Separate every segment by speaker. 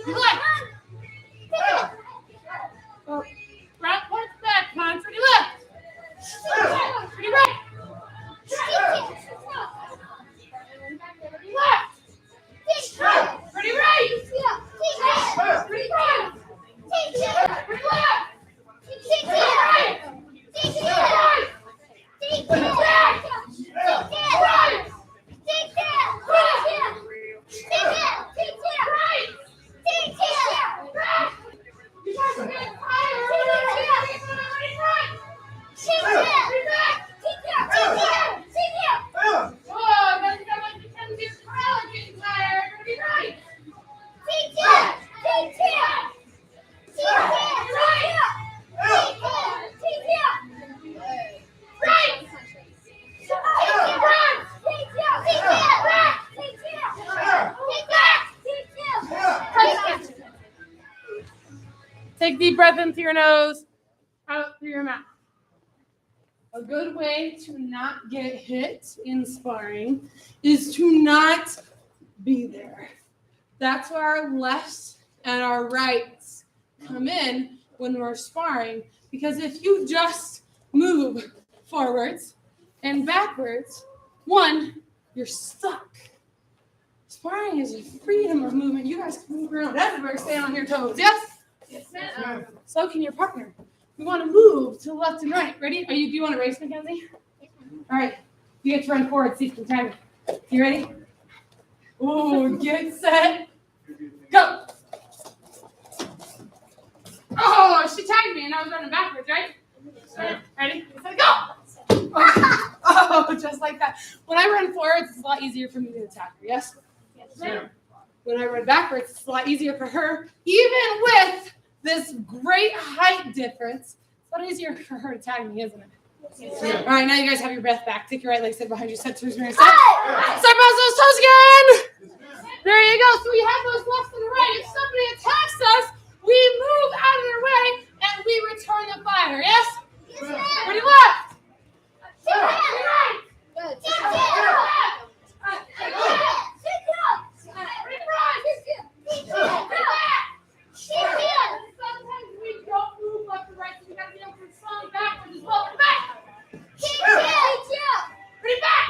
Speaker 1: left. Front points back. Come on, pretty left. Pretty right. Pretty left. Pretty right. Pretty front. Pretty left. Pretty right. Take a deep breath in through your nose, out through your mouth. A good way to not get hit in sparring is to not be there. That's where our lefts and our rights come in when we're sparring, because if you just move forwards and backwards, one, you're stuck. Sparring is a freedom of movement. You guys can move around everywhere, stay on your toes. Yes? Yes, ma'am. So can your partner. We want to move to the left and right. Ready? Do you want to race, Mackenzie? All right. You get to run forward. See if you can time it. You ready? Ooh, get set. Go. Oh, she tagged me and I was running backwards, right? Ready? Set, go. Oh, just like that. When I run forwards, it's a lot easier for me to attack her. Yes? Yes, ma'am. When I run backwards, it's a lot easier for her, even with this great height difference. It's a lot easier for her to tag me, isn't it? Yes. All right, now you guys have your breath back. Take your right leg, sit behind you, set toes, start bounce those toes again. There you go. So we have those left and right. If somebody attacks us, we move out of their way and we return the fire. Yes? Yes, ma'am. Ready, left. Ready, right. Good. Sometimes we don't move left or right, so we gotta be able to slide backwards as well. Back. Pretty back. Pretty right.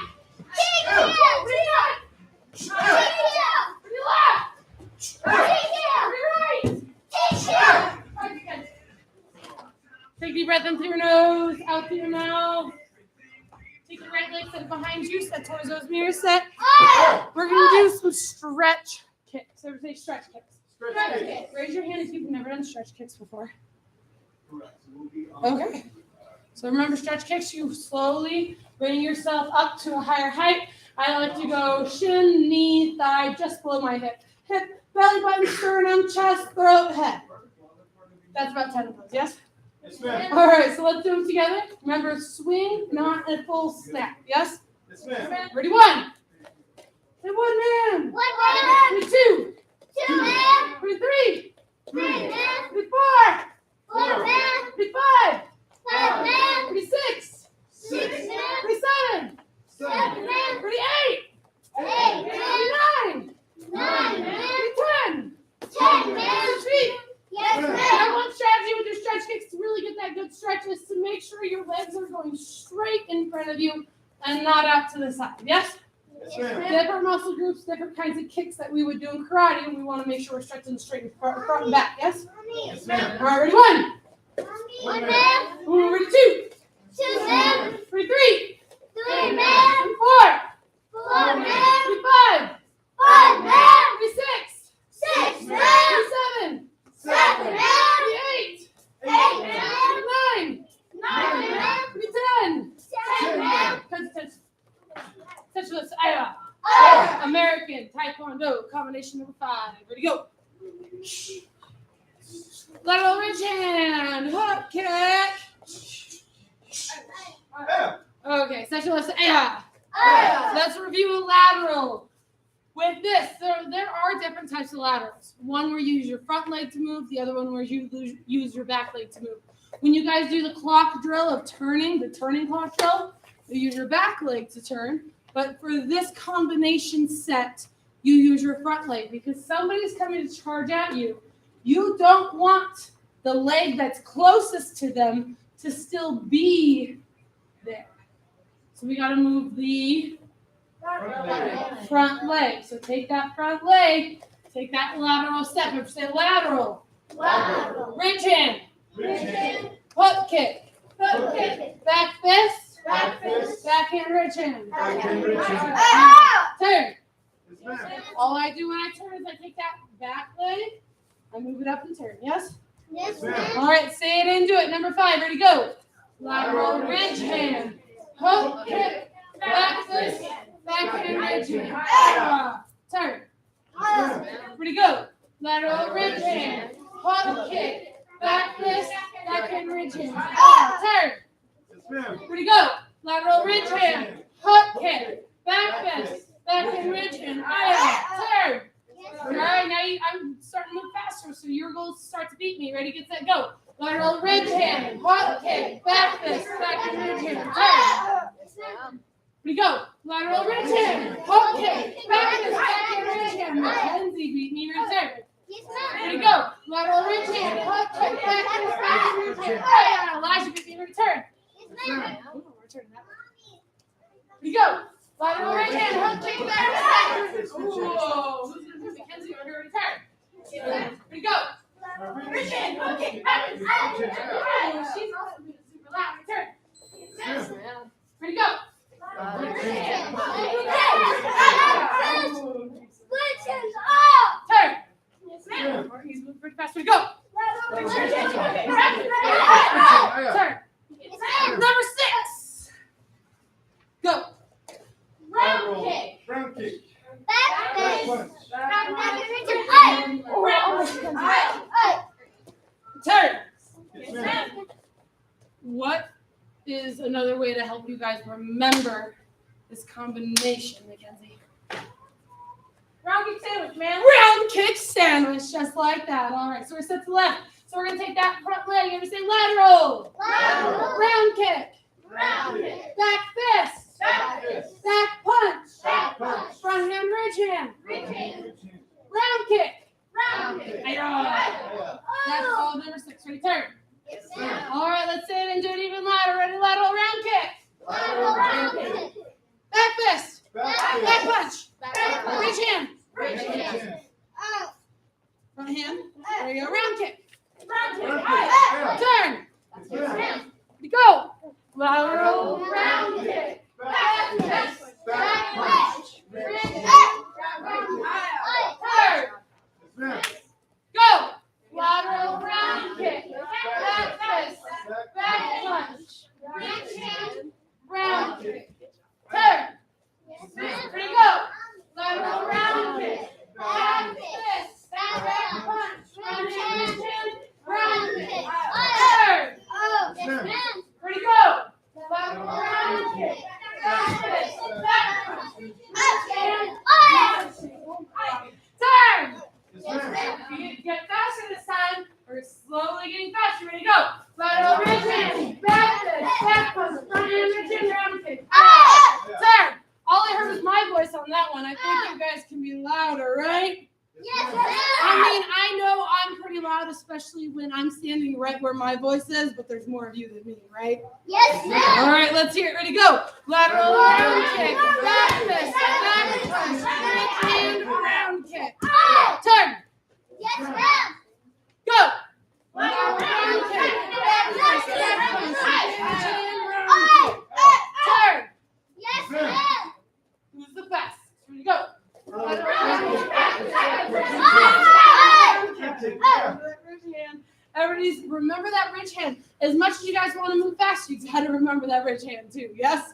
Speaker 1: Pretty left. Pretty right. Take a deep breath in through your nose, out through your mouth. Take your right leg, set it behind you, set towards those mirrors, set. We're going to do some stretch kicks. Everybody say stretch kicks. Stretch kicks. Raise your hand if you've never done stretch kicks before. Okay. So remember, stretch kicks, you slowly bring yourself up to a higher height. I like to go shin, knee, thigh, just below my hip. Hip, belly button, sternum, chest, throat, head. That's about 10 of those, yes?
Speaker 2: Yes, ma'am.
Speaker 1: All right, so let's do them together. Remember, swing, not a full snap. Yes?
Speaker 2: Yes, ma'am.
Speaker 1: Ready, one. Say one man. Ready, two. Ready, three. Ready, four. Ready, five. Ready, six. Ready, seven. Ready, eight. Ready, nine. Ready, 10. Feet.
Speaker 3: Yes, ma'am.
Speaker 1: Number one strategy with your stretch kicks to really get that good stretch is to make sure your legs are going straight in front of you and not out to the side. Yes?
Speaker 2: Yes, ma'am.
Speaker 1: Different muscle groups, different kinds of kicks that we would do in karate, and we want to make sure we're stretching straight in front and back. Yes?
Speaker 2: Yes, ma'am.
Speaker 1: All right, ready, one.
Speaker 3: One man.
Speaker 1: Ooh, ready, two.
Speaker 3: Two men.
Speaker 1: Ready, three.
Speaker 3: Three men.
Speaker 1: Ready, four.
Speaker 3: Four men.
Speaker 1: Ready, five.
Speaker 3: Five men.
Speaker 1: Ready, six.
Speaker 3: Six men.
Speaker 1: Ready, seven.
Speaker 3: Seven men.
Speaker 1: Ready, eight.
Speaker 3: Eight men.
Speaker 1: Ready, nine.
Speaker 3: Nine men.
Speaker 1: Ready, 10.
Speaker 3: 10 men.
Speaker 1: Touch this. American Taekwondo combination number 5. Ready, go. Lateral ridge hand. Hook kick. Okay, section left. Let's review a lateral. With this, there are different types of laterals. One where you use your front leg to move, the other one where you use your back leg to move. When you guys do the clock drill of turning, the turning clock drill, you use your back leg to turn. But for this combination set, you use your front leg because somebody's coming to charge at you. You don't want the leg that's closest to them to still be there. So we got to move the front leg. So take that front leg, take that lateral step. If say lateral, ridge hand, hook kick, back fist, backhand ridge hand. Turn. All I do when I turn is I take that back leg, I move it up and turn. Yes?
Speaker 3: Yes,
Speaker 1: All right, say it into it. Number 5, ready, go. Lateral ridge hand, hook kick, back fist, backhand ridge hand. Turn. Ready, go. Lateral ridge hand, hook kick, back fist, backhand ridge hand. Turn. Ready, go. Lateral ridge hand, hook kick, back fist, backhand ridge hand. Turn. All right, now I'm starting to move faster, so your goal is to start to beat me. Ready, get set, go. Lateral ridge hand, hook kick, back fist, backhand ridge hand. Turn. Ready, go. Lateral ridge hand, hook kick, back fist, backhand ridge hand. Mackenzie beat me. Ready, turn. Ready, go. Lateral ridge hand, hook kick, back fist, backhand ridge hand. Elijah beat me. Ready, turn. Ooh, we're turning that way. Ready, go. Lateral ridge hand, hook kick, back fist. Whoa. Mackenzie, we're here to turn. Ready, go. Ridge hand, hook kick, back fist. Oh, she's also being super loud. Turn. Ready, go. Turn. He's moving pretty fast. Ready, go. Turn. Number 6. Go.
Speaker 2: Front kick.
Speaker 1: Turn.
Speaker 2: Yes, ma'am.
Speaker 1: What is another way to help you guys remember this combination, Mackenzie?
Speaker 3: Round kick sandwich, man.
Speaker 1: Round kick sandwich, just like that. All right, so we're set to left. So we're going to take that front leg and we're saying lateral. Round kick. Back fist. Back punch. Front hand, ridge hand. Round kick. Ayo. That's all number 6. Ready, turn. All right, let's say it and do it even louder. Ready, lateral round kick. Back fist. Back punch. Ridge hand. Front hand. There you go. Round kick. Turn. Ready, go. Lateral round kick. Back fist. Back punch. Ridge hand. Turn. Go. Lateral round kick. Back fist. Back punch. Ridge hand. Round kick. Turn. Ready, go. Lateral round kick. Back fist. Back punch. Ridge hand. Round kick. Turn. Ready, go. Lateral round kick. Back fist. Back punch. Turn. Get faster this time. We're slowly getting faster. Ready, go. Lateral ridge hand. Back fist. Back punch. Front hand, ridge hand, round kick. Turn. All I heard was my voice on that one. I think you guys can be louder, right? I mean, I know I'm pretty loud, especially when I'm standing right where my voice is, but there's more of you than me, right? All right, let's hear it. Ready, go. Lateral round kick. Back fist. Back punch. Ridge hand, round kick. Turn. Go. Lateral round kick. Back fist. Back punch. Ridge hand, round kick. Turn. Who's the best? Ready, go. Lateral round kick. Back fist. Ridge hand. Everybody's remember that ridge hand. As much as you guys want to move fast, you got to remember that ridge hand too. Yes?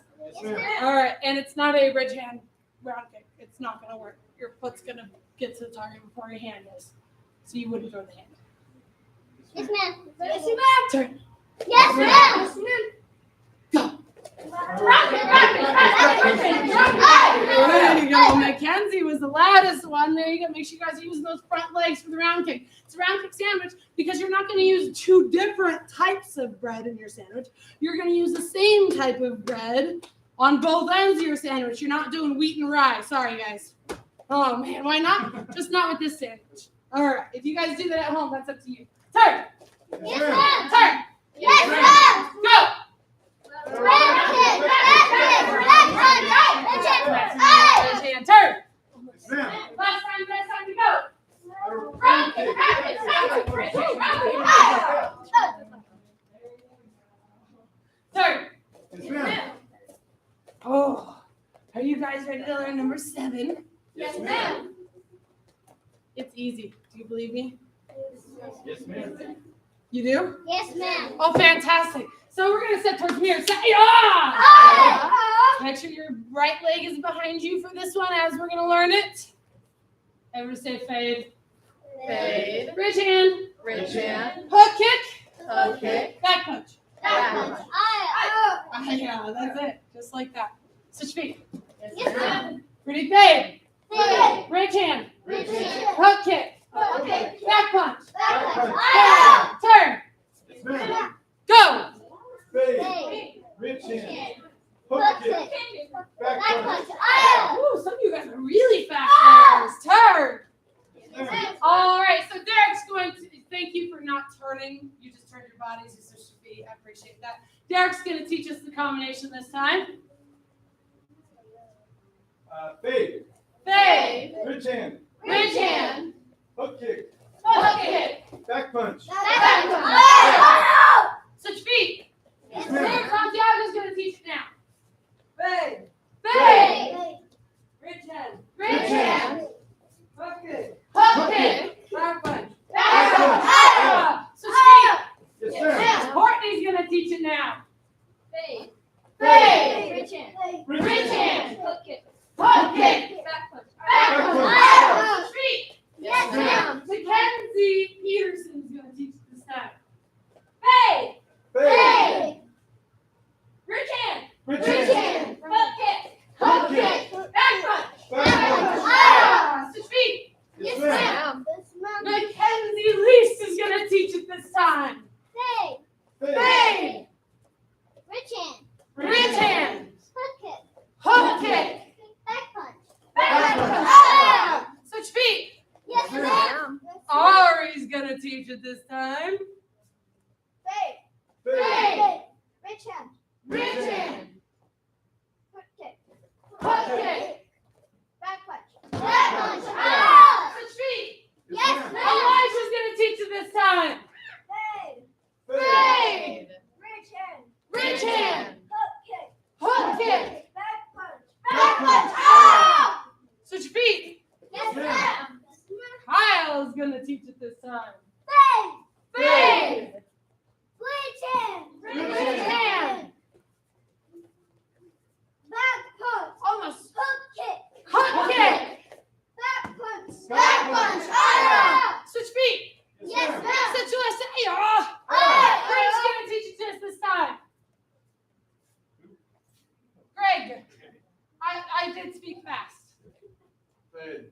Speaker 1: All right. And it's not a ridge hand round kick. It's not going to work. Your foot's going to get to the target before your hand is. So you wouldn't throw the hand. Turn. Go. There you go. Mackenzie was the loudest one. There you go. Make sure you guys are using those front legs for the round kick. It's a round kick sandwich because you're not going to use 2 different types of bread in your sandwich. You're going to use the same type of bread on both ends of your sandwich. You're not doing wheat and rye. Sorry, guys. Oh man, why not? Just not with this sandwich. All right, if you guys do that at home, that's up to you. Turn.
Speaker 2: Yes, ma'am.
Speaker 1: Turn.
Speaker 3: Yes, ma'am.
Speaker 1: Go. Left hand. Turn.
Speaker 2: Yes, ma'am.
Speaker 1: Last time to go. Turn.
Speaker 2: Yes, ma'am.
Speaker 1: Oh, are you guys ready to learn number 7?
Speaker 3: Yes, ma'am.
Speaker 1: It's easy. Do you believe me?
Speaker 2: Yes, ma'am.
Speaker 1: You do?
Speaker 3: Yes, ma'am.
Speaker 1: Oh, fantastic. So we're going to step towards me and say, yeah! Make sure your right leg is behind you for this one as we're going to learn it. Everybody say fade.
Speaker 3: Fade.
Speaker 1: Bridge hand.
Speaker 3: Bridge hand.
Speaker 1: Hook kick.
Speaker 3: Hook kick.
Speaker 1: Back punch.
Speaker 3: Back punch.
Speaker 1: Yeah, that's it. Just like that. Switch feet.
Speaker 3: Yes, ma'am.
Speaker 1: Ready? Fade.
Speaker 3: Fade.
Speaker 1: Bridge hand.
Speaker 3: Bridge hand.
Speaker 1: Hook kick.
Speaker 3: Hook kick.
Speaker 1: Back punch.
Speaker 3: Back punch.
Speaker 1: Turn.
Speaker 2: Yes, ma'am.
Speaker 1: Go.
Speaker 2: Fade. Bridge hand. Hook
Speaker 3: Hook
Speaker 2: kick.
Speaker 3: kick.
Speaker 2: Back
Speaker 3: Back
Speaker 2: punch.
Speaker 3: punch.
Speaker 1: Ooh, some of you guys are really fast learners. Turn.
Speaker 2: Yes, ma'am.
Speaker 1: All right, so Derek's going to thank you for not turning. You just turned your bodies, you switched your feet. I appreciate that. Derek's going to teach us the combination this time.
Speaker 2: Fade.
Speaker 1: Fade.
Speaker 2: Bridge hand.
Speaker 1: Bridge hand.
Speaker 2: Hook kick.
Speaker 1: Hook kick.
Speaker 2: Back punch.
Speaker 3: Back punch.
Speaker 1: Switch feet.
Speaker 2: Yes,
Speaker 1: Derek
Speaker 2: ma'am.
Speaker 1: Santiago's going to teach it now.
Speaker 4: Fade.
Speaker 1: Fade.
Speaker 4: Bridge hand.
Speaker 1: Bridge hand.
Speaker 4: Hook kick.
Speaker 1: Hook kick.
Speaker 4: Back punch.
Speaker 1: Back punch. Switch feet.
Speaker 2: Yes, ma'am.
Speaker 1: Courtney's going to teach it now.
Speaker 3: Fade.
Speaker 1: Fade.
Speaker 3: Bridge hand.
Speaker 1: Bridge hand.
Speaker 3: Hook kick.
Speaker 1: Hook kick.
Speaker 3: Back punch.
Speaker 1: Back punch. Switch feet.
Speaker 3: Yes, ma'am.
Speaker 1: Mackenzie Peterson's going to teach it this time. Fade.
Speaker 2: Fade.
Speaker 1: Bridge hand.
Speaker 2: Bridge
Speaker 3: Bridge
Speaker 2: hand.
Speaker 3: hand. Hook kick.
Speaker 2: Hook kick.
Speaker 1: Back punch.
Speaker 2: Back punch.
Speaker 1: Switch feet.
Speaker 2: Yes, ma'am.
Speaker 1: Mackenzie Least is going to teach it this time.
Speaker 3: Fade.
Speaker 1: Fade.
Speaker 3: Bridge hand.
Speaker 1: Bridge hand.
Speaker 3: Hook kick.
Speaker 1: Hook kick.
Speaker 3: Back punch.
Speaker 1: Back punch. Switch feet.
Speaker 3: Yes, ma'am.
Speaker 1: Ari's going to teach it this time.
Speaker 3: Fade.
Speaker 2: Fade.
Speaker 3: Bridge hand.
Speaker 1: Bridge hand.
Speaker 3: Hook kick.
Speaker 1: Hook kick.
Speaker 3: Back punch.
Speaker 2: Back punch.
Speaker 1: Switch feet.
Speaker 3: Yes, ma'am.
Speaker 1: Elijah's going to teach it this time.
Speaker 3: Fade.
Speaker 1: Fade.
Speaker 3: Bridge hand.
Speaker 1: Bridge hand.
Speaker 3: Hook kick.
Speaker 1: Hook kick.
Speaker 3: Back punch.
Speaker 1: Back punch. Switch feet.
Speaker 3: Yes, ma'am.
Speaker 1: Kyle's going to teach it this time.
Speaker 3: Fade.
Speaker 1: Fade.
Speaker 3: Bridge hand.
Speaker 1: Bridge hand.
Speaker 3: Back punch.
Speaker 1: Almost.
Speaker 3: Hook kick.
Speaker 1: Hook kick.
Speaker 3: Back punch.
Speaker 2: Back punch.
Speaker 1: Switch feet.
Speaker 3: Yes, ma'am.
Speaker 1: Switch USA. Greg's going to teach it to us this time. Greg, I did speak fast.
Speaker 2: Fade.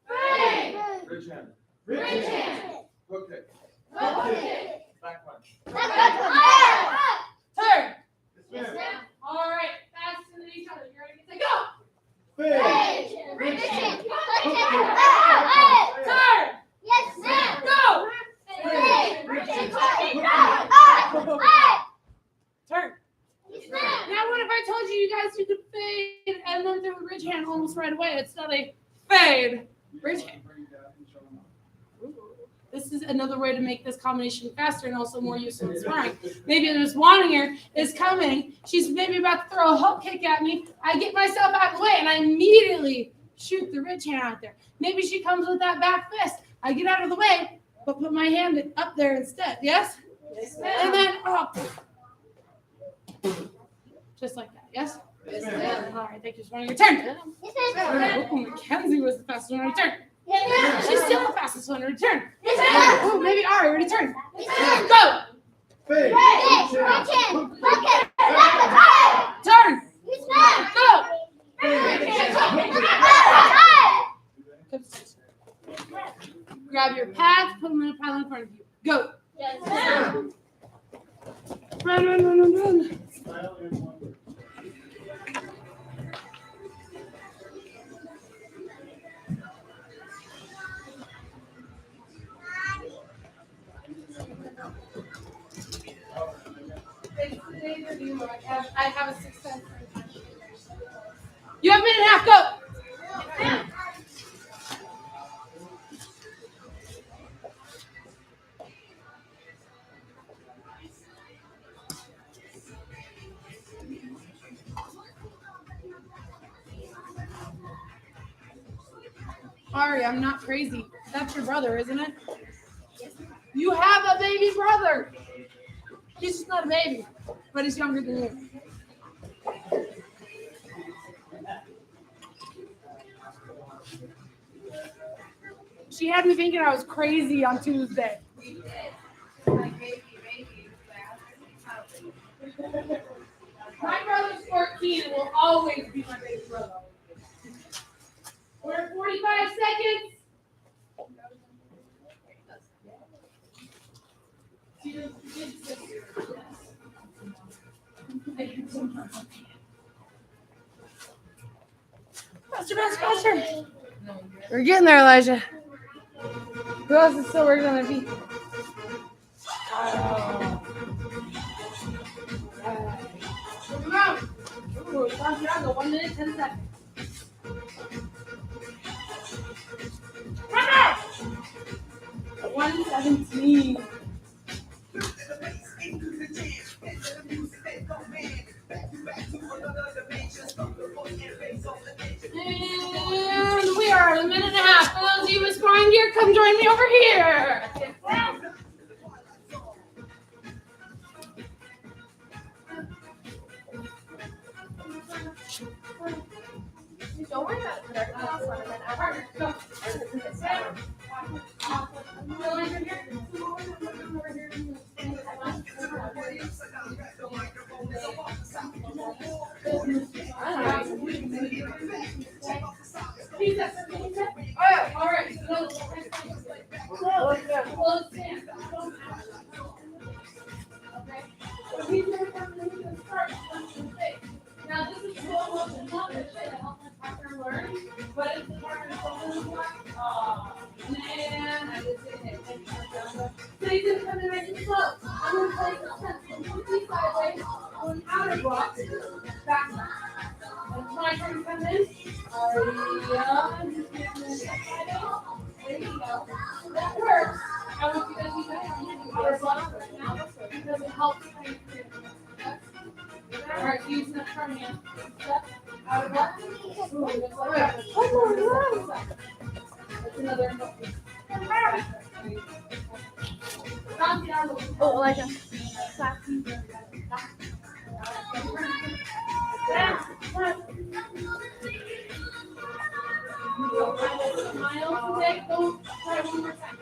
Speaker 1: Fade.
Speaker 2: Bridge hand.
Speaker 1: Bridge hand.
Speaker 2: Hook kick.
Speaker 1: Hook kick.
Speaker 2: Back punch.
Speaker 3: Back punch.
Speaker 1: Turn.
Speaker 2: Yes, ma'am.
Speaker 1: All right, faster than each other. You ready to go?
Speaker 2: Fade.
Speaker 3: Bridge hand.
Speaker 1: Turn.
Speaker 3: Yes, ma'am.
Speaker 1: Go.
Speaker 3: Fade.
Speaker 2: Bridge hand.
Speaker 1: Turn.
Speaker 3: Yes, ma'am.
Speaker 1: Now, what if I told you guys you could fade and then throw the bridge hand almost right away? It's not a fade. Bridge hand. This is another way to make this combination faster and also more useful in sparring. Maybe there's one here is coming. She's maybe about to throw a hook kick at me. I get myself out of the way and I immediately shoot the ridge hand out there. Maybe she comes with that back fist. I get out of the way, but put my hand up there instead. Yes?
Speaker 4: Yes,
Speaker 1: And then, just like that. Yes?
Speaker 2: Yes, ma'am.
Speaker 1: All right, thank you. Just wanting your turn.
Speaker 3: Yes, ma'am.
Speaker 1: Oh, Mackenzie was the fastest one to return.
Speaker 3: Yes, ma'am.
Speaker 1: She's still the fastest one to return.
Speaker 3: Yes, ma'am.
Speaker 1: Oh, maybe Ari already turned.
Speaker 3: Yes, ma'am.
Speaker 1: Go.
Speaker 2: Fade.
Speaker 3: Fade. Bridge hand. Hook kick. Back punch.
Speaker 1: Turn.
Speaker 3: Yes, ma'am.
Speaker 1: Go. Grab your pads, put them in a pile in front of you. Go.
Speaker 3: Yes, ma'am.
Speaker 1: Run, run, run, run, run.
Speaker 2: Style in one word.
Speaker 1: neither do you. I have a 6 cent. You have a minute and a half. Go. Ari, I'm not crazy. That's your brother, isn't it? You have a baby brother. He's just not a baby, but he's younger than you. She had me thinking I was crazy on Tuesday. My brother's 14 and will always be my baby brother. We're at 45 seconds. Faster. We're getting there, Elijah. Who else is still working on their feet? Come on. Ooh, Santiago, 1 minute, 10 seconds. Come on. 1:17. And we are at a minute and a half. For those of you scoring here, come join me over here.
Speaker 3: Don't worry about it. Put our class on and then after.
Speaker 1: Go. All right. Close stand. Okay. So he's going to come and he's going to start. Now this is slow motion, not the shit that helps my partner learn, but it's the partner going like, oh man, I just didn't hit it. So he's going to come in nice and slow. I'm going to play the completely sideways, going outer block, back. It's my turn to come in. There you go. That works. I want you to do that outer block right now because it helps my all right, use that front hand. Step out of block. Ooh, just like that. That's another.
Speaker 3: Oh, Elijah.
Speaker 1: Smile today. Go try one more time.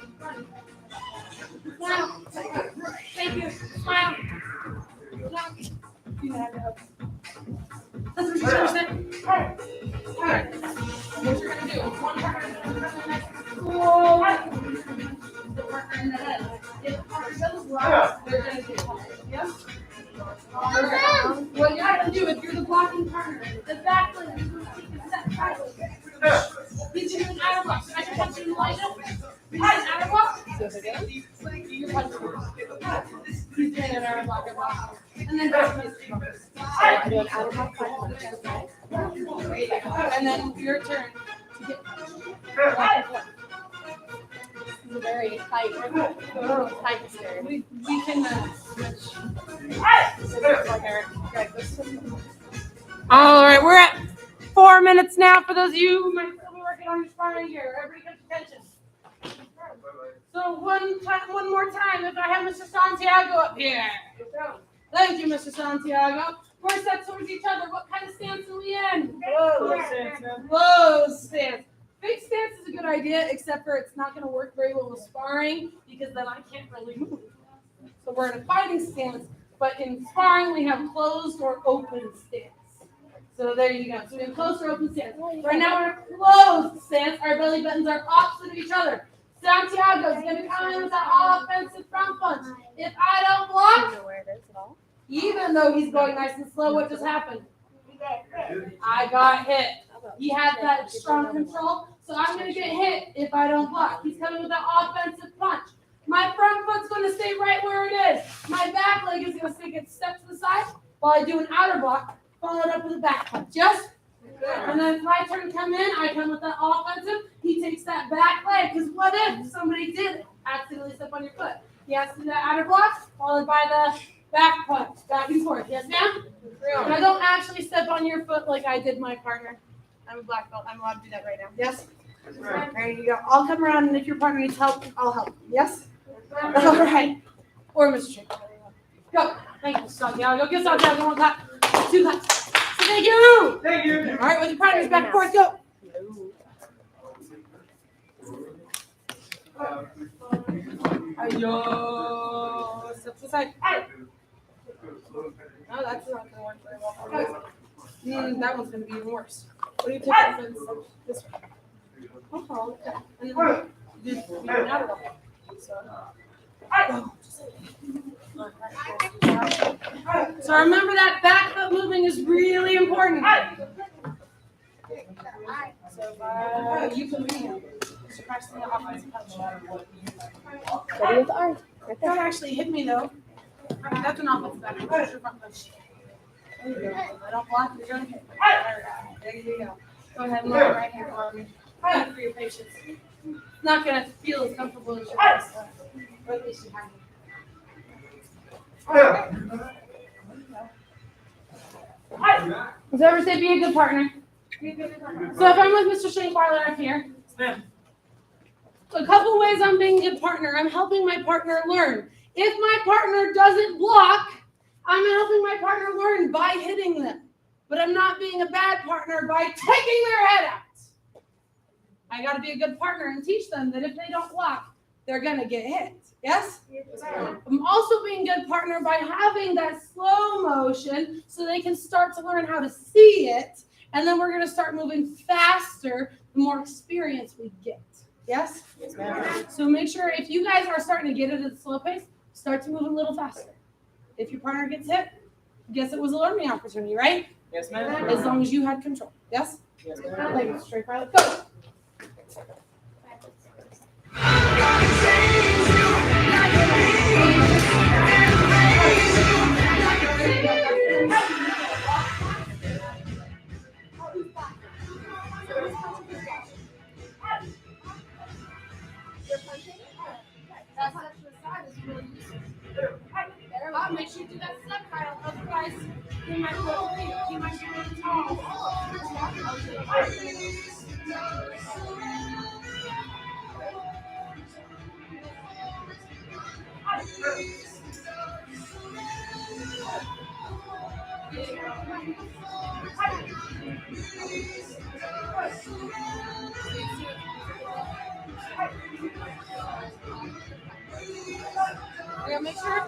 Speaker 1: Smile. Thank you. Smile. That's what you're going to say. All right. What you're going to do is one partner is going to come in next. Whoa. The partner in the head. If the partner goes wrong, they're going to do it. Yep. All right. What you're going to do is you're the blocking partner. The back leg is going to take a step sideways. He's going to do an outer block. So I can punch you in the leg. Hi, outer block. You're punching. He's doing an outer block. And then back to I do an outer block. And then your turn to get punched. This is a very tight stir. We can switch. All right, we're at 4 minutes now. For those of you who might still be working on your sparring here, everybody catch attention. So one more time, if I have Mr. Santiago up here. Thank you, Mr. Santiago. We're set towards each other. What kind of stance are we in? Closed stance. Fixed stance is a good idea, except for it's not going to work very well with sparring because then I can't really move. So we're in a fighting stance, but in sparring we have closed or open stance. So there you go. So we have closed or open stance. Right now we're in a closed stance. Our belly buttons are opposite of each other. Santiago is going to come in with that offensive front punch. If I don't block, even though he's going nice and slow, what just happened? I got hit. He had that strong control, so I'm going to get hit if I don't block. He's coming with that offensive punch. My front foot's going to stay right where it is. My back leg is going to take a step to the side while I do an outer block, followed up with a back punch. Yes? And then if my turn to come in, I come with that offensive. He takes that back leg. Because what if somebody did accidentally step on your foot? He has to do that outer block, followed by the back punch, back and forth. Yes, ma'am? Now don't actually step on your foot like I did my partner. I'm a black belt. I'm allowed to do that right now. Yes? There you go. I'll come around, and if your partner needs help, I'll help. Yes? All right. Or Mr. Chick. Go. Thank you, Santiago. Go get Santiago. One clap. Two claps. Thank you.
Speaker 2: Thank you.
Speaker 1: All right, with your partners back and forth. Go. Ayo. Step to the side. No, that's not going to work very well. That one's going to be even worse. What do you take for this one? Oh, okay. And then you do another one. So remember that back foot moving is really important. So you can practicing the offensive punch.
Speaker 3: Ready with the arms. Right there.
Speaker 1: That actually hit me though. That's an offensive back punch. That's your front punch. There you go. I don't block, you're gonna hit. There you go. Go ahead and lower your right hand on me. Thank you for your patience. It's not gonna feel as comfortable as your first stuff, but at least you have it. Does ever say be a good partner? So if I'm with Mr. Shane Barler up here, so a couple ways I'm being a good partner. I'm helping my partner learn. If my partner doesn't block, I'm helping my partner learn by hitting them. But I'm not being a bad partner by taking their head out. I got to be a good partner and teach them that if they don't block, they're going to get hit. Yes? I'm also being a good partner by having that slow motion so they can start to learn how to see it. And then we're going to start moving faster the more experience we get. Yes? So make sure if you guys are starting to get it at a slow pace, start to move a little faster. If your partner gets hit, guess it was a learning opportunity, right?
Speaker 5: Yes, ma'am.
Speaker 1: As long as you had control. Yes?
Speaker 5: Yes, ma'am.
Speaker 1: Like straight pilot. Go. Make sure you do that step, Kyle. Otherwise, you might go big. You might be really tall. Yeah, make sure.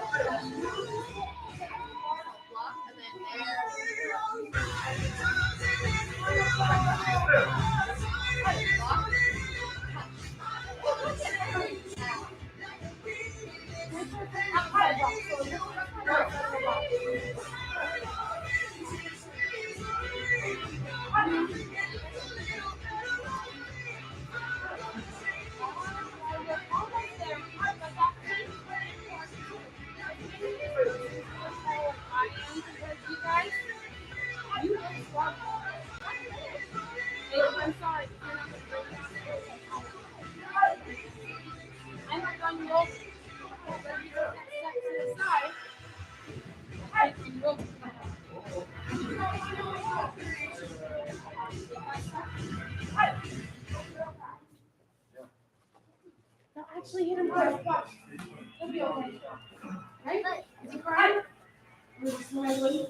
Speaker 1: I'm sorry. I'm not going to roll. You step to the side. No, actually hit him hard. He'll be okay. Right? Is he crying? Or is he smiling?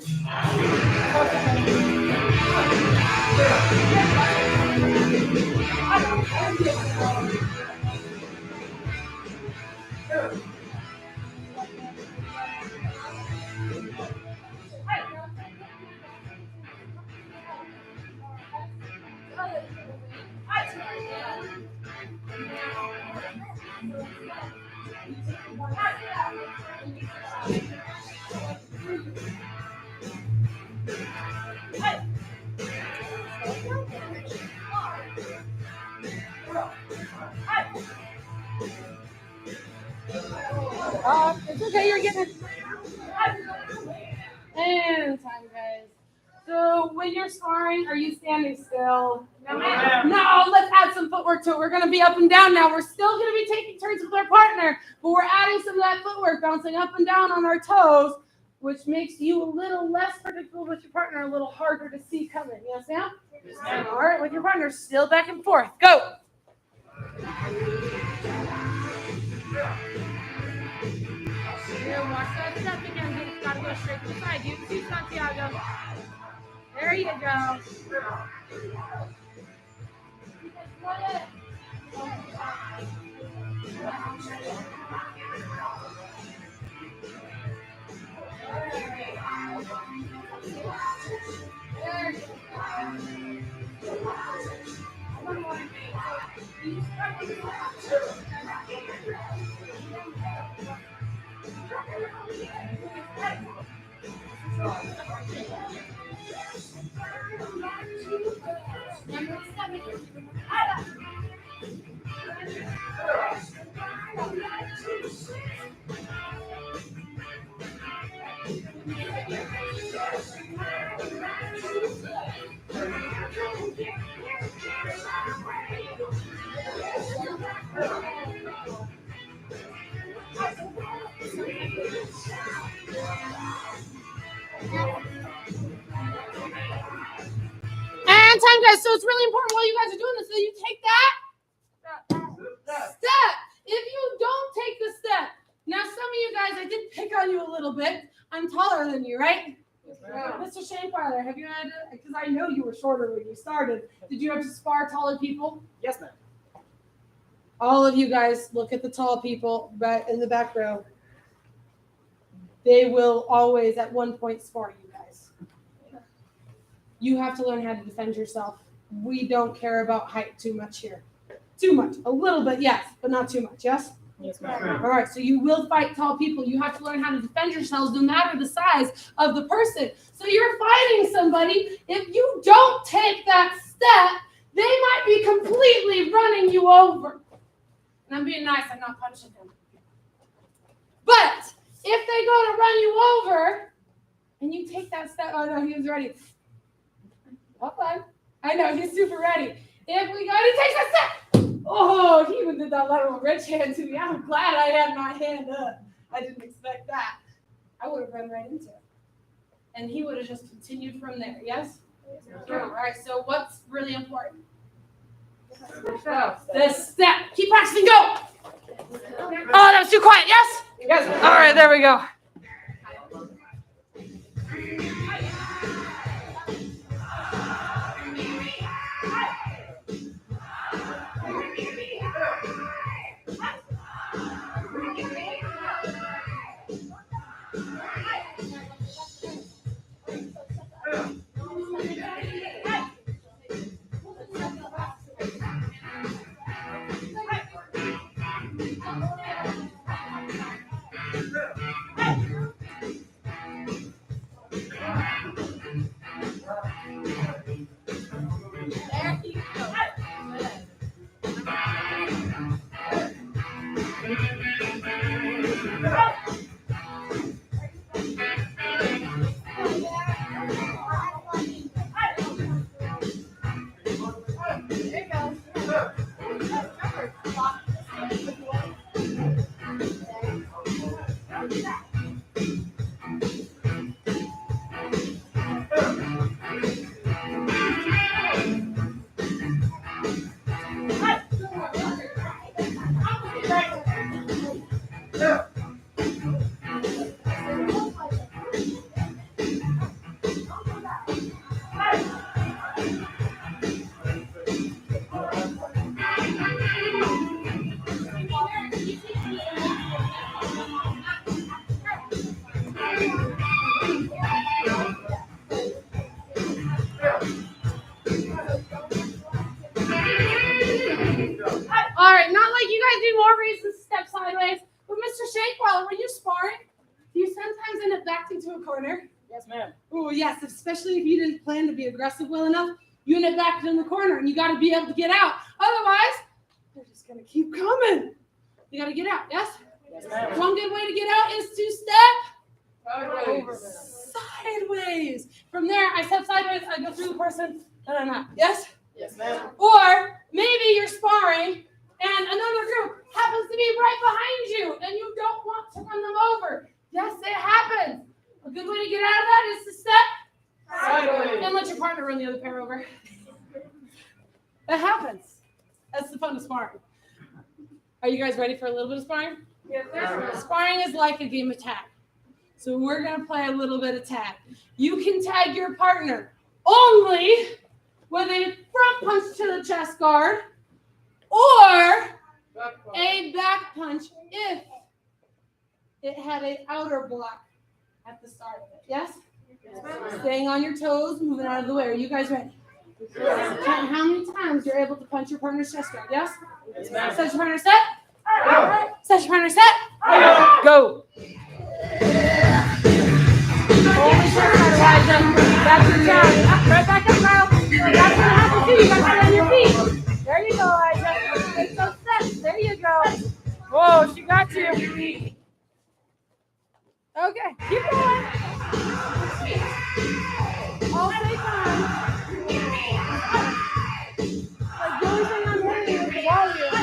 Speaker 1: It's okay, you're getting it. And time, guys. So when you're sparring, are you standing still?
Speaker 2: No, ma'am.
Speaker 1: No, let's add some footwork to it. We're going to be up and down now. We're still going to be taking turns with our partner, but we're adding some of that footwork, bouncing up and down on our toes, which makes you a little less predictable with your partner, a little harder to see coming. Yes, ma'am?
Speaker 2: Yes, ma'am.
Speaker 1: All right, with your partner, still back and forth. Go. Here, watch that step again. You've got to go straight to the side. You see Santiago. There you go. And time, guys. So it's really important while you guys are doing this that you take that step. If you don't take the step, now some of you guys, I did pick on you a little bit. I'm taller than you, right? Mr. Shankwiler, have you had, because I know you were shorter when you started, did you have to spar taller people?
Speaker 2: Yes, ma'am.
Speaker 1: All of you guys, look at the tall people in the back row. They will always, at one point, spar you guys. You have to learn how to defend yourself. We don't care about height too much here. Too much. A little bit, yes, but not too much, yes?
Speaker 2: Yes, ma'am.
Speaker 1: All right, so you will fight tall people. You have to learn how to defend yourselves no matter the size of the person. So you're fighting somebody. If you don't take that step, they might be completely running you over. And I'm being nice, I'm not punching him. But if they go to run you over and you take that step, oh no, he was ready. Hold on. I know, he's super ready. If we go, he takes that step. Oh, he even did that little rich hand to me. I'm glad I had my hand up. I didn't expect that. I would have run right into it. And he would have just continued from there, yes? All right, so what's really important? The step. Keep practicing, go. Oh, that was too quiet, yes?
Speaker 2: Yes.
Speaker 1: All right, there we go. All right, not like you guys do more reasons to step sideways, but Mr. Shankwiler, when you're sparring, do you sometimes end up backed into a corner?
Speaker 2: Yes, ma'am.
Speaker 1: Oh, yes, especially if you didn't plan to be aggressive well enough, you end up backed in the corner, and you got to be able to get out. Otherwise, they're just going to keep coming. You got to get out, yes?
Speaker 2: Yes, ma'am.
Speaker 1: One good way to get out is to step Sideways. From there, I step sideways, I go through the person, and I'm out. Yes?
Speaker 2: Yes, ma'am.
Speaker 1: Or maybe you're sparring, and another group happens to be right behind you, and you don't want to run them over. Yes, it happens. A good way to get out of that is to step
Speaker 2: Sideways.
Speaker 1: and let your partner run the other pair over. That happens. That's the fun of sparring. Are you guys ready for a little bit of sparring?
Speaker 4: Yes,
Speaker 1: Sparring is like a game of tag. So we're going to play a little bit of tag. You can tag your partner only with a front punch to the chest guard or a back punch if it had an outer block at the start of it. Yes? Staying on your toes, moving out of the way. Are you guys ready? Count how many times you're able to punch your partner's chest guard. Yes? Set your partner set. Set your partner set. Go. Only turn Elijah. That's your job. Right back up, Kyle. That's what happens too. You got to get on your feet. There you go, Elijah. Take those steps. There you go. Whoa, she got you. Okay, keep going. All stay calm. Like the only thing I'm hitting is the volume.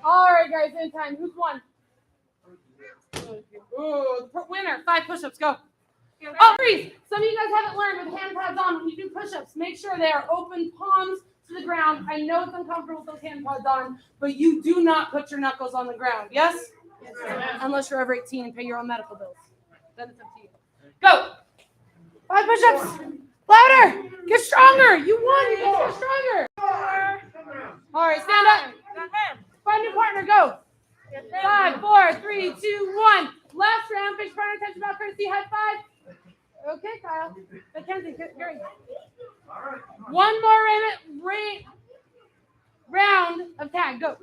Speaker 1: All right, guys, in time. Who's won? Ooh, the winner. 5 push-ups. Go. Oh, freeze. Some of you guys haven't learned with hand pads on, when you do push-ups, make sure they are open palms to the ground. I know it's uncomfortable with those hand pads on, but you do not put your knuckles on the ground. Yes?
Speaker 2: Yes, ma'am.
Speaker 1: Unless you're over 18 and pay your own medical bills. Then it's up to you. Go. 5 push-ups. Louder. Get stronger. You won. You guys get stronger. All right, stand up. Find your partner. Go. 5, 4, 3, 2, 1. Last round. Fish partner. Attention about courtesy. High five. Okay, Kyle. Mackenzie, Gary. One more round of tag. Go.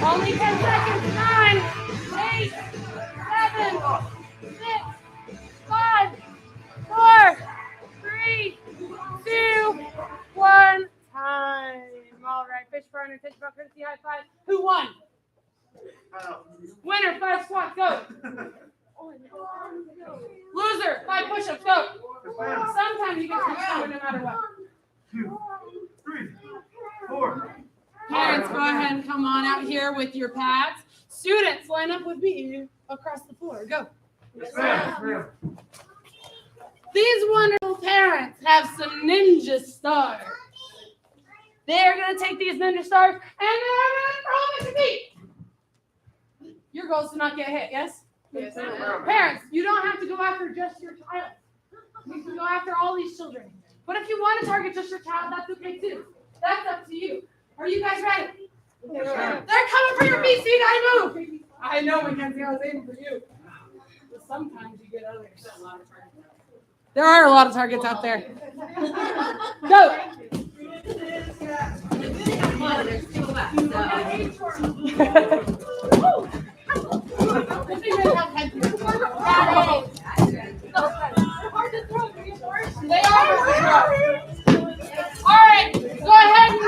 Speaker 1: Only 10 seconds. 9, 8, 7, 6, 5, 4, 3, 2, 1. Time. All right, fish burner, fish about courtesy, high five. Who won? Winner, 5 squats, go. Loser, 5 push-ups, go. Sometimes you get stronger no matter what.
Speaker 2: 2, 3, 4.
Speaker 1: Parents, go ahead and come on out here with your pads. Students, line up with me across the floor. Go.
Speaker 2: Yes, ma'am.
Speaker 1: These wonderful parents have some ninja stars. They're going to take these ninja stars and they're going to throw them at your feet. Your goal is to not get hit, yes?
Speaker 2: Yes, ma'am.
Speaker 1: Parents, you don't have to go after just your child. You can go after all these children. But if you want to target just your child, that's okay too. That's up to you. Are you guys ready? They're coming for your feet, so you gotta move. I know, Mackenzie, I was aiming for you. But sometimes you get others. There are a lot of targets out there. Go. They are. All right, go ahead and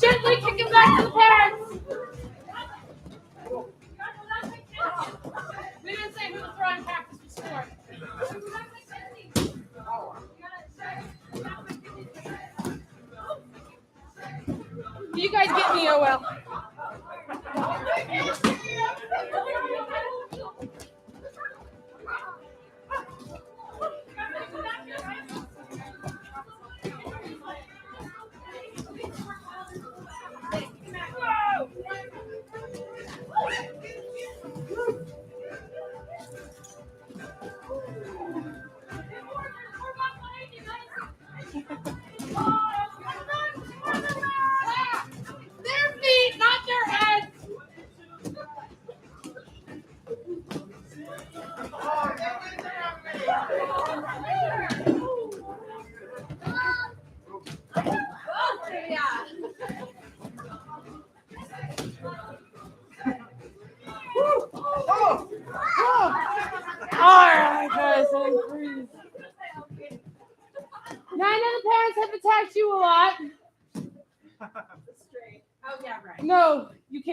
Speaker 1: gently kick it back to the parents. We didn't say who the throwing practice was for. Do you guys get me, OL? Their feet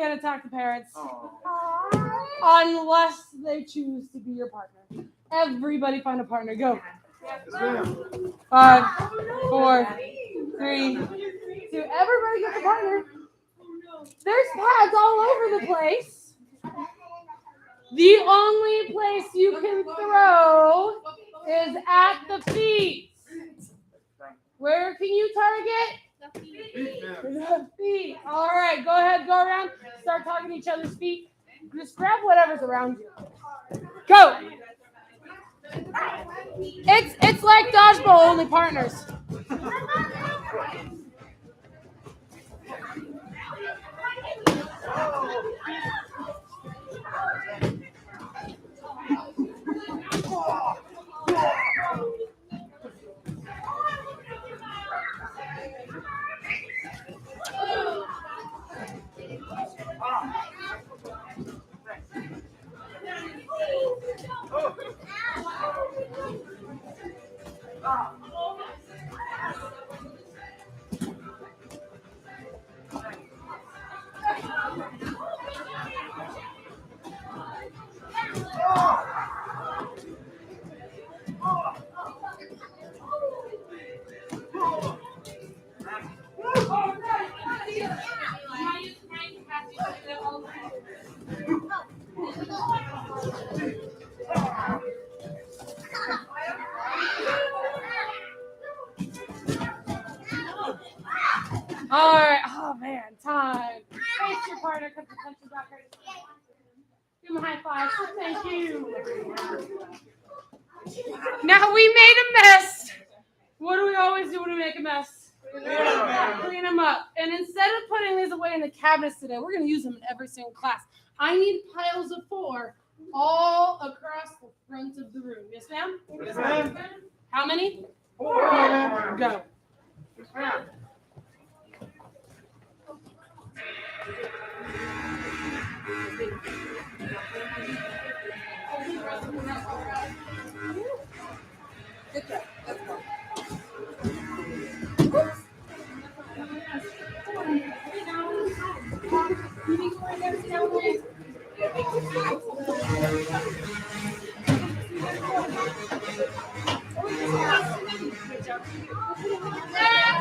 Speaker 1: ahead and attack the parents. Unless they choose to be your partner. Everybody find a partner. Go.
Speaker 2: Yes, ma'am.
Speaker 1: 5, 4, 3, 2. Everybody gets a partner. There's pads all over the place. The only place you can throw is at the feet. Where can you target?
Speaker 2: Feet, ma'am.
Speaker 1: The feet. All right, go ahead, go around. Start targeting each other's feet. Just grab whatever's around you. Go. It's like dodgeball, only partners. All right. Oh man, time. Face your partner because the country's not ready. Give him a high five. Thank you. Now we made a mess. What do we always do when we make a mess? Clean them up. And instead of putting these away in the cabinets today, we're going to use them in every single class. I need piles of 4 all across the front of the room. Yes, ma'am?
Speaker 2: Yes, ma'am.
Speaker 1: How many?
Speaker 2: 4.
Speaker 1: Go.
Speaker 2: Yes, ma'am.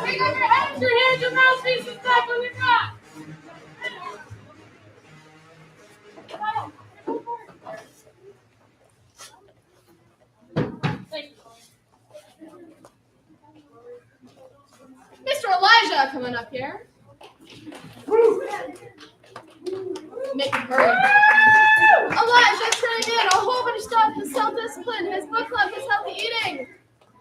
Speaker 1: Take off your hands, your mouthpiece, and stuff on your top.
Speaker 5: Mr. Elijah coming up here. Make him hurry. Elijah turning in a whole bunch of stuff, his self-discipline, his book club, his healthy eating,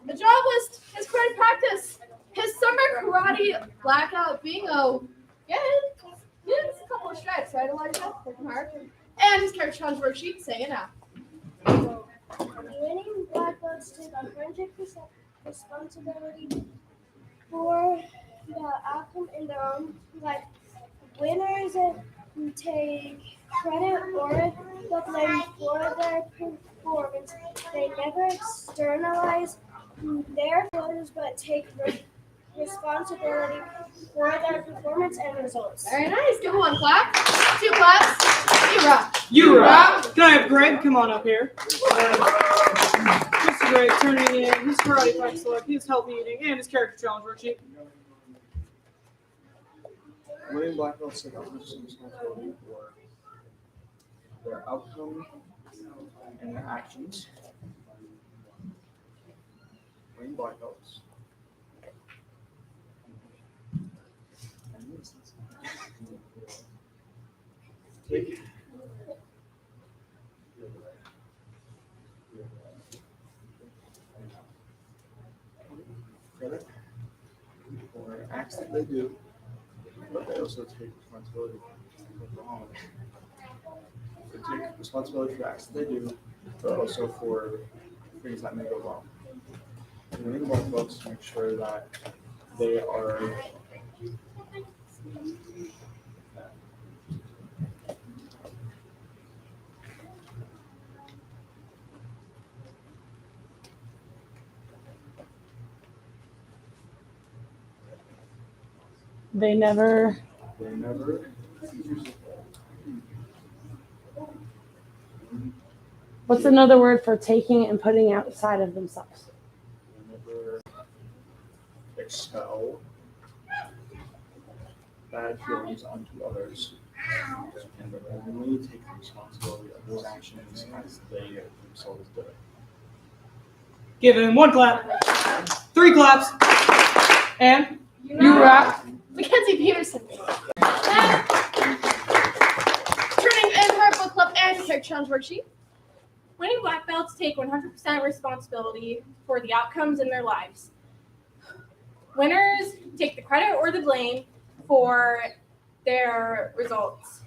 Speaker 5: the job list, his credit practice, his summer karate blackout bingo. Yeah, it's a couple of stripes, right, Elijah? Working hard. And his character challenge worksheet, saying it now.
Speaker 3: Winning black belts take 100% responsibility for the outcome in their own life. Winners take credit or the blame for their performance. They never externalize their failures but take responsibility for their performance and results.
Speaker 5: Very nice. Give 1 clap, 2 claps. You rock.
Speaker 6: You rock. Can I have Greg come on up here? Mr. Greg turning in his karate flex look, his healthy eating, and his character challenge worksheet.
Speaker 7: Winning black belts take 100% responsibility for their outcome and their actions. Winning black belts. Take credit for acts that they do, but they also take responsibility for wrong. They take responsibility for acts that they do, but also for things that may go wrong. Winning black belts to make sure that they are
Speaker 1: They never.
Speaker 7: they never
Speaker 1: What's another word for taking and putting outside of themselves?
Speaker 7: Never expel bad feelings onto others, and will only take the responsibility of those actions as they themselves do it.
Speaker 6: Give him 1 clap. 3 claps. And
Speaker 1: You rock.
Speaker 5: Mackenzie Peterson. Turning in her book club and character challenge worksheet. Winning black belts take 100% responsibility for the outcomes in their lives. Winners take the credit or the blame for their results.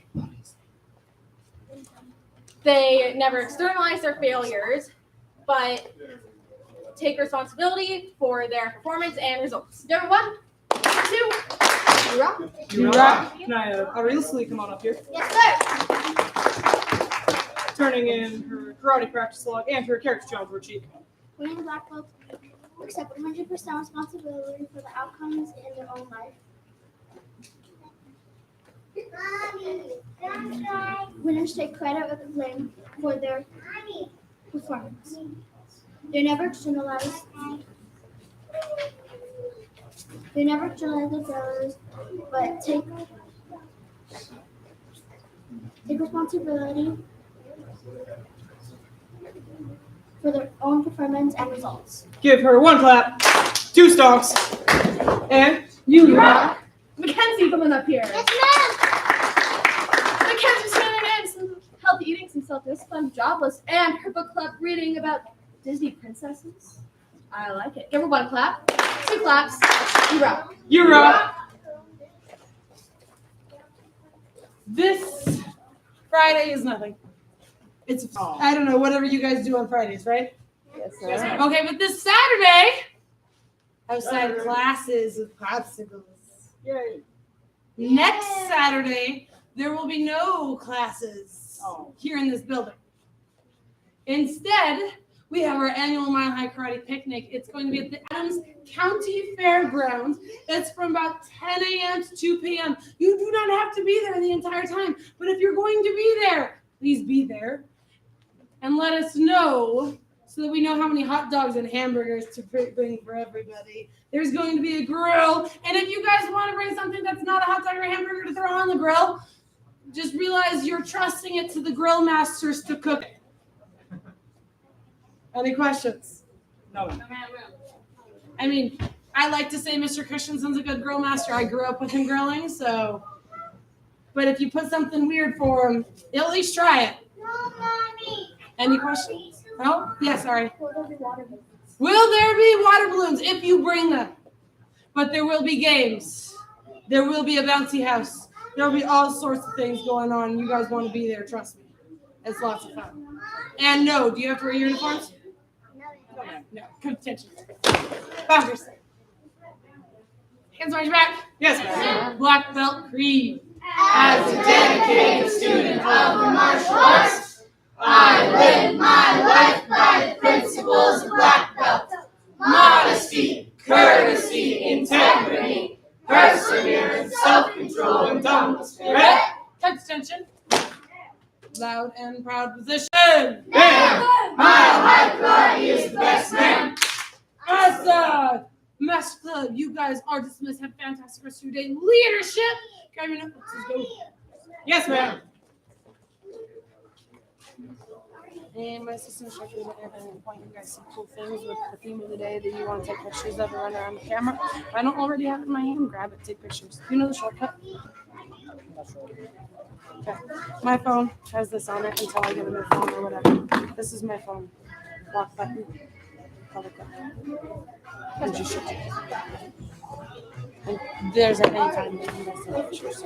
Speaker 5: They never externalize their failures, but take responsibility for their performance and results. Number 1, 2, you rock.
Speaker 1: You rock.
Speaker 6: can I Aureliously come on up here?
Speaker 5: Yes, sir.
Speaker 6: Turning in her karate practice log and her character challenge worksheet.
Speaker 3: Winning black belts accept 100% responsibility for the outcomes in their own life. Winners take credit or the blame for their performance. They never externalize their failures, but take responsibility for their own performance and results.
Speaker 6: Give her 1 clap. 2 stomps. And
Speaker 1: You rock.
Speaker 5: Mackenzie coming up here.
Speaker 3: Yes, ma'am.
Speaker 5: Mackenzie's turning in some healthy eating, some self-discipline, jobless, and her book club reading about Disney princesses. I like it. Give her 1 clap. 2 claps. You rock.
Speaker 6: you rock.
Speaker 1: This Friday is nothing. It's, I don't know, whatever you guys do on Fridays, right?
Speaker 5: Yes,
Speaker 1: Okay, but this Saturday, outside classes with popsicles.
Speaker 6: Yay.
Speaker 1: Next Saturday, there will be no classes here in this building. Instead, we have our annual Mile High Karate Picnic. It's going to be at the Adams County Fairgrounds. It's from about 10 a.m. to 2 p.m. You do not have to be there the entire time, but if you're going to be there, please be there and let us know so that we know how many hot dogs and hamburgers to bring for everybody. There's going to be a grill, and if you guys want to bring something that's not a hot dog or a hamburger to throw on the grill, just realize you're trusting it to the grill masters to cook it. Any questions?
Speaker 6: No.
Speaker 1: I mean, I like to say Mr. Christensen's a good grill master. I grew up with him grilling, so. But if you put something weird for him, he'll at least try it.
Speaker 3: No, Mommy.
Speaker 1: Any questions? No? Yeah, sorry.
Speaker 3: Will there be water balloons?
Speaker 1: Will there be water balloons if you bring them? But there will be games. There will be a bouncy house. There will be all sorts of things going on. You guys want to be there, trust me. It's lots of fun. And no, do you have to wear uniforms? No. Good attention. Boundaries. Hands on your back.
Speaker 6: Yes, ma'am.
Speaker 1: Black belt creed.
Speaker 8: As a dedicated student of the martial arts, I live my life by the principles of black belt. Modesty, courtesy, integrity, perseverance, self-control, and dumb spirit.
Speaker 1: Touch attention. Loud and proud position.
Speaker 8: Bam! Mile High Karate is the best man.
Speaker 1: Awesome. Master Club, you guys are dismissed. Have a fantastic rest of your day. Leadership. Grab your notebooks. Let's go.
Speaker 6: Yes, ma'am.
Speaker 1: And my assistant instructor is going to point you guys some cool things with the theme of the day that you want to take pictures of and run around the camera. If I don't already have it in my hand, grab it, take pictures. You know the shortcut? Okay. My phone has this on it until I get a new phone or whatever. This is my phone. Lock button. Color code. And just shoot it. And there's at any time that you guys take pictures.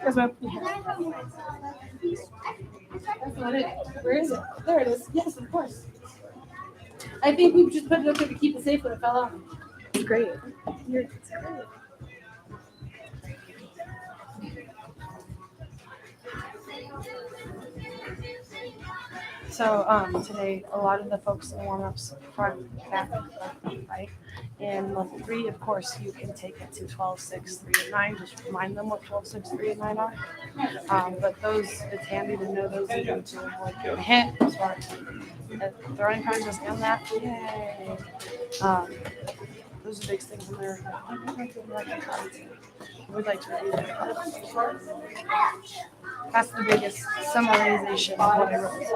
Speaker 6: Yes, ma'am.
Speaker 1: That's not it. Where is it? There it is. Yes, of course. I think we just put it up there to keep it safe when it fell off. It's great. It's great.
Speaker 9: So today, a lot of the folks in the warm-ups front, back, right? And level 3, of course, you can take it to 12, 6, 3, and 9. Just remind them what 12, 6, 3, and 9 are. But those, it's handy to know those and go to avoid getting hit. As far as throwing punches and that, yay. Those are big things in there. We'd like to read it. That's the biggest summarization of what I wrote.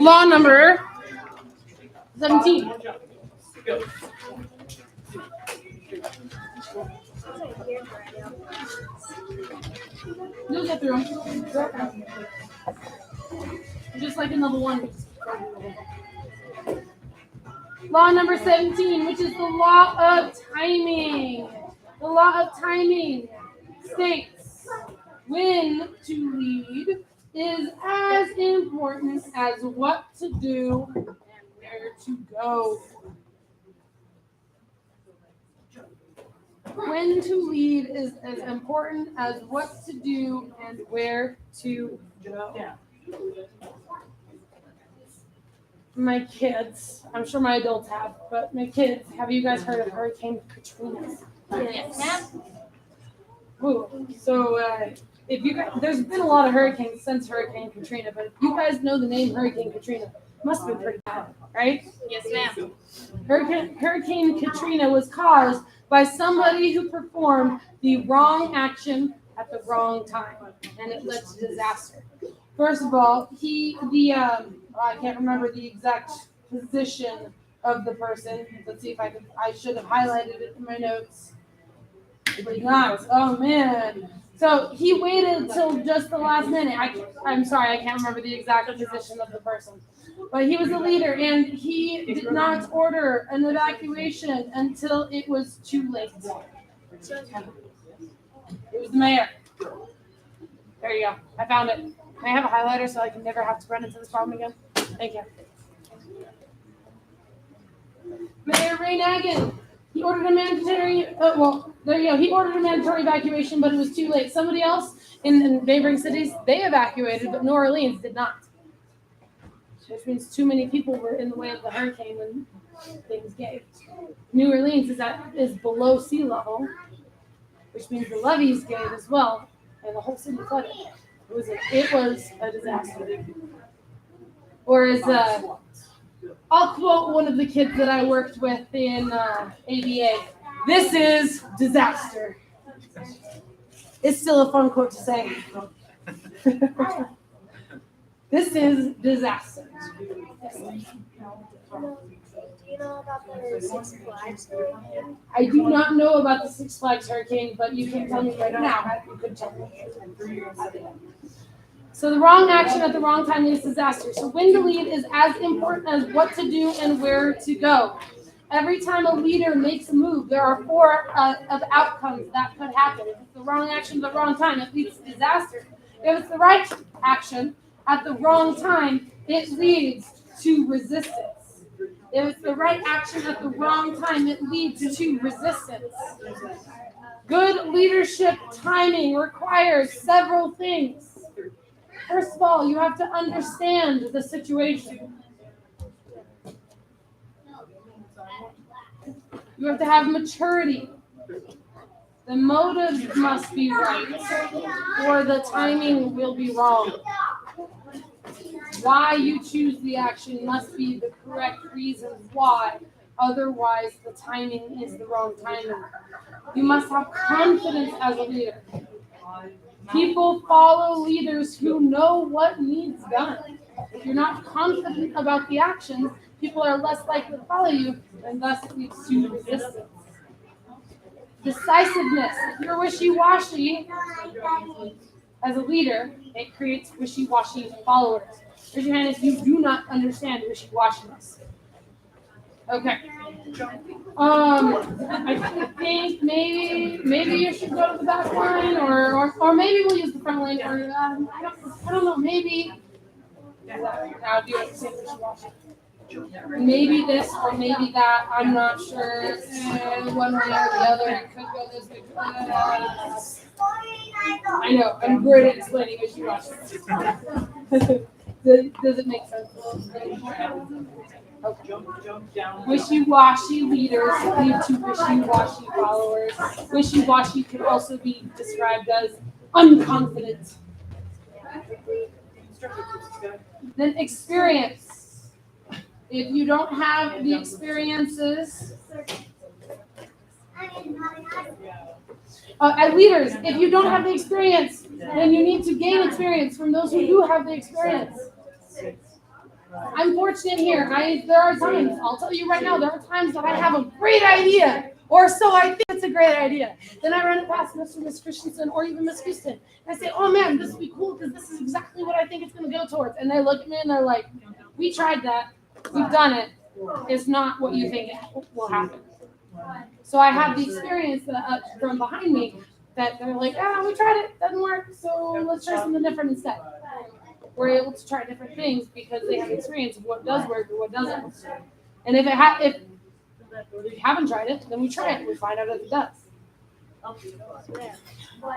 Speaker 1: Law number 17. You'll get through them. Just like in level 1. Law number 17, which is the law of timing. The law of timing states when to lead is as important as what to do and where to go. When to lead is as important as what to do and where to go. My kids, I'm sure my adults have, but my kids, have you guys heard of Hurricane Katrina?
Speaker 5: Yes.
Speaker 1: Ooh, so if you guys, there's been a lot of hurricanes since Hurricane Katrina, but if you guys know the name Hurricane Katrina, it must have been pretty bad, right?
Speaker 5: Yes, ma'am.
Speaker 1: Hurricane Katrina was caused by somebody who performed the wrong action at the wrong time, and it led to disaster. First of all, I can't remember the exact position of the person. Let's see if I should have highlighted it in my notes. But not. Oh man. So he waited till just the last minute. I'm sorry, I can't remember the exact position of the person. But he was a leader and he did not order an evacuation until it was too late. It was the mayor. There you go. I found it. Can I have a highlighter so I can never have to run into this problem again? Thank you. Mayor Ray Nagin. He ordered a mandatory, there you go. He ordered a mandatory evacuation, but it was too late. Somebody else in neighboring cities, they evacuated, but New Orleans did not. Which means too many people were in the way of the hurricane when things gave. New Orleans is below sea level, which means the levees gave as well, and the whole city flooded. It was a disaster. Or as I'll quote one of the kids that I worked with in ABA. This is disaster. It's still a fun quote to say. This is disaster.
Speaker 3: Do you know about the Six Flags hurricane?
Speaker 1: I do not know about the Six Flags hurricane, but you can tell me right now. You could tell me. So the wrong action at the wrong time is disaster. So when to lead is as important as what to do and where to go. Every time a leader makes a move, there are 4 of outcomes that could happen. If it's the wrong action at the wrong time, it leads to disaster. If it's the right action at the wrong time, it leads to resistance. If it's the right action at the wrong time, it leads to resistance. Good leadership timing requires several things. First of all, you have to understand the situation. You have to have maturity. The motives must be right, or the timing will be wrong. Why you choose the action must be the correct reasons why. Otherwise, the timing is the wrong timing. You must have confidence as a leader. People follow leaders who know what needs done. If you're not confident about the actions, people are less likely to follow you, and thus it leads to resistance. Decisiveness. If you're wishy-washy as a leader, it creates wishy-washy followers. Raise your hand if you do not understand wishy-washiness. Okay. I think maybe you should go to the back line, or maybe we'll use the front line. Or I don't know. Maybe. Now do it. Say wishy-washy. maybe this or maybe that. I'm not sure. One way or the other. It could go this way. I know. I'm great at explaining wishy-washy. Does it make sense? Okay. Wishy-washy leaders lead to wishy-washy followers. Wishy-washy can also be described as unconfident. Then experience. If you don't have the experiences, and leaders, if you don't have the experience, then you need to gain experience from those who do have the experience. I'm fortunate here. There are times, I'll tell you right now, there are times that I have a great idea, or so I think it's a great idea. Then I run it past Mr. Miss Christensen or even Miss Houston. And I say, oh man, this would be cool because this is exactly what I think it's going to go towards. And they look at me and they're like, we tried that. We've done it. It's not what you think will happen. So I have the experience from behind me that they're like, we tried it. Doesn't work. So let's try something different instead. We're able to try different things because they have experience of what does work and what doesn't. And if we haven't tried it, then we try it. We find out if it does.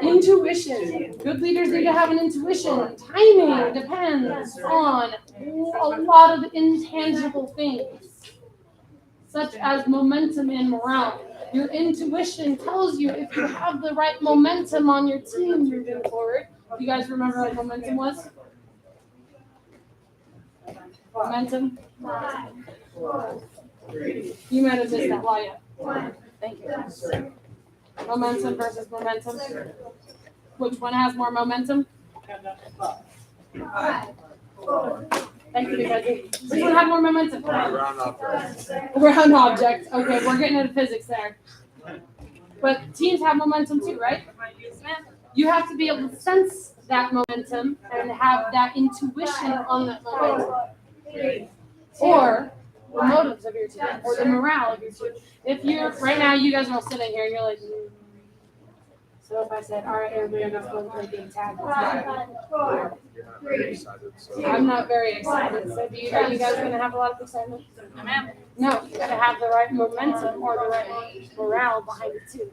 Speaker 1: Intuition. Good leaders need to have an intuition. Timing depends on a lot of intangible things, such as momentum and morale. Your intuition tells you if you have the right momentum on your team moving forward. Do you guys remember what momentum was? Momentum? You might have missed that while yet. Thank you. Momentum versus momentum. Which one has more momentum? Thank you, Mackenzie. Which one had more momentum?
Speaker 2: Round object.
Speaker 1: Round object. Okay, we're getting into physics there. But teams have momentum too, right? You have to be able to sense that momentum and have that intuition on that momentum. Or the motives of your team, or the morale of your team. If you're, right now, you guys are all sitting here and you're like, so if I said, all right, everybody, let's go and play game tag. I'm not very excited. So are you guys going to have a lot of excitement? No, you got to have the right momentum or the right morale behind it too.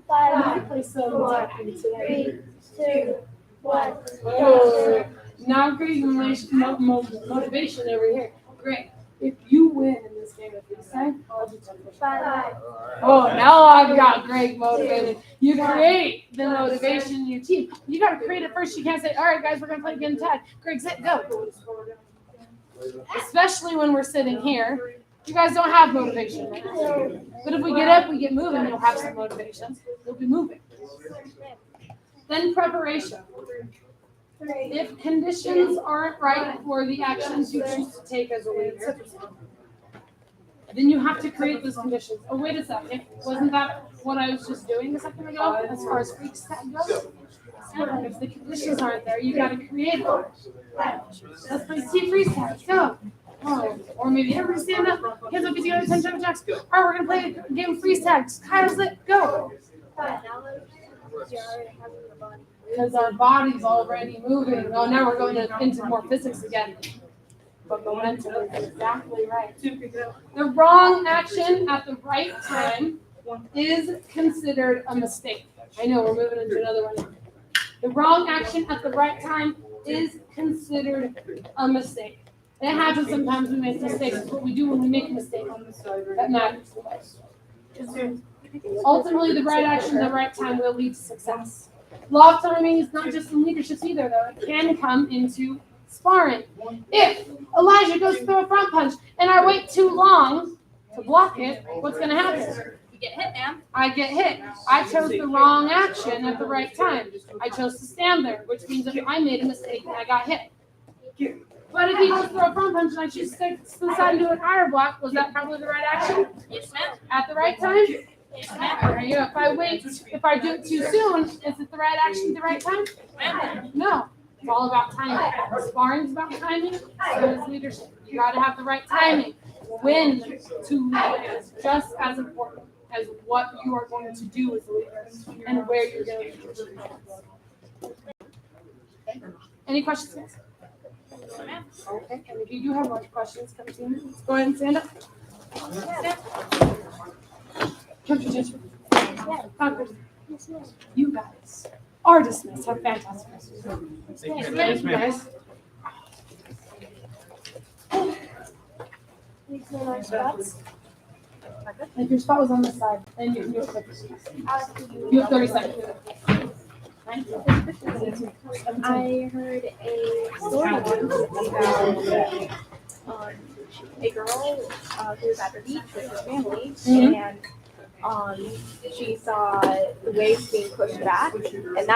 Speaker 3: 5,
Speaker 1: Play some
Speaker 3: 4, 3, 2, 1.
Speaker 1: Oh, now great motivation over here. Great. If you win in this game of freestyle, I'll do 10%. Oh, now I've got great motivated. You create the motivation in your team. You got to create it first. You can't say, all right, guys, we're going to play game tag. Greg, set, go. Especially when we're sitting here. You guys don't have motivation right now. But if we get up, we get moving, you'll have some motivation. You'll be moving. Then preparation. If conditions aren't right for the actions you choose to take as a leader, then you have to create those conditions. Oh, wait a second. Wasn't that what I was just doing a second ago as far as freaks tag goes? If the conditions aren't there, you got to create them. Let's play team freeze tag. Go. Oh, or maybe everybody stand up. Hands up if you got 10 jumping jacks. All right, we're going to play a game of freeze tag. Kyle's lit. Go. Because our body's already moving. Oh, now we're going into more physics again. But momentum is exactly right. The wrong action at the right time is considered a mistake. I know, we're moving into another one. The wrong action at the right time is considered a mistake. It happens sometimes we make mistakes. It's what we do when we make a mistake. That matters. Ultimately, the right action at the right time will lead to success. Law of timing is not just in leadership either, though. It can come into sparring. If Elijah goes to throw a front punch and I wait too long to block it, what's going to happen?
Speaker 5: You get hit, man.
Speaker 1: I get hit. I chose the wrong action at the right time. I chose to stand there, which means that I made a mistake and I got hit. But if he goes to throw a front punch and I choose to decide to do an iron block, was that probably the right action?
Speaker 5: Yes, ma'am.
Speaker 1: At the right time?
Speaker 5: Yes, ma'am.
Speaker 1: There you go. If I do it too soon, is it the right action at the right time? No. It's all about timing. Sparring's about timing, so is leadership. You got to have the right timing. When to lead is just as important as what you are going to do as a leader and where you're going to lead your team. Any questions, guys? Okay, and if you do have more questions, come to me. Go ahead and stand up. Congress, you guys are dismissed. Have fantastic rest of your day.
Speaker 2: Yes, ma'am.
Speaker 1: Guys.
Speaker 3: These are our spots.
Speaker 1: If your spot was on this side, then you have 30 seconds.
Speaker 10: I heard a story about a girl who was at the beach with her family, and she saw the waves being pushed back, and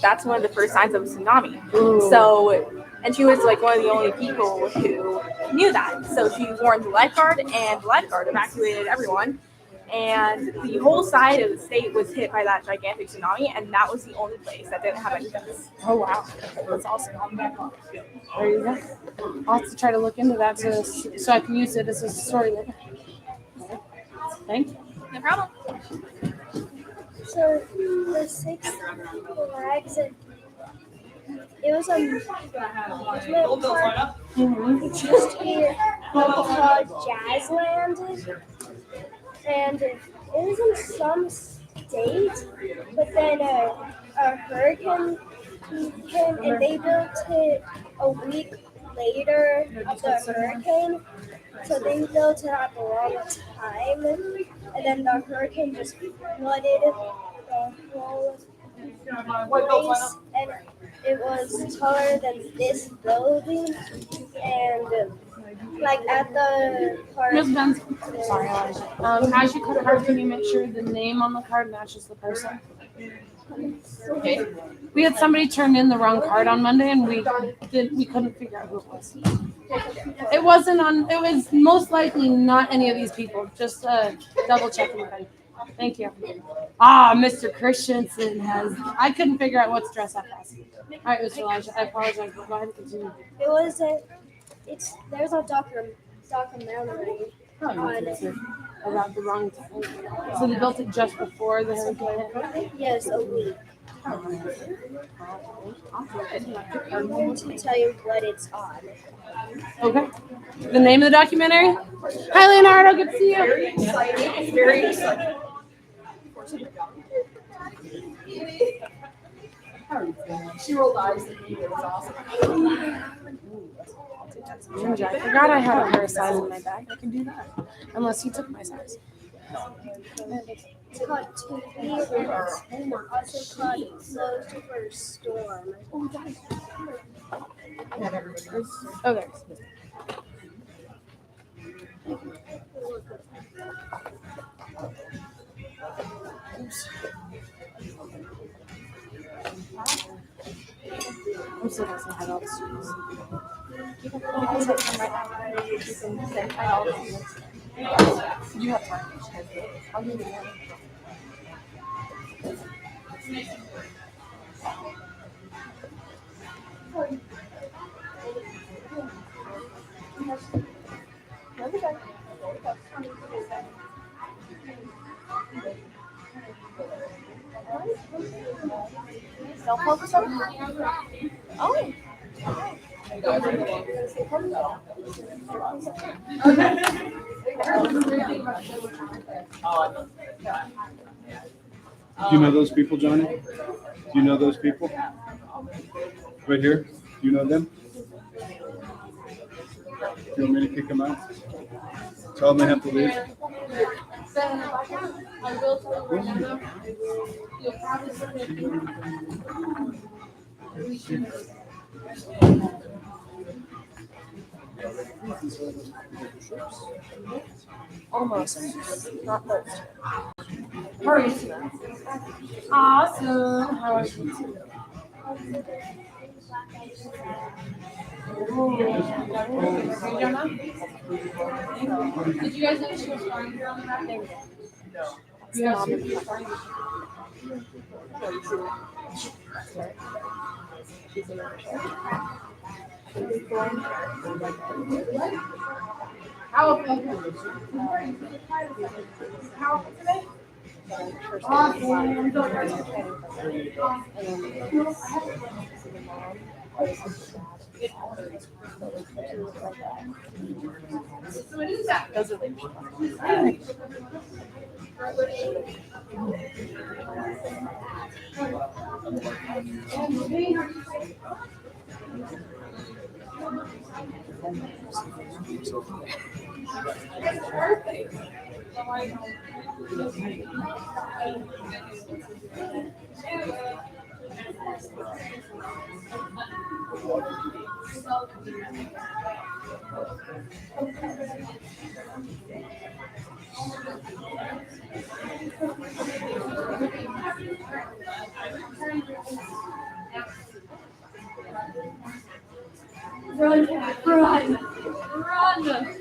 Speaker 10: that's one of the first signs of a tsunami. So, and she was like one of the only people who knew that. So she warned the lifeguard, and the lifeguard evacuated everyone. And the whole side of the state was hit by that gigantic tsunami, and that was the only place that didn't have any deaths.
Speaker 1: Oh wow, that's awesome. There you go. I'll have to try to look into that so I can use it as a story later. Thank you.
Speaker 5: No problem.
Speaker 3: So the Six Flags, it was amusement park. It used to be called Jazzland, and it was in some state, but then a hurricane came and they built it a week later of the hurricane. So they built it at the wrong time, and then the hurricane just flooded the whole place, and it was taller than this building, and like at the park.
Speaker 1: Ms. Benz, sorry, Elijah. As you cut a card, can you make sure the name on the card matches the person? Okay. We had somebody turn in the wrong card on Monday, and we couldn't figure out who it was. It wasn't on. It was most likely not any of these people. Just double checking. Thank you. Mr. Christensen has. I couldn't figure out what's dress up as. All right, Mr. Elijah. I apologize, but go ahead and continue.
Speaker 3: It was there's a documentary on it.
Speaker 1: About the wrong time. So they built it just before the hurricane hit?
Speaker 3: Yes, a week. I'm going to tell you what it's on.
Speaker 1: Okay. The name of the documentary? Hi, Leonardo. Good to see you.
Speaker 4: Very exciting. Very exciting. She rolled eyes at me. It was awesome.
Speaker 1: Ginger, I forgot I had her size in my bag. I can do that. Unless you took my size.
Speaker 3: It's called TV, and it's also called Slow Super Storm.
Speaker 1: Okay. I'm so glad I had all the students. You can take them right now. You can send all the students. You have time. I'll give you one.
Speaker 5: Don't focus on me. Oh.
Speaker 7: Do you know those people, Johnny? Do you know those people? Right here? Do you know them? Do you want me to kick them out? Tell them they have to leave?
Speaker 1: I will tell you right now, you'll probably
Speaker 9: Almost. Not most.
Speaker 1: hurry to that. Awesome. How are you? Did you guys know she was flying here on the back? You guys see she was flying? How today? Awesome.
Speaker 5: So it is that.
Speaker 9: Those are the
Speaker 5: Run, run, run.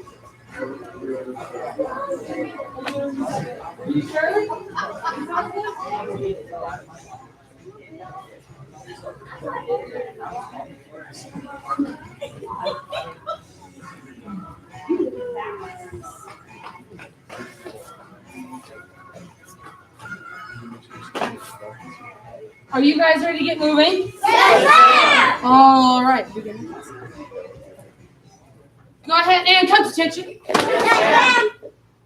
Speaker 5: Are you guys ready to get moving?
Speaker 3: Yes,
Speaker 5: All right. Begin. Go ahead and come to attention.
Speaker 3: ma'am.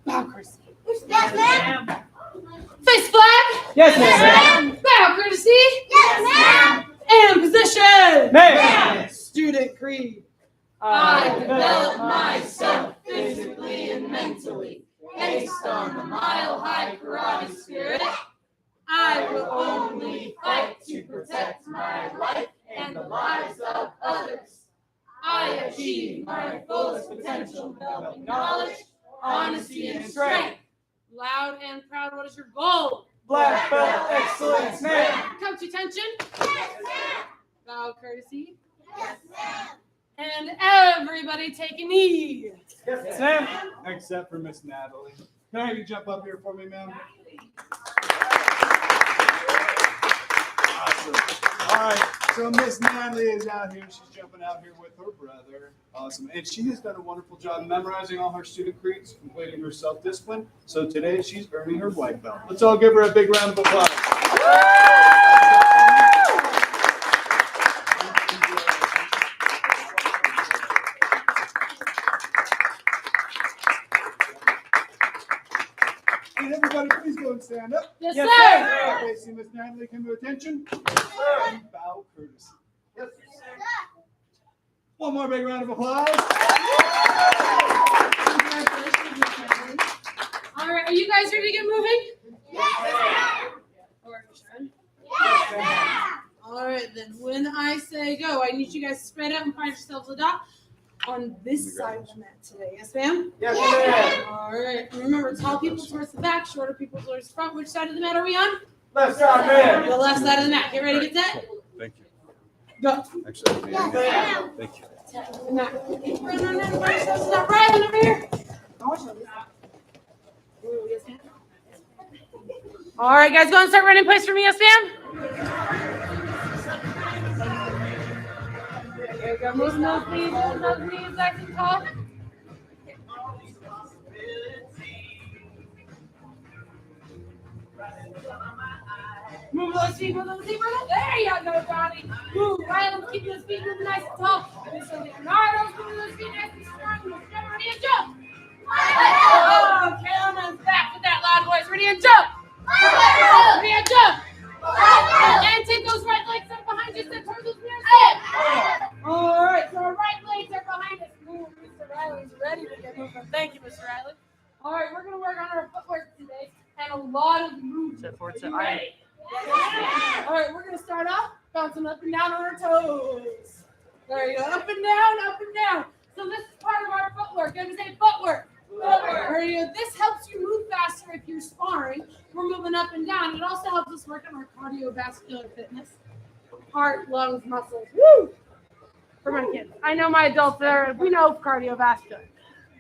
Speaker 5: Bow, courtesy.
Speaker 3: Yes, ma'am.
Speaker 5: Face flag.
Speaker 6: Yes, ma'am.
Speaker 5: Bow, courtesy.
Speaker 3: Yes, ma'am.
Speaker 5: And position.
Speaker 6: Ma'am.
Speaker 9: student creed.
Speaker 8: I develop myself physically and mentally based on the mile-high karate spirit. I will only fight to protect my life and the lives of others. I achieve my fullest potential developing knowledge, honesty, and strength.
Speaker 5: Loud and proud. What is your goal?
Speaker 6: Black belt excellence, ma'am.
Speaker 5: Come to attention.
Speaker 3: Yes, ma'am.
Speaker 5: Bow, courtesy.
Speaker 3: Yes, ma'am.
Speaker 5: And everybody take a knee.
Speaker 6: Yes, ma'am. Except for Miss Natalie. Can I have you jump up here for me, ma'am? Awesome. All right. So Miss Natalie is out here. She's jumping out here with her brother. Awesome. And she has done a wonderful job memorizing all her student creeds, completing her self-discipline. So today she's earning her white belt. Let's all give her a big round of applause. And everybody, please go and stand up.
Speaker 5: Yes,
Speaker 6: Yes,
Speaker 5: sir.
Speaker 6: Okay, see Miss Natalie, come to attention. And bow courtesy. Yes. One more big round of applause.
Speaker 5: All right, are you guys ready to get moving?
Speaker 3: Yes, ma'am.
Speaker 5: All right, then when I say go, I need you guys to spread out and find yourselves a dot on this side of the mat today. Yes, ma'am?
Speaker 6: Yes, ma'am.
Speaker 5: All right, and remember, tall people towards the back, shorter people towards the front. Which side of the mat are we on?
Speaker 6: Left side, ma'am.
Speaker 5: The left side of the mat. Get ready to get set.
Speaker 7: Thank you.
Speaker 5: Go.
Speaker 7: Actually,
Speaker 3: Yes, ma'am.
Speaker 7: thank you.
Speaker 5: Run, find yourselves a dot. Rylan over here. Ooh, yes, ma'am. All right, guys, go and start running place for me. Yes, ma'am? There you go. Moving those knees, nice and tall. Move those feet, brother. There you go, Johnny. Move, Rylan, keep those feet moving nice and tall. Bernardo's moving those feet nice and strong. Ready and jump. Oh, Cameron's back with that loud voice. Ready and jump. Ready and jump. And take those right legs up behind you. Step towards those mirrors. All right, so our right legs are behind us. Ooh, Mr. Riley's ready to get moving. Thank you, Mr. Riley. All right, we're going to work on our footwork today and a lot of movement.
Speaker 9: Step forward,
Speaker 5: Are
Speaker 9: step
Speaker 5: you
Speaker 9: right.
Speaker 5: ready? All right, we're going to start off bouncing up and down on our toes. There you go, up and down, up and down. So this is part of our footwork. You're going to say footwork. There you go. This helps you move faster if you're sparring. We're moving up and down. It also helps us work on our cardiovascular fitness. Heart, lungs, muscles. Woo! For my kids. I know my adults there. We know cardiovascular.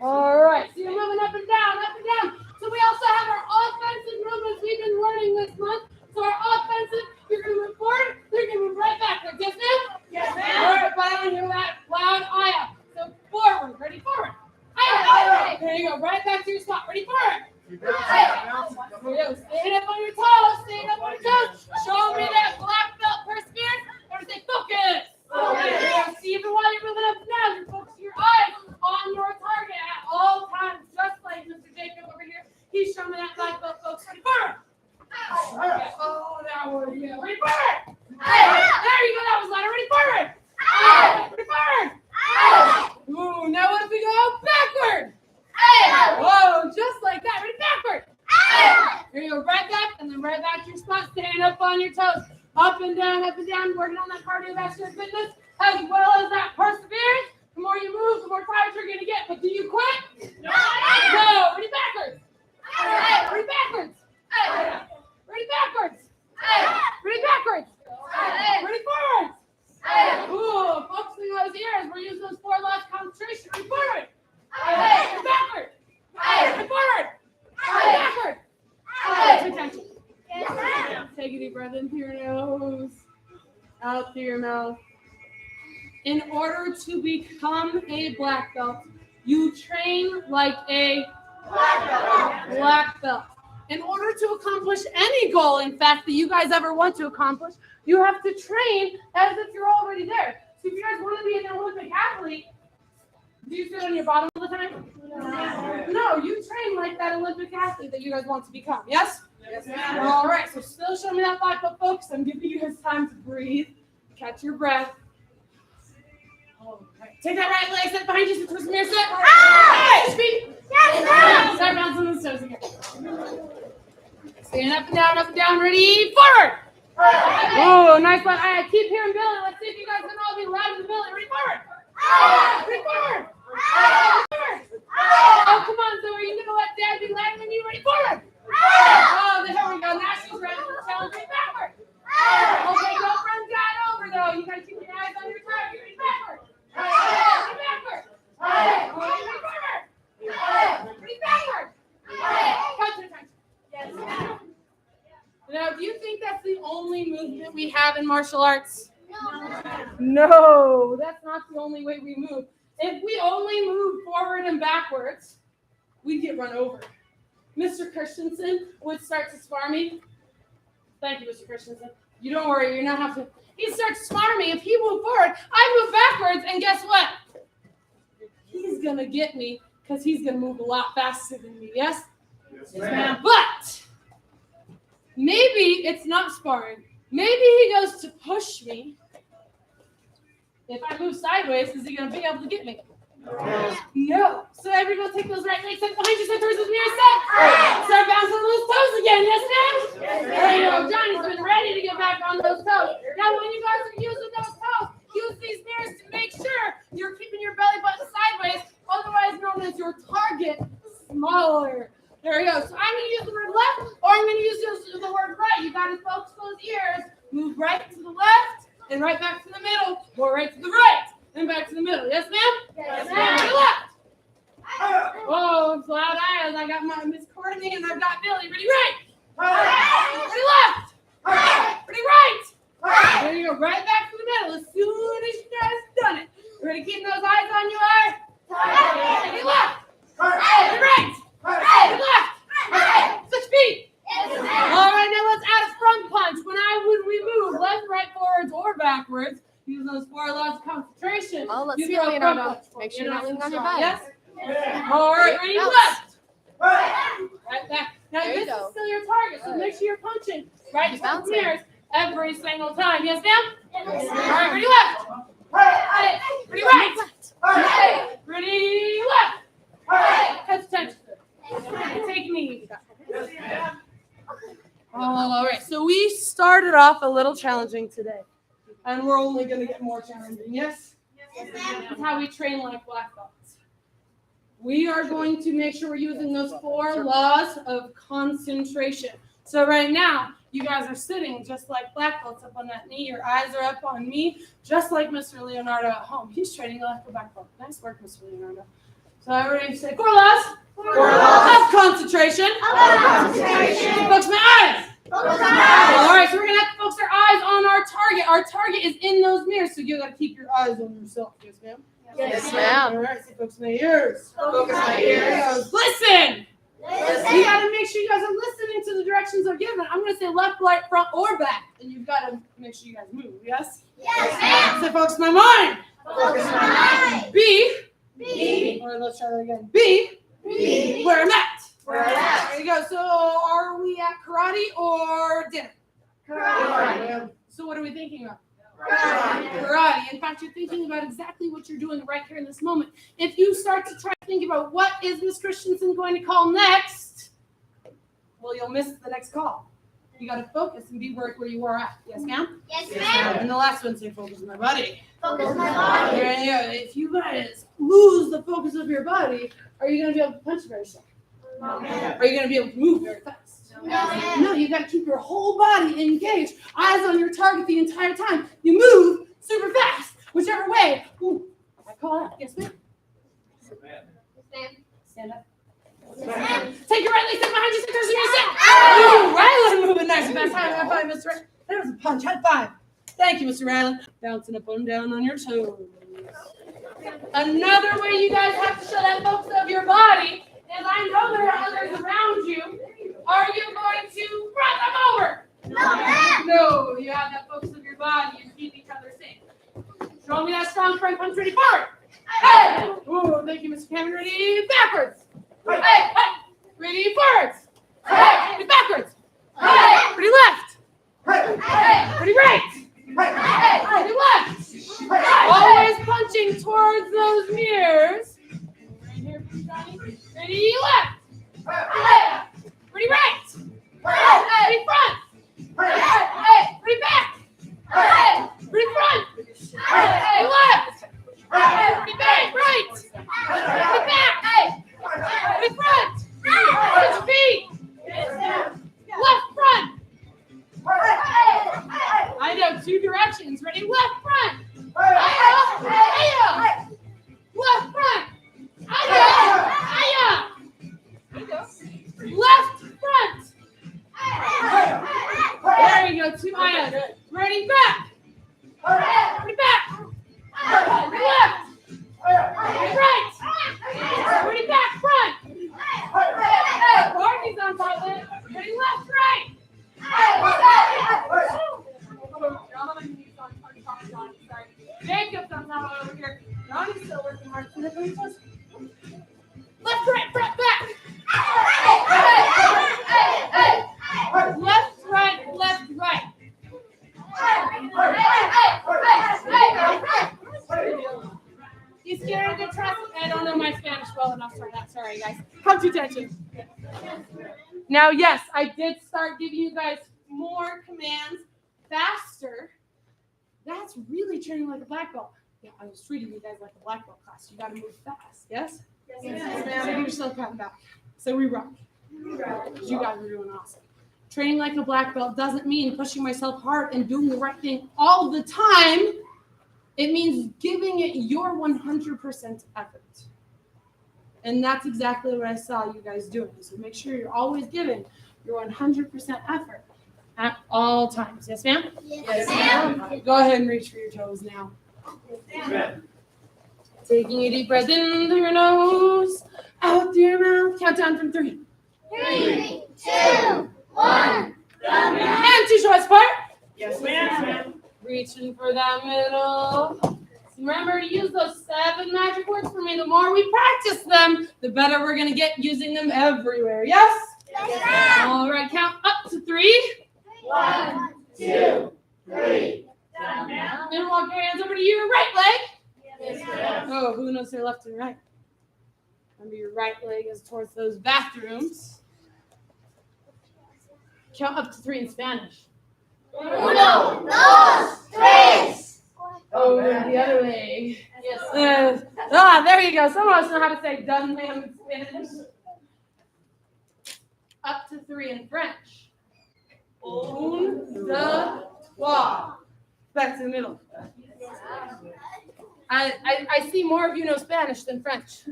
Speaker 5: All right. So you're moving up and down, up and down. So we also have our offensive movements we've been learning this month. So our offensive, you're going to move forward, you're going to move right back. Like this, ma'am? Yes, ma'am. All right, but I want to hear that loud aya. So forward. Ready? Forward. Aya. There you go. Right back to your spot. Ready? Forward. Aya. There you go. Stand up on your toes. Stand up on your toes. Show me that black belt perseverance. Or say focus. Focus. See, even while you're
Speaker 1: black belt, folks. Ready, forward. Oh, that was, yeah. Ready, forward. There you go. That was louder. Ready, forward. Ready, forward. Ooh, now what if we go backward? Whoa, just like that. Ready, backward. Here you go. Right back, and then right back to your spot. Stand up on your toes. Up and down, working on that cardiovascular fitness, as well as that perseverance. The more you move, the more tired you're going to get. But do you quit? No. No. Ready, backwards. Ready, backwards. Ready, backwards. Ready, backwards. Ready, forwards. Ooh, focusing those ears. We're using those 4 laws of concentration. Ready, forward. Ready, backward. Ready, forward. Ready, backward. Pay attention. Take a deep breath in through your nose, out through your mouth. In order to become a black belt, you train like a black belt. In order to accomplish any goal, in fact, that you guys ever want to accomplish, you have to train as if you're already there. So if you guys want to be an Olympic athlete, do you sit on your bottom all the time? No, you train like that Olympic athlete that you guys want to become, yes? Yes, ma'am. All right, so still show me that black belt, folks. I'm giving you guys time to breathe, catch your breath. All right. Take that right leg, set behind you, twist the mirror, set. Hey, feet. Yes, ma'am. Start bouncing those toes again. Stand up and down, ready, forward. Oh, nice one. I keep hearing Billy. Let's see if you guys can all be loud as Billy. Ready, forward. Ready, forward. Forward. Oh, come on, Zoe. Are you going to let Dad be louder than you? Ready, forward. Oh, there we go. Now she's ready for the challenge. Ready, backward. Okay, don't run Dad over, though. You got to keep your eyes on your target. Ready, backward. Ready, backward. Ready, forward. Ready, backward. Catch your attention. Yes, ma'am. Now, do you think that's the only movement we have in martial arts? No, that's not the only way we move. If we only move forward and backwards, we'd get run over. Mr. Christensen would start to spar me. Thank you, Mr. Christensen. You don't worry, you're not have to. He starts to spar me. If he moved forward, I move backwards, and guess what? He's gonna get me because he's gonna move a lot faster than me. Yes?
Speaker 2: Yes,
Speaker 1: ma'am. But maybe it's not sparring. Maybe he goes to push me. If I move sideways, is he going to be able to get me? No. So everybody take those right legs, set behind you, set towards the mirror, set. Start bouncing those toes again, yes, ma'am? There you go. Johnny's been ready to get back on those toes. Now, when you guys are using those toes, use these mirrors to make sure you're keeping your belly button sideways, otherwise known as your target smaller. There you go. So I'm going to use the word left, or I'm going to use the word right. You got to focus those ears. Move right to the left, and right back to the middle, or right to the right, and back to the middle. Yes, ma'am? Yes, ma'am. To the left. Oh, loud eyes. I got my Miss Courtney, and I've got Billy. Ready, right. Ready, left. Ready, right. There you go. Right back to the middle as soon as you guys done it. Ready, keep those eyes on you, Ready, left. Ready, right. Ready, left. Switch feet. All right, now let's add a front punch. When we move left, right, forwards, or backwards, use those 4 laws of concentration.
Speaker 5: Oh, let's
Speaker 1: You
Speaker 5: see,
Speaker 1: throw a
Speaker 5: Leonardo.
Speaker 1: front punch.
Speaker 5: Make sure you're
Speaker 1: You're
Speaker 5: not leaning on your
Speaker 1: strong.
Speaker 5: back.
Speaker 1: Yes? All right, ready, left. Right back. Now
Speaker 5: There you
Speaker 1: this
Speaker 5: go.
Speaker 1: is still your target, so make sure you're punching right
Speaker 5: Keep
Speaker 1: to the
Speaker 5: bouncing.
Speaker 1: mirrors every single time. Yes, ma'am? Yes. All right, ready, left. Ready, right. Ready, left. Catch attention. Take me easy. All right, so we started off a little challenging today, and we're only going to get more challenging, yes? That's how we train like black belts. We are going to make sure we're using those 4 laws of concentration. So right now, you guys are sitting just like black belts up on that knee. Your eyes are up on me, just like Mr. Leonardo at home. He's training like a black belt. Nice work, Mr. Leonardo. So everybody say 4 laws. 4 laws of concentration. Focus my eyes. All right, so we're going to have to focus our eyes on our target. Our target is in those mirrors, so you got to keep your eyes on yourself. Yes, ma'am?
Speaker 5: Yes, ma'am.
Speaker 1: All right, so focus my ears.
Speaker 8: Focus my ears.
Speaker 1: Listen. You got to make sure you guys are listening to the directions I'm giving. I'm going to say left, right, front, or back, and you've got to make sure you guys move. Yes?
Speaker 8: Yes, ma'am.
Speaker 1: So focus my mind.
Speaker 8: Focus my mind.
Speaker 1: B. All right, let's try that again. B. Where I'm at. There you go. So are we at karate or dinner?
Speaker 2: Karate.
Speaker 1: So what are we thinking about?
Speaker 2: Karate.
Speaker 1: Karate. In fact, you're thinking about exactly what you're doing right here in this moment. If you start to try to think about what is Miss Christensen going to call next, well, you'll miss the next call. You got to focus and be where you are at. Yes, ma'am?
Speaker 3: Yes,
Speaker 1: And the last one, say focus on my body.
Speaker 3: Focus my body.
Speaker 1: Yeah, if you guys lose the focus of your body, are you going to be able to punch very strong?
Speaker 3: No.
Speaker 1: Are you going to be able to move very fast?
Speaker 3: No.
Speaker 1: No, you got to keep your whole body engaged, eyes on your target the entire time. You move super fast, whichever way. Ooh, I call out. Yes, ma'am? Stand up. Take your right leg, step behind you, sit there, Ooh, Rylan moving nice and fast. High five, Mr. Rylan. That was a punch. High five. Thank you, Mr. Rylan. Bouncing up and down on your toes. Another way you guys have to show that focus of your body is I know there are others around you. Are you going to run them over? No, you have that focus of your body. You keep each other safe. Show me that strong front punch. Ready, forward. Hey! Ooh, thank you, Mr. Cameron. Ready, backwards. Hey, hey. Ready, forwards. Hey, ready, backwards. Hey, ready, left. Hey, ready, right. Hey, ready, left. Always punching towards those mirrors. Right here, Johnny. Ready, left. Hey, ready, right. Hey, ready, front. Hey, ready, back. Hey, ready, front. Hey, left. Ready, back, right. Ready, back. Hey, ready, front. Touch your feet. Left, front. I know, two directions. Ready, left, front. Hi-ya. Left, front. Hi-ya. Left, front. There you go, two hi-ya. Ready, back. Ready, back. Ready, left. Ready, right. Ready, back, front. Barney's on top of it. Ready, left, right. Jacob's on top of it over here. Johnny's still working hard. Left, right, front, back. Left, right, left, right. You scared to trust? I don't know my Spanish well enough for that. Sorry, guys. Come to attention. Now, yes, I did start giving you guys more commands faster. That's really training like a black belt. Yeah, I was treating you guys like a black belt class. You got to move fast. Yes? Yes, ma'am. So give yourself a pat back. So we rock. You guys are doing awesome. Training like a black belt doesn't mean pushing myself hard and doing the right thing all the time. It means giving it your 100% effort. And that's exactly what I saw you guys doing. So make sure you're always giving your 100% effort at all times. Yes, ma'am?
Speaker 3: Yes,
Speaker 1: ma'am. Go ahead and reach for your toes now. Taking a deep breath in through your nose, out through your mouth. Count down from 3.
Speaker 3: 3, 2, 1.
Speaker 1: And 2 shorts apart.
Speaker 2: Yes, ma'am.
Speaker 1: Reaching for that middle. Remember to use those 7 magic words for me. The more we practice them, the better we're going to get using them everywhere. Yes?
Speaker 3: Yes, ma'am.
Speaker 1: All right, count up to 3.
Speaker 3: 1, 2, 3.
Speaker 1: Then walk your hands over to your right leg.
Speaker 3: Yes, ma'am.
Speaker 1: Oh, who knows their left and right? Remember your right leg is towards those bathrooms. Count up to 3 in Spanish.
Speaker 3: 1, 2, 3.
Speaker 1: Over the other leg. Yes. There you go. Some of us know how to say done ma'am in Spanish. Up to 3 in French. 1, 2, 3. Back to the middle. I see more of you know Spanish than French.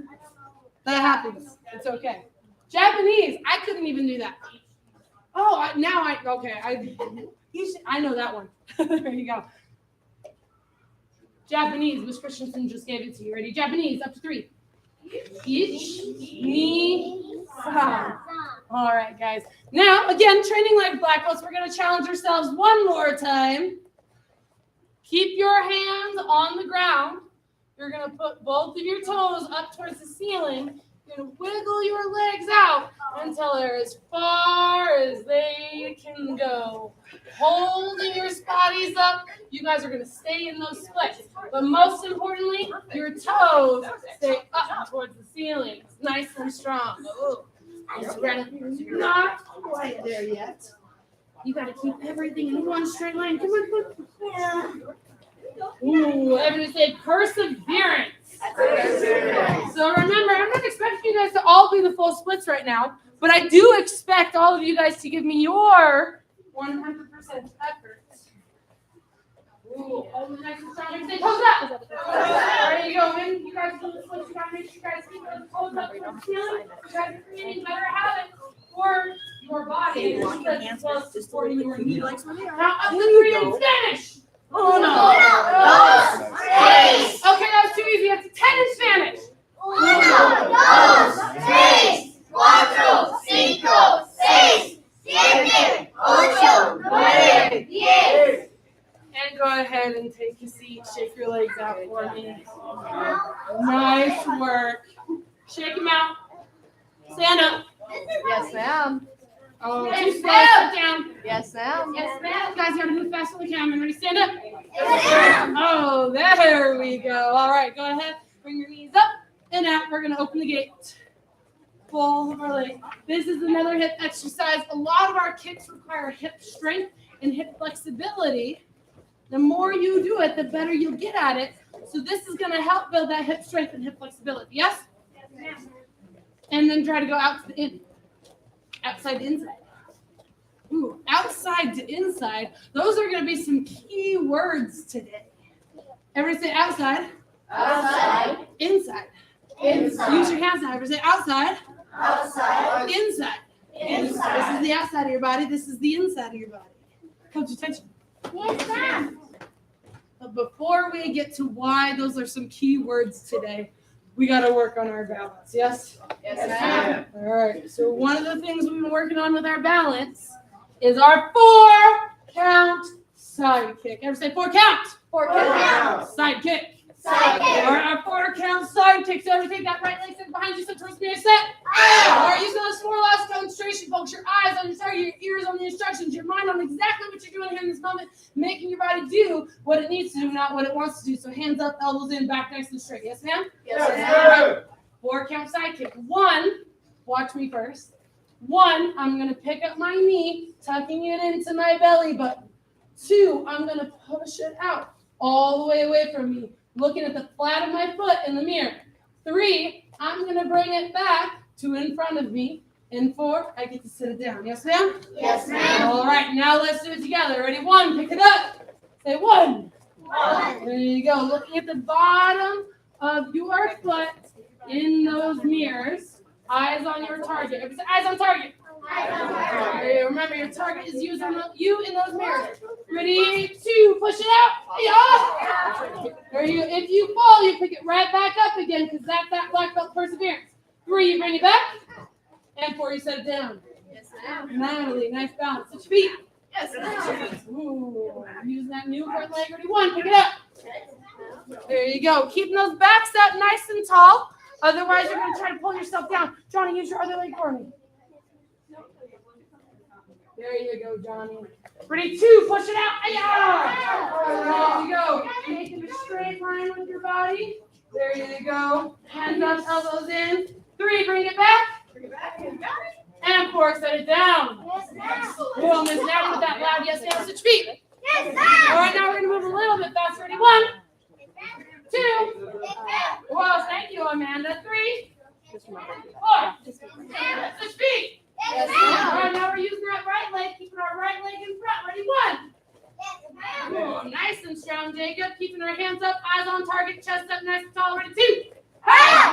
Speaker 1: That happens. It's okay. Japanese. I couldn't even do that. Oh, I know that one. There you go. Japanese. Miss Christensen just gave it to you. Ready? Japanese. Up to 3. Ich, ni, san. All right, guys. Now, again, training like black belts. We're going to challenge ourselves one more time. Keep your hands on the ground. You're going to put both of your toes up towards the ceiling. You're going to wiggle your legs out until they're as far as they can go. Holding your spotties up. You guys are going to stay in those splits. But most importantly, your toes stay up towards the ceiling. It's nice and strong. Ooh. You're not quite there yet. You got to keep everything in one straight line. Come on. Ooh, everybody say perseverance. So remember, I'm not expecting you guys to all be the full splits right now, but I do expect all of you guys to give me your 100% effort. Ooh, hold the next one. Say toes up. There you go. When you guys do the splits, you got to make sure you guys keep those toes up to the ceiling. You guys are creating better habits for your body. As well as supporting your knees. Now, up to 3 in Spanish.
Speaker 8: Uno,
Speaker 1: dos,
Speaker 8: tres.
Speaker 1: Okay, that was too easy. That's 10 in Spanish.
Speaker 8: 1, 2, 3, 4, 5, 6, 7, 8, 9, 10.
Speaker 1: And go ahead and take a seat. Shake your legs out for me. Nice work. Shake them out. Stand up.
Speaker 9: Yes, ma'am.
Speaker 1: Oh,
Speaker 5: Yes,
Speaker 1: too slow.
Speaker 5: ma'am.
Speaker 1: Sit down.
Speaker 9: Yes, ma'am.
Speaker 5: Yes, ma'am.
Speaker 1: Guys, you gotta move fast on the camera. Ready? Stand up. Oh, there we go. All right, go ahead. Bring your knees up and out. We're gonna open the gate. Full of our leg. This is another hip exercise. A lot of our kicks require hip strength and hip flexibility. The more you do it, the better you'll get at it. So this is gonna help build that hip strength and hip flexibility. Yes? Yes, ma'am. And then try to go out to the in. Outside to inside. Ooh, outside to inside. Those are going to be some key words today. Everybody say outside.
Speaker 8: Outside.
Speaker 1: Inside.
Speaker 8: Inside.
Speaker 1: Use your hands now. Everybody say outside.
Speaker 8: Outside.
Speaker 1: Inside.
Speaker 8: Inside.
Speaker 1: This is the outside of your body. This is the inside of your body. Coach, attention.
Speaker 3: Yes, ma'am.
Speaker 1: But before we get to why those are some key words today, we got to work on our balance. Yes?
Speaker 9: Yes, ma'am.
Speaker 1: All right. So one of the things we've been working on with our balance is our 4-count side kick. Ever say 4 count?
Speaker 8: 4 count.
Speaker 1: Side kick.
Speaker 8: Side kick.
Speaker 1: All right, our 4-count side kick. So everything that right leg set behind you, set towards me, set. All right, using those 4 last demonstration, folks. Your eyes on your target, your ears on the instructions, your mind on exactly what you're doing here in this moment, making your body do what it needs to do, not what it wants to do. So hands up, elbows in, back nice and straight. Yes, ma'am?
Speaker 8: Yes, ma'am.
Speaker 1: 4-count side kick. 1, watch me first. 1, I'm going to pick up my knee, tucking it into my belly button. 2, I'm going to push it out all the way away from me, looking at the flat of my foot in the mirror. 3, I'm going to bring it back to in front of me. And 4, I get to sit it down. Yes, ma'am?
Speaker 8: Yes, ma'am.
Speaker 1: All right, now let's do it together. Ready? 1, pick it up. Say 1.
Speaker 8: 1.
Speaker 1: There you go. Looking at the bottom of your foot in those mirrors. Eyes on your target. Everybody say eyes on target. Okay, remember, your target is you in those mirrors. Ready? 2, push it out. Yeah. There you. If you fall, you pick it right back up again because that's that black belt perseverance. 3, you bring it back. And 4, you set it down.
Speaker 5: Yes, ma'am.
Speaker 1: Natalie, nice balance. Switch feet.
Speaker 5: Yes, ma'am.
Speaker 1: Ooh, using that new front leg. Ready? 1, pick it up. There you go. Keeping those backs up nice and tall. Otherwise, you're going to try to pull yourself down. Johnny, use your other leg for me. There you go, Johnny. Ready? 2, push it out. There you go. Making a straight line with your body. There you go. Hands up, elbows in. 3, bring it back. And 4, set it down. Cool, Miss Natty with that loud yes, and switch feet. All right, now we're going to move a little bit faster. Ready? 1, 2. Well, thank you, Amanda. 3, 4. Switch feet. All right, now we're using that right leg, keeping our right leg in front. Ready? 1. Cool, nice and strong, Jacob. Keeping our hands up, eyes on target, chest up, nice and tall. Ready? 2.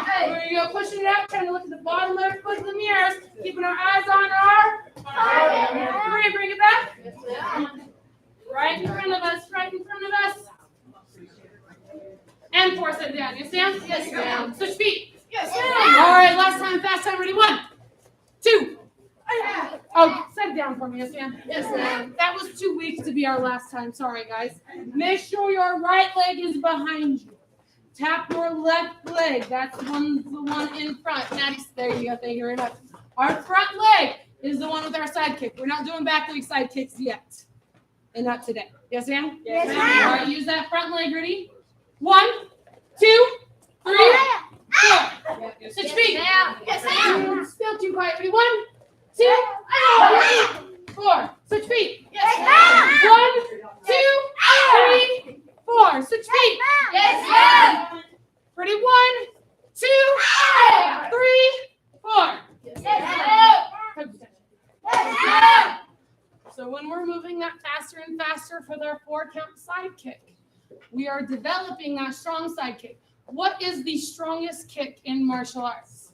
Speaker 1: There you go, pushing it out, trying to look at the bottom of our foot in the mirrors, keeping our eyes on our target. 3, bring it back. Right in front of us, right in front of us. And 4, set it down. Yes, ma'am?
Speaker 5: Yes, ma'am.
Speaker 1: Switch feet.
Speaker 5: Yes, ma'am.
Speaker 1: All right, last time, fast time. Ready? 1, 2. Oh, set it down for me. Yes, ma'am?
Speaker 5: Yes, ma'am.
Speaker 1: That was too weak to be our last time. Sorry, guys. Make sure your right leg is behind you. Tap your left leg. That's the one in front. Maddie, there you go. Thank you very much. Our front leg is the one with our side kick. We're not doing back leg side kicks yet. And not today. Yes, ma'am?
Speaker 3: Yes, ma'am.
Speaker 1: All right, use that front leg. Ready? 1, 2, 3, 4. Switch feet.
Speaker 5: Yes, ma'am.
Speaker 1: Still too quiet. Ready? 1, 2, 3, 4. Switch feet.
Speaker 5: Yes, ma'am.
Speaker 1: 1, 2, 3, 4. Switch feet.
Speaker 5: Yes, ma'am.
Speaker 1: Ready? 1, 2, 3, 4.
Speaker 5: Yes, ma'am. Yes, ma'am.
Speaker 1: So when we're moving that faster and faster for their 4-count side kick, we are developing that strong side kick. What is the strongest kick in martial arts?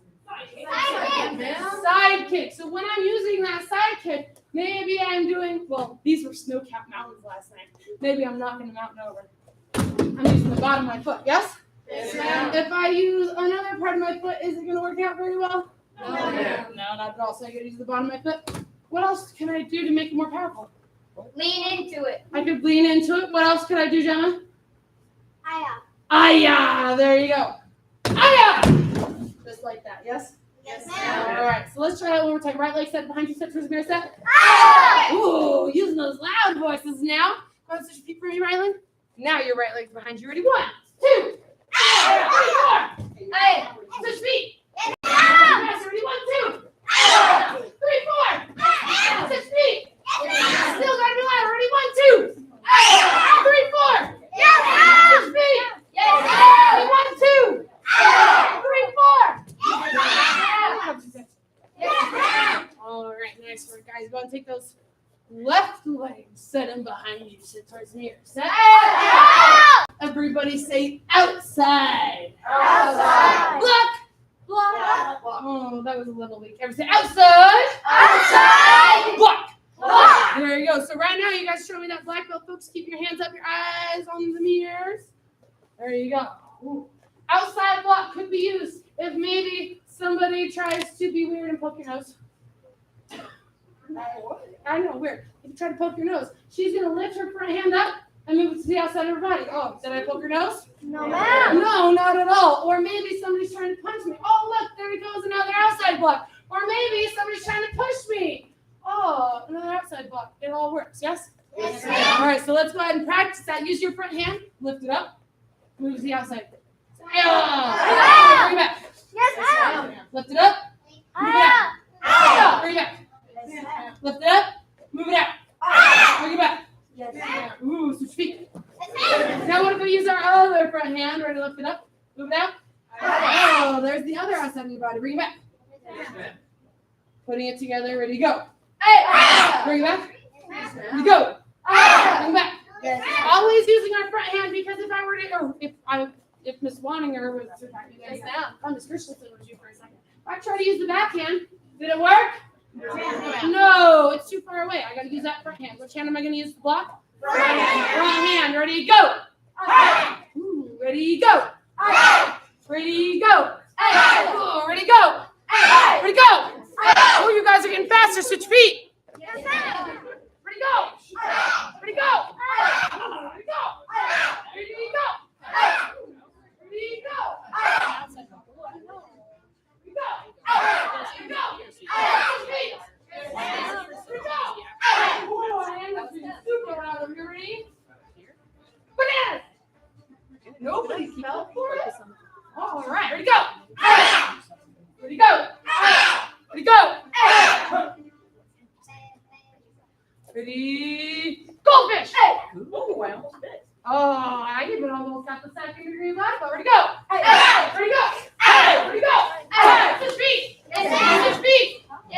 Speaker 1: Side kick. So when I'm using that side kick, maybe I'm doing, well, these were snow-capped mountains last night. Maybe I'm knocking the mountain over. I'm using the bottom of my foot, yes?
Speaker 5: Yes, ma'am.
Speaker 1: If I use another part of my foot, is it going to work out very well?
Speaker 5: No, ma'am.
Speaker 1: No, not at all. So I got to use the bottom of my foot. What else can I do to make it more powerful?
Speaker 5: Lean into it.
Speaker 1: I could lean into it. What else could I do, Gemma?
Speaker 3: Aya.
Speaker 1: Aya! There you go. Aya! Just like that, yes?
Speaker 3: Yes,
Speaker 1: All right, so let's try that one more time. Right leg set behind you, set towards the mirror set.
Speaker 5: Aya!
Speaker 1: Ooh, using those loud voices now. Go ahead, switch your feet for me, Rylan. Now your right leg's behind you. Ready? 1, 2, 3, 4.
Speaker 5: Hey!
Speaker 1: Switch feet.
Speaker 5: Yes, ma'am.
Speaker 1: Guys, ready? 1, 2, 3, 4. Switch feet. Still gotta be louder. Ready? 1, 2, 3, 4.
Speaker 5: Yes, ma'am.
Speaker 1: Switch feet.
Speaker 5: Yes, ma'am.
Speaker 1: Ready? 1, 2, 3, 4.
Speaker 5: Yes, ma'am.
Speaker 1: All right, nice work, guys. Go ahead and take those left legs, set them behind you, sit towards the mirror. Set. Everybody say outside.
Speaker 5: Outside.
Speaker 1: Block. Block. Oh, that was a little weak. Everybody say outside.
Speaker 5: Outside.
Speaker 1: Block.
Speaker 5: Block.
Speaker 1: There you go. So right now, you guys show me that black belt, folks. Keep your hands up, your eyes on the mirrors. There you go. Ooh. Outside block could be used if maybe somebody tries to be weird and poke your nose. I know, weird. If you try to poke your nose, she's going to lift her front hand up and move it to the outside of her body. Oh, did I poke your nose?
Speaker 3: No, ma'am.
Speaker 1: No, not at all. Or maybe somebody's trying to punch me. Oh, look, there goes another outside block. Or maybe somebody's trying to push me. Oh, another outside block. It all works, yes?
Speaker 5: Yes, ma'am.
Speaker 1: All right, so let's go ahead and practice that. Use your front hand. Lift it up. Move to the outside. Bring it back.
Speaker 3: Yes, ma'am.
Speaker 1: Lift it up. Move it out. Bring it back.
Speaker 3: Yes, ma'am.
Speaker 1: Lift it up. Move it out. Bring it back.
Speaker 3: Yes, ma'am.
Speaker 1: Ooh, switch feet. Now what if we use our other front hand? Ready to lift it up? Move it out. Oh, there's the other outside of your body. Bring it back. Putting it together. Ready to go. Bring it back. Ready to go. Bring it back. Always using our front hand because if I were to, or if Miss Wanninger was to back you guys down, if Miss Christensen was you for a second, if I try to use the back hand, did it work? No, it's too far away. I got to use that front hand. Which hand am I going to use to block? Front hand. Ready, go. Ooh, ready, go. Ready, go. Ooh, ready, go. Ready, go. Oh, you guys are getting faster. Switch feet. Ready, go. Ready, go. Ready, go. Ready, go. Ready, go. Nobody fell for it. All right, ready to go. Ready to go. Ready to go. Ready. Goldfish. Oh, I even almost got the second degree black belt. Ready to go. Ready to go. Ready to go. Switch feet. Switch feet.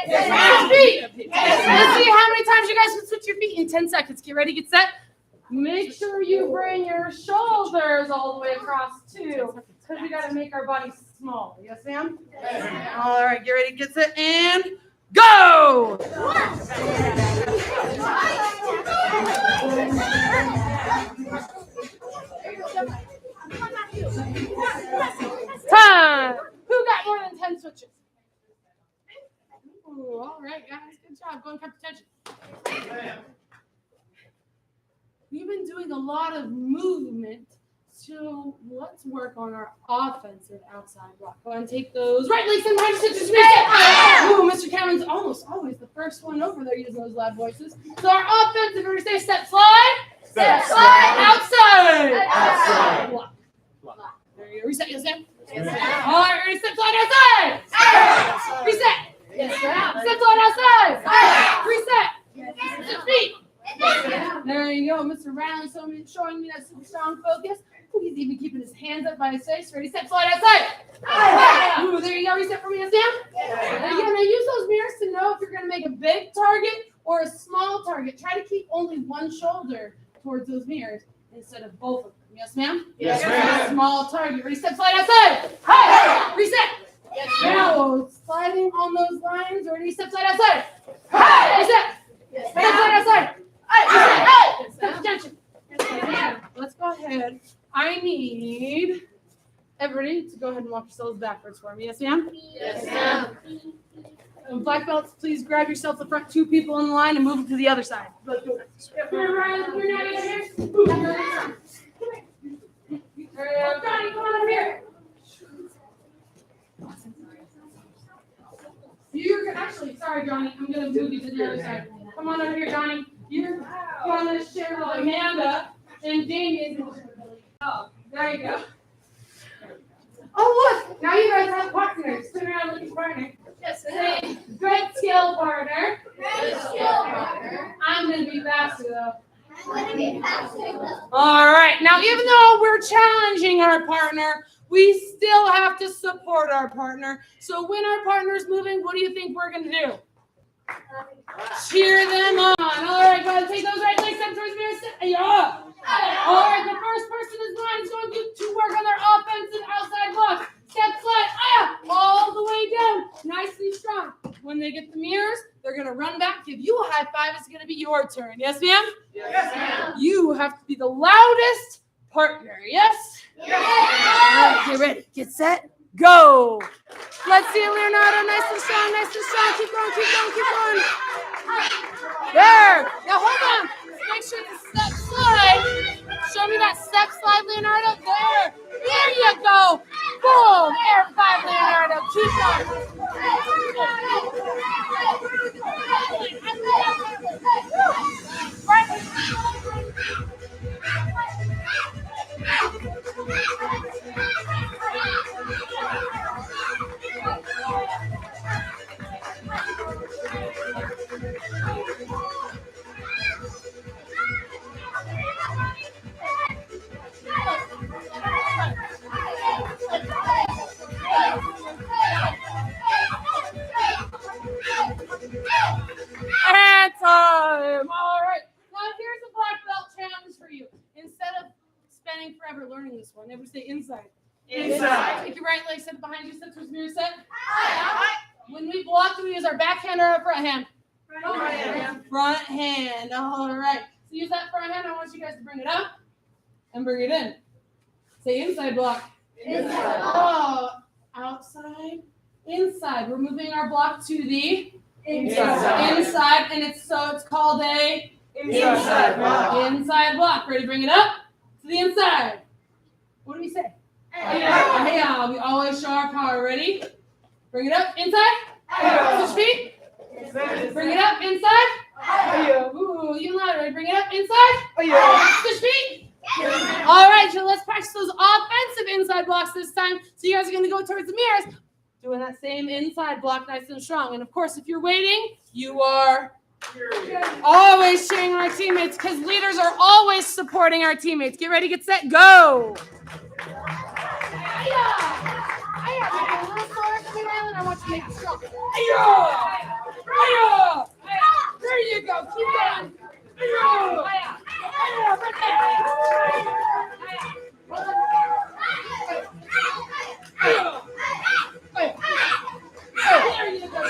Speaker 1: Switch feet. Let's see how many times you guys can switch your feet in 10 seconds. Get ready, get set. Make sure you bring your shoulders all the way across too, because we got to make our bodies small. Yes, ma'am? All right, get ready, get set, and go! Time! Who got more than 10 switches? Ooh, all right, guys, good job. Go and cut attention. We've been doing a lot of movement So let's work on our offensive outside block. Go ahead and take those right legs and right stitches. Ooh, Mr. Cameron's almost always the first one over there using those loud voices. So our offensive, we're going to say step slide.
Speaker 8: Step slide.
Speaker 1: Outside.
Speaker 8: Outside.
Speaker 1: Block. There you go. Reset. Yes, ma'am. All right, ready? Step slide outside. Reset.
Speaker 5: Yes, ma'am.
Speaker 1: Step slide outside. Reset. Step feet. There you go. Mr. Riley showing me that super strong focus. Ooh, he's even keeping his hands up by his face. Ready, step, slide outside. Ooh, there you go. Reset for me, hands down. There you go. Now use those mirrors to know if you're going to make a big target or a small target. Try to keep only one shoulder towards those mirrors instead of both of them. Yes, ma'am?
Speaker 8: Yes, ma'am.
Speaker 1: Small target. Ready, step, slide outside. Hi. Reset. Yes, now, sliding on those lines. Ready, step, slide outside. Hi. Reset.
Speaker 5: Yes,
Speaker 1: Step, slide outside. Step attention. Let's go ahead. I need everybody to go ahead and walk yourselves backwards for me. Yes, ma'am?
Speaker 5: Yes, ma'am.
Speaker 1: Black belts, please grab yourself the front two people in the line and move them to the other side. Let's do it. Johnny, come on over here. You're actually, sorry, Johnny. I'm going to move you to the other side. Come on over here, Johnny. You're going to share with Amanda and Damien. Oh, there you go. Oh, look. Now you guys have partners. Turn around and look at your partner.
Speaker 5: Yes, ma'am.
Speaker 1: Good skill, partner.
Speaker 5: Good skill, partner.
Speaker 1: I'm going to be faster, though.
Speaker 5: I'm gonna be faster.
Speaker 1: All right. Now, even though we're challenging our partner, we still have to support our partner. So when our partner's moving, what do you think we're going to do? Cheer them on. All right, go ahead and take those right legs up towards me. Yeah. All right, the first person in line is going to work on their offensive outside block. Step slide, all the way down, nice and strong. When they get the mirrors, they're going to run back, give you a high five. It's going to be your turn. Yes, ma'am?
Speaker 8: Yes, ma'am.
Speaker 1: You have to be the loudest partner. Yes?
Speaker 8: Yes.
Speaker 1: All right, get ready. Get set. Go. Let's see Leonardo. Nice and strong. Nice and strong. Keep going. Keep going. Keep going. There. Now hold on. Make sure the step slide. Show me that step slide, Leonardo. There. There you go. Boom. Air five, Leonardo. And time. All right. Now here's a black belt challenge for you. Instead of spending forever learning this one, never say inside.
Speaker 8: Inside.
Speaker 1: Take your right leg, set it behind you, set towards mirror set. When we block, do we use our back hand or our front hand?
Speaker 8: Front hand.
Speaker 1: Front hand. All right. So use that front hand. I want you guys to bring it up and bring it in. Say inside block.
Speaker 8: Inside.
Speaker 1: Oh, outside. Inside. We're moving our block to the
Speaker 8: Inside.
Speaker 1: inside, and it's called a
Speaker 8: Inside block.
Speaker 1: inside block. Ready to bring it up to the inside. What do we say? Hey, we always show our power. Ready? Bring it up inside. Switch feet. Bring it up inside. Ooh, even louder. Ready? Bring it up inside. Switch feet. All right, so let's practice those offensive inside blocks this time. So you guys are going to go towards the mirrors, doing that same inside block nice and strong. And of course, if you're waiting, you are always cheering our teammates because leaders are always supporting our teammates. Get ready, get set, go. I want you to make it strong. There you go. Keep going. There you go.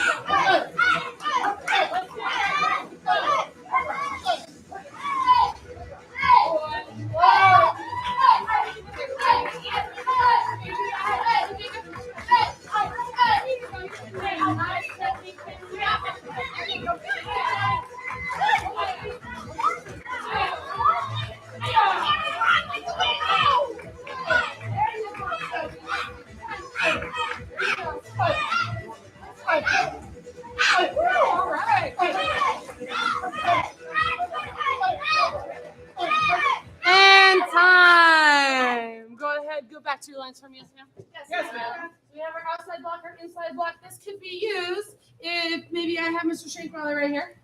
Speaker 1: to your lines for me, yes, ma'am?
Speaker 2: Yes, ma'am.
Speaker 1: We have our outside block, our inside block. This could be used if maybe I have Mr. Shankfather right here.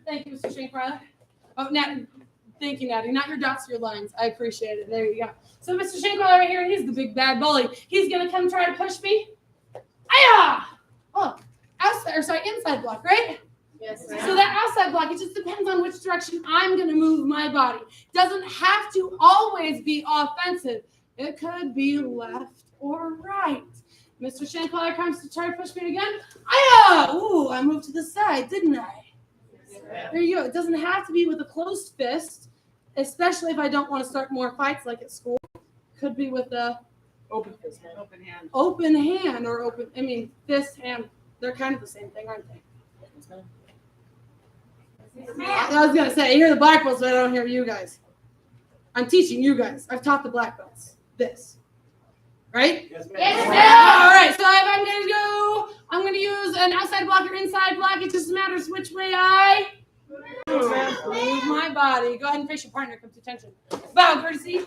Speaker 1: Thank you, Mr. Shankfather. Oh, Nat, thank you, Natty. Not your dots, your lines. I appreciate it. There you go. So Mr. Shankfather right here, he's the big bad bully. He's gonna come try to push me. Aya! Oh, inside block, right?
Speaker 2: Yes,
Speaker 1: So that outside block, it just depends on which direction I'm going to move my body. Doesn't have to always be offensive. It could be left or right. Mr. Shankfather comes to try to push me again. Aya! Ooh, I moved to the side, didn't I? There you go. It doesn't have to be with a closed fist, especially if I don't want to start more fights like at school. Could be with a
Speaker 2: Open fist, open hand.
Speaker 1: open hand or open, fist, hand. They're kind of the same thing, aren't they? I was going to say, I hear the black belts, but I don't hear you guys. I'm teaching you guys. I've taught the black belts this. Right?
Speaker 2: Yes, ma'am.
Speaker 8: Yes,
Speaker 1: All right, so if I'm going to go, I'm going to use an outside block or inside block. It just matters which way I move my body. Go ahead and face your partner. Come to attention. Bow, courtesy.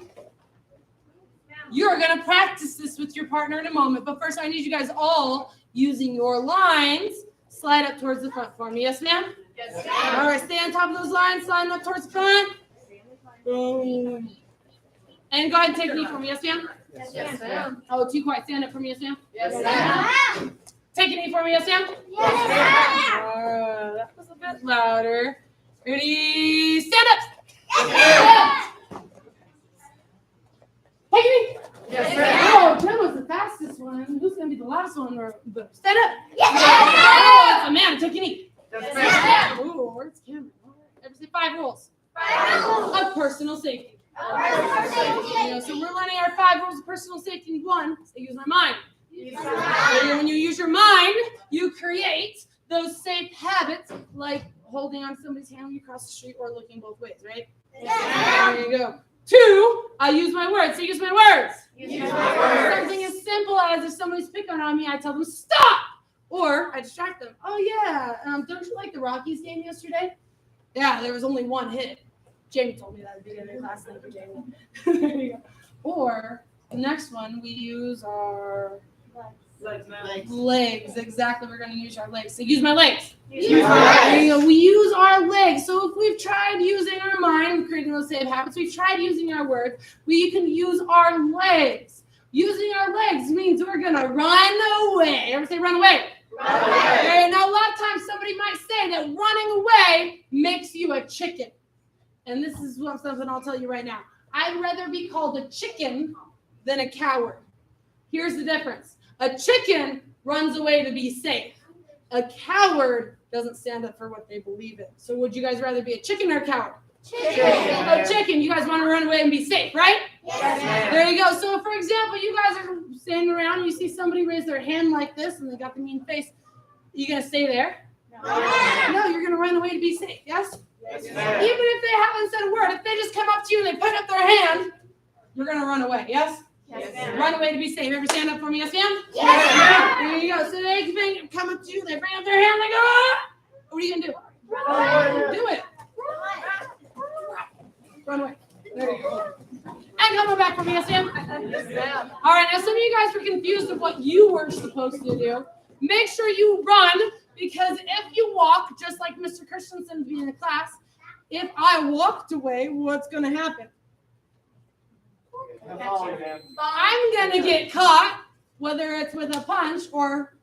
Speaker 1: You're going to practice this with your partner in a moment. But first, I need you guys all using your lines. Slide up towards the front for me. Yes, ma'am?
Speaker 2: Yes,
Speaker 1: All right, stay on top of those lines. Slide up towards the front. Boom. And go ahead and take a knee for me. Yes, ma'am?
Speaker 2: Yes, ma'am.
Speaker 1: Oh, too quiet. Stand up for me. Yes, ma'am?
Speaker 2: Yes, ma'am.
Speaker 1: Take a knee for me. Yes, ma'am? That was a bit louder. Ready? Stand up. Take a knee.
Speaker 2: Yes, ma'am.
Speaker 1: Oh, that was the fastest one. Who's going to be the last one? Stand up. Oh, it's a man. Take a knee.
Speaker 2: Yes, ma'am.
Speaker 1: Ooh, where's Cameron? Everybody say 5 rules of personal safety. So we're learning our 5 rules of personal safety. 1, I use my mind. When you use your mind, you create those safe habits like holding on to somebody's hand when you cross the street or looking both ways, right? There you go. 2, I use my words. So use my words. Something as simple as if somebody's picking on me, I tell them stop, or I distract them. Oh yeah, don't you like the Rockies game yesterday? Yeah, there was only 1 hit. Jamie told me that at the beginning of class. Thank you, Jamie. There you go. Or the next one, we use our legs. Exactly, we're going to use our legs. So use my legs. There you go. We use our legs. So if we've tried using our mind, creating those safe habits, we've tried using our words, we can use our legs. Using our legs means we're going to run away. Everybody say run away. Run away. Okay, now a lot of times somebody might say that running away makes you a chicken. And this is something I'll tell you right now. I'd rather be called a chicken than a coward. Here's the difference. A chicken runs away to be safe. A coward doesn't stand up for what they believe in. So would you guys rather be a chicken or a coward?
Speaker 8: Chicken.
Speaker 1: A chicken. You guys want to run away and be safe, right?
Speaker 8: Yes.
Speaker 1: There you go. So for example, you guys are standing around and you see somebody raise their hand like this and they got the mean face. You going to stay there? No, you're going to run away to be safe. Yes?
Speaker 2: Yes,
Speaker 1: Even
Speaker 2: ma'am.
Speaker 1: if they haven't said a word, if they just come up to you and they put up their hand, you're going to run away. Yes?
Speaker 2: Yes, ma'am.
Speaker 1: Run away to be safe. Ever stand up for me? Yes, ma'am?
Speaker 8: Yes.
Speaker 1: There you go. So they come up to you, they bring up their hand, they go, ah! What are you going to do? Do it. Run away. There you go. And come back for me, yes, ma'am?
Speaker 2: Yes, ma'am.
Speaker 1: All right, now some of you guys were confused of what you were supposed to do. Make sure you run, because if you walk, just like Mr. Christensen being in the class, if I walked away, what's going to happen? I'm going to get caught, whether it's with a punch or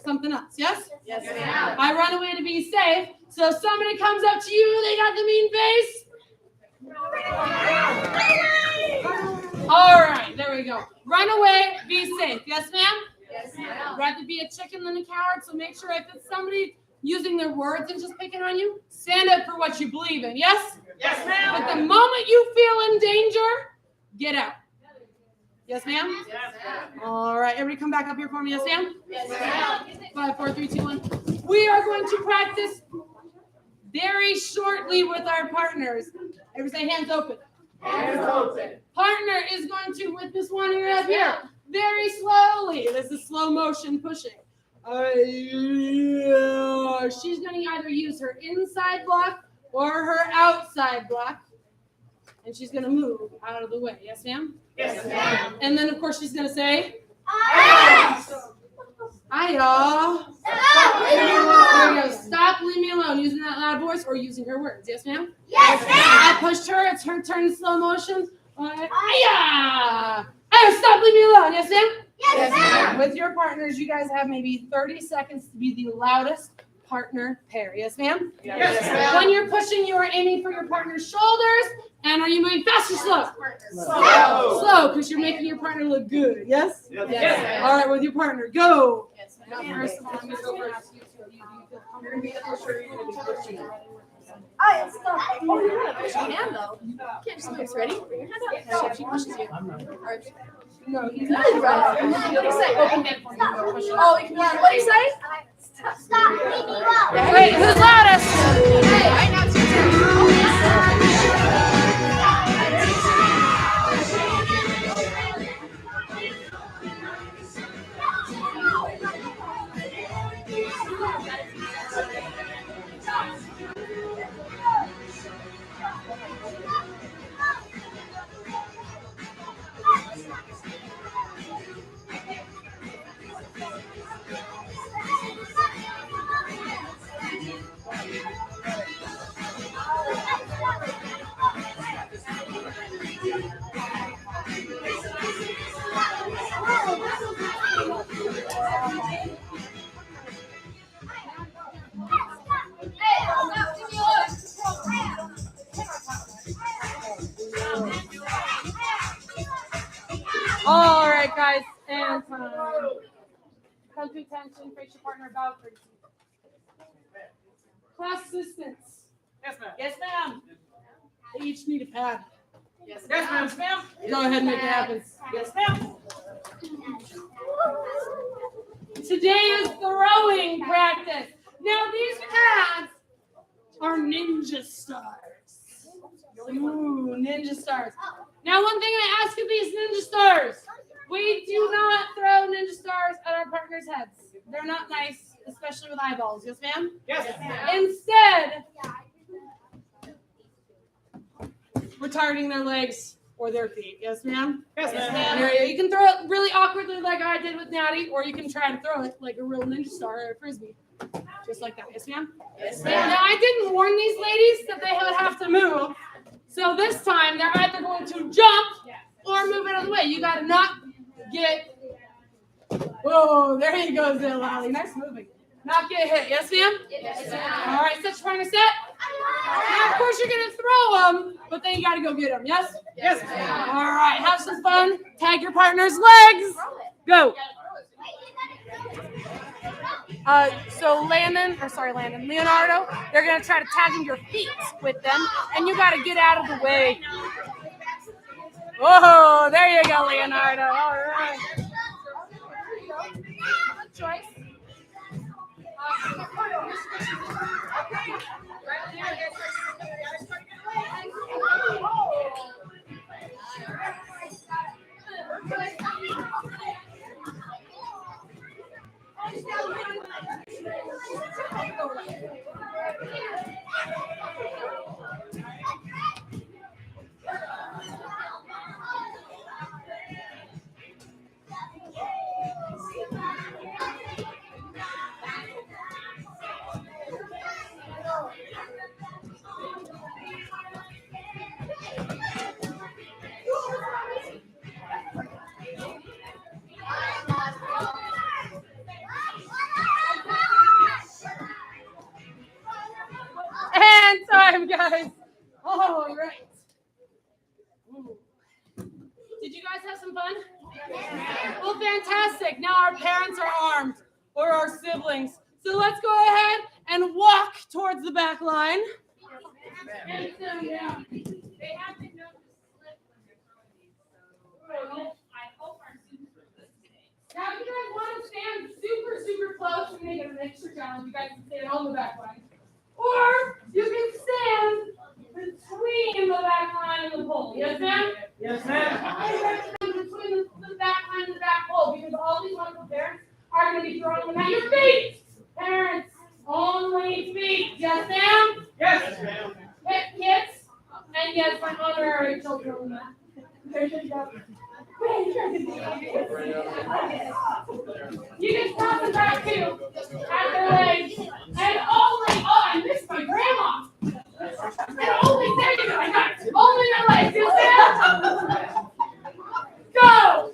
Speaker 1: something else, yes?
Speaker 2: Yes, ma'am.
Speaker 1: I run away to be safe, so if somebody comes up to you, they got the mean face. All right, there we go. Run away, be safe. Yes, ma'am?
Speaker 2: Yes, ma'am.
Speaker 1: Rather be a chicken than a coward, so make sure if it's somebody using their words and just picking on you, stand up for what you believe in, yes?
Speaker 2: Yes, ma'am.
Speaker 1: But the moment you feel in danger, get out. Yes, ma'am?
Speaker 2: Yes, ma'am.
Speaker 1: All right, everybody come back up here for me, yes, ma'am?
Speaker 2: Yes, ma'am.
Speaker 1: 5, 4, 3, 2, 1. We are going to practice very shortly with our partners. Everybody say hands open.
Speaker 2: Hands open.
Speaker 1: Partner is going to, with this one here up here, very slowly. This is slow motion pushing. She's going to either use her inside block or her outside block. And she's going to move out of the way. Yes, ma'am?
Speaker 2: Yes, ma'am.
Speaker 1: And then, of course, she's going to say,
Speaker 2: Yes.
Speaker 1: hi, y'all.
Speaker 2: Stop, leave me
Speaker 1: There
Speaker 2: alone.
Speaker 1: you go. Stop, leave me alone. Using that loud voice or using her words. Yes, ma'am?
Speaker 2: Yes,
Speaker 1: I
Speaker 2: ma'am.
Speaker 1: pushed her. It's her turn in slow motion. Hiya! Hey, stop, leave me alone. Yes, ma'am?
Speaker 2: Yes, ma'am.
Speaker 1: With your partners, you guys have maybe 30 seconds to be the loudest partner pair. Yes, ma'am?
Speaker 2: Yes, ma'am.
Speaker 1: When you're pushing, you are aiming for your partner's shoulders. And are you moving fast or slow?
Speaker 2: Slow.
Speaker 1: Slow, because you're making your partner look good. Yes?
Speaker 6: Yes.
Speaker 2: Yes, ma'am.
Speaker 1: All right, with your partner, go.
Speaker 5: Yes,
Speaker 1: Now, first of all, I'm going to ask you to, do you feel comfortable?
Speaker 5: Oh, you gotta push your hand though. You can't just move. Ready? Bring your hand up. See if she pushes you. Or if-
Speaker 1: No, you
Speaker 5: Good, brother. What do you say?
Speaker 1: open hand for me. Go push it.
Speaker 5: Oh, you can. What do you say?
Speaker 2: Stop, leave me alone.
Speaker 1: Wait, who's loudest?
Speaker 5: Hey, right now it's your turn.
Speaker 1: All right, guys, and come to attention, face your partner about 30 seconds. Class assistants.
Speaker 4: Yes, ma'am.
Speaker 1: Yes, ma'am. They each need a pad.
Speaker 4: Yes, ma'am. Yes, ma'am.
Speaker 1: Go ahead and make it happen.
Speaker 4: Yes, ma'am.
Speaker 1: Today is throwing practice. Now these pads are ninja stars. Ooh, ninja stars. Now one thing I ask of these ninja stars, we do not throw ninja stars at our partners' heads. They're not nice, especially with eyeballs. Yes, ma'am?
Speaker 4: Yes, ma'am.
Speaker 1: Instead, we're targeting their legs or their feet. Yes, ma'am?
Speaker 4: Yes, ma'am.
Speaker 1: There you go. You can throw it really awkwardly like I did with Natty, or you can try to throw it like a real ninja star or a frisbee. Just like that. Yes, ma'am?
Speaker 2: Yes,
Speaker 1: Now, I didn't warn these ladies that they would have to move. So this time, they're either going to jump or move out of the way. You got to not get... Whoa, there you go, Zil Lally. Nice moving. Not get hit. Yes, ma'am?
Speaker 2: Yes,
Speaker 1: All right, set your partner set. Now, of course, you're going to throw them, but then you got to go get them. Yes?
Speaker 4: Yes, ma'am.
Speaker 1: All right, have some fun. Tag your partner's legs. Go. Leonardo, they're going to try to tag in your feet with them, and you got to get out of the way. Oh, there you go, Leonardo. All right. Good choice. And time, guys. All right. Ooh. Did you guys have some fun? Well, fantastic. Now our parents are armed, or our siblings. So let's go ahead and walk towards the back line. And sit down. They have to know to slip when they're throwing these. So I hope our students are listening. Now, if you guys want to stand super close and make it an extra challenge, you guys can stand on the back line. Or you can stand between the back line and the pole. Yes, ma'am?
Speaker 4: Yes, ma'am.
Speaker 1: I recommend between the back line and the back pole because all these wonderful parents are going to be throwing them at your feet. Parents, only feet. Yes, ma'am?
Speaker 4: Yes, ma'am.
Speaker 1: Kids, and And yes, my honorary children. You can cross the back too. At their legs. And only, oh, I missed my grandma. And only, there you go, I got it. Only their legs, you stand. Go!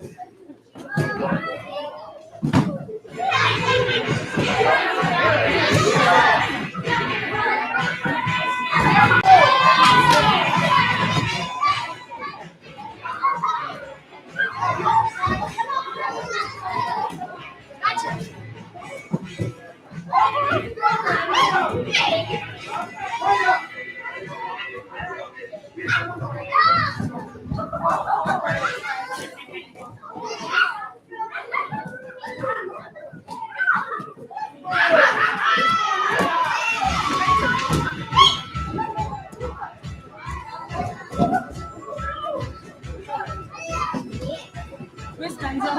Speaker 1: Miss Benzo,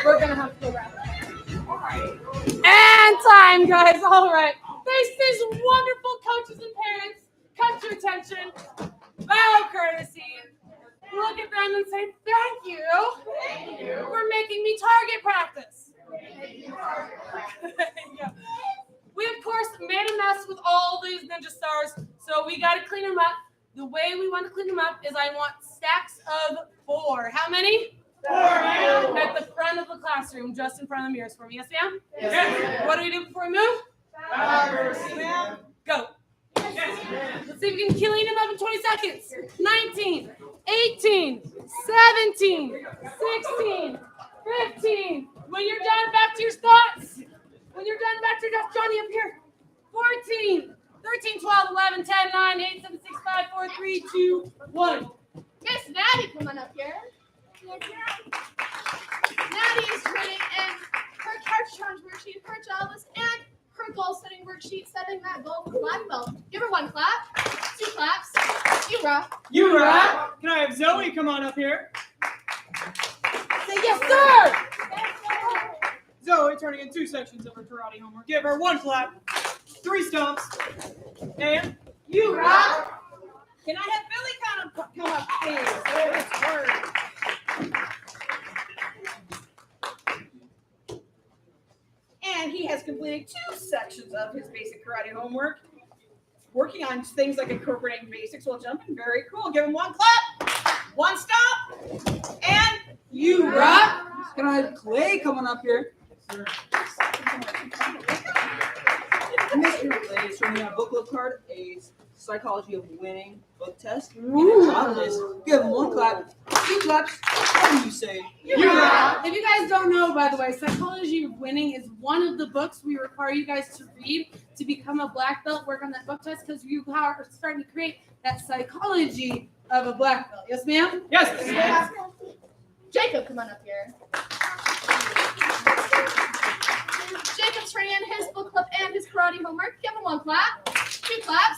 Speaker 1: we're gonna have to go wrap it. And time, guys. All right. These wonderful coaches and parents come to attention. Bow courtesy. Look at them and say thank you for making me target practice. Yeah. We of course made a mess with all these ninja stars, so we got to clean them up. The way we want to clean them up is I want stacks of 4. How many? 4. At the front of the classroom, just in front of the mirrors for me. Yes, ma'am? Yes. What do we do before we move? Go. Yes. Let's see if we can clean them up in 20 seconds. 19, 18, 17, 16, 15. When you're done, back to your spots. When you're done, back to your desk, Johnny, up here. 14, 13, 12, 11, 10, 9, 8, 7, 6, 5, 4, 3, 2, 1.
Speaker 5: Miss Natty, come on up here. Natty is turning in her charge challenge worksheet, her job list, and her goal setting worksheet, setting that goal for black belt. Give her 1 clap, 2 claps. You rock.
Speaker 4: You rock. Can I have Zoe come on up here?
Speaker 1: Say yes, sir.
Speaker 4: Zoe turning in 2 sections of her karate homework. Give her 1 clap, 3 stomps, and
Speaker 1: You rock.
Speaker 11: Can I have Billy come up, please? Oh, it's word. And he has completed 2 sections of his basic karate homework, working on things like incorporating basics while jumping. Very cool. Give him 1 clap, 1 stomp, and
Speaker 1: You rock.
Speaker 11: Can I have Clay coming up here? Mr. Clay is showing me a booklet card, a Psychology of Winning book test, and a job list. Give him 1 clap, 2 claps. What do you say?
Speaker 1: You rock. If you guys don't know, by the way, Psychology of Winning is one of the books we require you guys to read to become a black belt. Work on that book test because you are starting to create that psychology of a black belt. Yes, ma'am?
Speaker 4: yes.
Speaker 5: Jacob, come on up here. Jacob's turning in his book club and his karate homework. Give him 1 clap, 2 claps.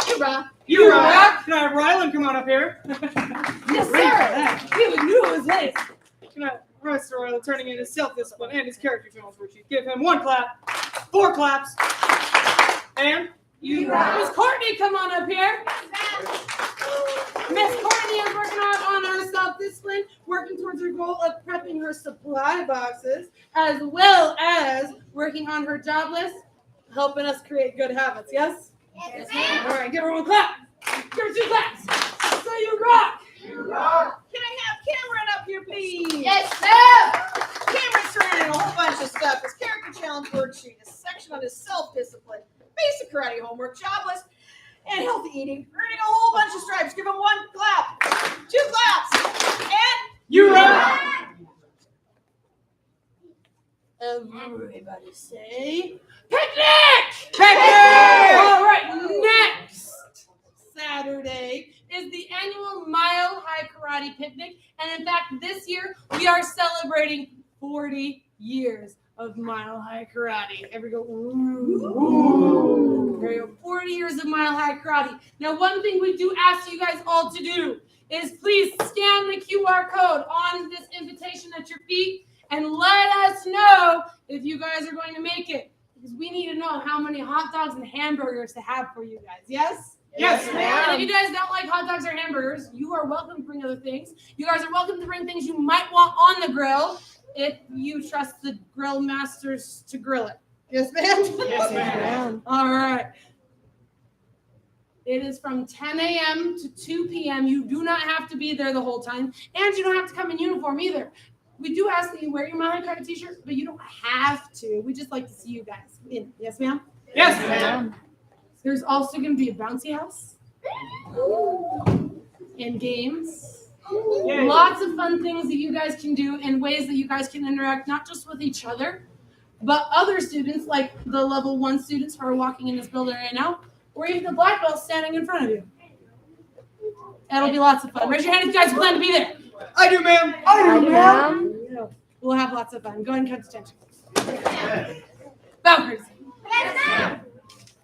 Speaker 5: You rock.
Speaker 4: You rock. Can I have Rylan come on up here?
Speaker 1: Yes, sir. He knew it was his.
Speaker 4: Can I have Mr. Rylan turning in his self-discipline and his character challenge worksheet? Give him 1 clap, 4 claps, and
Speaker 1: You rock. Miss Courtney, come on up here. Miss Courtney is working on her self-discipline, working towards her goal of prepping her supply boxes, as well as working on her job list, helping us create good habits. Yes? Yes, ma'am. All right, give her 1 clap. Give her 2 claps. So you rock.
Speaker 11: Can I have Cameron up here, please?
Speaker 5: Yes, ma'am.
Speaker 11: Cameron's turning in a whole bunch of stuff. His character challenge worksheet, a section on his self-discipline, basic karate homework, job list, and healthy eating. Earning a whole bunch of stripes. Give him 1 clap, 2 claps, and
Speaker 4: you rock.
Speaker 1: Everybody say picnic! Picnic! All right, next Saturday is the annual Mile High Karate Picnic. And in fact, this year we are celebrating 40 years of Mile High Karate. Everybody go, ooh. There you go, 40 years of Mile High Karate. Now, one thing we do ask you guys all to do is please scan the QR code on this invitation at your feet and let us know if you guys are going to make it. Because we need to know how many hot dogs and hamburgers to have for you guys. Yes?
Speaker 4: Yes, ma'am.
Speaker 1: And if you guys don't like hot dogs or hamburgers, you are welcome to bring other things. You guys are welcome to bring things you might want on the grill if you trust the grill masters to grill it. Yes, ma'am?
Speaker 4: Yes, ma'am.
Speaker 1: All right. It is from 10 a.m. to 2 p.m. You do not have to be there the whole time, and you don't have to come in uniform either. We do ask that you wear your Mile High Credit t-shirt, but you don't have to. We just like to see you guys in. Yes, ma'am?
Speaker 4: Yes, ma'am.
Speaker 1: There's also going to be a bouncy house and games. Lots of fun things that you guys can do and ways that you guys can interact, not just with each other, but other students, like the level 1 students who are walking in this building right now, or even the black belt standing in front of you. It'll be lots of fun. Raise your hand if you guys plan to be there.
Speaker 4: I do, ma'am.
Speaker 9: I do, ma'am.
Speaker 1: We'll have lots of fun. Go ahead and cut attention. Bow crazy.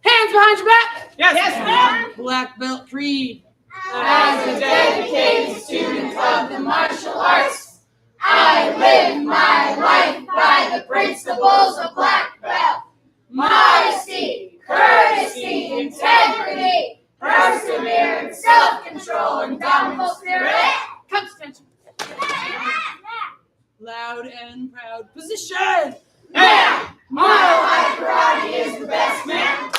Speaker 1: Hands behind your back.
Speaker 4: Yes, ma'am.
Speaker 1: Black belt creed.
Speaker 8: As a dedicated student of the martial arts, I live my life by the principles of black belt. Modesty, courtesy, integrity, perseverance, self-control, and indomitable spirit.
Speaker 1: Cut attention. Loud and proud position.
Speaker 8: Yeah, Mile High Karate is the best, man.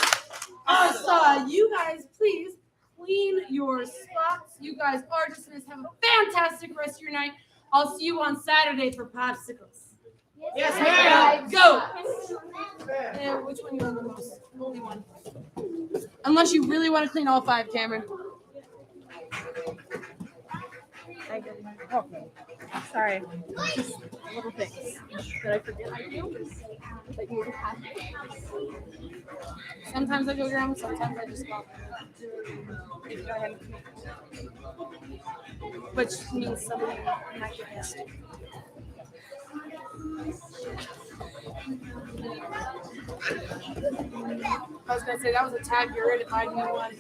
Speaker 1: You guys, please clean your spots. You guys are dismissed. Have a fantastic rest of your night. I'll see you on Saturday for popsicles.
Speaker 4: Yes, ma'am.
Speaker 1: Go. Which one you want the most? Only one. Unless you really want to clean all 5, Cameron.
Speaker 9: Oh, sorry. Just little things. Did I forget to do? That you would have
Speaker 1: Sometimes I go around, sometimes I just go.
Speaker 9: Go ahead.
Speaker 1: Which means somebody might get missed. I was going to say, that was a tag you're in if I knew one.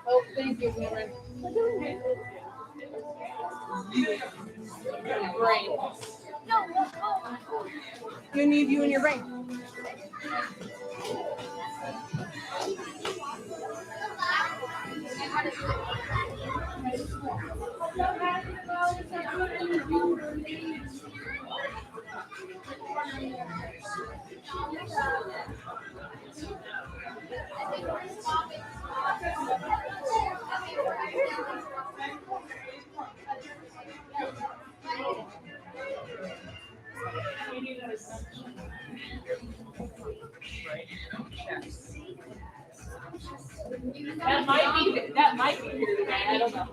Speaker 1: Oh, thank you, Cameron. Brain. You need you in your brain. That might be here today. I don't know.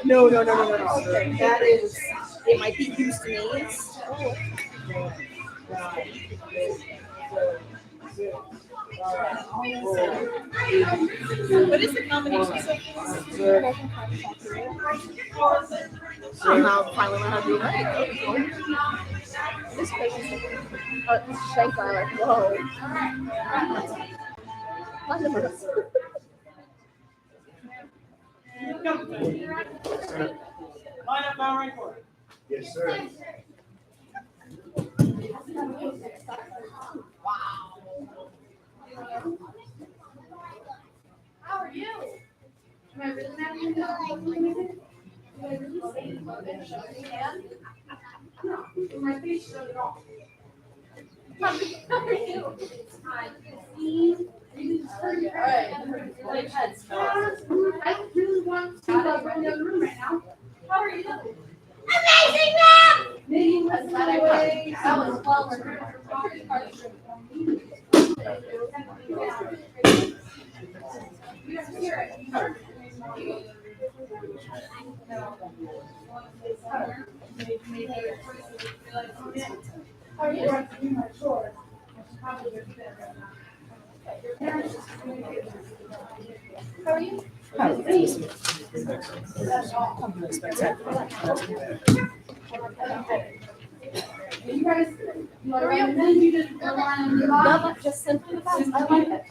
Speaker 11: No. That is, it might be Houstonese. What is the combination? Somehow finally learned how to do right.
Speaker 5: This person's Shankar, like, whoa.
Speaker 4: Line up, bow right forward.
Speaker 7: Yes, sir.
Speaker 5: How are you? Am I really mad at you? My face showed it all. How are you? Hi. Alright. I really want to go in the other room right now. How are you?
Speaker 2: Amazing, Mom!
Speaker 5: Maybe that's not away. I was 12 How are you? How are you? You guys, you just rely on the
Speaker 10: No, just simply the best. I like it.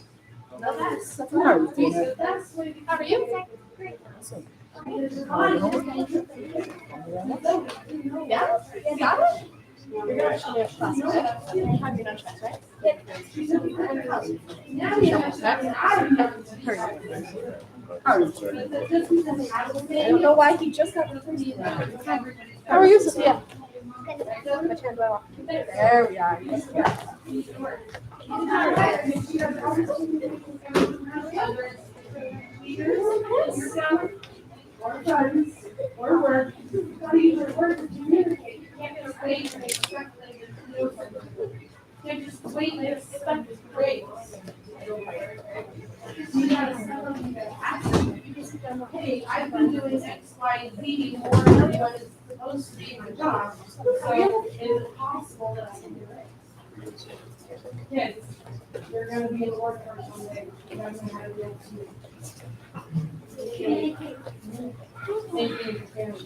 Speaker 5: the best. That's what I was doing.
Speaker 10: How are you?
Speaker 5: Yeah? Got it?
Speaker 10: You're gonna show me a class, right? You have your lunch class, right?
Speaker 5: Now you have
Speaker 10: I don't know why he just got the How are you, Sophia? Which hand do I walk? There we are.
Speaker 5: or work, to communicate. You can't just wait and expect them to know something. You can't just wait and expect it to break. You gotta tell them, you gotta ask them. You just tell them, hey, I've been doing X, Y, Z more than what is supposed to be in my job. So is it possible that I can do it? Kids, you're
Speaker 1: gonna be an orphan someday. You guys know how to deal with it. Thank you, your parents.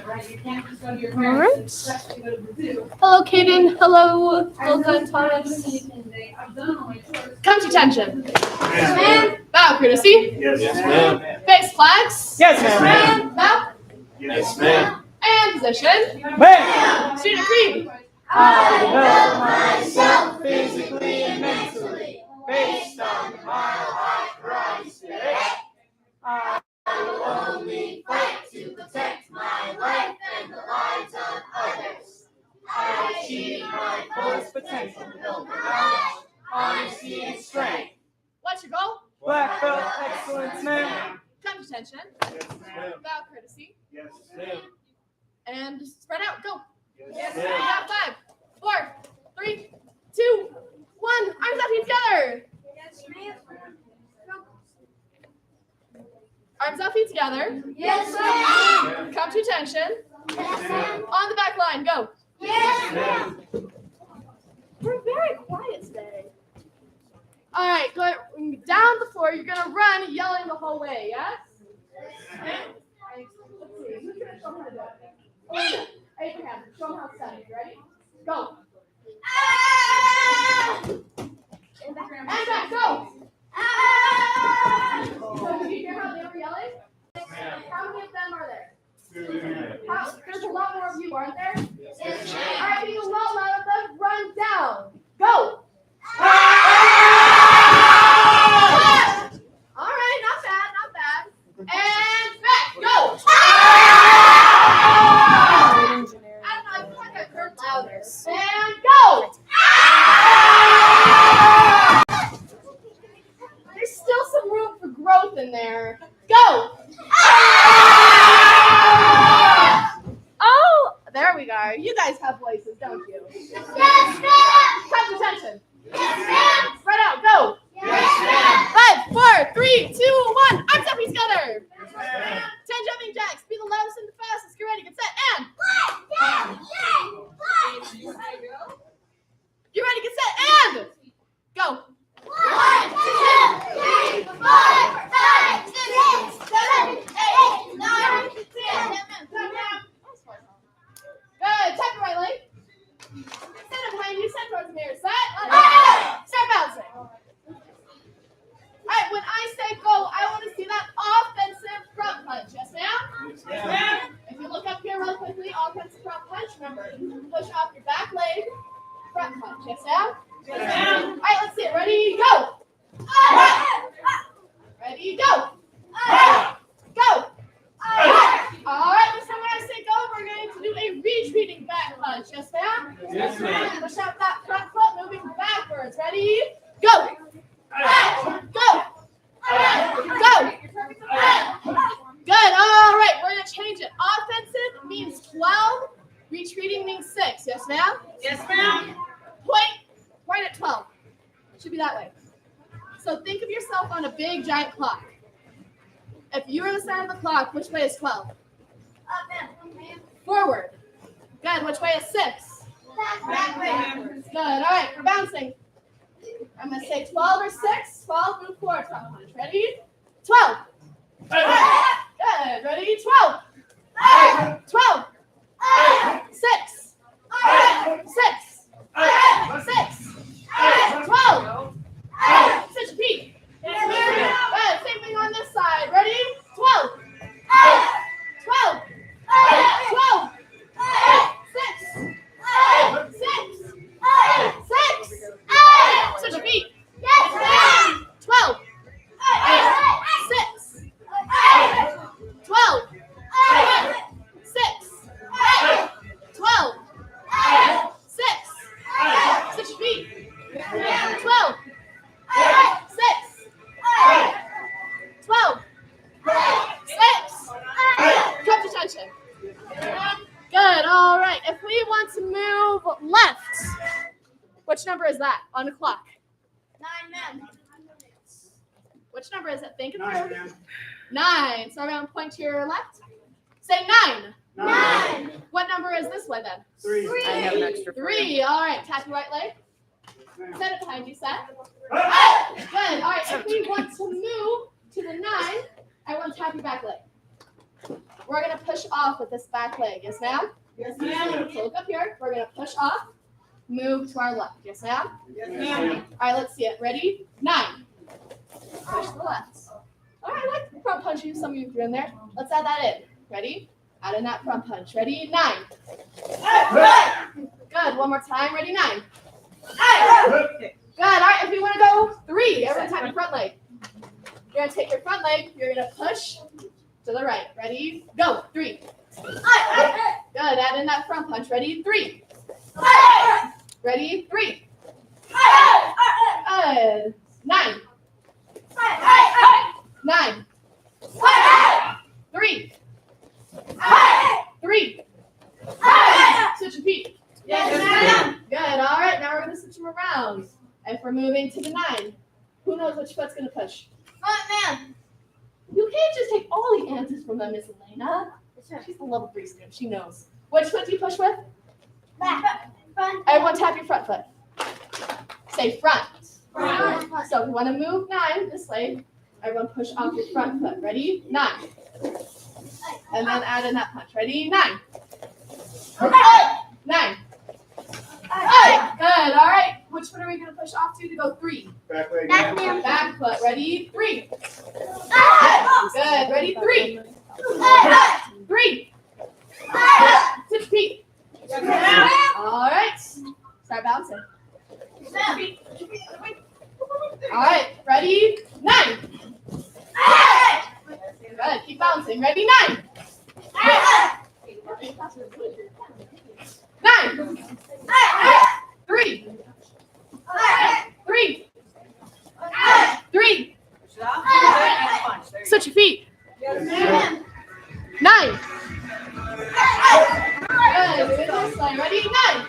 Speaker 1: Right, you can't just go to your parents and expect to go to the zoo.
Speaker 5: Hello, Kaden. Hello, Olga and Thomas.
Speaker 1: I've done all my chores.
Speaker 5: Come to attention. Bow courtesy.
Speaker 6: Yes, ma'am.
Speaker 5: Face flags.
Speaker 4: Yes, ma'am.
Speaker 5: Bow.
Speaker 6: Yes, ma'am.
Speaker 5: And position.
Speaker 4: Ma'am.
Speaker 5: Student creed.
Speaker 4: I develop myself physically and mentally based on my high karate spirit. I will only fight to protect my life and the lives of others. I achieve my fullest potential built knowledge, honesty, and strength.
Speaker 5: What's your goal?
Speaker 4: Black belt excellence, ma'am.
Speaker 5: Come to attention.
Speaker 6: Yes, ma'am.
Speaker 5: Bow courtesy.
Speaker 6: Yes, ma'am.
Speaker 5: And spread out. Go.
Speaker 6: Yes,
Speaker 5: We
Speaker 6: ma'am.
Speaker 5: got 5, 4, 3, 2, 1. Arms up together. Arms out, feet together.
Speaker 2: Yes, ma'am.
Speaker 5: Come to attention.
Speaker 2: Yes, ma'am.
Speaker 5: On the back line, go.
Speaker 2: Yes, ma'am.
Speaker 5: We're very quiet today. All right, go down the floor. You're gonna run, yelling the whole way. Yes. Okay. Let's see. Who's gonna show them how to do it? Abraham, show them how it's done. You ready? Go. And back, go. So did you hear how they were yelling? How many of them are there? There's a lot more of you, aren't there? All right, being a lot louder, then run down. Go. All right, not bad, not bad. And back, go. I feel like I heard louder. And go. There's still some room for growth in there. Go. Oh, there we go. You guys have voices, don't you?
Speaker 2: Yes, ma'am.
Speaker 5: Come to attention.
Speaker 2: Yes, ma'am.
Speaker 5: Spread out. Go.
Speaker 2: Yes,
Speaker 5: 5, 4, 3, 2, 1. Arms up, feet together. 10 jumping jacks. Be the loudest and the fastest. Get ready, get set, and. Get ready, get set, and. Go.
Speaker 2: 1, 2, 3, 4, 5, 6, 7, 8, 9, 10.
Speaker 5: Good. Tap your right leg. Stand up behind you. Stand towards the mirror. Set. Start bouncing. All right. When I say go, I want to see that offensive front punch. Yes, ma'am?
Speaker 6: Yes, ma'am.
Speaker 5: If you look up here real quickly, offensive front punch. Remember, push off your back leg. Front punch. Yes, ma'am?
Speaker 6: Yes, ma'am.
Speaker 5: All right. Let's see it. Ready? Go. Ready? Go. Go. All right, this time when I say go, we're going to do a retreating back punch. Yes, ma'am?
Speaker 6: Yes, ma'am.
Speaker 5: Push out that front foot, moving backwards. Ready? Go. Go. Go. Good. All right, we're going to change it. Offensive means 12. Retreating means 6. Yes, ma'am?
Speaker 11: Yes, ma'am.
Speaker 5: Point at 12. Should be that way. So think of yourself on a big, giant clock. If you were the center of the clock, which way is 12? Forward. Good. Which way is 6? Good. All right. We're bouncing. I'm going to say 12 or 6. 12, move forward. Front punch. Ready? 12. Good. Ready? 12. 12. 6. 6. 6. 12. 6 feet. Good. Same thing on this side. Ready? 12. 12. 12. 6. 6. 6. Switch feet. 12. 6. 12. 6. 12. 6. Switch feet. 12. 6. 12. 6. Come to attention. Good. All right. If we want to move left, which number is that on the clock?
Speaker 2: 9, ma'am.
Speaker 5: Which number is it? Think it
Speaker 6: 9,
Speaker 5: through.
Speaker 6: ma'am.
Speaker 5: 9. So everyone point to your left. Say 9.
Speaker 2: 9.
Speaker 5: What number is this way then?
Speaker 6: 3.
Speaker 4: I have an extra.
Speaker 5: 3. All right. Tap your right leg. Set it behind you, set. Good. All right, if we want to move to the 9, I want to tap your back leg. We're going to push off with this back leg. Yes, ma'am?
Speaker 11: Yes, ma'am.
Speaker 5: So look up here. We're going to push off, move to our left. Yes, ma'am?
Speaker 11: Yes, ma'am.
Speaker 5: All right, let's see it. Ready? 9. Push to the left. All right, I like the front punch some of you threw in there. Let's add that in. Ready? Add in that front punch. Ready? 9. Good. One more time. Ready? 9. Good. All right, if you want to go 3, every time your front leg. You're going to take your front leg. You're going to push to the right. Ready? Go. 3. Good. Add in that front punch. Ready? 3. Ready? 3. Good. 9. 9. 3. 3. Switch your feet.
Speaker 11: Yes, ma'am.
Speaker 5: Good. All right. Now we're going to switch them around. If we're moving to the 9, who knows which foot's going to push?
Speaker 2: Front man.
Speaker 5: You can't just take all the answers from them, Miss Elena. She's a level 3 student. She knows. Which foot do you push with?
Speaker 2: Back. Front.
Speaker 5: Everyone tap your front foot. Say front.
Speaker 2: Front.
Speaker 5: So if you want to move 9 this way, everyone push off your front foot. Ready? 9. And then add in that punch. Ready? 9. 9. Good. All right. Which foot are we going to push off to go 3?
Speaker 6: Back leg.
Speaker 2: Back man.
Speaker 5: Back foot. Ready? 3. Good. Ready? 3. 3. Switch feet. All right. Start bouncing. All right. Ready? 9. Good. Keep bouncing. Ready? 9. 9. 3. 3. 3. Switch your feet.
Speaker 11: Yes, ma'am.
Speaker 5: 9. Good. Do it this way. Ready? 9.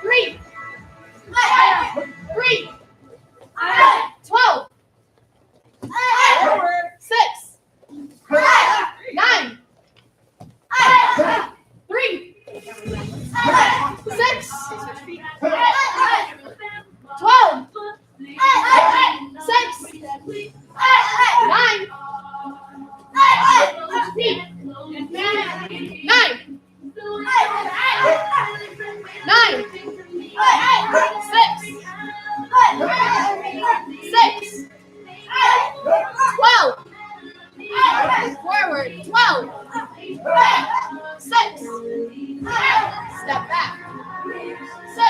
Speaker 5: 3. 3. 12. 6. 9. 3. 6. 12. 6. 9. 8. 9. 9. 6. 6. 12. Forward. 12. 6. Step back. 6.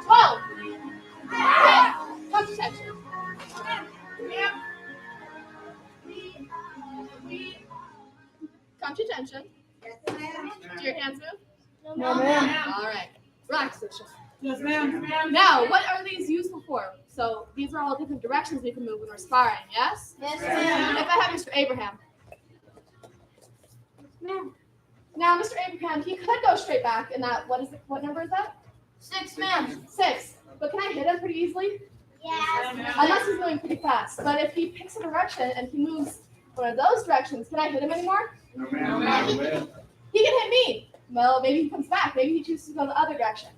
Speaker 5: 12. Touch attention. Come to attention. Do your hands move?
Speaker 11: No, ma'am.
Speaker 5: All right. Relax, Lucia.
Speaker 11: Yes, ma'am.
Speaker 5: Now, what are these useful for? So these are all different directions we can move when we're sparring, yes?
Speaker 2: Yes, ma'am.
Speaker 5: If I have Mr. Abraham. Now, Mr. Abraham, he could go straight back in that, what number is that?
Speaker 2: 6, ma'am.
Speaker 5: 6. But can I hit him pretty easily?
Speaker 2: Yes.
Speaker 5: Unless he's moving pretty fast. But if he picks a direction and he moves one of those directions, can I hit him anymore?
Speaker 6: No, ma'am.
Speaker 5: He can hit me. Well, maybe he comes back. Maybe he chooses to go the other direction.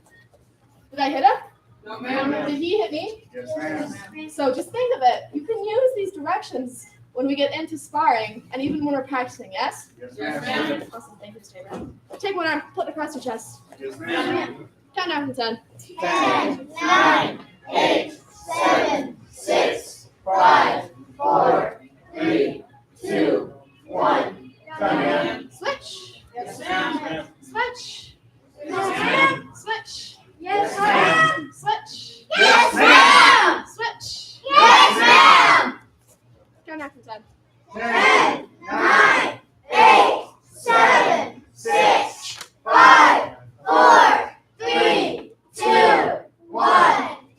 Speaker 5: Did I hit him?
Speaker 11: No, ma'am.
Speaker 5: Did he hit me?
Speaker 6: Yes, ma'am.
Speaker 5: So just think of it. You can use these directions when we get into sparring and even when we're practicing, yes?
Speaker 6: Yes,
Speaker 11: ma'am.
Speaker 5: Awesome. Thank you, Mr. Abraham. Take one arm, put it across your chest.
Speaker 6: Yes, ma'am.
Speaker 5: Count down from 10.
Speaker 2: 10, 9, 8, 7, 6, 5, 4, 3, 2, 1.
Speaker 5: Switch.
Speaker 11: Yes, ma'am.
Speaker 5: Switch.
Speaker 2: Yes, ma'am.
Speaker 5: Switch.
Speaker 2: Yes, ma'am.
Speaker 5: Switch.
Speaker 2: Yes, ma'am.
Speaker 5: Switch.
Speaker 2: Yes, ma'am.
Speaker 5: Count down from 10.
Speaker 2: 10, 9, 8, 7, 6, 5, 4, 3, 2, 1.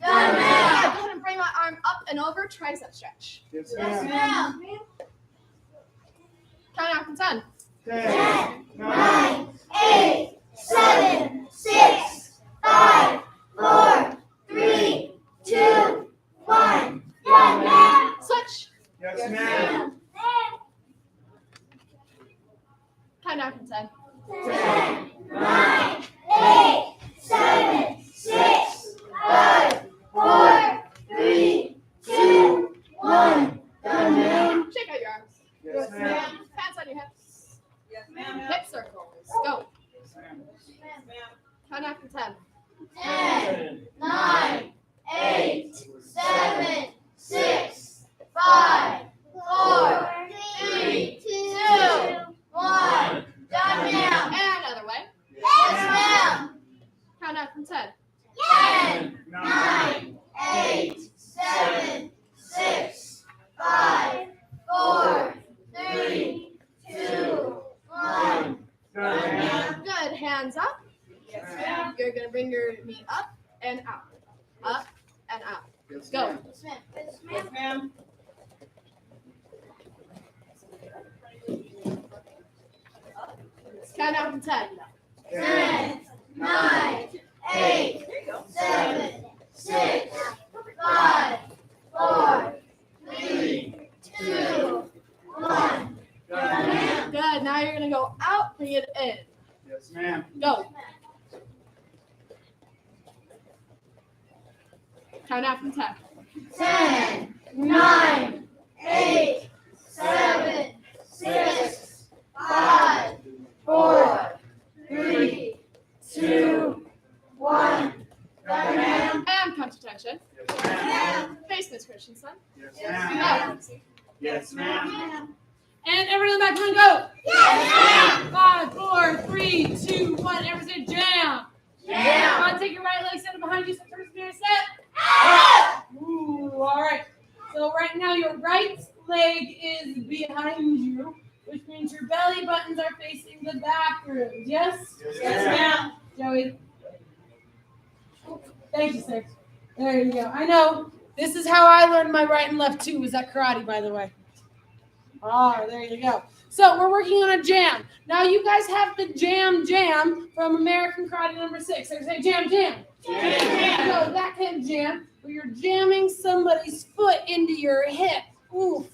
Speaker 2: Done,
Speaker 5: Go
Speaker 2: ma'am.
Speaker 5: ahead and bring my arm up and over, tricep stretch.
Speaker 6: Yes,
Speaker 2: Yes,
Speaker 6: ma'am.
Speaker 2: ma'am.
Speaker 5: Count down from 10.
Speaker 2: 10, 9, 8, 7, 6, 5, 4, 3, 2, 1. Done, ma'am.
Speaker 5: Switch.
Speaker 6: Yes, ma'am.
Speaker 5: Count down from 10.
Speaker 2: 10, 9, 8, 7,
Speaker 5: Go.
Speaker 11: Yes, ma'am.
Speaker 5: Count out from 10.
Speaker 2: 10, 9, 8,
Speaker 11: There you go.
Speaker 2: 7, 6, 5, 4, 3, 2, 1.
Speaker 5: Good. Now you're gonna go out, bring it in.
Speaker 6: Yes, ma'am.
Speaker 5: Go. Count out from 10.
Speaker 2: 10, 9, 8, 7, 6, 5, 4, 3, 2, 1.
Speaker 5: And count attention.
Speaker 6: Yes, ma'am.
Speaker 5: Face Miss Christensen.
Speaker 6: Yes,
Speaker 5: Go.
Speaker 6: ma'am. Yes, ma'am.
Speaker 5: And everyone back on go.
Speaker 2: Yes, ma'am.
Speaker 5: 5, 4, 3, 2, 1. Everyone say jam.
Speaker 2: Jam.
Speaker 5: Come on, take your right leg, set it behind you, set first mirror
Speaker 2: Ah!
Speaker 5: set. Ooh, all right. So right now your right leg is behind you, which means your belly buttons are facing the back room. Yes?
Speaker 11: Yes, ma'am.
Speaker 5: Joey. Thank you, sir. There you go. I know. This is how I learned my right and left too. Was that karate, by the way? Oh, there you go. So we're working on a jam. Now you guys have the jam from American Karate number 6. So say jam. So that kind of jam where you're jamming somebody's foot into your hip. Oof.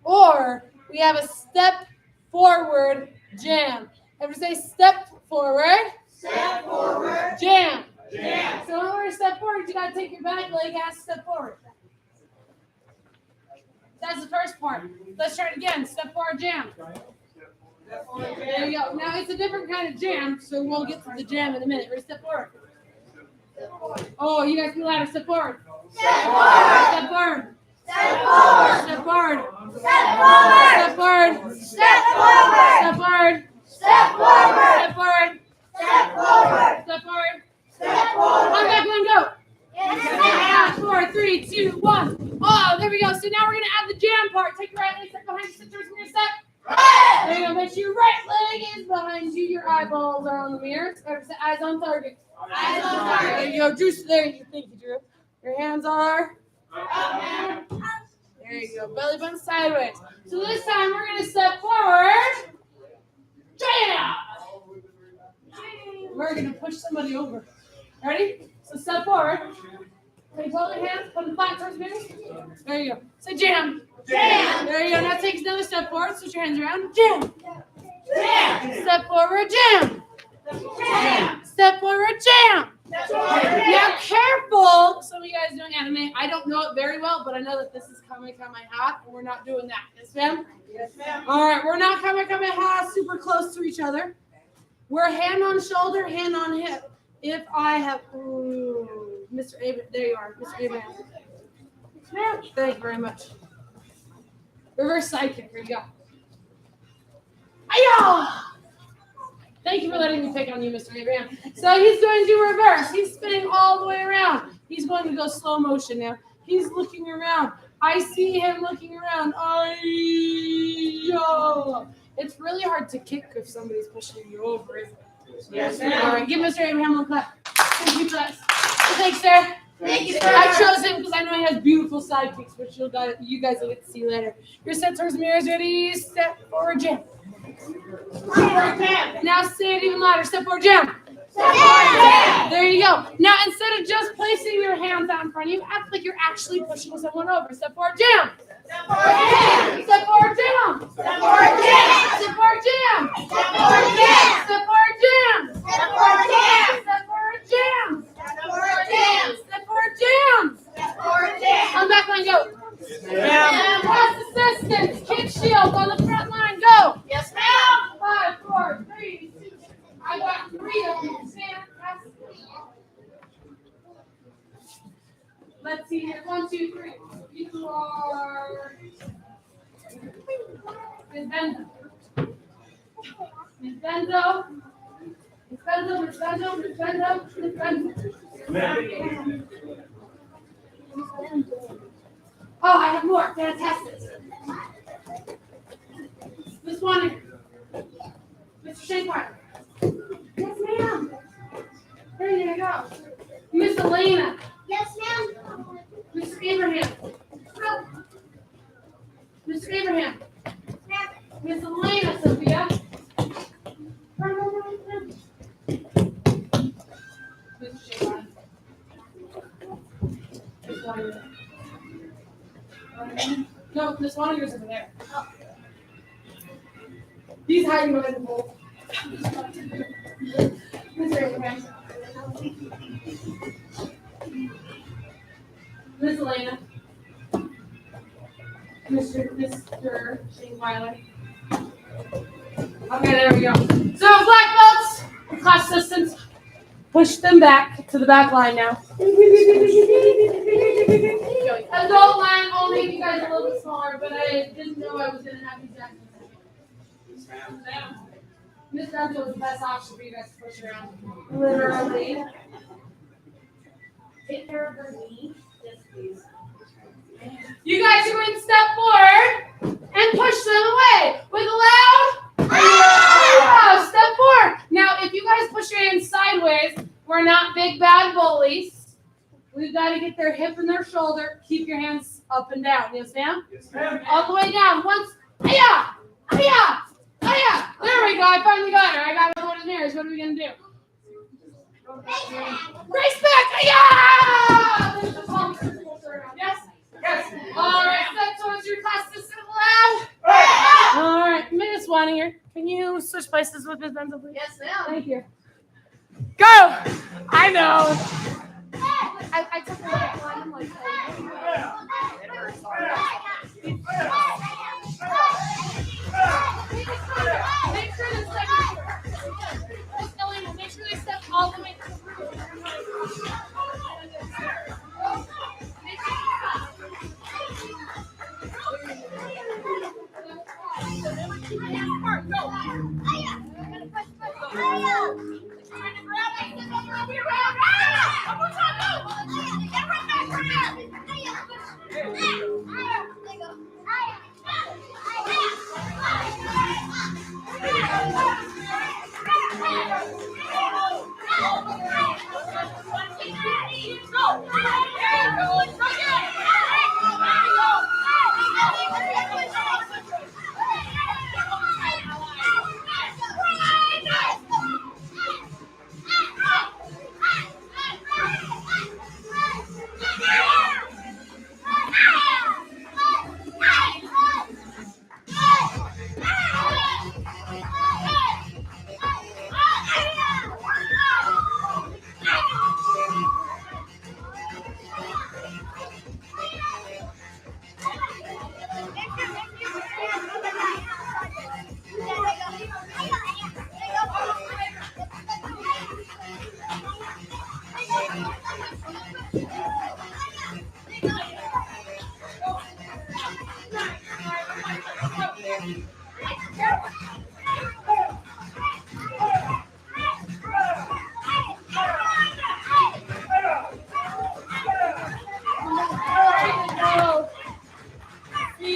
Speaker 5: Or we have a step forward jam. Everybody say step forward.
Speaker 2: Step forward.
Speaker 5: Jam.
Speaker 2: Jam.
Speaker 5: So in order to step forward, you got to take your back leg and step forward. That's the first part. Let's try it again. Step forward, jam. There you go. Now it's a different kind of jam, so we'll get to the jam in a minute. Ready? Step forward. Oh, you guys be louder. Step forward.
Speaker 2: Step forward.
Speaker 5: Step forward.
Speaker 2: Step forward.
Speaker 5: Step forward.
Speaker 2: Step forward.
Speaker 5: Step forward.
Speaker 2: Step forward.
Speaker 5: Step forward.
Speaker 2: Step forward.
Speaker 5: Step forward.
Speaker 2: Step forward.
Speaker 5: Step forward.
Speaker 2: Step forward.
Speaker 5: One back, one go.
Speaker 2: Yes,
Speaker 5: 5, 4, 3, 2, 1. Oh, there we go. So now we're gonna add the jam part. Take your right leg, step behind you, sit towards the mirror, step. There you go. Make sure your right leg is behind you. Your eyeballs are on the mirror. Eyes on target.
Speaker 2: Eyes on target.
Speaker 5: There you go. Drew, there you thank you, Drew. Your hands are. There you go. Belly button sideways. So this time we're gonna step forward. Jam. We're gonna push somebody over. Ready? So step forward. Take both your hands, put them flat towards the mirror. There you go. Say jam.
Speaker 2: Jam.
Speaker 5: There you go. Now take another step forward. Switch your hands around. Jam.
Speaker 2: Jam.
Speaker 5: Step forward. Jam.
Speaker 2: Jam.
Speaker 5: Step forward. Jam.
Speaker 2: Step forward.
Speaker 5: Now careful. Some of you guys doing anime. I don't know it very well, but I know that this is Kamehameha, and we're not doing that. Yes, ma'am?
Speaker 11: Yes, ma'am.
Speaker 5: All right. We're not Kamehameha super close to each other. We're hand on shoulder, hand on hip. If I have, Mr. Abraham, there you are, Mr. Abraham. Thank you very much. Reverse side kick, here you go. Ayo! Thank you for letting me pick on you, Mr. Abraham. So he's going to do reverse. He's spinning all the way around. He's going to go slow motion now. He's looking around. I see him looking around. Ayo! It's really hard to kick if somebody's pushing you over, isn't it?
Speaker 11: Yes,
Speaker 5: All
Speaker 11: ma'am.
Speaker 5: right, give Mr. Abraham one clap. Thank you, class. Thanks, sir.
Speaker 2: Thank you,
Speaker 5: I
Speaker 2: sir.
Speaker 5: chose him because I know he has beautiful side kicks, which you guys will get to see later. Your set towards the mirrors, ready? Step forward, jam. Now say it even louder. Step forward, jam. There you go. Now instead of just placing your hands out in front of you, act like you're actually pushing someone over. Step forward, jam.
Speaker 2: Step forward.
Speaker 5: Step forward, jam.
Speaker 2: Step forward.
Speaker 5: Step forward, jam.
Speaker 2: Step forward.
Speaker 5: Step forward, jam.
Speaker 2: Step forward.
Speaker 5: Step forward, jam.
Speaker 2: Step forward.
Speaker 5: Step forward, jam.
Speaker 2: Step forward.
Speaker 5: On back line, go.
Speaker 11: Ma'am.
Speaker 5: Cross assistance, kick shield on the front line, go.
Speaker 2: Yes, ma'am.
Speaker 5: 5, 4, 3, 2. I got 3 of them. Let's see here. 1, 2, 3. You are Miss Benzo. Miss Benzo. Miss Benzo. Miss Benzo. Miss Benzo. Miss Benzo. Oh, I have more. Fantastic. This one here. Mr. Shankar. Yes, ma'am. There you go. Miss Elena.
Speaker 2: Yes, ma'am.
Speaker 1: Abraham. Mr. Abraham. Miss Elena, Sophia. Mr. Shavon. Miss Waniger. No, Miss Waniger's over there. He's hiding behind the pole. Mr. Abraham. Miss Elena. Mr. Shane Weiler. Okay, there we go. So black belts, class assistants, push them back to the back line now. Adult line, I'll make you guys a little bit smaller, but I didn't know I was going to have these jackets. Miss Bento was the best option for you guys to push around. Literally. Take care of her knee. Yes, please. You guys are going to step forward and push them away with a loud step forward. Now, if you guys push your hands sideways, we're not big bad bullies. We've got to get their hip and their shoulder. Keep your hands up and down. Yes, ma'am?
Speaker 6: Yes, ma'am.
Speaker 1: All the way down. Once. Hiya! Hiya! Hiya! There we go. I finally got her. I got her one in there. What are we going to do? Race back! Hiya! There's the palm. Yes? Yes. All right. Step towards your class assistant loud. All right. Miss Waniger, can you switch places with Miss Benzel, please?
Speaker 5: Yes, ma'am.
Speaker 1: Thank you. Go! I know. I took a look at one. I'm like, make sure this Elena, make sure they step all the way through.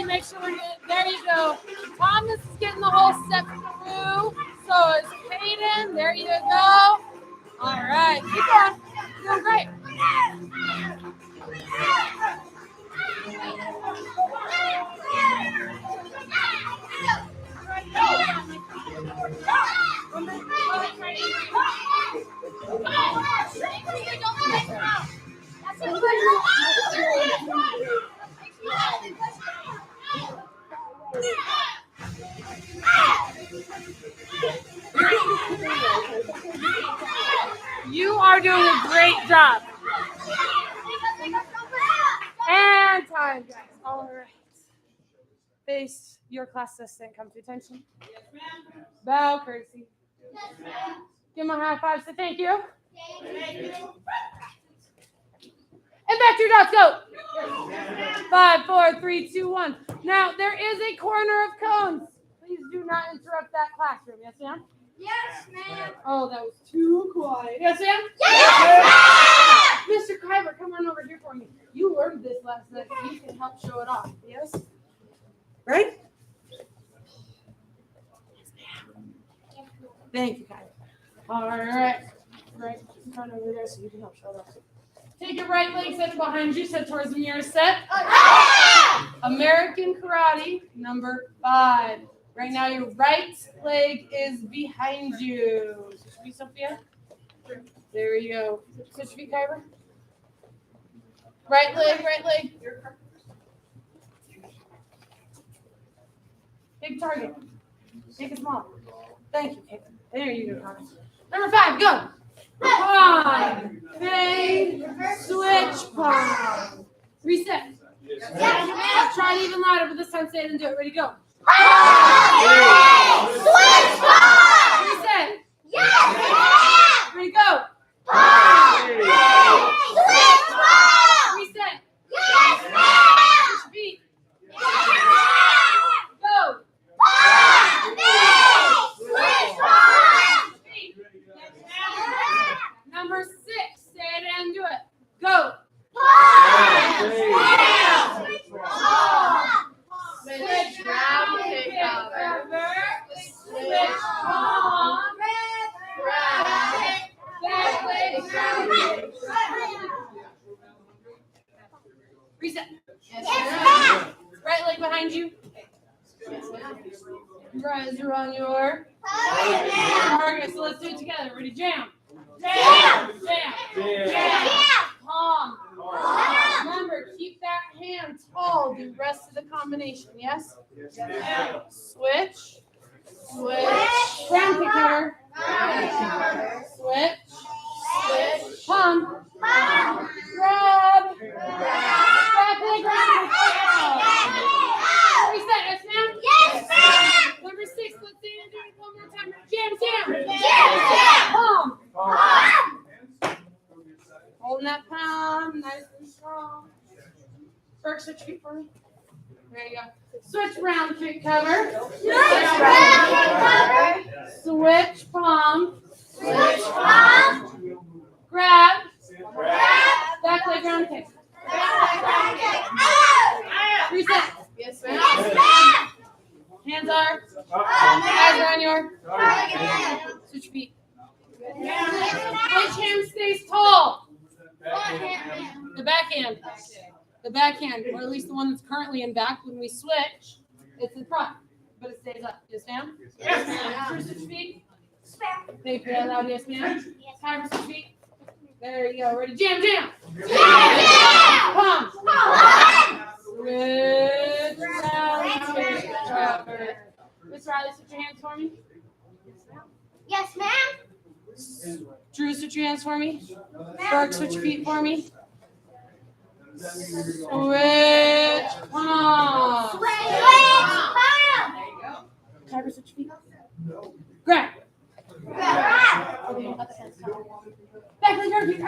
Speaker 1: Make sure we're getting, there you go. Thomas is getting the whole step through. So is Hayden. There you go. All right. Keep going. You're doing great. You are doing a great job. And time, guys. All right. Face your class assistant. Come to attention.
Speaker 6: Yes, ma'am.
Speaker 1: Bow, courtesy.
Speaker 2: Yes, ma'am.
Speaker 1: Give him a high five. Say thank you.
Speaker 2: Thank you.
Speaker 1: And back to your dots. Go. 5, 4, 3, 2, 1. Now, there is a corner of cones. Please do not interrupt that classroom. Yes, ma'am?
Speaker 2: Yes, ma'am.
Speaker 1: Oh, that was too quiet. Yes, ma'am?
Speaker 2: Yes,
Speaker 1: Mr. Kyber, come on over here for me. You learned this last night. So you can help show it off. Yes? Right? Yes, ma'am. Thank you, Kyber. All right. Right in front over there so you can help show it off. Take your right leg, set behind you, set towards the mirror, set. American Karate, number 5. Right now, your right leg is behind you. Switch feet, Sophia. There you go. Switch feet, Kyber. Right leg, right leg. Big target. Make it small. Thank you, Kate. There you go, Connor. Number 5, go. Palm, fade, switch, palm. Reset. Try it even louder, but this time say it and do it. Ready, go.
Speaker 2: Switch ball!
Speaker 1: Reset.
Speaker 2: Yes!
Speaker 1: Ready, go.
Speaker 2: Switch ball!
Speaker 1: Reset.
Speaker 2: Yes!
Speaker 1: Switch feet. Go.
Speaker 2: Switch ball!
Speaker 1: Feet. Number 6, say it and do it. Go.
Speaker 5: Switch round, kick cover.
Speaker 1: Switch palm.
Speaker 5: Grab.
Speaker 1: Back leg round. Reset. Right leg behind you. Guys, you're on your target. So let's do it together. Ready? Jam. Jam. Jam. Jam. Palm. Remember, keep that hand tall. Do the rest of the combination. Yes? Switch. Switch. Round kick cover. Switch. Switch. Palm. Grab. Back leg round. Reset. Yes, ma'am?
Speaker 2: Yes, ma'am!
Speaker 1: Number 6, let's see you do it one more time. Jam, jam.
Speaker 2: Jam,
Speaker 1: Palm.
Speaker 2: jam!
Speaker 1: Holding that palm, nice and strong. Burke, switch feet for me. There you go. Switch round kick cover. Switch palm.
Speaker 2: Switch palm!
Speaker 1: Grab. Back leg round kick. Reset.
Speaker 5: Yes, ma'am.
Speaker 2: Yes, ma'am!
Speaker 1: Hands are. Eyes are on your. Switch feet. Which hand stays tall? The backhand. The backhand, or at least the one that's currently in back. When we switch, it's in front, but it stays up. Yes, ma'am?
Speaker 2: Yes, ma'am!
Speaker 1: Switch feet. Thank you. That loud. Yes, ma'am? Time for switch feet. There you go. Ready? Jam, jam. Palm. Switch round kick cover. Miss Riley, switch your hands for me.
Speaker 2: Yes, ma'am!
Speaker 1: Drew, switch your hands for me. Burke, switch your feet for me. Switch palm.
Speaker 2: Switch palm!
Speaker 1: Tiger, switch feet. Grab. Back leg round kick.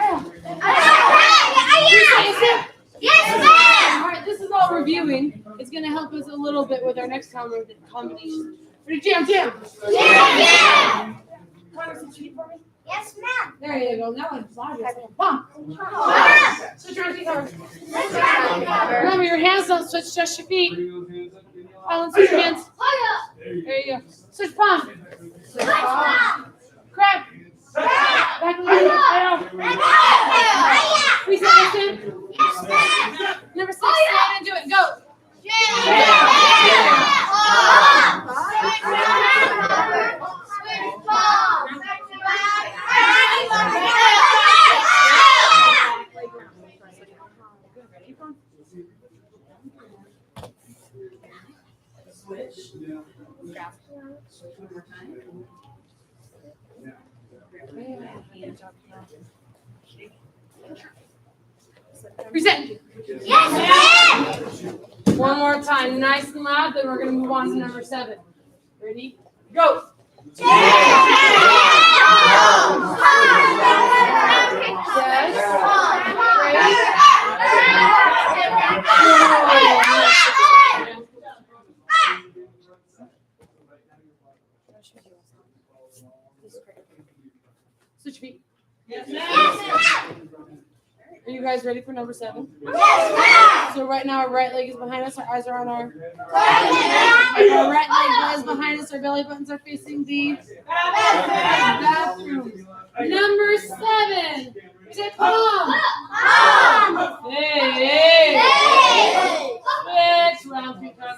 Speaker 2: Yes, ma'am!
Speaker 1: All right, this is all reviewing. It's going to help us a little bit with our next combination. Ready, jam, jam.
Speaker 2: Yes,
Speaker 1: Connor, switch feet for me.
Speaker 2: Yes, ma'am!
Speaker 1: There you go. Now it's loud. Palm. Switch round kick cover. Remember, your hands don't switch, just your feet. Colin, switch your hands. There you go. Switch palm.
Speaker 2: Switch palm!
Speaker 1: Grab. Back leg. Reset this in.
Speaker 2: Yes, ma'am!
Speaker 1: Number 6, stand and do it. Go. Reset.
Speaker 2: Yes, ma'am!
Speaker 1: One more time, nice and loud, then we're going to move on to number 7. Ready? Go. Switch feet. Are you guys ready for number 7? So right now our right leg is behind us, our eyes are on our right leg is behind us, our belly buttons are facing the bathroom. Number 7. Say palm. Hey. Switch round kick cover.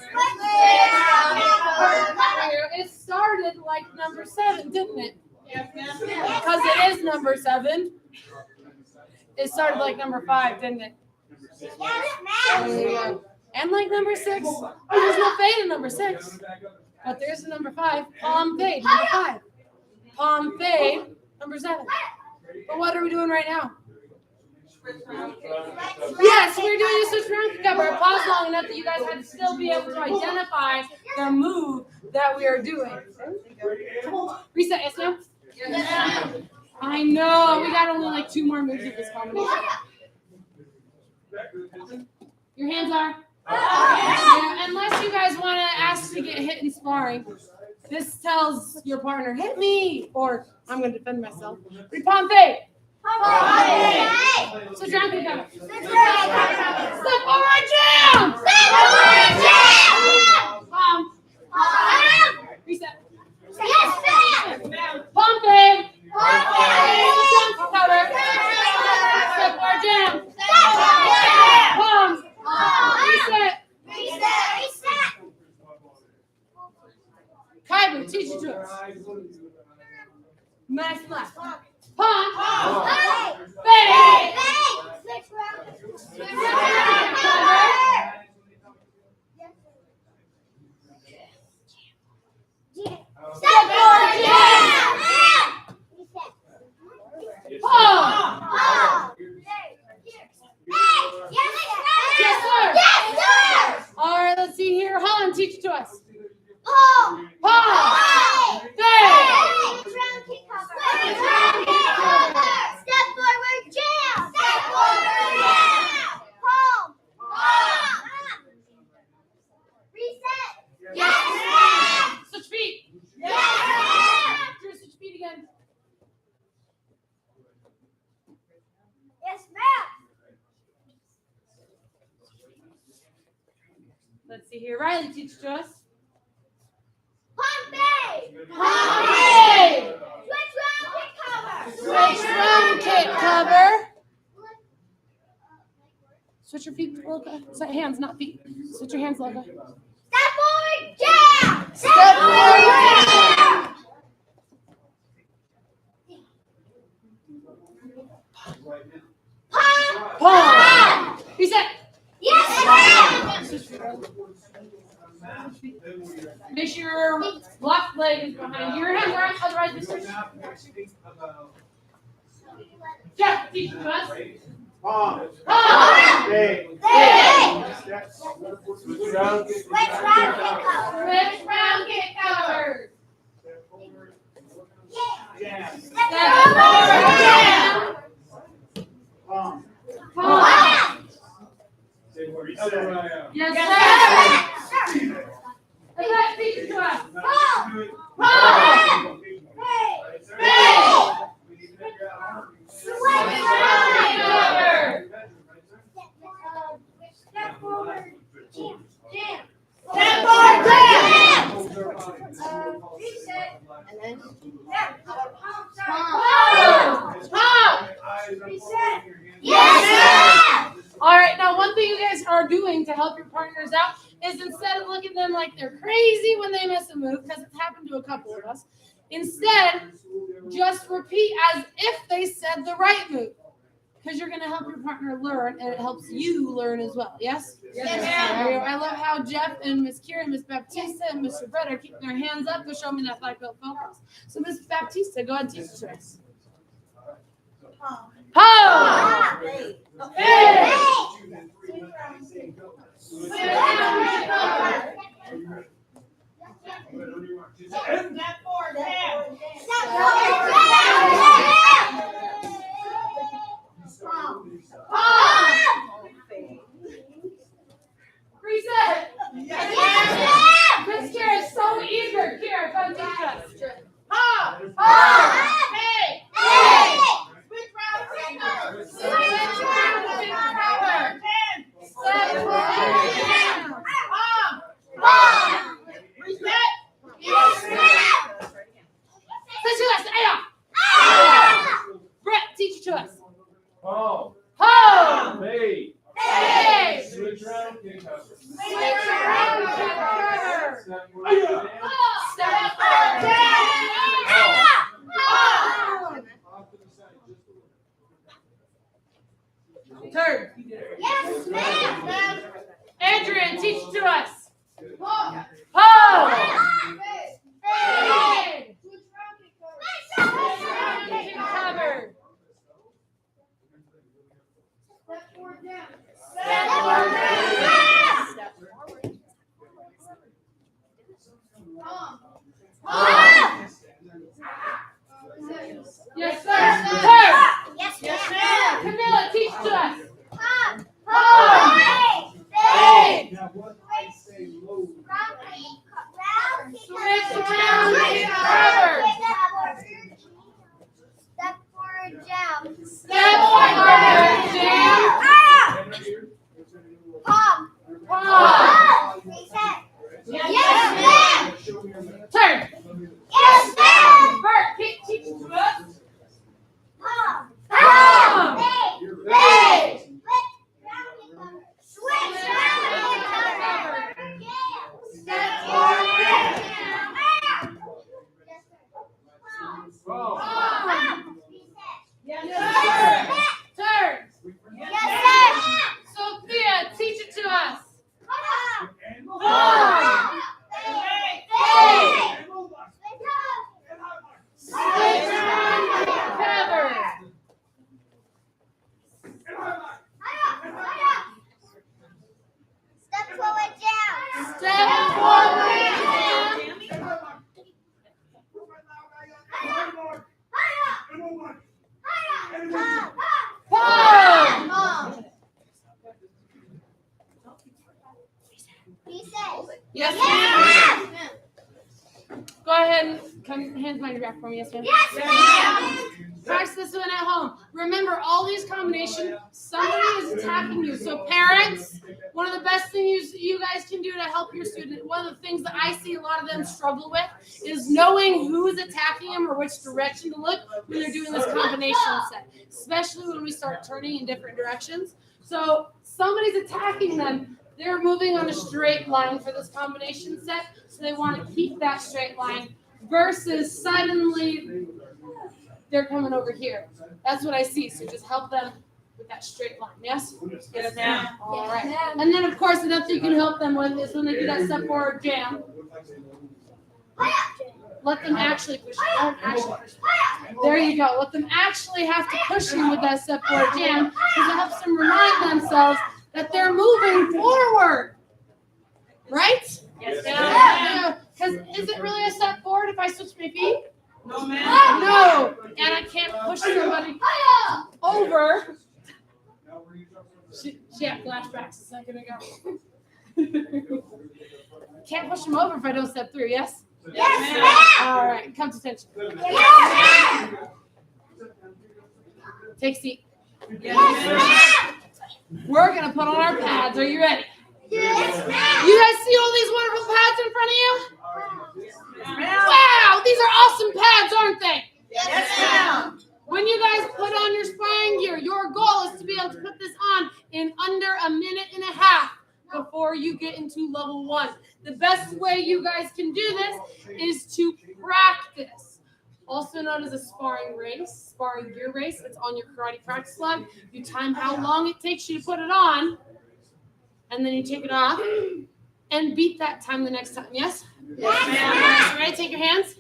Speaker 1: It started like number 7, didn't it? Because it is number 7. It started like number 5, didn't it? And like number 6. Oh, there's no fade in number 6. But there's a number 5. Palm fade, number 5. Palm fade, number 7. But what are we doing right now? Yes, we're doing a switch round kick cover. Pause long enough that you guys had to still be able to identify the move that we are doing. Reset, yes, ma'am? I know, we got only like 2 more moves of this combination. Your hands are? Yeah, unless you guys want to ask to get hit in sparring, this tells your partner, hit me, or I'm going to defend myself. Palm fade. Switch round kick cover. Step forward jam. Palm. Reset.
Speaker 2: Yes, ma'am.
Speaker 1: Palm fade. Switch round kick cover. Step forward jam. Palm. Reset. Kyber, teach it to us. Nice left. Palm. Fade. Step forward jam. Palm. Yes, sir. All right, let's see here. Holland, teach it to us. Palm. Fade.
Speaker 2: Step forward jam. Palm. Reset. Yes, ma'am.
Speaker 1: Switch feet.
Speaker 2: Yes, ma'am.
Speaker 1: Drew, switch feet again.
Speaker 2: Yes, ma'am.
Speaker 1: Let's see here. Riley, teach it to us.
Speaker 2: Palm fade.
Speaker 1: Switch round kick cover. Switch your feet, Loka. So hands, not feet. Switch your hands, Loka.
Speaker 2: Step forward jam.
Speaker 1: Step forward jam. Palm. Reset.
Speaker 2: Yes, ma'am.
Speaker 1: Make sure your left leg is behind your hands, right? Otherwise, this is. Jeff, teach it to us.
Speaker 7: Palm.
Speaker 1: Fade.
Speaker 2: Switch round kick cover.
Speaker 1: Switch round kick cover.
Speaker 7: Jam.
Speaker 1: Step forward jam.
Speaker 7: Palm.
Speaker 1: Yes, sir. Let's teach it to us. Palm. Fade. Switch round kick cover.
Speaker 2: Step forward jam.
Speaker 1: Step forward jam.
Speaker 2: Reset.
Speaker 11: And then
Speaker 1: Palm.
Speaker 2: Reset. Yes, ma'am.
Speaker 1: All right, now one thing you guys are doing to help your partners out is instead of looking at them like they're crazy when they miss a move, because it's happened to a couple of us, instead, just repeat as if they said the right move. Because you're going to help your partner learn, and it helps you learn as well, yes?
Speaker 2: Yes, ma'am.
Speaker 1: I love how Jeff and Miss Kira, Miss Baptista, and Mr. Brett are keeping their hands up to show me that black belt focus. So Miss Baptista, go ahead and teach it to us. Palm. Fade.
Speaker 11: step forward jam.
Speaker 2: Step forward jam.
Speaker 1: Reset.
Speaker 2: Yes, ma'am.
Speaker 1: Miss Kira is so eager. Kira, come teach us.
Speaker 2: Hey.
Speaker 11: Switch round kick cover.
Speaker 1: Switch round kick cover. Step forward jam. Ryan, teach it to us. Pose. Fade. Cover.
Speaker 2: Step forward down.
Speaker 1: Step forward. Yes, sir. Turn.
Speaker 2: Yes,
Speaker 1: Camilla, teach to us.
Speaker 2: Fade.
Speaker 6: Now what I say low.
Speaker 1: Switch around. Cover.
Speaker 2: Step forward down.
Speaker 1: Step forward. Jam.
Speaker 2: Pop.
Speaker 1: Pause.
Speaker 2: Reset.
Speaker 1: Yes,
Speaker 6: Show me your man.
Speaker 1: Turn.
Speaker 2: Yes, ma'am.
Speaker 1: Bert, teach it to us.
Speaker 2: Pop.
Speaker 1: Pop.
Speaker 2: Fade. Switch round and cover. Step forward down.
Speaker 6: Oh.
Speaker 1: Yes, sir. Turn.
Speaker 2: Yes, sir.
Speaker 1: Sophia, teach it to us. Switch around. Cover.
Speaker 2: Step forward down.
Speaker 1: Step forward. Pause. Yes, ma'am. Go ahead and come hands behind your back for me. Yes, ma'am.
Speaker 2: Yes, ma'am.
Speaker 1: Practice this one at home. Remember, all these combinations, somebody is attacking you. So parents, one of the best things you guys can do to help your student, one of the things that I see a lot of them struggle with is knowing who's attacking them or which direction to look when they're doing this combination set, especially when we start turning in different directions. So somebody's attacking them. They're moving on a straight line for this combination set, so they want to keep that straight line versus suddenly they're coming over here. That's what I see. So just help them with that straight line. Yes?
Speaker 5: Yes, ma'am.
Speaker 1: All right. And then, of course, another thing you can help them with is when they do that step forward jam. Let them actually push you. Don't actually push you. There you go. Let them actually have to push you with that step forward jam because it helps them remind themselves that they're moving forward. Right?
Speaker 5: Yes, ma'am.
Speaker 1: Because is it really a step forward if I switch my feet?
Speaker 5: No, ma'am.
Speaker 1: No. And I can't push somebody over. She had flashbacks a second ago. Can't push them over if I don't step through, yes?
Speaker 2: Yes, ma'am.
Speaker 1: All right, come to attention.
Speaker 2: Yes, ma'am.
Speaker 1: Take a seat.
Speaker 2: Yes, ma'am.
Speaker 1: We're going to put on our pads. Are you ready?
Speaker 2: Yes, ma'am.
Speaker 1: You guys see all these wonderful pads in front of you?
Speaker 5: Yes, ma'am.
Speaker 1: Wow, these are awesome pads, aren't they?
Speaker 5: Yes, ma'am.
Speaker 1: When you guys put on your sparring gear, your goal is to be able to put this on in under a minute and a half before you get into level 1. The best way you guys can do this is to practice. Also known as a sparring gear race. It's on your karate practice log. You time how long it takes you to put it on, and then you take it off, and beat that time the next time. Yes?
Speaker 5: Yes, ma'am.
Speaker 1: Ready? Take your hands.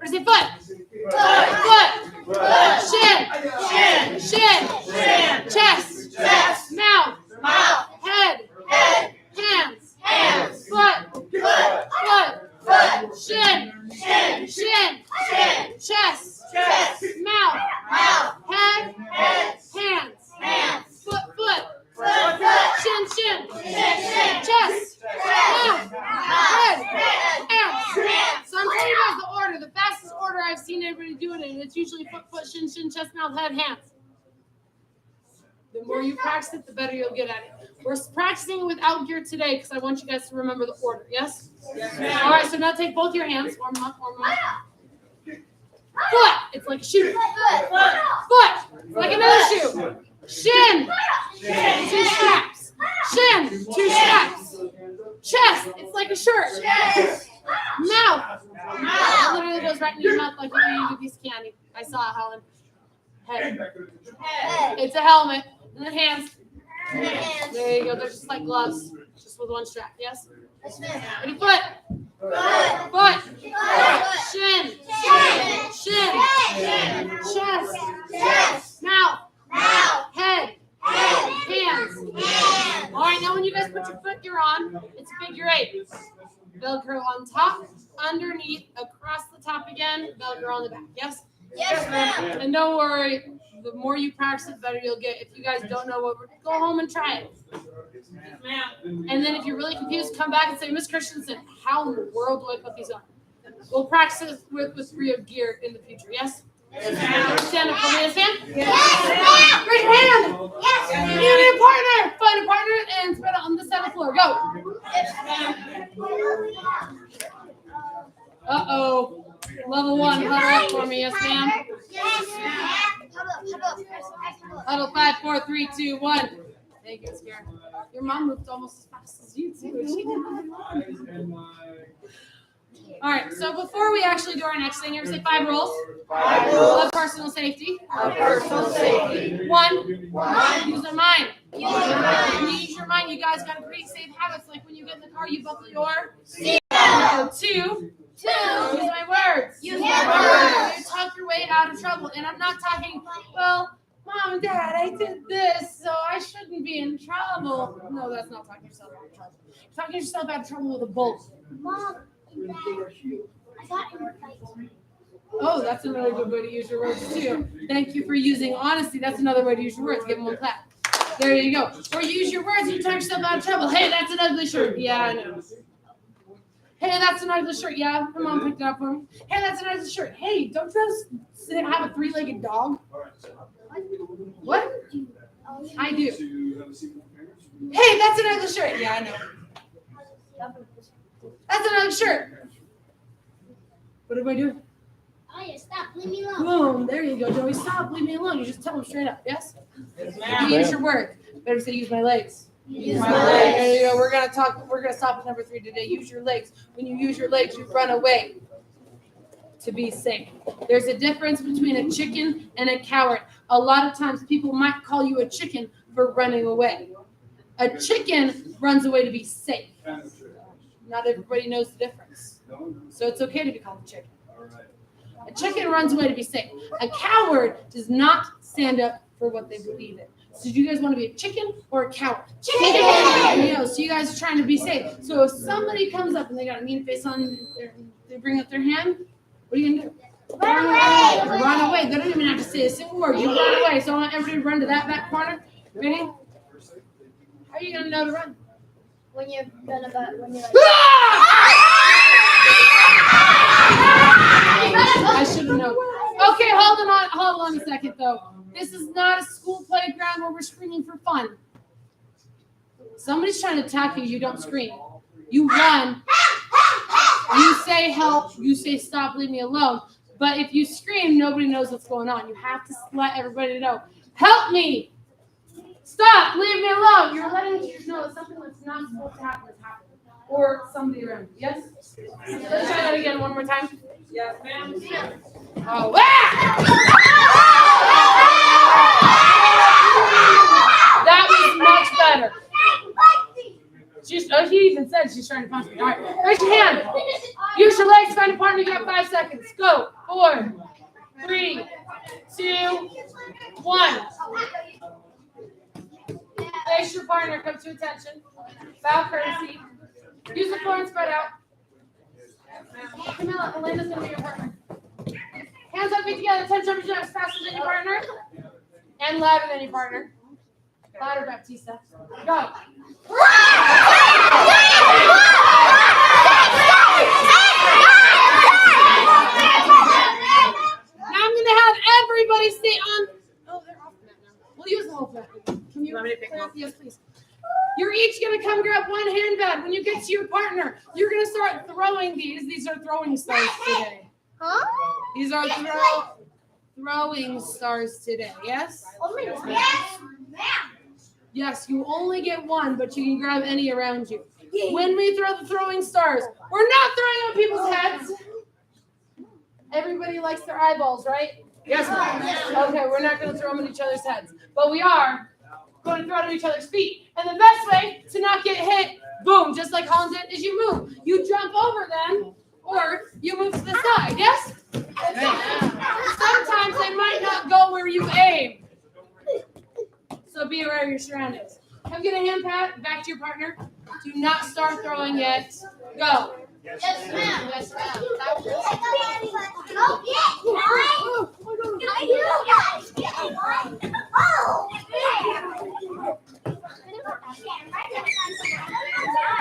Speaker 1: Or say foot. Foot. Shin. Chest. Mouth. Head. Hands. Foot. Shin. Chest. Mouth. Head. Hands. Foot. Shin. Chest. Mouth. Head. Hands. So I'm telling you guys the order. The fastest order I've seen everybody do it in. It's usually foot, shin, chest, mouth, head, hands. The more you practice it, the better you'll get at it. We're practicing without gear today because I want you guys to remember the order. Yes?
Speaker 5: Yes, ma'am.
Speaker 1: All right, so now take both your hands. Warm them up. Foot. It's like a shoe. Foot. It's like another shoe. Shin. 2 straps. Shin. 2 straps. Chest. It's like a shirt. Mouth. It literally goes right in your mouth like you eat a piece of candy. I saw it, Helen. Head. It's a helmet. And then hands. There you go. They're just like gloves. Just with one strap, yes?
Speaker 2: Yes, ma'am.
Speaker 1: Ready, foot. Foot. Shin. Shin. Chest. Mouth. Head. Hands. All right, now when you guys put your foot here on, it's a figure 8. Velcro on top, underneath, across the top again, Velcro on the back, yes?
Speaker 2: Yes, ma'am.
Speaker 1: And don't worry, the more you practice, the better you'll get. If you guys don't know what, go home and try it. And then if you're really confused, come back and say, Miss Christensen, how in the world do I put these on? We'll practice with free of gear in the future, yes?
Speaker 2: Yes, ma'am.
Speaker 1: Stand up for me, stand.
Speaker 2: Yes, ma'am.
Speaker 1: Raise your hand.
Speaker 2: Yes,
Speaker 1: You
Speaker 2: ma'am.
Speaker 1: need a partner. Find a partner and spread it on this side of the floor. Go.
Speaker 2: Yes, ma'am.
Speaker 1: Uh-oh. Level 1, huddle up for me, yes, ma'am.
Speaker 2: Yes, ma'am.
Speaker 1: Huddle 5, 4, 3, 2, 1. Thank you, Scare. Your mom moved almost as fast as you, too. She did. All right, so before we actually do our next thing, everybody say 5 rules.
Speaker 8: 5 rules
Speaker 1: Of personal safety.
Speaker 8: of personal safety.
Speaker 1: 1. Use your mind.
Speaker 2: Use your mind.
Speaker 1: When you use your mind, you guys got to create safe habits. Like when you get in the car, you buckle your
Speaker 2: Seatbelt.
Speaker 1: 2.
Speaker 2: 2.
Speaker 1: Use my words.
Speaker 2: Use my words.
Speaker 1: You talk your way out of trouble. And I'm not talking, well, Mom and Dad, I did this, so I shouldn't be in trouble. No, that's not talking yourself out of trouble. You're talking yourself out of trouble with a bullet.
Speaker 3: Mom and Dad, I got in a fight.
Speaker 1: Oh, that's another good way to use your words, too. Thank you for using honesty. That's another way to use your words. Give them one clap. There you go. Or use your words and you talk yourself out of trouble. Hey, that's an ugly shirt. Yeah, I know. Hey, that's an ugly shirt. Yeah, my mom picked it up for me. Hey, that's an ugly shirt. Hey, don't you have a 3-legged dog? What? I do. Hey, that's an ugly shirt. Yeah, I know. That's an ugly shirt. What am I doing?
Speaker 3: Oh, yeah, stop. Leave me alone.
Speaker 1: Boom. There you go, Joey. Stop. Leave me alone. You just tell them straight up. Yes?
Speaker 8: Yes,
Speaker 1: You use your word. Better say use my legs.
Speaker 8: Use my legs.
Speaker 1: There you go. We're gonna stop at number 3 today. Use your legs. When you use your legs, you run away to be safe. There's a difference between a chicken and a coward. A lot of times people might call you a chicken for running away. A chicken runs away to be safe. Not everybody knows the difference. So it's okay to be called a chicken. A chicken runs away to be safe. A coward does not stand up for what they believe in. So do you guys want to be a chicken or a coward?
Speaker 2: Chicken.
Speaker 1: You know, so you guys are trying to be safe. So if somebody comes up and they got a mean face on, they bring up their hand, what are you going to do?
Speaker 2: Run away.
Speaker 1: Run away. They don't even have to say a single word. You run away. So I want everybody to run to that back corner. Ready? How are you going to know to run?
Speaker 3: When you're like,
Speaker 1: I should have known. Okay, hold on a second though. This is not a school playground where we're screaming for fun. Somebody's trying to attack you, you don't scream. You run. You say help, you say stop, leave me alone. But if you scream, nobody knows what's going on. You have to let everybody know. Help me! Stop, leave me alone. You're letting the teachers know that something that's not supposed to happen is happening. Or somebody around you. Yes? Let's try that again one more time.
Speaker 8: Yes, ma'am.
Speaker 1: Oh, that was much better. He even said she's trying to punch me. All right, raise your hand. Use your legs, find a partner. You got 5 seconds. Go. 4, 3, 2, 1. Face your partner. Come to attention. Bow courtesy. Use the floor and spread out. Camilla, Elena's going to be your partner. Hands up, feet together. 10 jumping jacks faster than your partner. And louder than your partner. Louder, Baptista. Go. Now I'm going to have everybody stay on. Oh, they're off the mat now. We'll use the whole mat. Can you
Speaker 8: want me to pick one?
Speaker 1: Yes, please. You're each going to come grab one handbag. When you get to your partner, you're going to start throwing these. These are throwing stars today.
Speaker 3: huh?
Speaker 1: These are throwing stars today. Yes? Yes, you only get one, but you can grab any around you. When we throw the throwing stars, we're not throwing on people's heads. Everybody likes their eyeballs, right?
Speaker 8: Yes, ma'am.
Speaker 1: Okay, we're not going to throw them at each other's heads, but we are going to throw them at each other's feet. And the best way to not get hit challenge is you move. You jump over them, or you move to the side. Yes? Sometimes they might not go where you aim. So be aware of your surroundings. Come get a hand pat. Back to your partner. Do not start throwing yet. Go.
Speaker 2: Yes, ma'am.
Speaker 1: Yes, ma'am.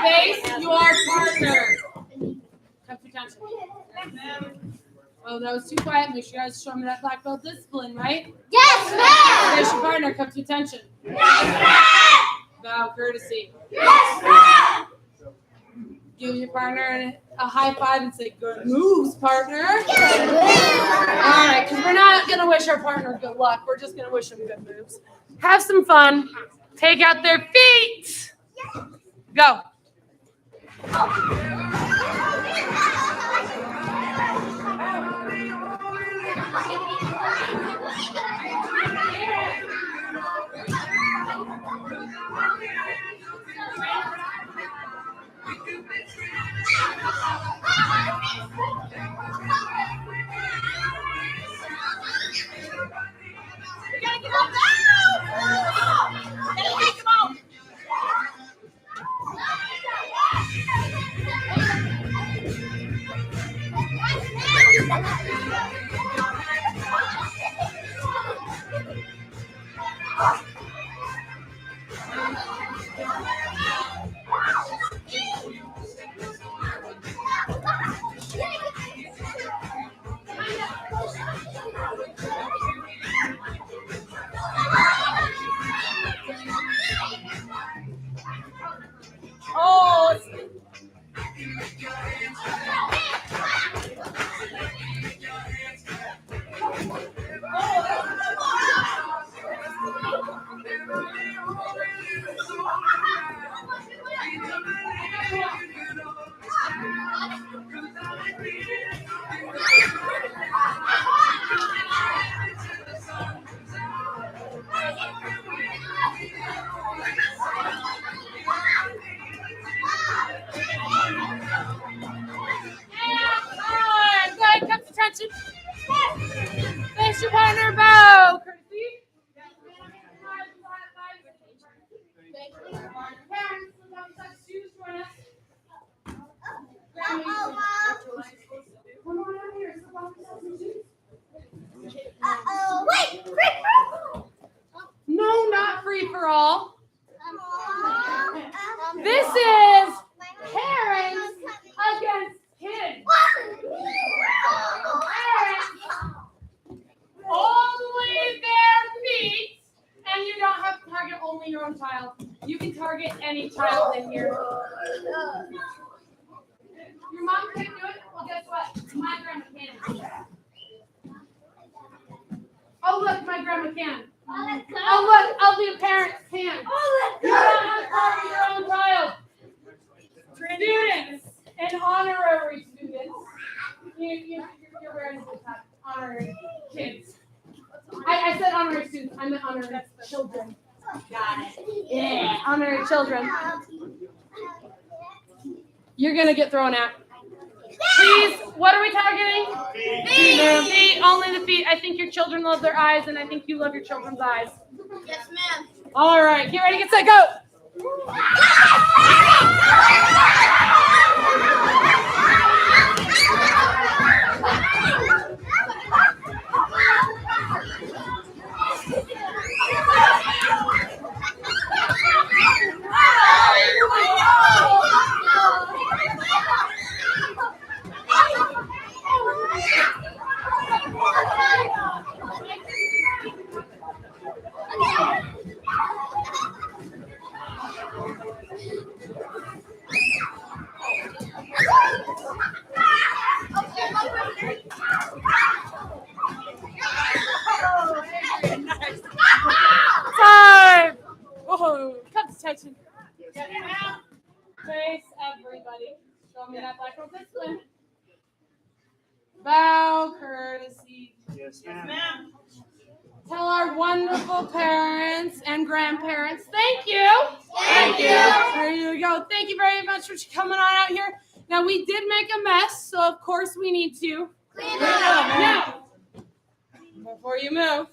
Speaker 1: Face your partner. Come to attention. Oh, that was too quiet. Make sure you guys show me that black belt discipline, right?
Speaker 2: Yes, ma'am.
Speaker 1: Face your partner. Come to attention.
Speaker 2: Yes, ma'am.
Speaker 1: Bow courtesy.
Speaker 2: Yes, ma'am.
Speaker 1: Give your partner a high five and say, good moves, partner. All right, because we're not going to wish our partner good luck. We're just going to wish them good moves. Have some fun. Take out their feet. Go.
Speaker 11: We gotta get on down. Gotta take them out.
Speaker 1: Oh, good. Come to attention. Face your partner, bow. Courtesy. Parents, don't touch shoes for us. Come on out here.
Speaker 2: Wait,
Speaker 1: No, not free for all. This is parents against kids. Only their feet, and you don't have to target only your own child. You can target any child in here. Your mom can't do it? Well, guess what? My grandma can. Oh, look, my grandma can. Oh, look, all the parents can. You don't have to target your own child. Students and honorary students. You're wearing this hat. Honorary kids. I said honorary students. I meant honorary children. Got it. Yeah, honorary children. You're going to get thrown at. Please, what are we targeting? Feet. Only the feet. I think your children love their eyes, and I think you love your children's eyes.
Speaker 2: Yes, ma'am.
Speaker 1: All right, get ready, get set, go. Time. Whoa, come to attention. Face everybody. Show me that black belt discipline. Bow courtesy.
Speaker 6: Yes, ma'am.
Speaker 1: Tell our wonderful parents and grandparents, thank you.
Speaker 2: Thank you.
Speaker 1: There you go. go. Thank you very much for coming on out here. Now, we did make a mess, so of course we need to
Speaker 2: Clean it up.
Speaker 1: Now, before you move,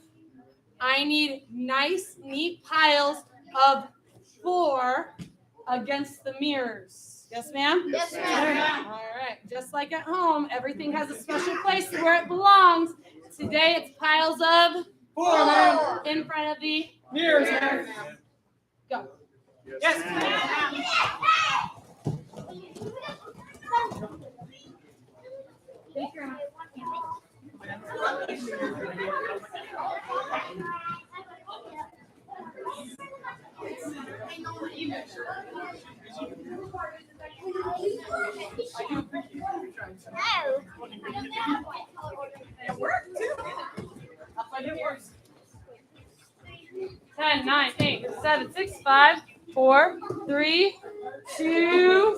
Speaker 1: I need nice, neat piles of 4 against the mirrors. Yes, ma'am?
Speaker 2: Yes, ma'am.
Speaker 1: All right. Just like at home, everything has a special place where it belongs. Today, it's piles of
Speaker 11: 4, ma'am.
Speaker 1: in front of the
Speaker 11: Mirrors, ma'am.
Speaker 1: go.
Speaker 11: Yes, ma'am.
Speaker 1: It worked too. I'll find it works. 10, 9, 8, 7, 6, 5, 4, 3, 2,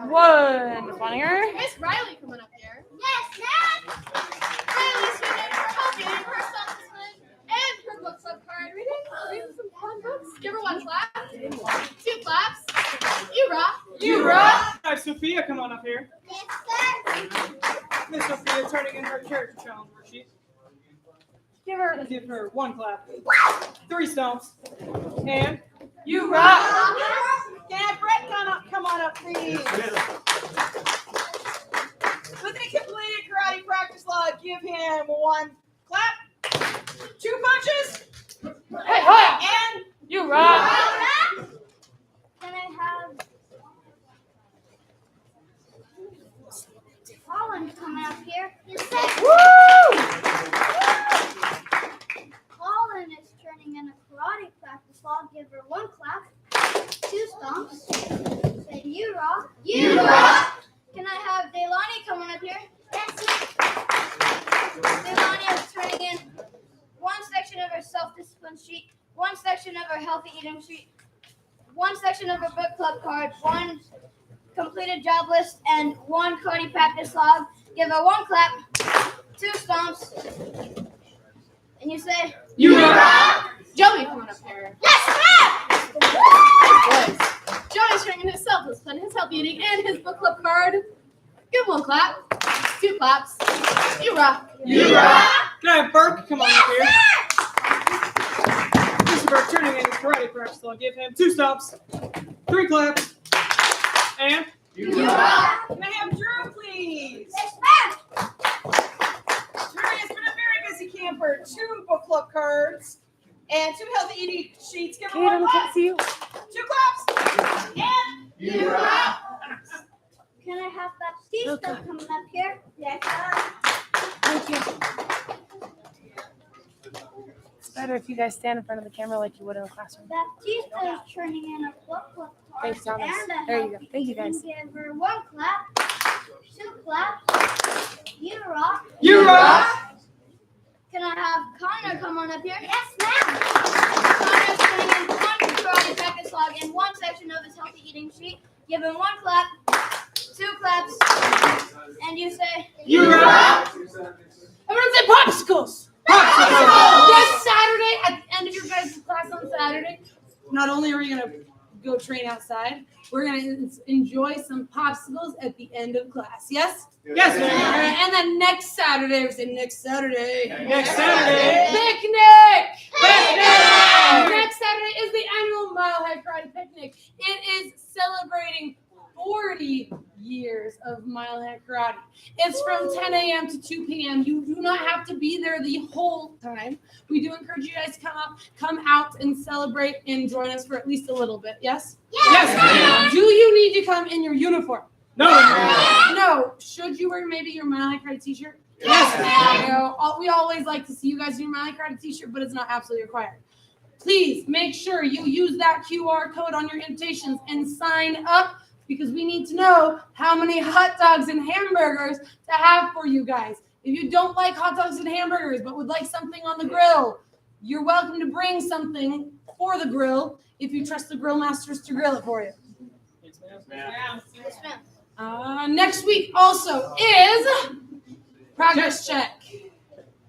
Speaker 1: 1. Funnier.
Speaker 5: Miss Riley coming up here.
Speaker 2: Yes, ma'am.
Speaker 5: Riley's student for helping her self-discipline and her book club card reading some fun books. Give her 1 clap, 2 claps. You rock.
Speaker 11: You rock. All right, Sophia, come on up here.
Speaker 2: Yes, sir.
Speaker 11: Miss Sophia turning in her character challenge worksheet. Give her 1 clap, 3 stomps, and you rock. Yeah, Brett, come on up, please. With a completed karate practice log, give him 1 clap, 2 punches,
Speaker 1: Hey,
Speaker 11: and
Speaker 1: you rock.
Speaker 2: Can I have Colin come out here? Yes, sir. Colin is turning in a karate practice log. Give her 1 clap, 2 stomps. Say you rock. You rock. Can I have Delaney coming up here? Yes, sir. Delaney is turning in 1 section of her self-discipline sheet, 1 section of her healthy eating sheet, 1 section of her book club card, 1 completed job list, and 1 karate practice log. Give her 1 clap, 2 stomps, and you say,
Speaker 11: you rock.
Speaker 5: Joey coming up here.
Speaker 2: yes, ma'am!
Speaker 5: Boys. Joey's showing his self-discipline, his healthy eating, and his book club card. Give 1 clap, 2 claps. You rock.
Speaker 11: You rock. Can I have Burke come on up here? Mr. Burke turning in his karate practice log. Give him 2 stomps, 3 claps, and
Speaker 2: You rock!
Speaker 11: can I have Drew, please?
Speaker 2: Yes, ma'am!
Speaker 11: Drew has been a very busy camper. 2 book club cards and 2 healthy eating sheets. Give him 1 clap,
Speaker 9: see you.
Speaker 11: 2 claps, and
Speaker 2: You rock! Can I have Baptista coming up here? Yes, sir.
Speaker 9: Thank you. It's better if you guys stand in front of the camera like you would in a classroom.
Speaker 2: Baptista is turning in a book club card
Speaker 9: Thanks, Thomas.
Speaker 2: and a
Speaker 9: There you go.
Speaker 2: healthy
Speaker 9: Thank you,
Speaker 2: eating.
Speaker 9: guys.
Speaker 2: Give her 1 clap, 2 claps. You rock.
Speaker 11: you rock.
Speaker 2: Can I have Connor come on up here? Yes, ma'am. Connor's turning in 1 karate practice log and 1 section of his healthy eating sheet. Give him 1 clap, 2 claps, and you say,
Speaker 11: You rock.
Speaker 1: Everyone say popsicles. This Saturday, at the end of your guys' class on Saturday, not only are we going to go train outside, we're going to enjoy some popsicles at the end of class. Yes?
Speaker 11: Yes,
Speaker 1: All
Speaker 11: ma'am.
Speaker 1: right, and then next Saturday, we say next Saturday.
Speaker 11: Next Saturday.
Speaker 1: Picnic!
Speaker 11: Picnic!
Speaker 1: Next Saturday is the annual Mile High Karate Picnic. It is celebrating 40 years of Mile High Karate. It's from 10 a.m. to 2 p.m. You do not have to be there the whole time. We do encourage you guys to come out and celebrate and join us for at least a little bit. Yes?
Speaker 11: Yes, ma'am.
Speaker 1: Do you need to come in your uniform?
Speaker 11: No, ma'am.
Speaker 1: No. Should you wear maybe your Mile High Karate t-shirt?
Speaker 11: Yes, ma'am.
Speaker 1: You know, we always like to see you guys in your Mile High Karate t-shirt, but it's not absolutely required. Please make sure you use that QR code on your invitations and sign up, because we need to know how many hot dogs and hamburgers to have for you guys. If you don't like hot dogs and hamburgers but would like something on the grill, you're welcome to bring something for the grill if you trust the grill masters to grill it for you.
Speaker 11: Yes, ma'am.
Speaker 2: yes, ma'am.
Speaker 1: Next week also is progress check.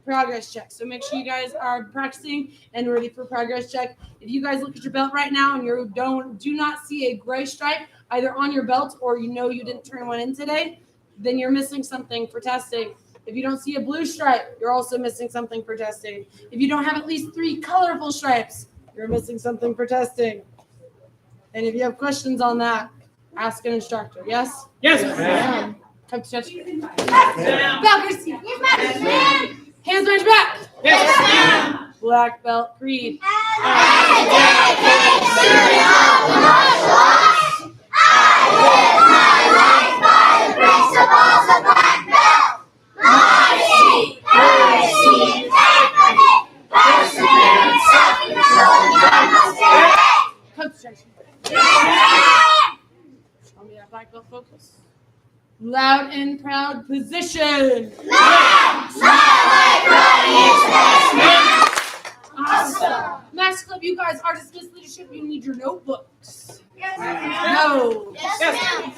Speaker 1: progress check. So make sure you guys are practicing and ready for progress check. If you guys look at your belt right now and you do not see a gray stripe either on your belt or you know you didn't turn one in today, then you're missing something for testing. If you don't see a blue stripe, you're also missing something for testing. If you don't have at least 3 colorful stripes, you're missing something for testing. And if you have questions on that, ask an instructor. Yes?
Speaker 4: Yes, ma'am.
Speaker 1: Come to touch.
Speaker 4: Ma'am.
Speaker 1: Belt, Christy.
Speaker 2: Yes, ma'am.
Speaker 1: Hands behind your back.
Speaker 4: Yes, ma'am.
Speaker 1: Black belt, creed. Come to touch. Show me that black belt focus. Loud and proud position. Awesome. Max Club, you guys are dismissed leadership. You need your notebooks. No.
Speaker 4: Yes, ma'am.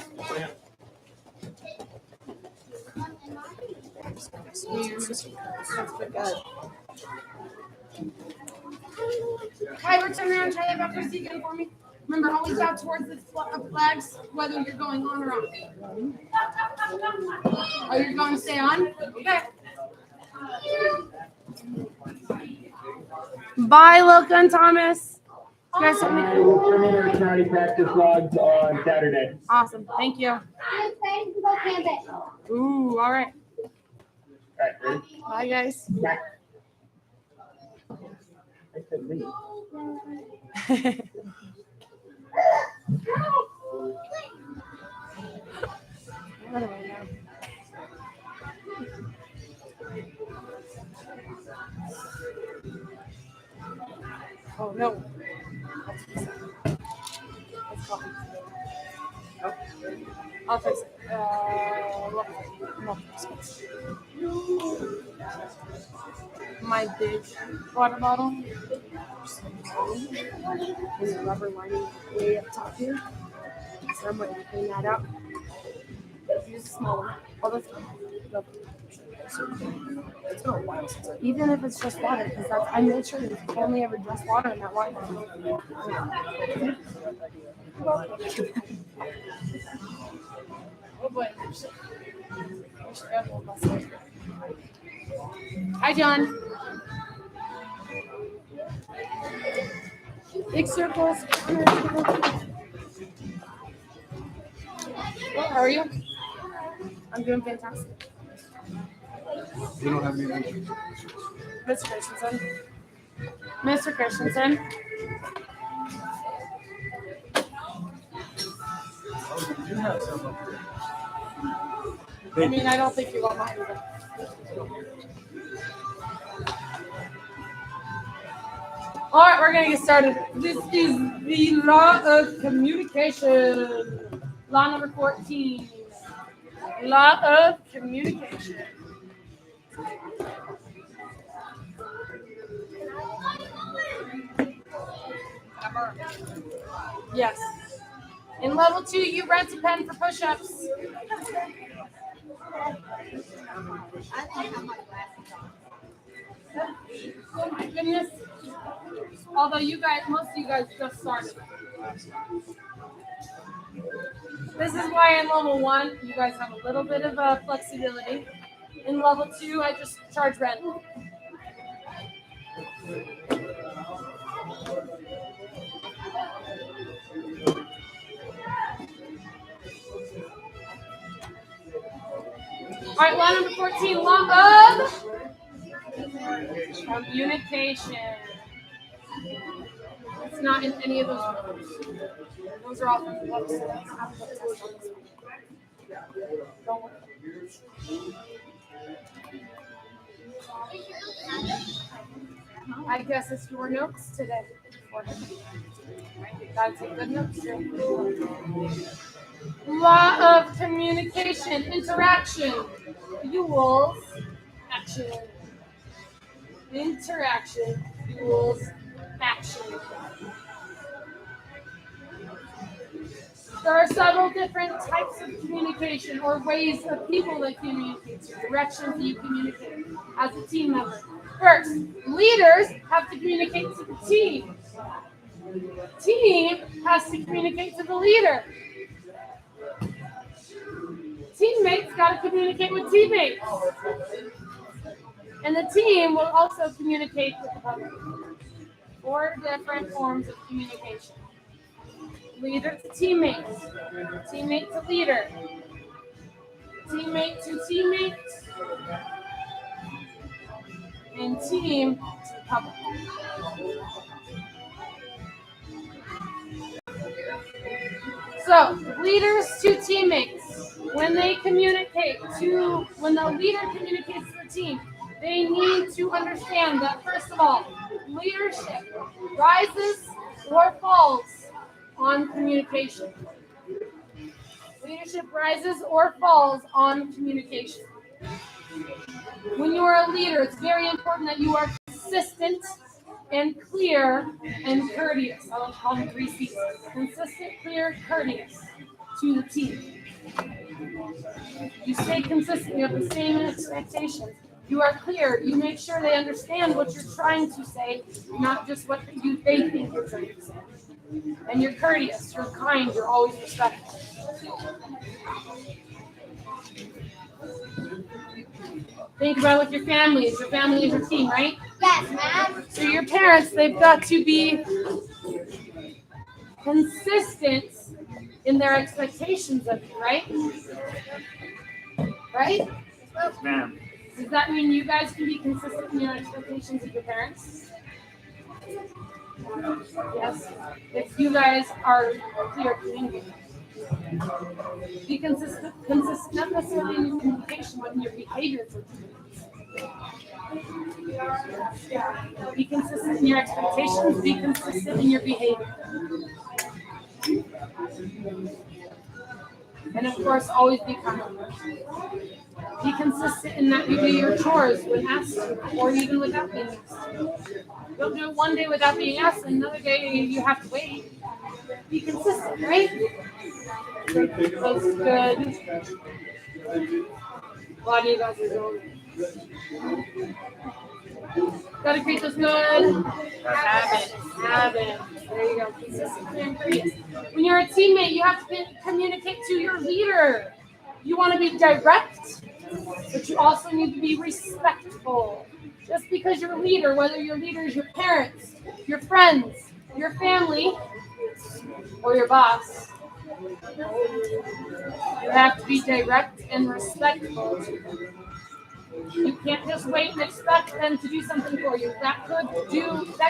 Speaker 1: Kyler, turn around, try that back for a second for me. Remember, always out towards the flags, whether you're going on or off. Oh, you're going to stay on? Okay. Bye, Logan Thomas. You guys have
Speaker 12: I will turn in our karate practice logs on Saturday.
Speaker 1: Awesome. Thank you. Ooh, all right.
Speaker 12: All right, ready?
Speaker 1: Bye, guys.
Speaker 12: Back. I said leave.
Speaker 1: What do I know? Oh, no. Let's go. I'll fix it. No. My big water bottle. There's a rubber lining way up top here. So I'm going to clean that out. Use a small one. Oh, that's good. It's been a while since even if it's just water, because I made sure there's only ever just water in that water bottle. Oh boy. Hi, John. Big circles. How are you? I'm doing fantastic.
Speaker 6: We don't have any.
Speaker 1: Mr. Christensen. Mr. Christensen. I mean, I don't think you want mine either. All right, we're going to get started. This is the law of communication. Law number 14. Law of communication. Yes. In level 2, you rent a pen for push-ups. Oh my goodness. Although most of you guys just started. This is why in level 1, you guys have a little bit of flexibility. In level 2, I just charge rent. All right, law number 14, law of communication. It's not in any of those rules. Those are all from the books. Don't worry. I guess it's your notes today. Gotta take good notes too. Law of communication, interaction, fuels action. Interaction fuels action. There are several different types of communication or ways of people that communicate, directions that you communicate as a team member. First, leaders have to communicate to the team. Team has to communicate to the leader. Teammates got to communicate with teammates. And the team will also communicate with the public. 4 different forms of communication. Leader to teammate. Teammate to leader. Teammate to teammate. And team to the public. So, leaders to teammates. When the leader communicates to the team, they need to understand that, first of all, leadership rises or falls on communication. Leadership rises or falls on communication. When you are a leader, it's very important that you are consistent and clear and courteous. I want to call them 3 C's. Consistent, clear, courteous to the team. You stay consistent. You have the same expectations. You are clear. You make sure they understand what you're trying to say, not just what they think you're trying to say. And you're courteous. You're kind. You're always respectful. Think about it with your families. Your family is your team, right?
Speaker 2: Yes, ma'am.
Speaker 1: So your parents, they've got to be consistent in their expectations of you, right? Right?
Speaker 12: Yes, ma'am.
Speaker 1: Does that mean you guys can be consistent in your expectations of your parents? Yes. If you guys are clear communicators. Be consistent, not necessarily in your communication, but in your behavior for teammates. Be consistent in your expectations, be consistent in your behavior. And of course, always be kind. Be consistent in that you do your chores when asked to, or even without being asked to. Don't do it one day without being asked, and another day you have to wait. Be consistent, right? That's good. A lot of you guys are doing it. Gotta create those good habits. There you go. Consistency and courteous. When you're a teammate, you have to communicate to your leader. You want to be direct, but you also need to be respectful. Just because you're a leader, whether your leader is your parents, your friends, your family, or your boss, you have to be direct and respectful to them. You can't just wait and expect them to do something for you. That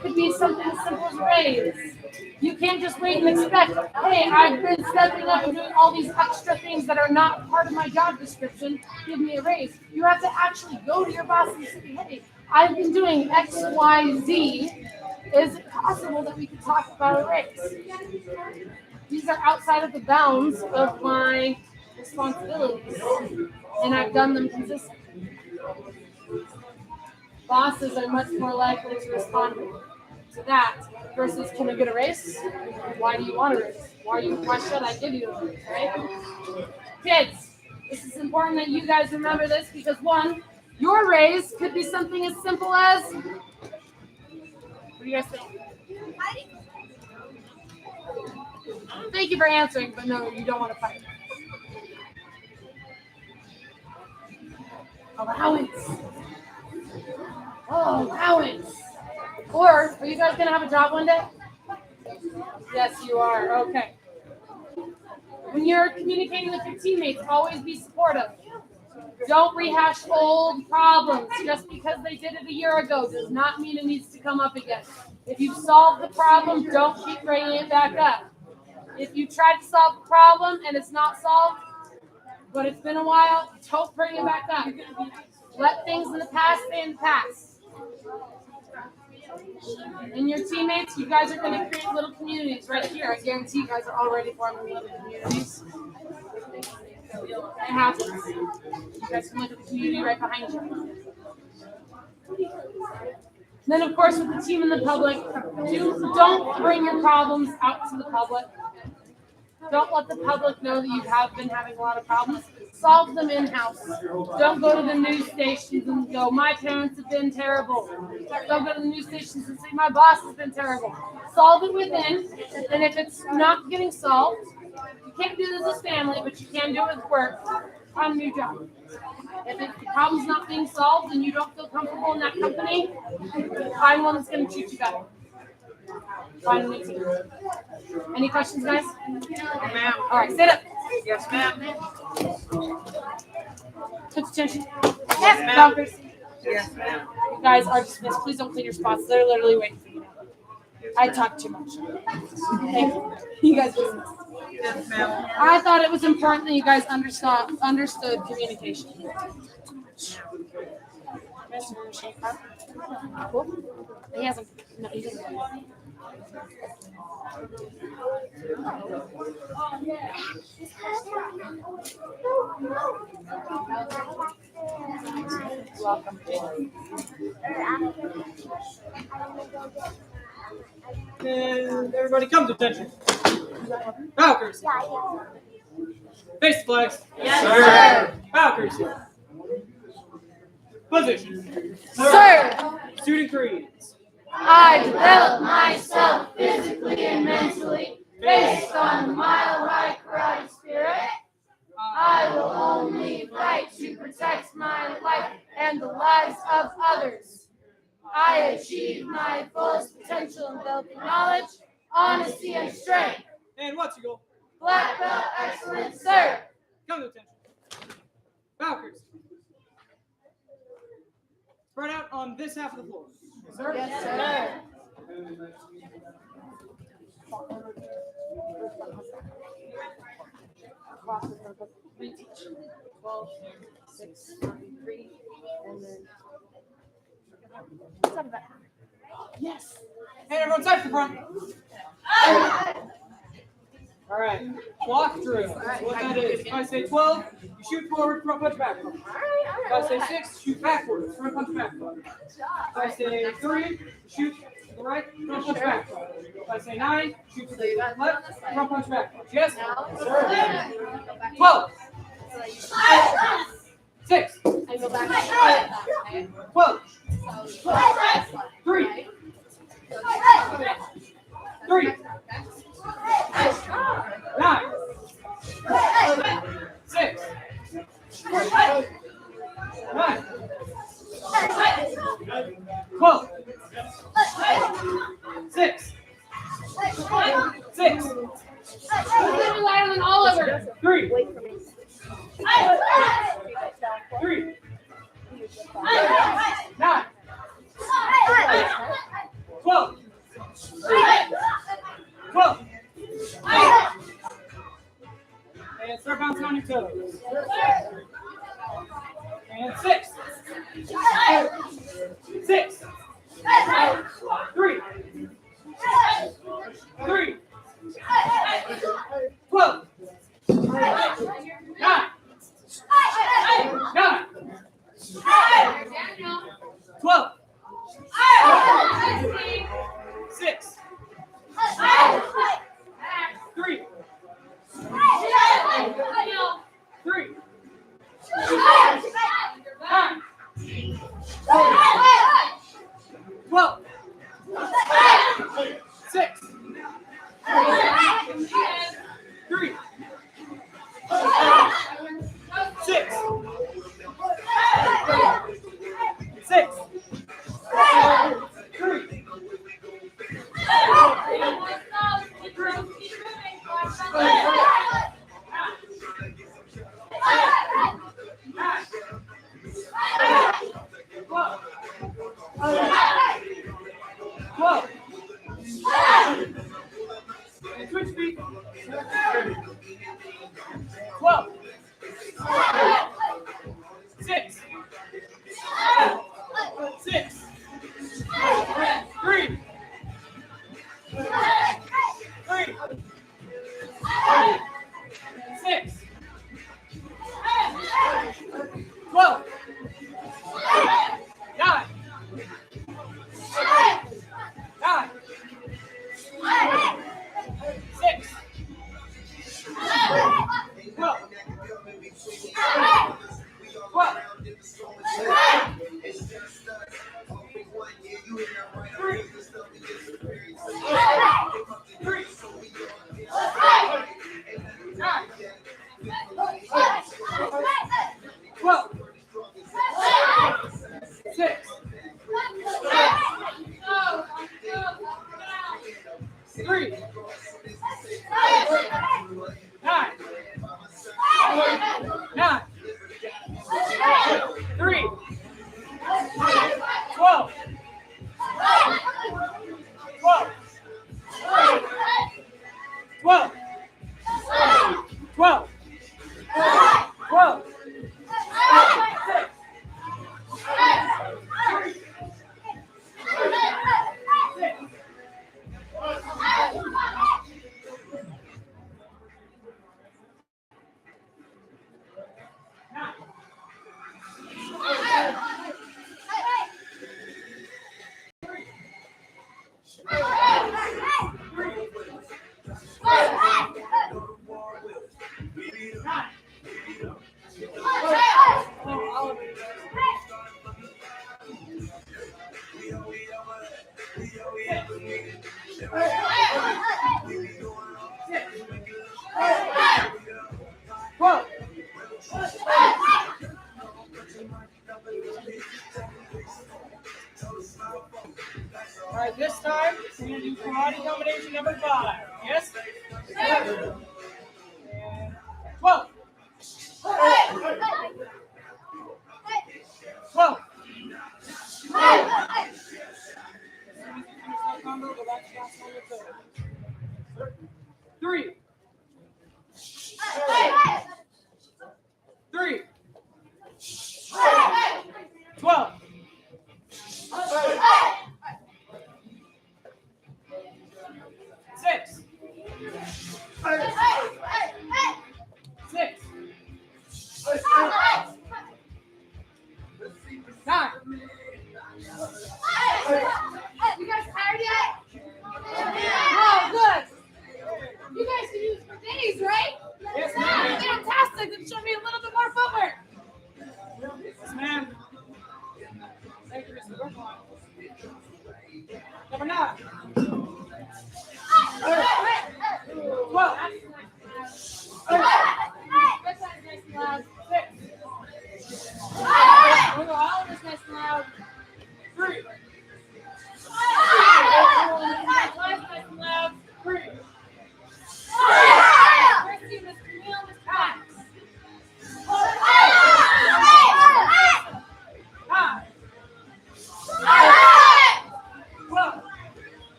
Speaker 1: could be something as simple as a raise. You can't just wait and expect, hey, I've been stepping up and doing all these extra things that are not part of my job description. Give me a raise. You have to actually go to your boss and say, hey, I've been doing X, Y, Z. Is it possible that we could talk about a raise? These are outside of the bounds of my responsibilities, and I've done them consistently. Bosses are much more likely to respond to that versus, can I get a raise? Why do you want a raise? Why should I give you a raise, right? Kids, this is important that you guys remember this because, one, your raise could be something as simple as, what do you guys think? Thank you for answering, but no, you don't want to fight. Allowance. Oh, allowance. Or, are you guys going to have a job one day? Yes, you are. Okay. When you're communicating with your teammates, always be supportive. Don't rehash old problems. Just because they did it a year ago does not mean it needs to come up again. If you've solved the problem, don't keep bringing it back up. If you try to solve the problem and it's not solved, but it's been a while, don't bring it back up. Let things in the past stay in the past. And your teammates, you guys are going to create little communities right here. I guarantee you guys are already forming little communities. It happens. You guys can look at the community right behind you. Then, of course, with the team and the public, don't bring your problems out to the public. Don't let the public know that you have been having a lot of problems. Solve them in-house. Don't go to the news stations and go, my parents have been terrible. Don't go to the news stations and say, my boss has been terrible. Solve it within, and if it's not getting solved, you can't do this as family, but you can do it with work. Find a new job. If the problem's not being solved and you don't feel comfortable in that company, find one that's going to treat you better. Find a new team. Any questions, guys?
Speaker 11: Ma'am.
Speaker 1: All right, sit up.
Speaker 11: Yes, ma'am.
Speaker 1: Put attention.
Speaker 11: Yes, ma'am.
Speaker 1: Doctors.
Speaker 11: Yes, ma'am.
Speaker 1: You guys are dismissed. Please don't clean your spots. They're literally waiting for you. I talk too much. Thank you. You guys are dismissed.
Speaker 11: Yes, ma'am.
Speaker 1: I thought it was important that you guys understood communication. Mr. Shaker. Cool. He hasn't. No, he doesn't. Welcome.
Speaker 11: And everybody come to attention. Falcons. Face the flags.
Speaker 8: Yes, sir.
Speaker 11: Falcons. Position.
Speaker 1: Sir,
Speaker 11: Student creeds.
Speaker 8: I develop myself physically and mentally based on the mile-high karate spirit. I will only fight to protect my life and the lives of others. I achieve my fullest potential in developing knowledge, honesty, and strength.
Speaker 11: And what's your goal?
Speaker 8: Black belt excellence, sir.
Speaker 11: Come to attention. Falcons. Spread out on this half of the floor. Sir?
Speaker 8: Yes, sir.
Speaker 9: Across the circle, 3 teach. 12, 6, 3, and then. What's up that? Yes.
Speaker 11: Hey, everyone, side to the front. All right. Block drill. So what that is, if I say 12, you shoot forward, front punch backward. If I say 6, shoot backwards, front punch backward. If I say 3, shoot to the right, front punch backward. If I say 9, shoot to the left, front punch backward. Yes? Sir. 12. 6.
Speaker 8: I go back.
Speaker 11: 12. 3. 3. 9. 6. 9. 12. 6. 6.
Speaker 1: Literally all over.
Speaker 11: 3. 3. 9. 12. 12. And start bouncing on your toes. And 6. 6. 3. 3. 12. 9. 9. 12. 6. 3. 3. 9. 12. 6. 3. 6. 6. 3. 12. And switch feet. 12. 6. 6. 3. 3. 6. 12. 9. 9. 6.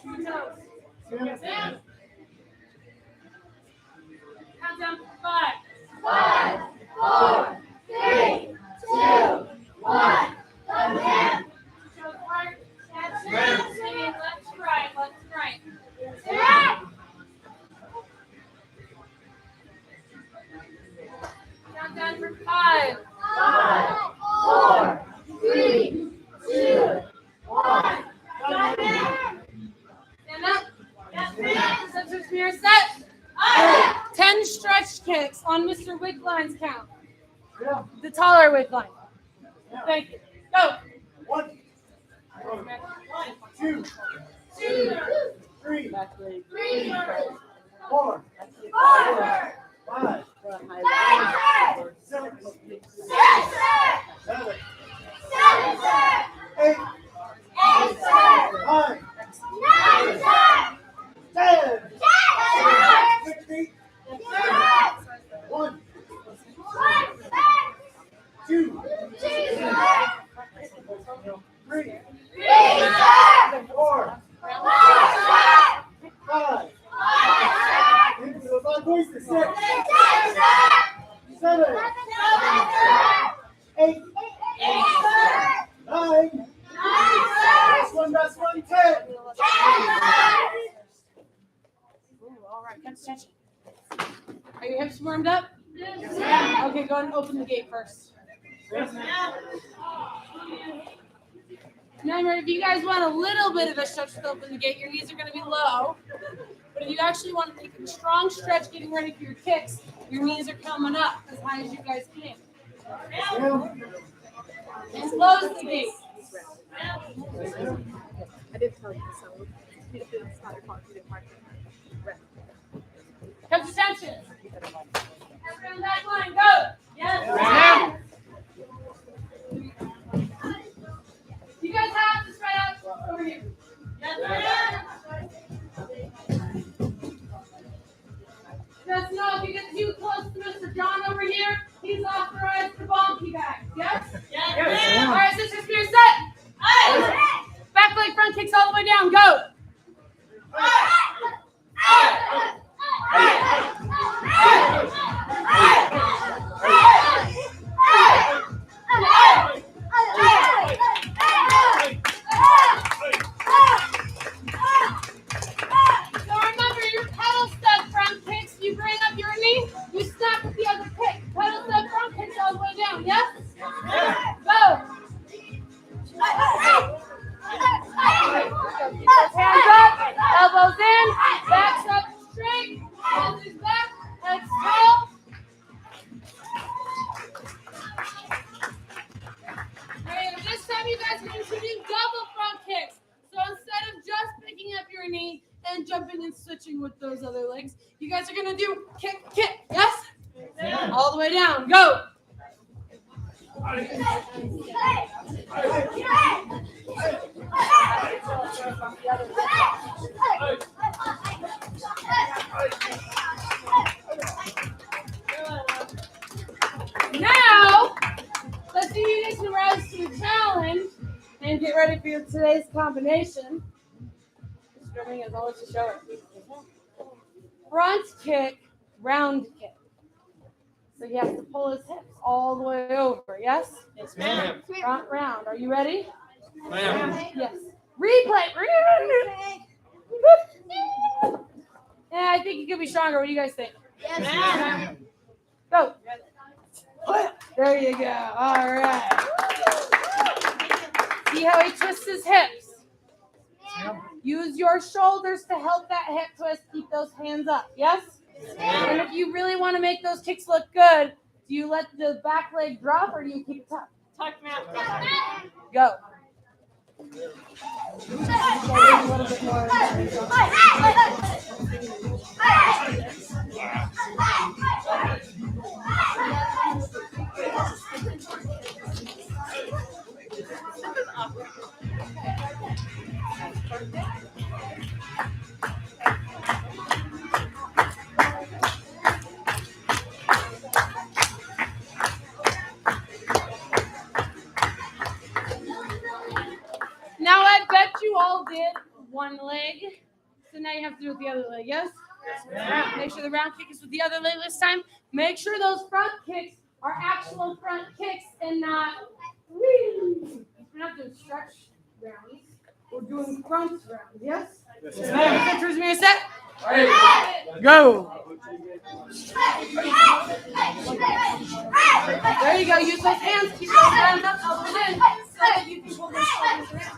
Speaker 1: Sam. Countdown 5.
Speaker 8: 5, 4, 3, 2, 1. Again.
Speaker 1: Show heart. Singing left to right, left to right. Countdown for 5.
Speaker 8: 5, 4, 3, 2, 1.
Speaker 1: Stand up. Subject mirror set. 10 stretch kicks on Mr. Wickline's count. The taller Wickline. Thank you. Go.
Speaker 7: 1, 2, 3, 4, 5, 6, 7, 8, 9, 10. 60. 1, 2, 3, 4, 5. Into the bad boys to 6, 7, 8, 9. That's one, 10.
Speaker 1: Ooh, all right, catch attention. Are your hips warmed up? Yes. Okay, go ahead and open the gate first. Now, if you guys want a little bit of a stretch to open the gate, your knees are going to be low. But if you actually want to make a strong stretch getting ready for your kicks, your knees are coming up as high as you guys can. And close the gate.
Speaker 10: I didn't tell you, so it's not your fault. You didn't mark it.
Speaker 1: Catch attention. Around that line, go. Yes. You guys have this right out over here. Yes. Just know if you get too close to Mr. John over here, he's authorized to bonky back. Yes? Yes. All right, sisters, spear set. Back leg front kicks all the way down. Go. So remember, your pedal step front kicks, you bring up your knee, you snap with the other kick. Pedal step front kicks all the way down. Yes? Go. Keep those hands up, elbows in, backs up straight, shoulders back, heads tall. And this time you guys are going to do double front kicks. So instead of just picking up your knee and jumping and switching with those other legs, you guys are going to do kick, kick, yes? All the way down, go. Now, let's see you guys can rise to the challenge and get ready for your today's combination. Stripping is always to show it. Front kick, round kick. So he has to pull his hips all the way over, yes?
Speaker 4: Yes, ma'am.
Speaker 1: Front round. Are you ready?
Speaker 4: Ma'am.
Speaker 1: Yes. Replay. Yeah, I think he could be stronger. What do you guys think?
Speaker 2: Yes,
Speaker 4: Ma'am.
Speaker 1: Go. There you go. All right. See how he twists his hips? Use your shoulders to help that hip twist. Keep those hands up. Yes? And if you really want to make those kicks look good, do you let the back leg drop or do you keep it tucked?
Speaker 11: Tuck, ma'am.
Speaker 1: Go. Now I bet you all did one leg. So now you have to do it with the other leg, yes? Yes. Make sure the round kick is with the other leg this time. Make sure those front kicks are actual front kicks and not whee. We're not doing stretch rounds. We're doing front rounds, yes? Yes, ma'am. Pictures me a set. Go. There you go. Use those hands. Keep those hands up. Elbows in. So that you can hold those shoulders around.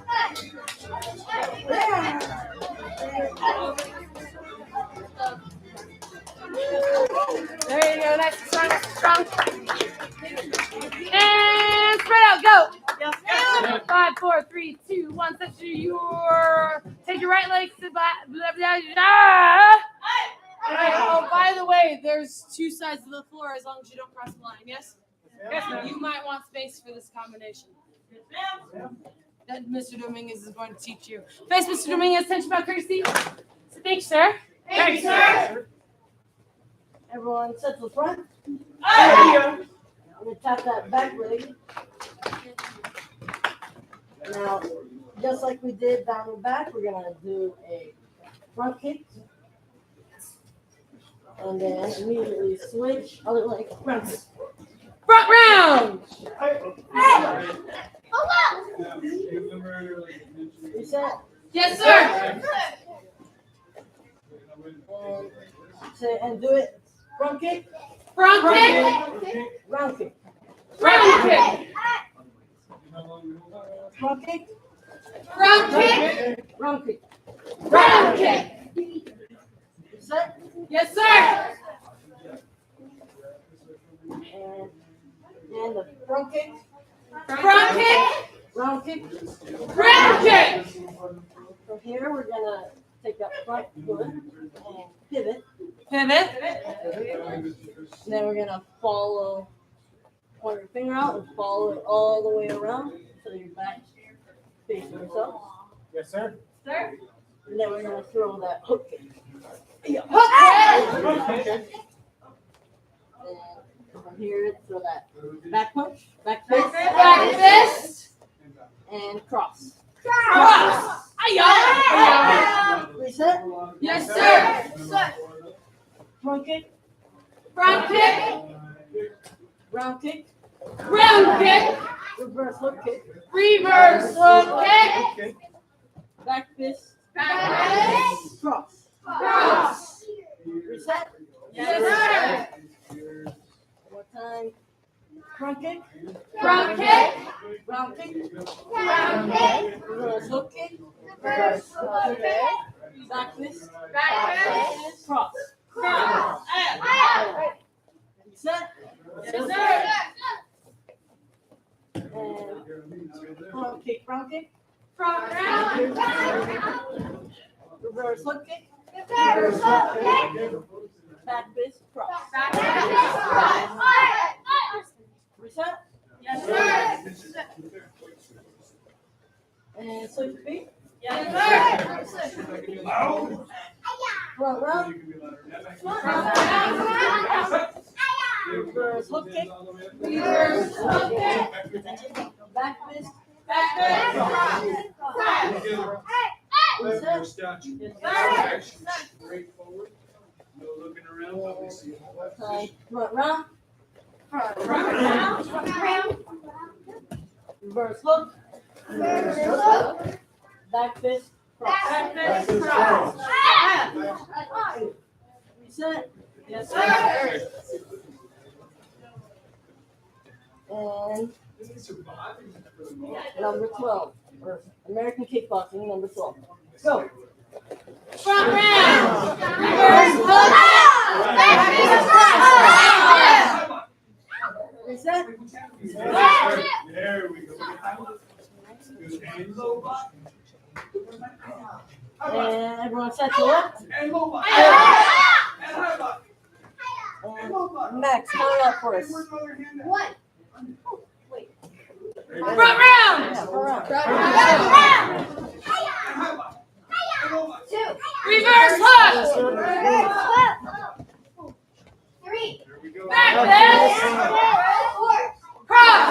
Speaker 1: There you go. Nice and strong. And spread out. Go. Yes. 5, 4, 3, 2, 1. Set take your right leg to back. Oh, by the way, there's two sides of the floor as long as you don't cross the line. Yes? Yes, ma'am. You might want space for this combination. Yes, ma'am. That Mr. Dominguez is going to teach you. Face Mr. Dominguez, attention about courtesy. Thank you, sir.
Speaker 4: Thank you, sir.
Speaker 13: Everyone set to the front.
Speaker 4: Thank you.
Speaker 13: I'm going to tap that back leg. Now, just like we did down the back, we're going to do a front kick. And then immediately switch other leg front.
Speaker 1: Front round!
Speaker 13: Reset.
Speaker 1: Yes, sir.
Speaker 13: And do it. Front kick.
Speaker 1: Front kick.
Speaker 13: Round kick.
Speaker 1: Round kick.
Speaker 13: Front kick.
Speaker 1: Round kick.
Speaker 13: Round kick.
Speaker 1: Round kick.
Speaker 13: Reset.
Speaker 1: Yes, sir.
Speaker 13: And the front kick.
Speaker 1: Front kick.
Speaker 13: Round kick.
Speaker 1: Round kick.
Speaker 13: From here, we're going to take that front foot and pivot.
Speaker 1: Pivot.
Speaker 13: And then we're going to follow, point your finger out and follow it all the way around so your back facing yourself.
Speaker 4: Yes, sir.
Speaker 1: Sir.
Speaker 13: And then we're going to throw that hook kick.
Speaker 1: Hook kick.
Speaker 13: And from here, throw that back punch, back fist,
Speaker 1: Back fist.
Speaker 13: and cross.
Speaker 1: Cross. Aye.
Speaker 13: Reset.
Speaker 1: Yes, sir.
Speaker 13: Front kick.
Speaker 1: Front kick.
Speaker 13: Round kick.
Speaker 1: Round kick.
Speaker 13: Reverse hook kick.
Speaker 1: Reverse hook kick.
Speaker 13: Back fist.
Speaker 1: Back fist.
Speaker 13: Cross.
Speaker 1: Cross.
Speaker 13: Reset.
Speaker 1: Yes, sir.
Speaker 13: One more time. Front kick.
Speaker 1: Front kick.
Speaker 13: Round kick.
Speaker 1: Round kick.
Speaker 13: Reverse hook kick.
Speaker 1: Reverse hook kick.
Speaker 13: Back fist.
Speaker 1: Back fist.
Speaker 13: Cross.
Speaker 1: Cross.
Speaker 13: Reset.
Speaker 1: Yes, sir.
Speaker 13: And front kick. Round kick.
Speaker 1: Front round.
Speaker 13: Reverse hook kick.
Speaker 1: Reverse hook kick.
Speaker 13: Back fist. Cross.
Speaker 1: Back fist. Cross.
Speaker 13: Reset.
Speaker 1: Yes, sir.
Speaker 13: And switch feet.
Speaker 1: Yes, sir.
Speaker 13: Front round.
Speaker 1: Front round.
Speaker 13: Reverse hook kick.
Speaker 1: Reverse hook kick.
Speaker 13: Back fist.
Speaker 1: Back fist. Cross.
Speaker 13: Reset.
Speaker 6: Straightforward. No looking around. Obviously.
Speaker 13: Front round.
Speaker 1: Front round.
Speaker 13: Reverse hook. Back fist. Cross.
Speaker 1: Back fist. Cross.
Speaker 13: Reset.
Speaker 1: Yes, sir.
Speaker 13: And number 12. Or American kickboxing, number 12. Go.
Speaker 1: Front round. Reverse hook. Back fist. Cross.
Speaker 13: Reset.
Speaker 6: There we go.
Speaker 13: And everyone set to left. And Max, count it up for us.
Speaker 2: One.
Speaker 1: Front round.
Speaker 13: Yeah, front round.
Speaker 2: Two.
Speaker 1: Reverse hook.
Speaker 2: Three.
Speaker 1: Back fist. Cross.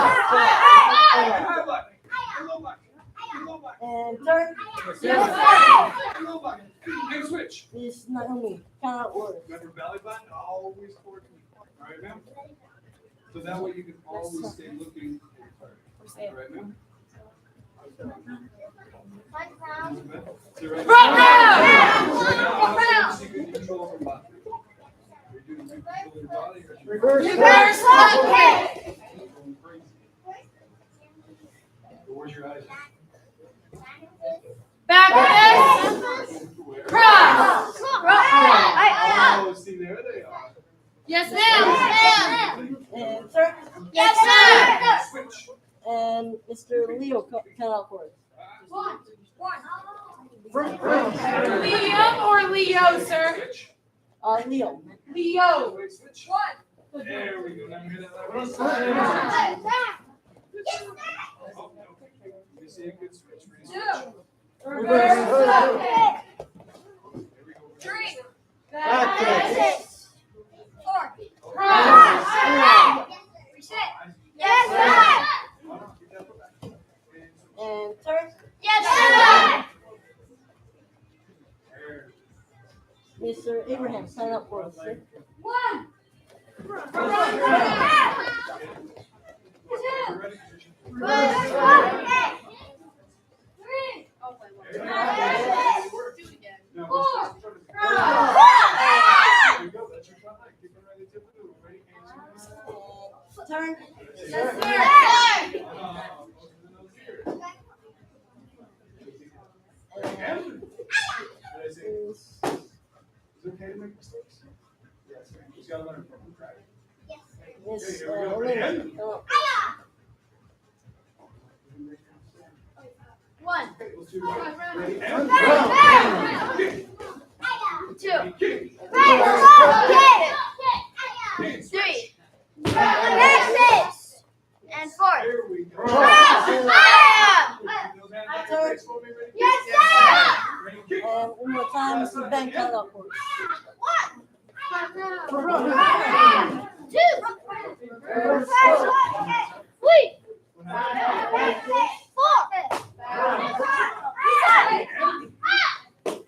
Speaker 13: And turn.
Speaker 1: Yes, sir.
Speaker 6: switch.
Speaker 13: Miss Naomi, count out order.
Speaker 6: Remember belly button, always towards me. All right, ma'am? So that way you can always stay looking. All right, ma'am?
Speaker 8: Reverse hug kick.
Speaker 6: Where's your eyes?
Speaker 8: Back fist. Cross.
Speaker 6: Oh, see, there they are.
Speaker 8: Yes, ma'am.
Speaker 13: And sir.
Speaker 8: Yes, sir.
Speaker 6: Switch.
Speaker 13: And Mr. Leo, count out for us.
Speaker 8: Liam or Leo, sir?
Speaker 6: Switch.
Speaker 13: Leo.
Speaker 8: Leo.
Speaker 6: Switch. There we go. Now hear that loud. Oh, no. You see a good switch. Switch.
Speaker 8: Reverse hug kick.
Speaker 6: There we go.
Speaker 8: Three.
Speaker 6: Back
Speaker 8: fist. Four. Cross. Yes, sir.
Speaker 13: And turn.
Speaker 8: Yes,
Speaker 13: Mr. Abraham, count out for us, sir.
Speaker 8: One.
Speaker 13: Turn.
Speaker 8: Yes, sir.
Speaker 6: Is it okay to make mistakes? Yes. Just gotta learn from them. Try it.
Speaker 13: Miss
Speaker 6: Here we go.
Speaker 13: Olivia, count out.
Speaker 8: One.
Speaker 6: Let's do it. Ready? And
Speaker 8: Two.
Speaker 6: kick.
Speaker 8: Three. And four.
Speaker 6: There we go.
Speaker 8: Yes, sir.
Speaker 6: Ready? Kick.
Speaker 13: And one more time, Mr. Ben, count out for us.
Speaker 8: Wait.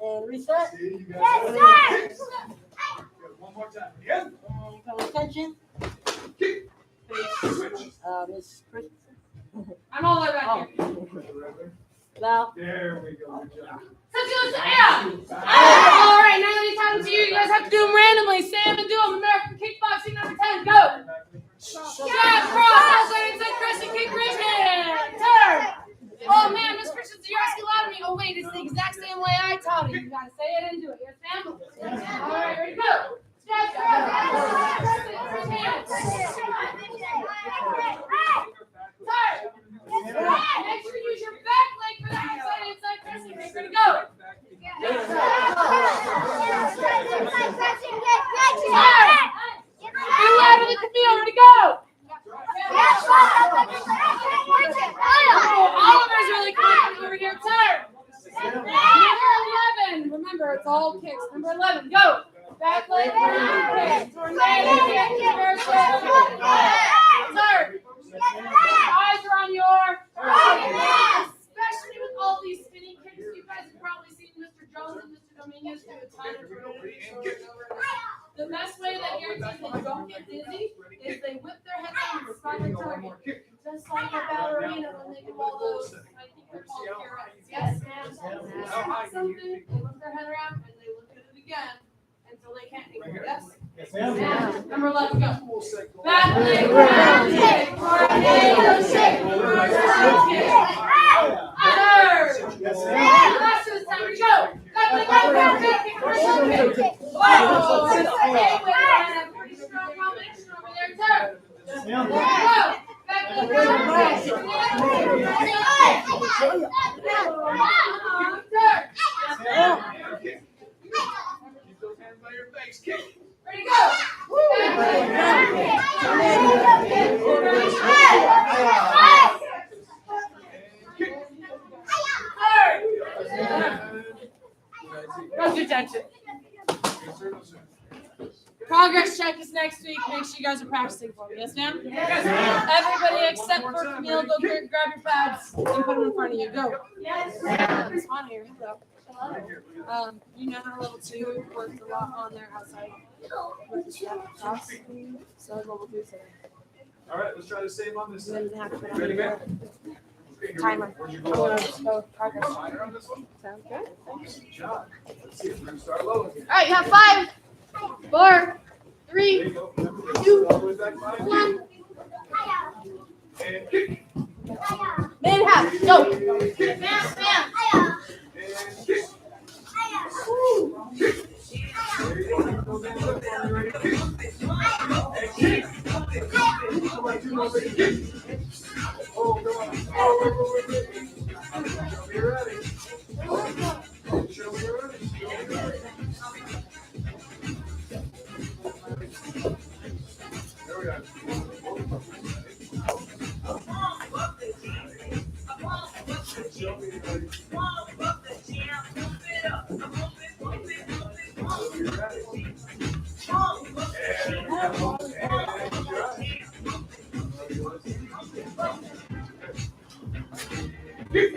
Speaker 13: And reset.
Speaker 6: See, you guys kicks. Good. One more time. Again.
Speaker 13: And pay attention.
Speaker 6: Kick. Switch.
Speaker 13: Miss Chris.
Speaker 8: I'm all the way back here.
Speaker 13: Val.
Speaker 6: There we go. Good job.
Speaker 8: All right, now that it's time to you guys have to do them randomly. Sam and do them. American kickboxing number 10. Go. Jab, cross, outside, inside, crescent kick, bridge hand. Turn. Oh man, Miss Christensen, you're asking loud of me. Oh wait, it's the exact same way I taught it. You gotta say it and do it. Yes, ma'am? All right, ready to go. Jab, cross, crescent, bridge hand. Turn. Make sure you use your back leg for that outside, inside, crescent kick. Ready to go. Get louder than Camille. Ready to go. Oliver's really confident over here. Turn. Number 11. Remember, it's all kicks. Number 11. Go. Back leg kick. Tornado kick. Reverse kick. Turn. Eyes are on your. Especially with all these spinning kicks, you guys have probably seen Mr. Jones and Mr. Dominguez do a ton of it. The best way that guarantees they don't get dizzy is they whip their heads on and find their target. Just like a ballerina when they do all those, I think they're called pirouettes. Yes, ma'am. They stop something, they lift their head around, and they look at it again until they can't anymore. Yes?
Speaker 6: Yes,
Speaker 8: Ma'am. Number 11, go.
Speaker 6: ma'am.
Speaker 8: Back leg, round kick, tornado kick, reverse kick. Third.
Speaker 6: Yes, ma'am.
Speaker 8: Last of the time to go. Back leg, round kick, reverse kick. Wow. Hey, wait, I have a pretty strong combination over there, too.
Speaker 6: Yes, ma'am.
Speaker 8: Go. Back leg, round kick. Third.
Speaker 6: Keep those hands by your face. Kick.
Speaker 8: Ready to go. Back leg, round kick. Third. Good attention. Progress check is next week. Make sure you guys are practicing for me. Yes, ma'am? Yes, ma'am. Everybody except for Camille, go grab your pads and put them in front of you. Go. Yes, ma'am. It's on here. Go.
Speaker 9: You know how level 2 worked a lot on their outside with the step toss? So level 3 today.
Speaker 6: All right, let's try the same on this side.
Speaker 9: Then have to put on
Speaker 6: Ready, man?
Speaker 9: timer. I'm gonna just go progress.
Speaker 6: Timer on this one?
Speaker 9: Sounds good.
Speaker 6: Good job. Let's see if we're gonna start low again.
Speaker 5: All right, you have 5, 4, 3,
Speaker 6: There you go. Remember,
Speaker 5: 2,
Speaker 6: all the way back 5.
Speaker 5: 1.
Speaker 6: And kick.
Speaker 5: Minute and a half. Go.
Speaker 6: And kick.
Speaker 2: Bam, bam.
Speaker 6: And kick. Kick. There you go. Go down, look, are you ready? Kick. And kick. Come on, 2 more, ready? Kick. Oh, come on. Oh, wait. Show me you're ready. Show me you're ready. There we go. Show me you're ready. You're ready.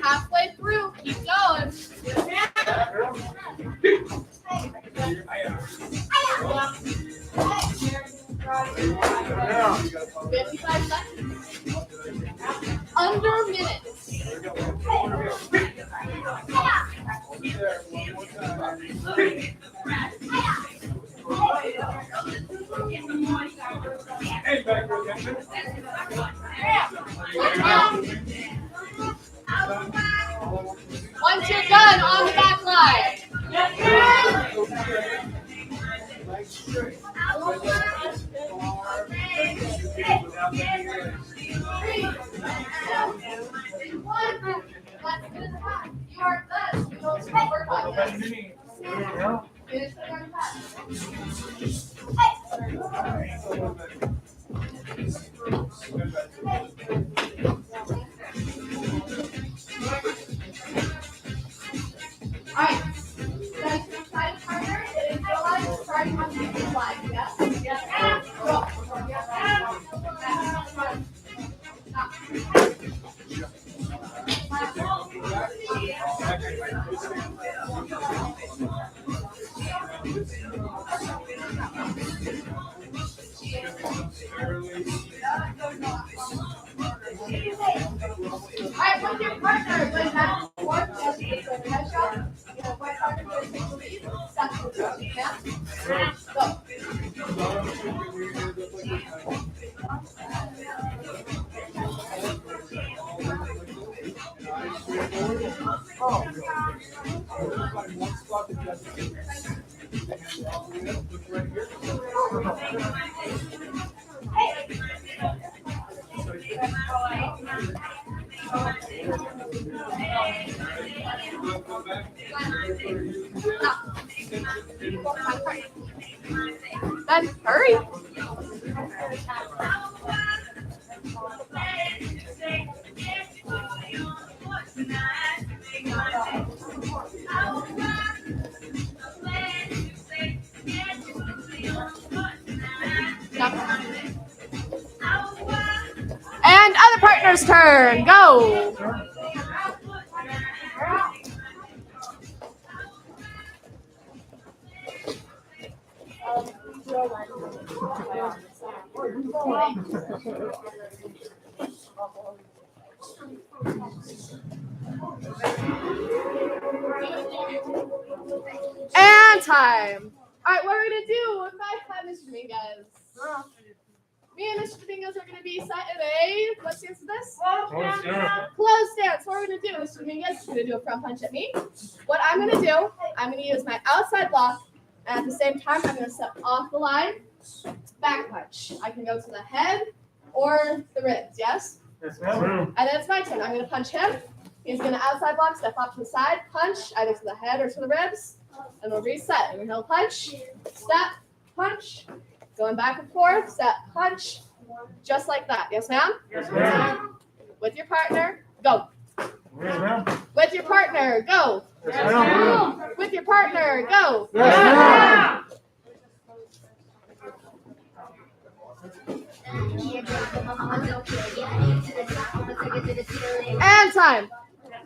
Speaker 5: Halfway through. Keep going. 55 seconds. Under a minute. Once you're done, on the back line. You are done. You don't stop work on this. Finish the work pass. All right. Guys, side partner, it is still like starting on the flag. Yes? Yes. Go. Alright, with your partner, going back and forth, just take the headshot. You know, my partner goes to the lead, step to the lead, yeah? Go. Then hurry. And other partner's turn. Go. And time. All right, what are we gonna do if I have Mr. Dominguez? Me and Mr. Dominguez are gonna be set in a, what stance is this? Close stance. What we're gonna do, Mr. Dominguez is gonna do a front punch at me. What I'm gonna do, I'm gonna use my outside block, and at the same time, I'm gonna step off the line, back punch. I can go to the head or the ribs, yes?
Speaker 4: Yes, ma'am.
Speaker 5: And then it's my turn. I'm gonna punch him. He's gonna outside block, step off to the side, punch, either to the head or to the ribs, and we'll reset. And he'll punch, step, punch, going back and forth, step, punch, just like that. Yes, ma'am?
Speaker 4: Yes, ma'am.
Speaker 5: With your partner, go.
Speaker 4: Yes, ma'am.
Speaker 5: With your partner, go.
Speaker 4: Yes, ma'am.
Speaker 5: With your partner, go.
Speaker 4: Yes, ma'am.
Speaker 5: And time.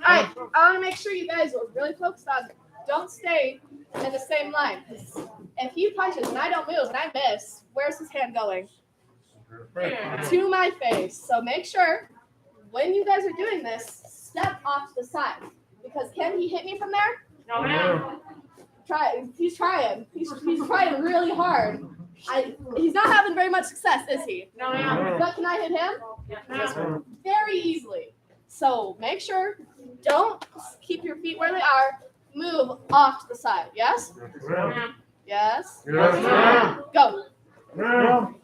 Speaker 5: All right, I want to make sure you guys are really focused on don't stay in the same line. 'Cause if he punches and I don't move and I miss, where's his hand going? To my face. So make sure when you guys are doing this, step off to the side. Because can he hit me from there?
Speaker 4: No, ma'am.
Speaker 5: Try. He's trying. He's trying really hard. He's not having very much success, is he?
Speaker 4: No, ma'am.
Speaker 5: But can I hit him?
Speaker 4: Yes, ma'am.
Speaker 5: Very easily. So make sure, don't keep your feet where they are. Move off to the side. Yes? Yes?
Speaker 4: Yes, ma'am.
Speaker 5: Go.
Speaker 4: Ma'am.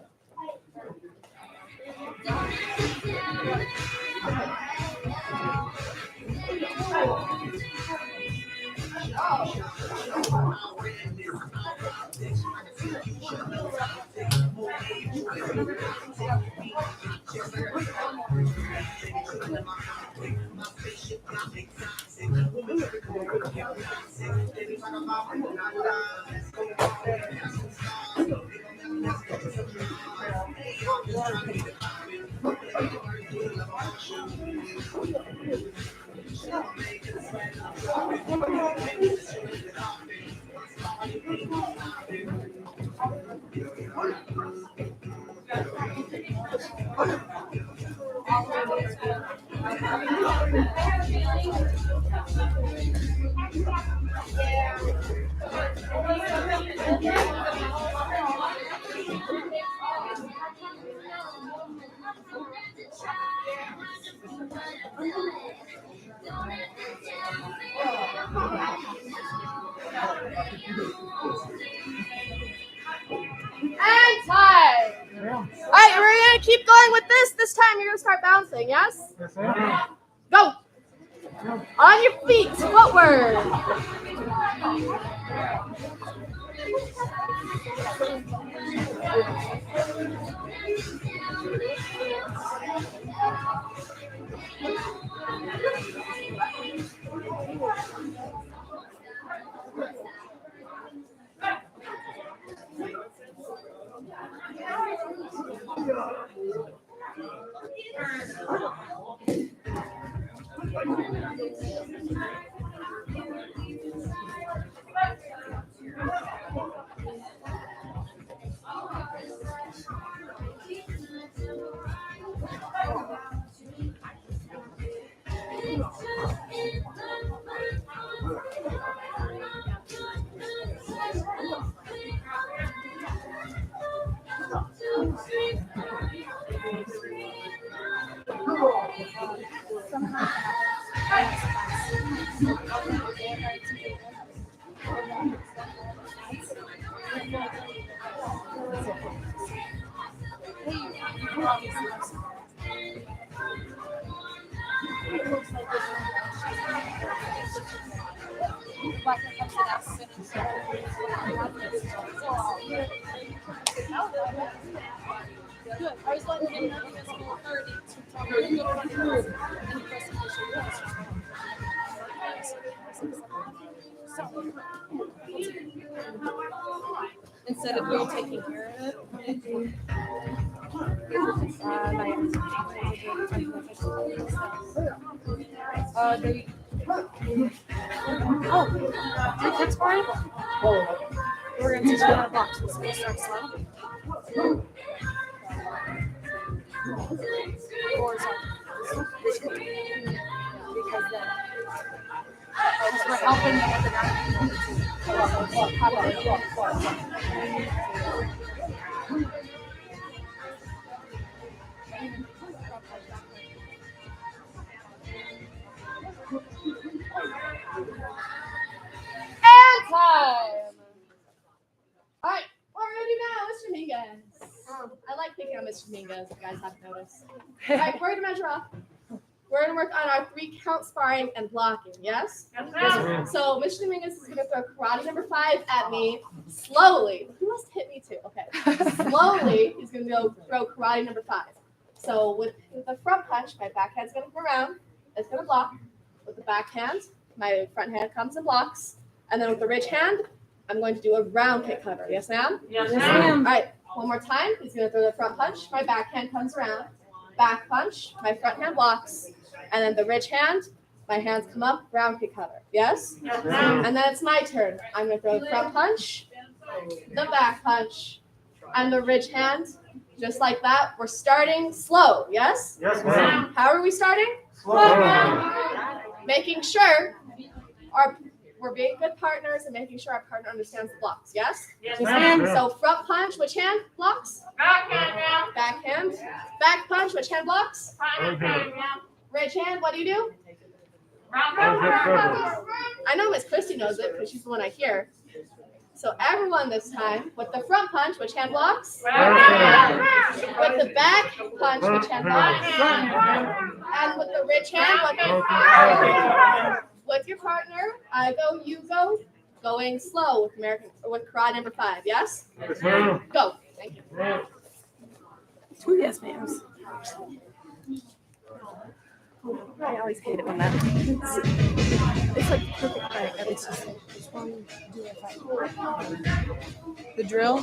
Speaker 5: And time. All right, we're gonna keep going with this. This time you're gonna start bouncing. Yes?
Speaker 4: Yes, ma'am.
Speaker 5: Go. On your feet, footwork. Good. I was letting him know his full authority to talk to you in the presentation. Instead of you taking care of it.
Speaker 9: That's fine. We're going to teach you how to box. We're going to start slow. Because we're helping them with the
Speaker 5: And time. All right, what we're gonna do now, Mr. Mingus. I like picking on Mr. Mingus, if you guys haven't noticed. All right, we're gonna measure off. We're gonna work on our 3-count sparring and blocking. Yes? Yes. So Mr. Mingus is gonna throw karate number 5 at me slowly. He must hit me too. Okay. Slowly, he's gonna go throw karate number 5. So with the front punch, my backhand's gonna come around. It's gonna block. With the backhand, my front hand comes and blocks. And then with the ridge hand, I'm going to do a round kick cover. Yes, ma'am?
Speaker 4: Yes, ma'am.
Speaker 5: All right, one more time. He's going to throw the front punch. My backhand comes around. Back punch. My front hand blocks. And then the ridge hand, My hands come up, round kick cover. Yes?
Speaker 8: Yes, ma'am.
Speaker 5: And then it's my turn. I'm going to throw the front punch, the back punch, and the ridge hand. Just like that. We're starting slow. Yes?
Speaker 8: Yes, ma'am.
Speaker 5: How are we starting?
Speaker 8: Slow.
Speaker 5: Making sure we're being good partners and making sure our partner understands the blocks. Yes?
Speaker 8: Yes, ma'am.
Speaker 5: So front punch, which hand blocks?
Speaker 8: Backhand, ma'am.
Speaker 5: Backhand. Back punch, which hand blocks?
Speaker 8: Front hand, ma'am.
Speaker 5: Ridge hand, what do you do?
Speaker 8: Round
Speaker 5: I know Miss Christy knows it because she's the one I hear. So everyone this time, with the front punch, which hand blocks? With the back punch, which hand blocks? And with the ridge hand, with your partner, I go, you go, going slow with karate number 5, yes?
Speaker 8: Yes, ma'am.
Speaker 5: Go. Thank you.
Speaker 9: 2 yes ma'ams. I always hate it when that it's like perfect fight. It's just one do a fight. The drill.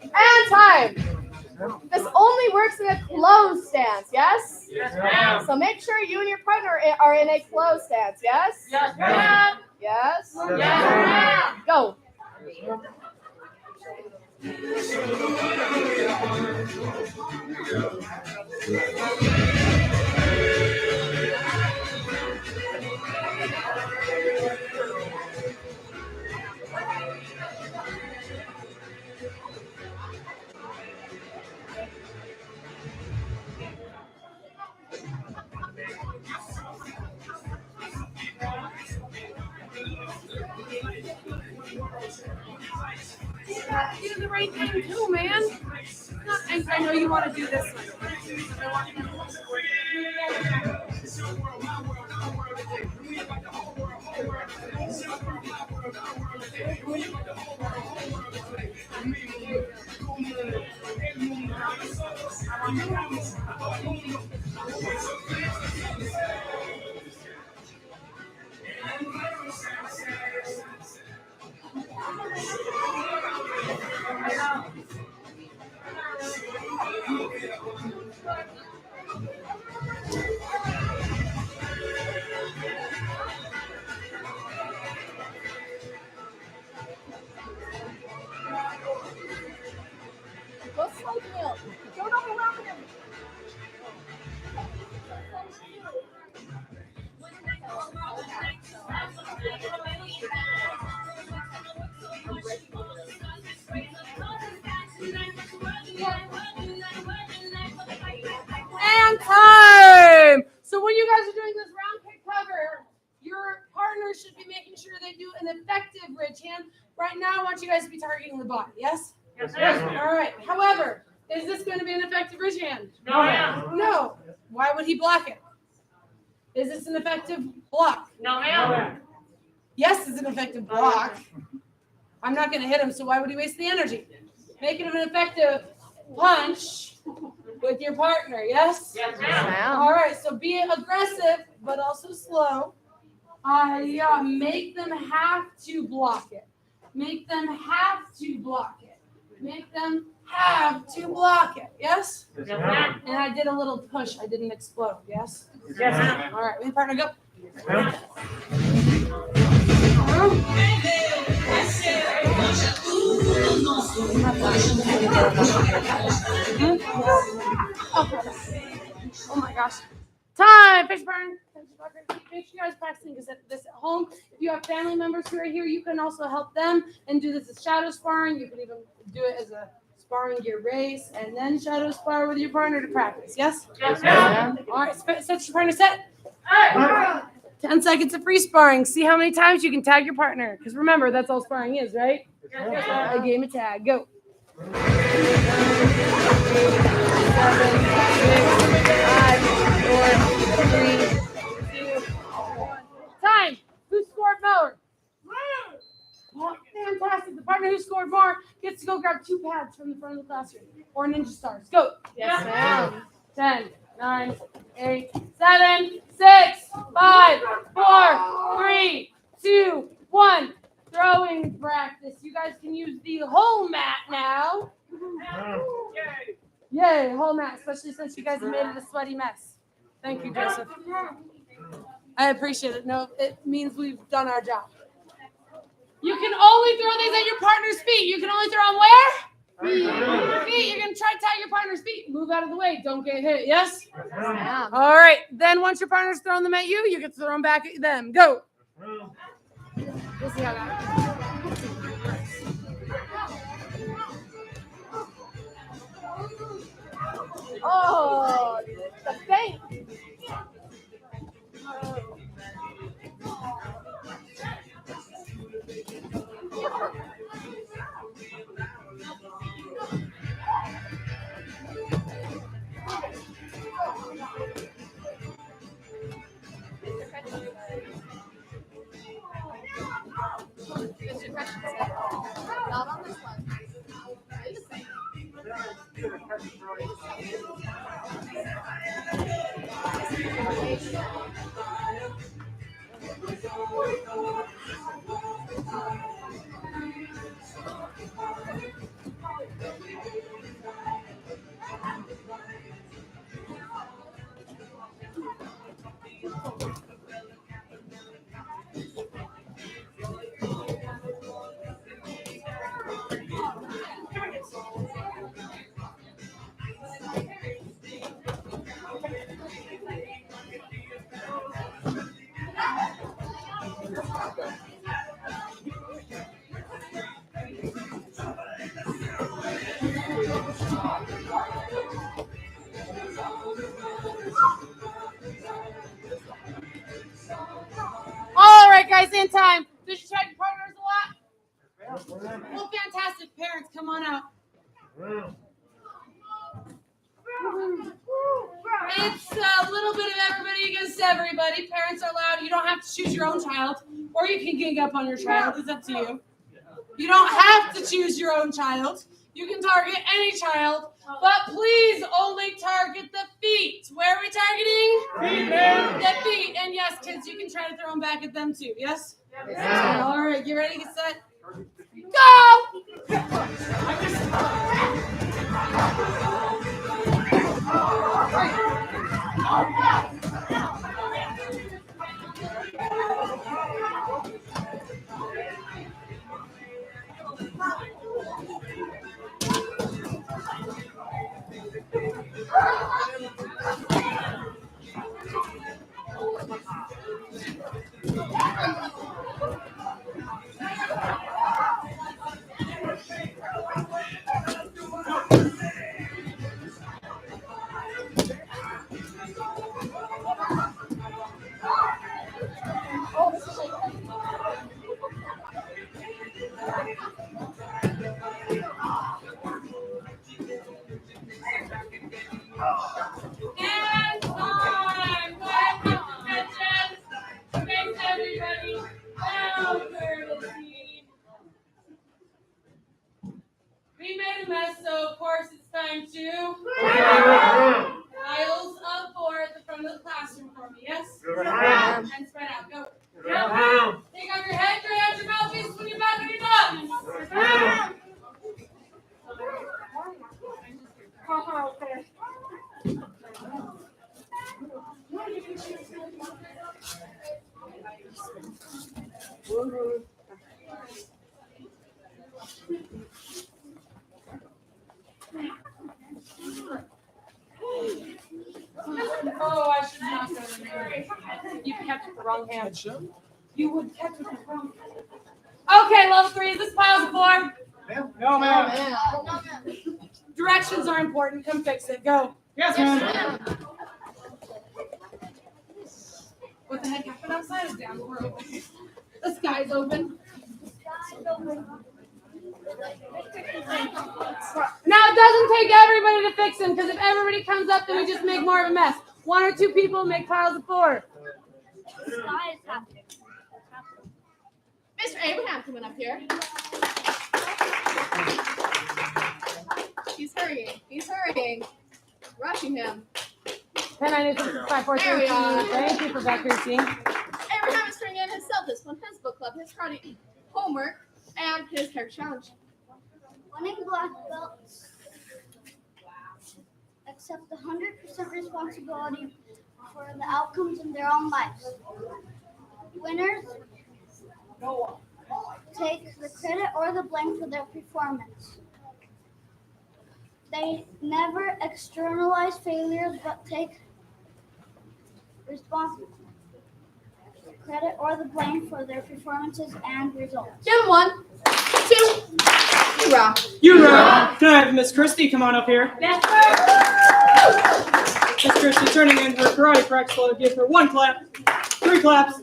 Speaker 5: And time. This only works in a closed stance, yes?
Speaker 8: Yes, ma'am.
Speaker 5: So make sure you and your partner are in a closed stance, yes?
Speaker 8: Yes, ma'am.
Speaker 5: Yes?
Speaker 8: Yes, ma'am.
Speaker 5: Go.
Speaker 1: Do the right thing too, man. I know you want to do this one.
Speaker 5: Go slow, Neil. Don't overwhelm him.
Speaker 1: And time. So when you guys are doing this round kick cover, your partner should be making sure they do an effective ridge hand. Right now, I want you guys to be targeting the body. Yes?
Speaker 8: Yes, ma'am.
Speaker 1: All right. However, is this going to be an effective ridge hand?
Speaker 8: No, ma'am.
Speaker 1: No. Why would he block it? Is this an effective block?
Speaker 8: No, ma'am.
Speaker 1: Yes, it's an effective block. I'm not going to hit him, so why would he waste the energy? Make it an effective punch with your partner, yes?
Speaker 8: Yes, ma'am.
Speaker 1: All right, so be aggressive, but also slow. Make them have to block it. Make them have to block it. Make them have to block it, yes?
Speaker 8: Yes, ma'am.
Speaker 1: And I did a little push. I didn't explode, yes?
Speaker 8: Yes, ma'am.
Speaker 1: All right, my partner, go. Oh my gosh. Time, fish burn. Make sure you guys practicing this at home. If you have family members who are here, you can also help them and do this as shadow sparring. You can even do it as a sparring gear race and then shadow spar with your partner to practice. Yes?
Speaker 8: Yes, ma'am.
Speaker 1: All right, set your partner set. 10 seconds of free sparring. See how many times you can tag your partner. Because remember, that's all sparring is, right? A game of tag. Go. 7, 6, 5, 4, 3, 2, 1. Time. Who scored more? Oh, fantastic. The partner who scored more gets to go grab 2 pads from the front of the classroom. Or Ninja Stars. Go.
Speaker 5: Yes, ma'am.
Speaker 1: 10, 9, 8, 7, 6, 5, 4, 3, 2, 1. Throwing practice. You guys can use the whole mat now. Yay, whole mat, especially since you guys have made it a sweaty mess. Thank you, Joseph. I appreciate it. No, it means we've done our job. You can only throw these at your partner's feet. You can only throw them where? Feet. You're going to try to tie your partner's feet. Move out of the way. Don't get hit. Yes?
Speaker 5: Yeah.
Speaker 1: All right. Then once your partner's throwing them at you, you can throw them back at them. Go. We'll see how that goes.
Speaker 5: Oh, the bank. Not on this one.
Speaker 1: All right, guys, in time. Did you try your partners a lot? Well, fantastic. Parents, come on out. It's a little bit of everybody against everybody. Parents are allowed. You don't have to choose your own child, or you can gang up on your child. It's up to you. You don't have to choose your own child. You can target any child, but please only target the feet. Where are we targeting? Feet. The feet. And yes, kids, you can try to throw them back at them too. Yes? Yeah. All right, you ready? Get set? Go! And time! Attention! Face everybody! Down courtesy! We made a mess, so of course it's time to piles of four at the front of the classroom for me, yes? And spread out. Go. Down. Take off your head, straight out your mouthpiece when you're back and you're done. Oh, I should not go in there. You kept it the wrong hand. You would catch it with the wrong hand. Okay, level 3. Is this piles of 4?
Speaker 6: No, ma'am.
Speaker 1: Directions are important. Come fix it. Go.
Speaker 6: Yes, ma'am.
Speaker 1: What the heck happened outside is down. We're open. The sky's open. Now it doesn't take everybody to fix them, because if everybody comes up, then we just make more of a mess. 1 or 2 people make piles of 4.
Speaker 2: The sky is happening.
Speaker 5: Mr. Abraham coming up here. He's hurrying. He's hurrying. Rushing him.
Speaker 1: 10, 9, 8, 7, 6, 5, 4, 3, 2. Thank you for accuracy.
Speaker 5: Abraham is turning in his self-discipline, his book club, his karate homework, and his character challenge.
Speaker 2: Winning black belts. accept 100% responsibility for the outcomes in their own lives. Winners take the credit or the blame for their performance. They never externalize failures but take credit or the blame for their performances and results.
Speaker 5: Give him 1, 2. You rock.
Speaker 4: You rock. Can I have Miss Christie come on up here?
Speaker 5: Yes,
Speaker 4: Miss Christie turning in her karate practice load. Give her 1 clap, 3 claps,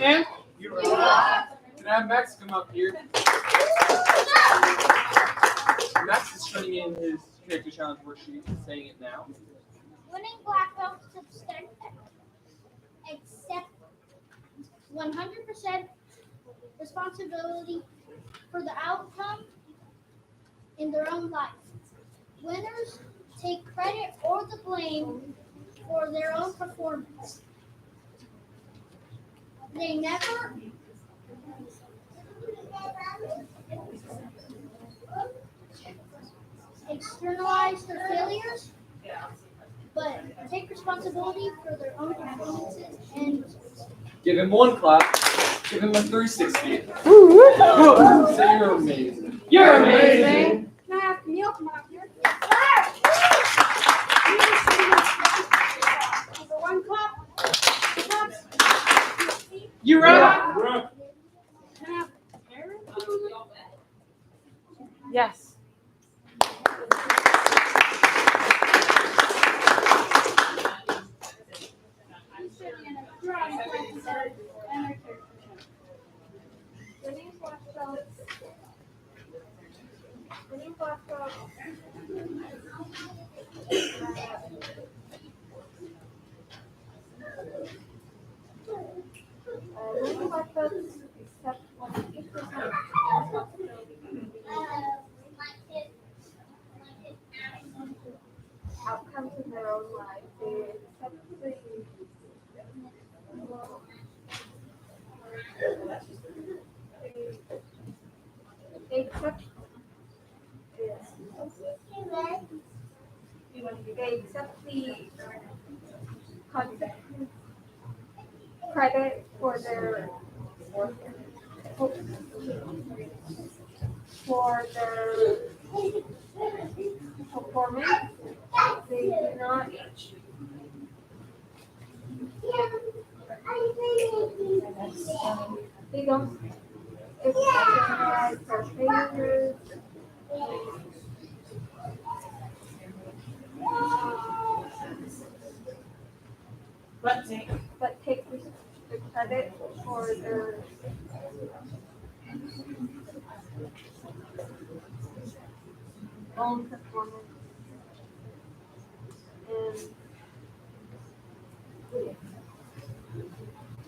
Speaker 4: and
Speaker 8: You rock. Can I have Max come up here? Max is turning in his character challenge worksheet and saying it now.
Speaker 2: Winning black belts accept 100% responsibility for the outcome in their own life. Winners take credit or the blame for their own performance. They never externalize their failures, but take responsibility for their own performances and results.
Speaker 8: Give him 1 clap. Give him a 360. Say you're amazing.
Speaker 4: you're amazing.
Speaker 2: Can I have Camille come out here? Give her 1 clap. 2 claps.
Speaker 4: You rock.
Speaker 2: Can I have Aaron?
Speaker 9: Yes.
Speaker 3: Outcomes in their own life. They accept the credit for their performance. They do not they don't externalize their failures. But take the credit for their own performance and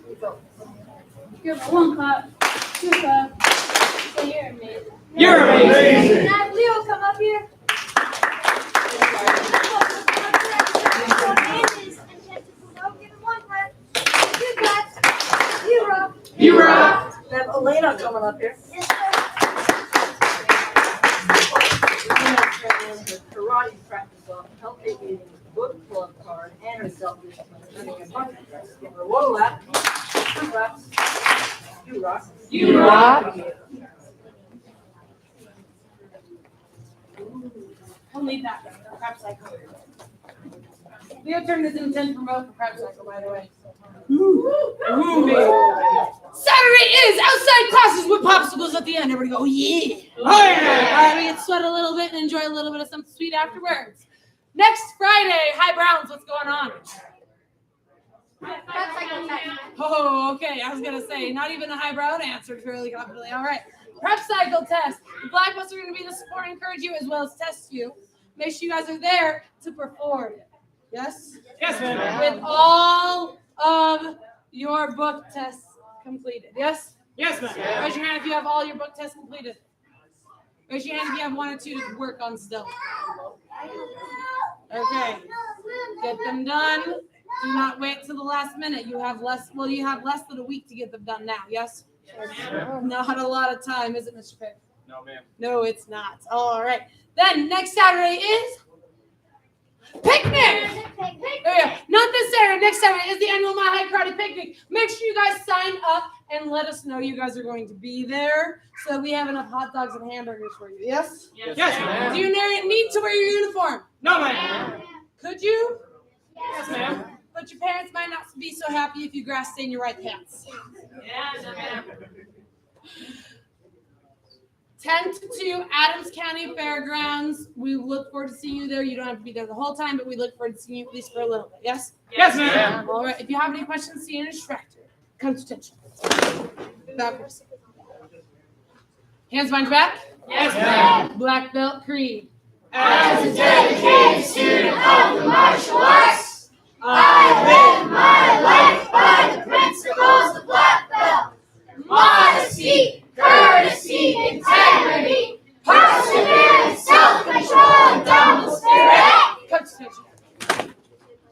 Speaker 3: results.
Speaker 1: Give her 1 clap, 2 claps. Say you're amazing.
Speaker 4: You're amazing.
Speaker 2: Can I have Leo come up here? Give him 1 clap. 2 claps. You rock.
Speaker 4: You rock.
Speaker 13: Can I have Elena coming up here?
Speaker 2: Yes, sir.
Speaker 13: Her karate practice on healthy eating, book club card, and her self-discipline. Give her 1 lap, 2 laps. You rock.
Speaker 4: You rock.
Speaker 1: I'll leave that there. Prep cycle. Leo turned his intent promote for prep cycle, by the way. Saturday is outside classes with popsicles at the end. Everybody go, yeah. We can sweat a little bit and enjoy a little bit of something sweet afterwards. Next Friday, hi Browns, what's going on? Oh, okay. I was gonna say, not even a highbrow answered fairly confidently. All right. Prep cycle test. The Black Bucks are gonna be the support and encourage you as well as test you. Make sure you guys are there to perform. Yes?
Speaker 4: Yes, ma'am.
Speaker 1: With all of your book tests completed. Yes?
Speaker 4: Yes, ma'am.
Speaker 1: Raise your hand if you have all your book tests completed. Raise your hand if you have 1 or 2 to work on still. Okay. Get them done. Do not wait till the last minute. You have less than a week to get them done now. Yes? Not a lot of time, is it, Mr. Pick?
Speaker 8: No, ma'am.
Speaker 1: No, it's not. All right. Then next Saturday is Picnic! Oh, yeah. Not this Saturday, next Saturday is the annual Mile High Karate Picnic. Make sure you guys sign up and let us know you guys are going to be there so we have enough hot dogs and hamburgers for you. Yes?
Speaker 4: Yes, ma'am.
Speaker 1: Do you need to wear your uniform?
Speaker 4: No, ma'am.
Speaker 1: Could you?
Speaker 4: Yes, ma'am.
Speaker 1: But your parents might not be so happy if you grass stain your right pants.
Speaker 4: Yes, ma'am.
Speaker 1: 10 to 2, Adams County Fairgrounds. We look forward to seeing you there. You don't have to be there the whole time, but we look forward to seeing you at least for a little bit. Yes?
Speaker 4: Yes, ma'am.
Speaker 1: All right. If you have any questions, see an instructor. Come to attention. Backwards. Hands behind your back.
Speaker 4: Yes, ma'am.
Speaker 1: Black belt creed.
Speaker 8: As a dedicated student of the martial arts, I live my life by the principles of black belt. Modesty, courtesy, integrity, perseverance, self-control, and double spirit.
Speaker 1: Come to attention.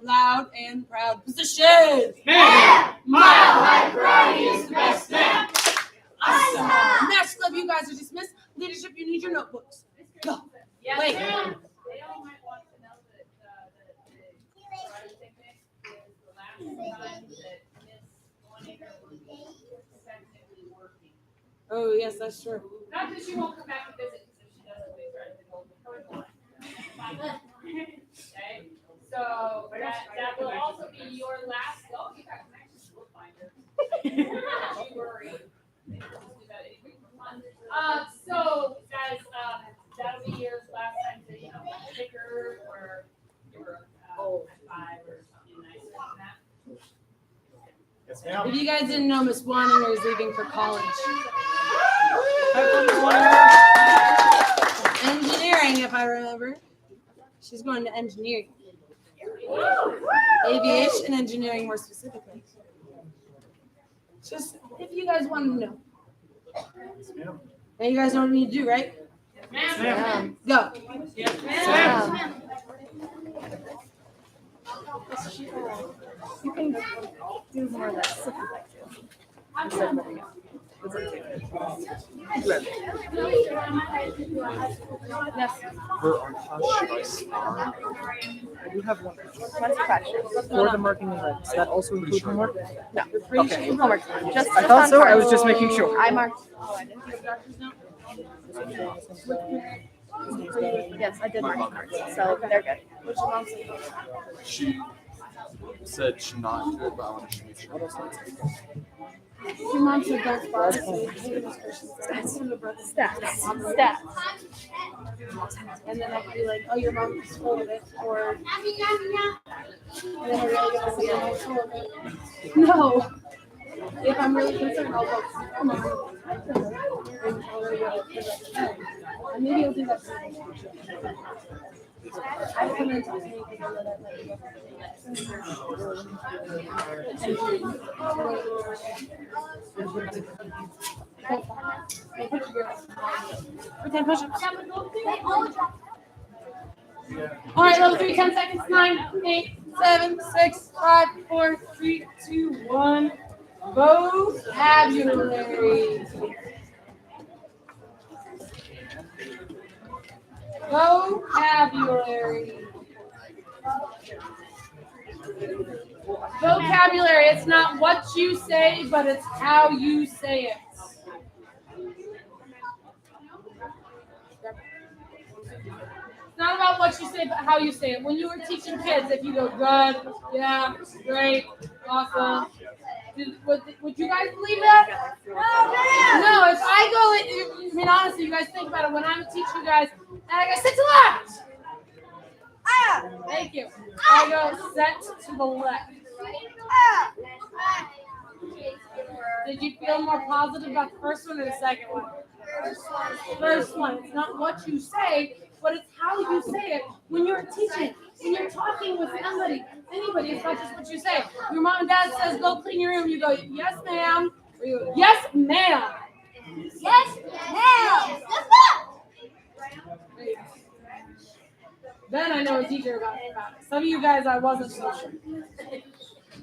Speaker 1: Loud and proud position.
Speaker 8: Ma'am, Mile High Karate is the best, ma'am.
Speaker 1: Awesome. Master Club, you guys are dismissed. Leadership, you need your notebooks. Go.
Speaker 5: Yes,
Speaker 1: Wait.
Speaker 5: ma'am. They all might want to know that the karate picnic is the last time that Miss Juanita will be effectively working.
Speaker 1: Oh, yes, that's true.
Speaker 5: Not that she won't come back to visit, because if she doesn't, we try to go with her one. Okay, so that will also be your last. Oh, you got connections. We'll find her. Don't you worry. They don't do that anything for fun. So guys, that'll be your last time to pick her or give her high five or something nice like that.
Speaker 7: Yes, ma'am.
Speaker 1: If you guys didn't know, Miss Wanninger is leaving for college. Engineering, if I remember. She's going to engineering. Aviation engineering, more specifically. Just if you guys want to know. Now you guys know what you need to do, right?
Speaker 4: Yes, ma'am.
Speaker 1: Go.
Speaker 4: Yes, ma'am.
Speaker 9: You can do more of that stuff if you like to. Instead of moving on. Yes.
Speaker 7: For our class choice, I do have one question.
Speaker 9: What's the question?
Speaker 7: For the marking event, does that also include homework?
Speaker 9: No.
Speaker 7: Okay.
Speaker 9: Homework. Just
Speaker 7: I thought
Speaker 9: on
Speaker 7: so. I
Speaker 9: cards.
Speaker 7: was just making sure.
Speaker 9: I marked. Yes, I did mark cards, so they're good. What's your mom say?
Speaker 7: She said she not do it, but I want to make sure.
Speaker 1: Your mom said don't bother.
Speaker 9: Stats.
Speaker 1: And then I could be like, oh, your mom is full of it. Or, and then I really gonna say, I'm full of it. No. If I'm really concerned, I'll go, come on. And tell her what it is. And maybe I'll do that. I will come in and talk to you because I know that might Pretend push-ups. All right, level 3, 10 seconds. 9, 8, 7, 6, 5, 4, 3, 2, 1. Vocabulary. Vocabulary. Vocabulary. It's not what you say, but it's how you say it. It's not about what you say, but how you say it. When you were teaching kids, if you go good, yeah, great, awesome. Would you guys believe that? No, if I go, I mean, honestly, you guys think about it. When I'm teaching you guys, and I go, sit to the left. Thank you. I go, set to the left. Did you feel more positive about the first one or the second one? First one. It's not what you say, but it's how you say it when you're teaching, when you're talking with somebody, anybody. It's not just what you say. Your mom and dad says, go clean your room. You go, yes, ma'am. Or you go, yes, ma'am.
Speaker 2: Yes, ma'am.
Speaker 1: Then I know a teacher about it. Some of you guys, I wasn't so sure.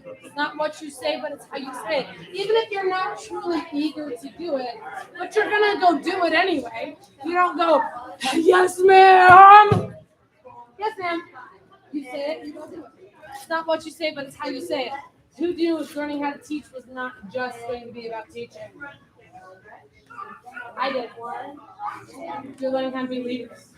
Speaker 1: It's not what you say, but it's how you say it. Even if you're not truly eager to do it, but you're going to go do it anyway. You don't go, yes, ma'am. Yes, ma'am. You say it, you go do it. It's not what you say, but it's how you say it. Who knew learning how to teach was not just going to be about teaching? I did. You're learning how to be leaders.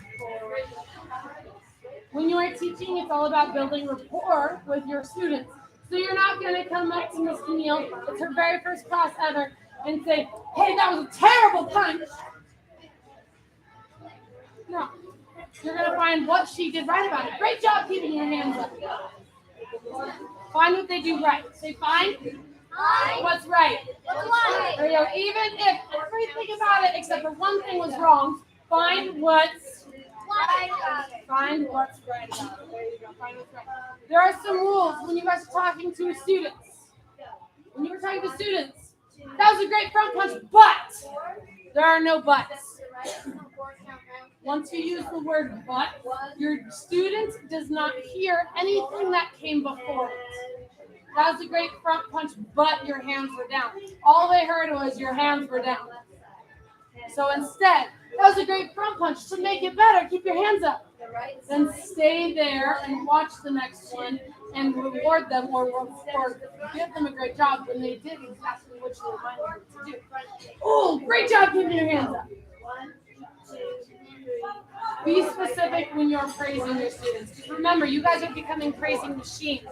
Speaker 1: When you are teaching, it's all about building rapport with your students. So you're not going to come up to Miss Camille, it's her very first class ever, and say, hey, that was a terrible punch. No. You're going to find what she did right about it. Great job keeping your hands up. Find what they do right. Say, find what's right. There you go. Even if everything about it except for one thing was wrong, find what's right about it. Find what's right about it. There you go. Find what's right. There are some rules when you guys are talking to students. When you were talking to students, that was a great front punch, but there are no buts. Once you use the word but, your student does not hear anything that came before it. That was a great front punch, but your hands were down. All they heard was your hands were down. So instead, that was a great front punch. To make it better, keep your hands up. Then stay there and watch the next one and reward them or give them a great job when they did exactly what you reminded them to do. Oh, great job keeping your hands up. Be specific when you're praising your students. Just remember, you guys are becoming praising machines.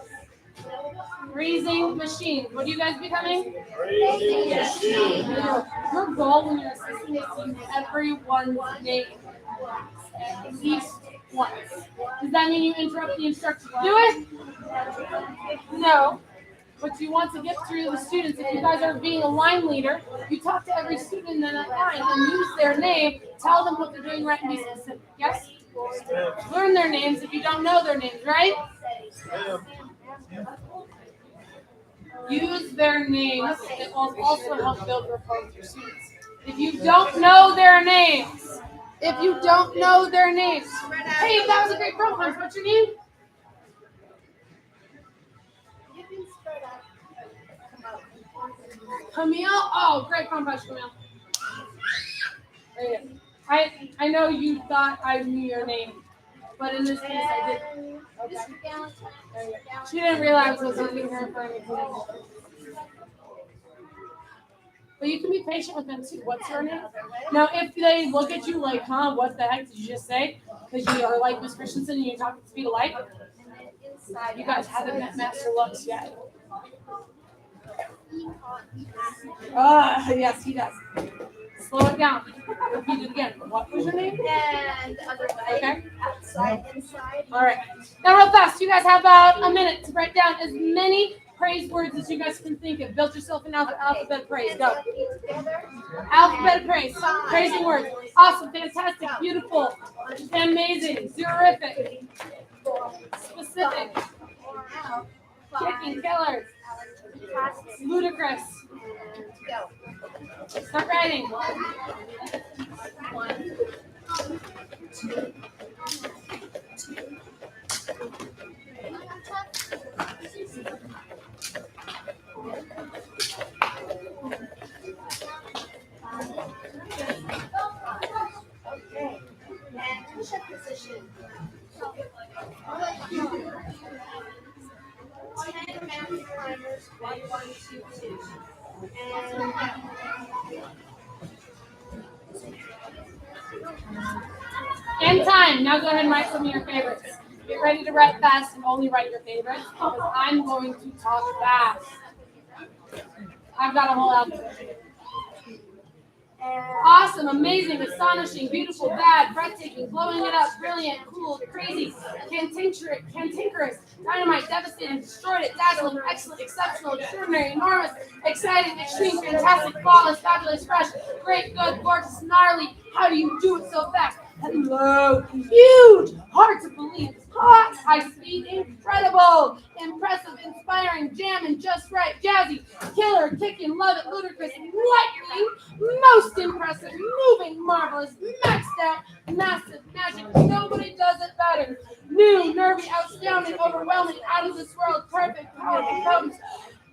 Speaker 1: Praising machines. What are you guys becoming?
Speaker 8: Praising machines.
Speaker 1: Your goal when you're assisting is to use everyone's name at least once. Does that mean you interrupt the instructor to do it? No. But you want to get through the students. If you guys are being a line leader, you talk to every student in that line and use their name, tell them what they're doing right and be specific. Yes? Learn their names if you don't know their names, right? Use their names. It will also help build rapport with your students. If you don't know their names, hey, that was a great front punch. What's your name? Camille? Oh, great front punch, Camille. There you go. I know you thought I knew your name, but in this case I didn't. Okay. She didn't realize I was using her for an example. But you can be patient with them too. What's your name? Now, if they look at you like, huh, what the heck did you just say? Because you are like Miss Christensen and you talk at the speed of light. You guys haven't met Master Lux yet. Yes, he does. Slow it down. Repeat it again. What was your name?
Speaker 2: And the other way.
Speaker 1: Okay.
Speaker 2: Outside, inside.
Speaker 1: All right. Now, real fast, you guys have about a minute to write down as many praise words as you guys can think of. Build yourself an alphabet of praise. Go. Alphabet of praise. Praising words. Awesome. Fantastic. Beautiful. Amazing. Terrific. Specific. Kicking. Killer. Ludicrous. Start writing. 1, 2,
Speaker 2: Okay. And push-up position. 10 mountain climbers. 1, 2, 2.
Speaker 1: And time. Now go ahead and write some of your favorites. Get ready to write fast and only write your favorites because I'm going to talk fast. I've got a whole alphabet. Awesome, amazing, astonishing, beautiful, bad, breathtaking, blowing it up, brilliant, cool, crazy, cantankerous, dynamite, devastating, destroyed it, dazzling, excellent, exceptional, extraordinary, enormous, exciting, extreme, fantastic, flawless, fabulous, fresh, great, good, gorgeous, gnarly. How do you do it so fast? Hello, huge, hard to believe, hot, high speed, incredible, impressive, inspiring, jamming, just right, jazzy, killer, kicking, love it, ludicrous, lightning, most impressive, moving, marvelous, maxed out, massive, magic, nobody does it better, new, nervy, outstanding, overwhelming, out of this world, perfect, powerful, potent,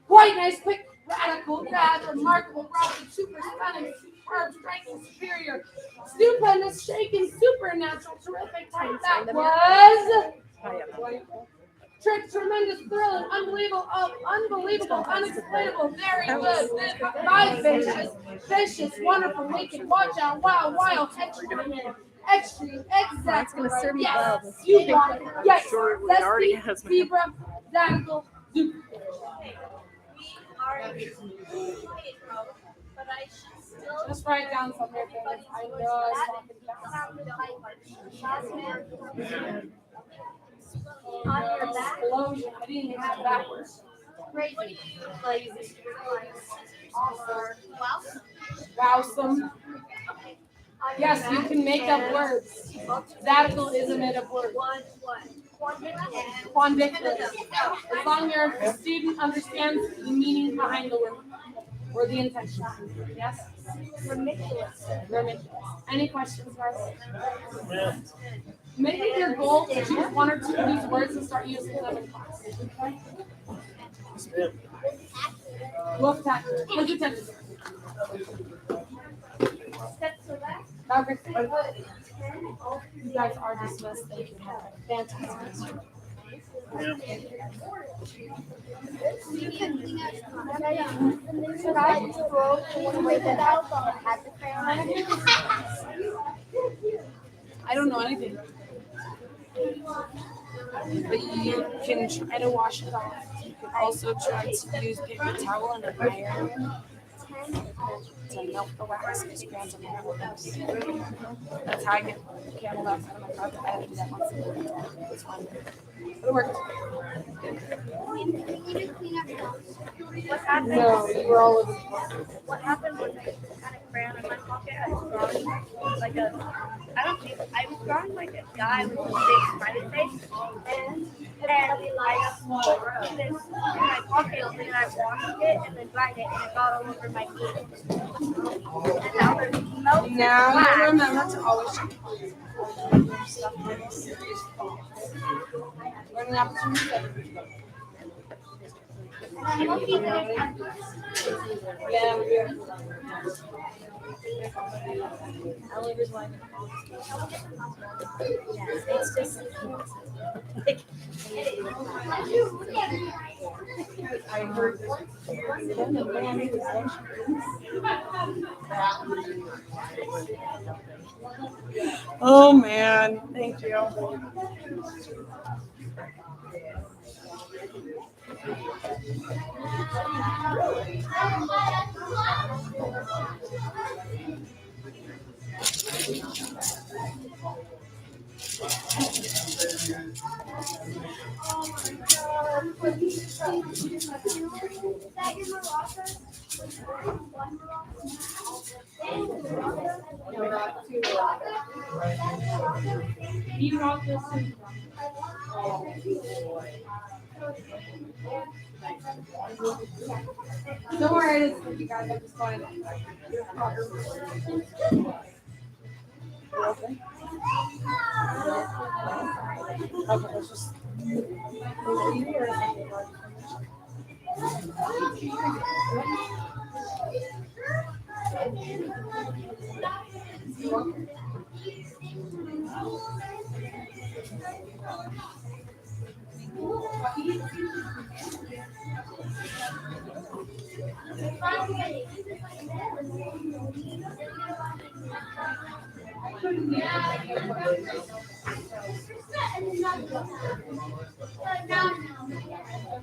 Speaker 1: quite nice, quick, radical, rad, remarkable, rapid, super stunning, superb, striking, superior, stupendous, shaking, supernatural, terrific, type. That was Trick, tremendous, thrilling, unbelievable, unexplainable, very good, vivacious, vicious, wonderful, naked, watch out, wow, wild, extreme, exactly right. Yes, you got it. Yes, Zesty, zebra, radical, duke. Just write down some of your things. I know I was talking fast. Explosion. I didn't even have backwards. Crazy. Wowsome. Yes, you can make up words. Radical is a made up word. Quandiculous. As long as your student understands the meaning behind the word or the intention. Yes? Ridiculous. Any questions, guys? Make it your goal to choose one or two of these words and start using them in class. Okay? Wolf tap. Look at that. You guys are dismissed. Thank you. Fantastic.
Speaker 2: Should I throw the way that I had the crayon on it?
Speaker 1: I don't know anything. But you can try to wash it off. You can also try to use paper towel and an iron to melt the wax because crayons are candle wax. That's how I get candle wax out of my car. I have to do that once a week. It's fine. It worked. No, you were all over the place.
Speaker 3: What happened was I had a crayon in my pocket. I was drawing like I was drawing like a guy with a big smiley face, and I put this in my pocket, and then I washed it and then dried it, and it got all over my feet. And now there's melted
Speaker 1: Now
Speaker 3: wax.
Speaker 1: you remember to always check stuff like this. Learning opportunity. Yeah, we do. Elevator's line.
Speaker 3: It's just
Speaker 1: I heard oh man, thank you. Don't worry, it's you guys. I'm just going. Okay, let's just.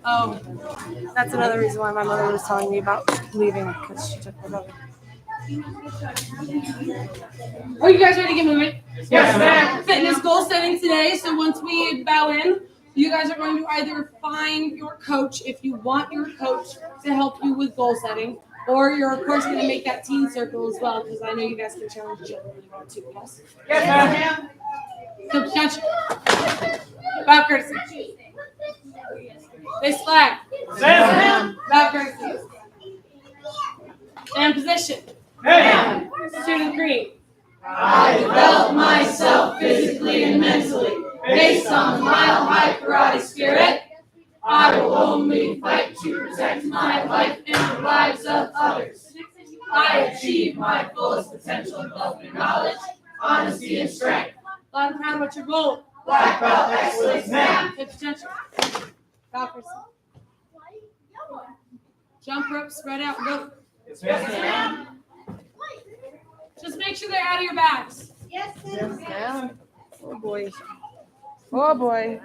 Speaker 1: Oh, that's another reason why my mother was telling me about leaving because she took my brother. Are you guys ready to get moving?
Speaker 4: Yes, ma'am.
Speaker 1: Fitness goal setting today. So once we bow in, you guys are going to either find your coach if you want your coach to help you with goal setting, or you're of course going to make that team circle as well because I know you guys can challenge each other when you want to. Yes.
Speaker 4: Yes, ma'am.
Speaker 1: So catch. Bow courtesy. Face flag.
Speaker 4: Yes, ma'am.
Speaker 1: Bow courtesy. Stand position.
Speaker 4: Ma'am.
Speaker 1: Student green.
Speaker 8: I develop myself physically and mentally based on the mile-high karate spirit. I will only fight to protect my life and the lives of others. I achieve my fullest potential in both knowledge, honesty, and strength.
Speaker 1: Loud and proud, what's your goal?
Speaker 4: Black belt, excellence, ma'am.
Speaker 1: Pay attention. Falcons. Jump rope, spread out, go.
Speaker 4: Yes, ma'am.
Speaker 1: Just make sure they're out of your bags.
Speaker 2: Yes,
Speaker 9: Yeah. Oh boy. Oh boy.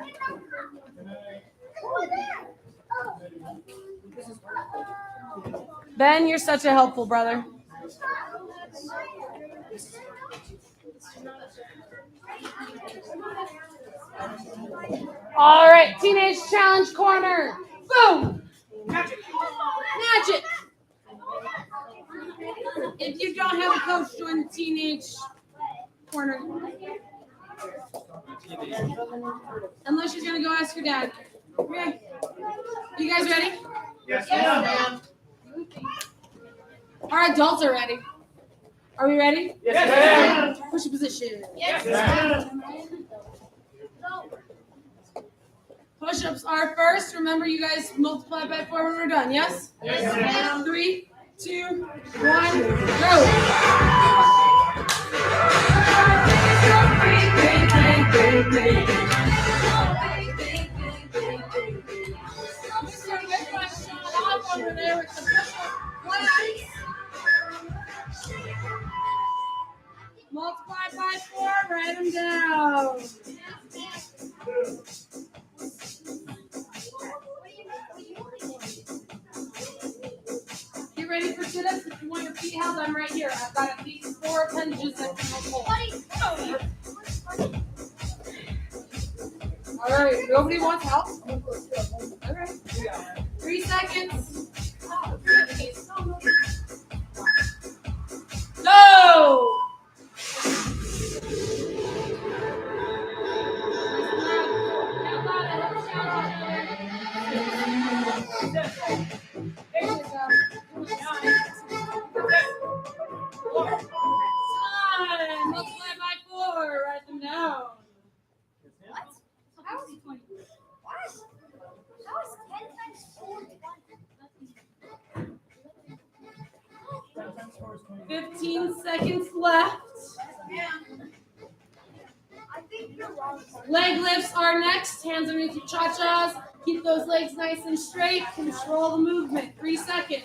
Speaker 9: Ben, you're such a helpful brother. All right, teenage challenge corner. Boom. Magic. If you don't have a coach, join the teenage corner. Unless she's gonna go ask her dad. Okay. You guys ready?
Speaker 4: Yes, ma'am.
Speaker 1: Our adults are ready. Are we ready?
Speaker 4: Yes, ma'am.
Speaker 1: Push position.
Speaker 4: Yes, ma'am.
Speaker 1: Push-ups are first. Remember, you guys multiply by 4 when we're done. Yes?
Speaker 4: Yes, ma'am.
Speaker 1: 3, 2, 1, go. Over there with the multiply by 4, write them down. Get ready for sit-ups. If you want your feet held, I'm right here. I've got at least 4 appendages that can hold. All right, nobody wants help? Okay. 3 seconds. Go! 15 seconds left. Leg lifts are next. Hands underneath your cha-chas. Keep those legs nice and straight. Control the movement. 3 seconds.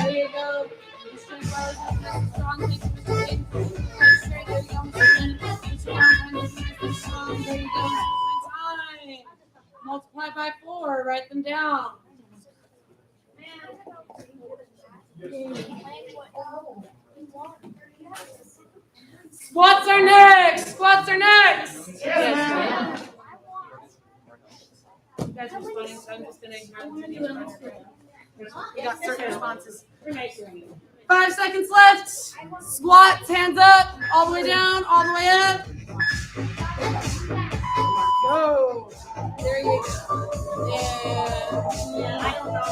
Speaker 1: There you go. Strong. There you go. Time. Multiply by 4. Write them down. Squats are next. Squats are next.
Speaker 4: Yes,
Speaker 1: You guys are responding, so I'm just going to ignore them. We got certain responses. 5 seconds left. Squats, hands up, all the way down, all the way up. Go. There you go. Yeah. I don't know.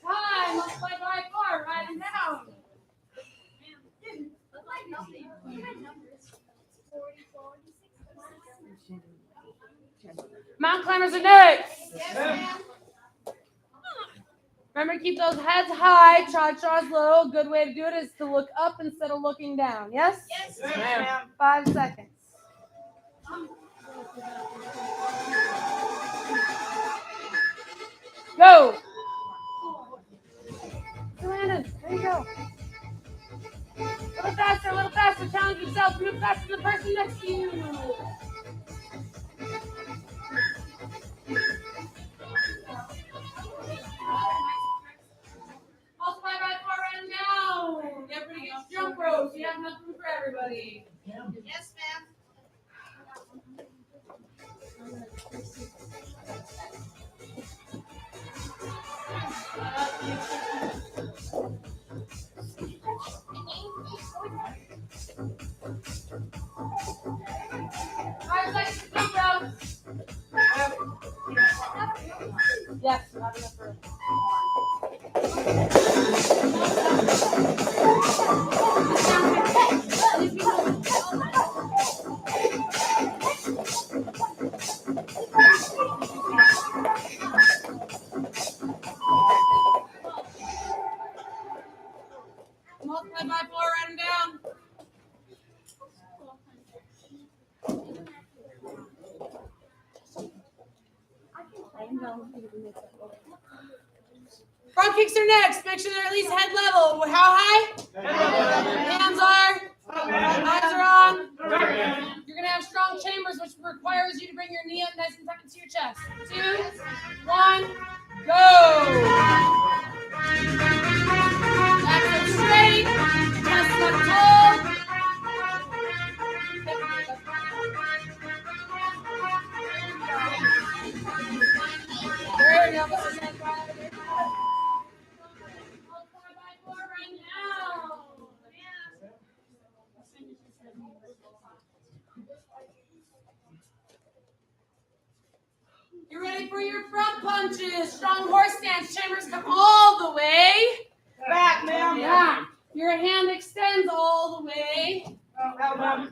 Speaker 1: Time. Multiply by 4. Write them down. Mountain climbers are next. Remember to keep those heads high, cha-chas low. Good way to do it is to look up instead of looking down. Yes?
Speaker 4: Yes, ma'am.
Speaker 1: 5 seconds. Go. Landon, there you go. A little faster. Challenge yourself. Move faster than the person next to you. Multiply by 4, write them down. Everybody else, jump ropes. You have nothing for everybody.
Speaker 11: Yes, ma'am.
Speaker 1: Yes, you have enough room. Front kicks are next. Make sure they're at least head level. How high? Hands are. Eyes are on. You're going to have strong chambers, which requires you to bring your knee up nice and tucked into your chest. 2, 1, go. Back up straight. Chest up tall. There you go. Right now. You ready for your front punches? Strong horse stance. Chambers come all the way
Speaker 11: Back, ma'am.
Speaker 1: back. Your hand extends all the way out.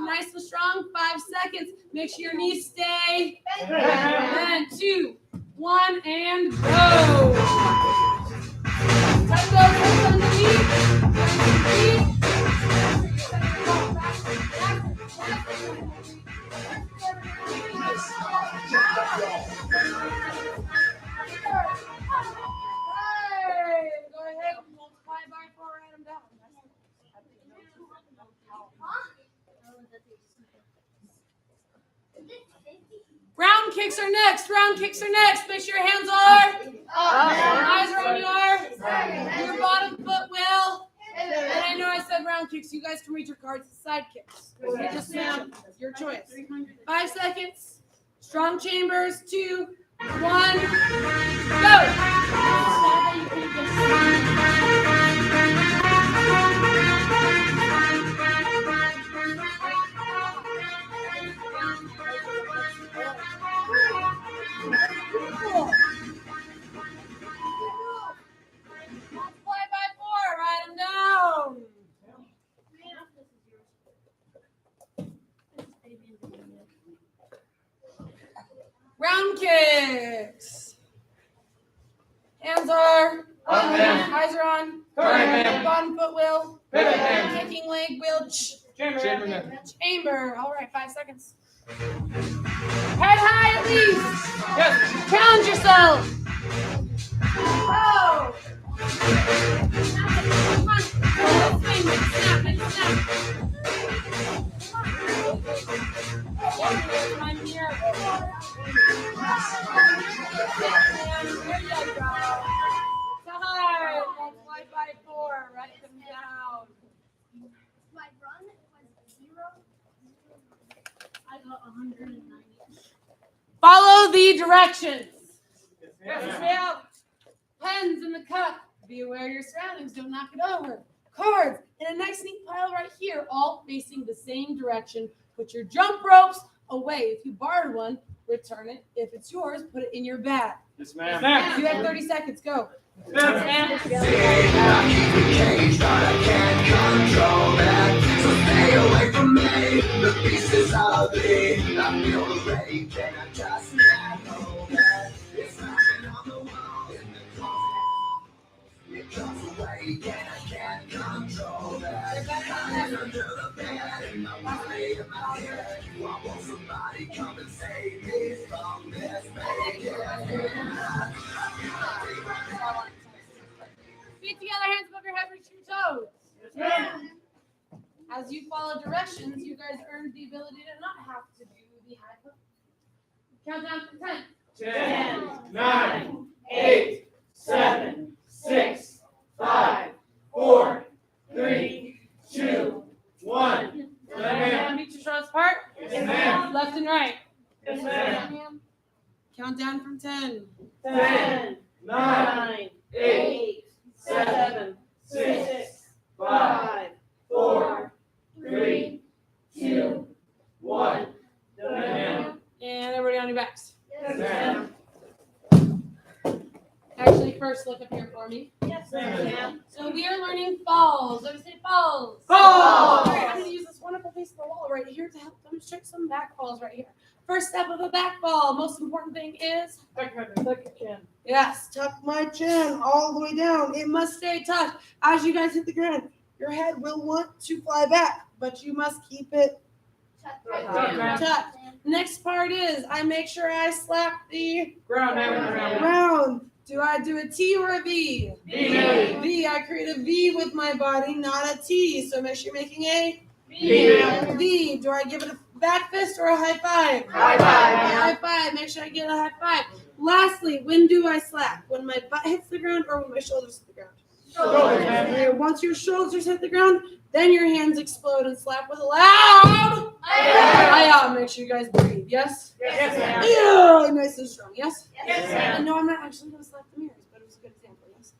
Speaker 1: Nice and strong. 5 seconds. Make sure your knees stay. And 2, 1, and go. Tuck those hips underneath. Go ahead and multiply by 4 and them down. Round kicks are next. Round kicks are next. Make sure your hands are eyes are on your bottom foot will. And I know I said round kicks. You guys can read your cards as side kicks. Okay, just switch them. Your choice. 5 seconds. Strong chambers. 2, 1, go. Multiply by 4. Write them down. Round kicks. Hands are up. Eyes are on. Bottom foot will. Kicking leg will. Chamber. All right, 5 seconds. Head high at least. Challenge yourself. Oh. I'm here. Multiply by 4. Write them down.
Speaker 2: My run was 0. I got 190.
Speaker 1: Follow the directions. Yes, ma'am. Pens in the cup. Be aware of your surroundings. Don't knock it over. Cards in a nice neat pile right here, all facing the same direction. Put your jump ropes away. If you borrowed one, return it. If it's yours, put it in your bag.
Speaker 6: Yes, ma'am.
Speaker 1: You have 30 seconds. Go.
Speaker 8: Caged, but I can't control that. So stay away from me. The beast is ugly. I feel the rage and I just can't hold that. It's knocking on the wall in the closet. It comes away and I can't control that. I'm under the bed in my body in my head. I want somebody come and save me from this
Speaker 1: Feet together, hands above your head, reach your toes. As you follow directions, you guys earned the ability to not have to do the high foot. Countdown from 10.
Speaker 4: 10, 9, 8, 7, 6, 5, 4, 3, 2, 1.
Speaker 1: Meet your shoulders apart.
Speaker 4: Yes, ma'am.
Speaker 1: Left and right.
Speaker 4: Yes, ma'am.
Speaker 1: Countdown from 10.
Speaker 4: 10, 9, 8, 7, 6, 5, 4, 3, 2, 1.
Speaker 1: And everybody on your backs.
Speaker 4: Yes, ma'am.
Speaker 1: Actually, first look up here for me.
Speaker 11: Yes, ma'am.
Speaker 1: So we are learning falls. Let me say falls.
Speaker 4: Falls.
Speaker 1: All right, I'm going to use this wonderful piece of the wall right here to help demonstrate some back falls right here. First step of a back fall. Most important thing is
Speaker 11: Tuck your chin.
Speaker 1: yes, tuck my chin all the way down. It must stay tucked. As you guys hit the ground, your head will want to fly back, but you must keep it Tuck. Next part is I make sure I slap the
Speaker 4: Ground.
Speaker 1: ground. Do I do a T or a V? V. I create a V with my body, not a T. So make sure you're making a V. Do I give it a back fist or a high five? High five. Make sure I get a high five. Lastly, when do I slap? When my butt hits the ground or when my shoulders hit the ground? Okay, once your shoulders hit the ground, then your hands explode and slap with a loud hi-ya. Make sure you guys breathe. Yes? Yeah, nice and strong. Yes? And no, I'm not actually going to slap the mirrors, but it was a good example. Yes?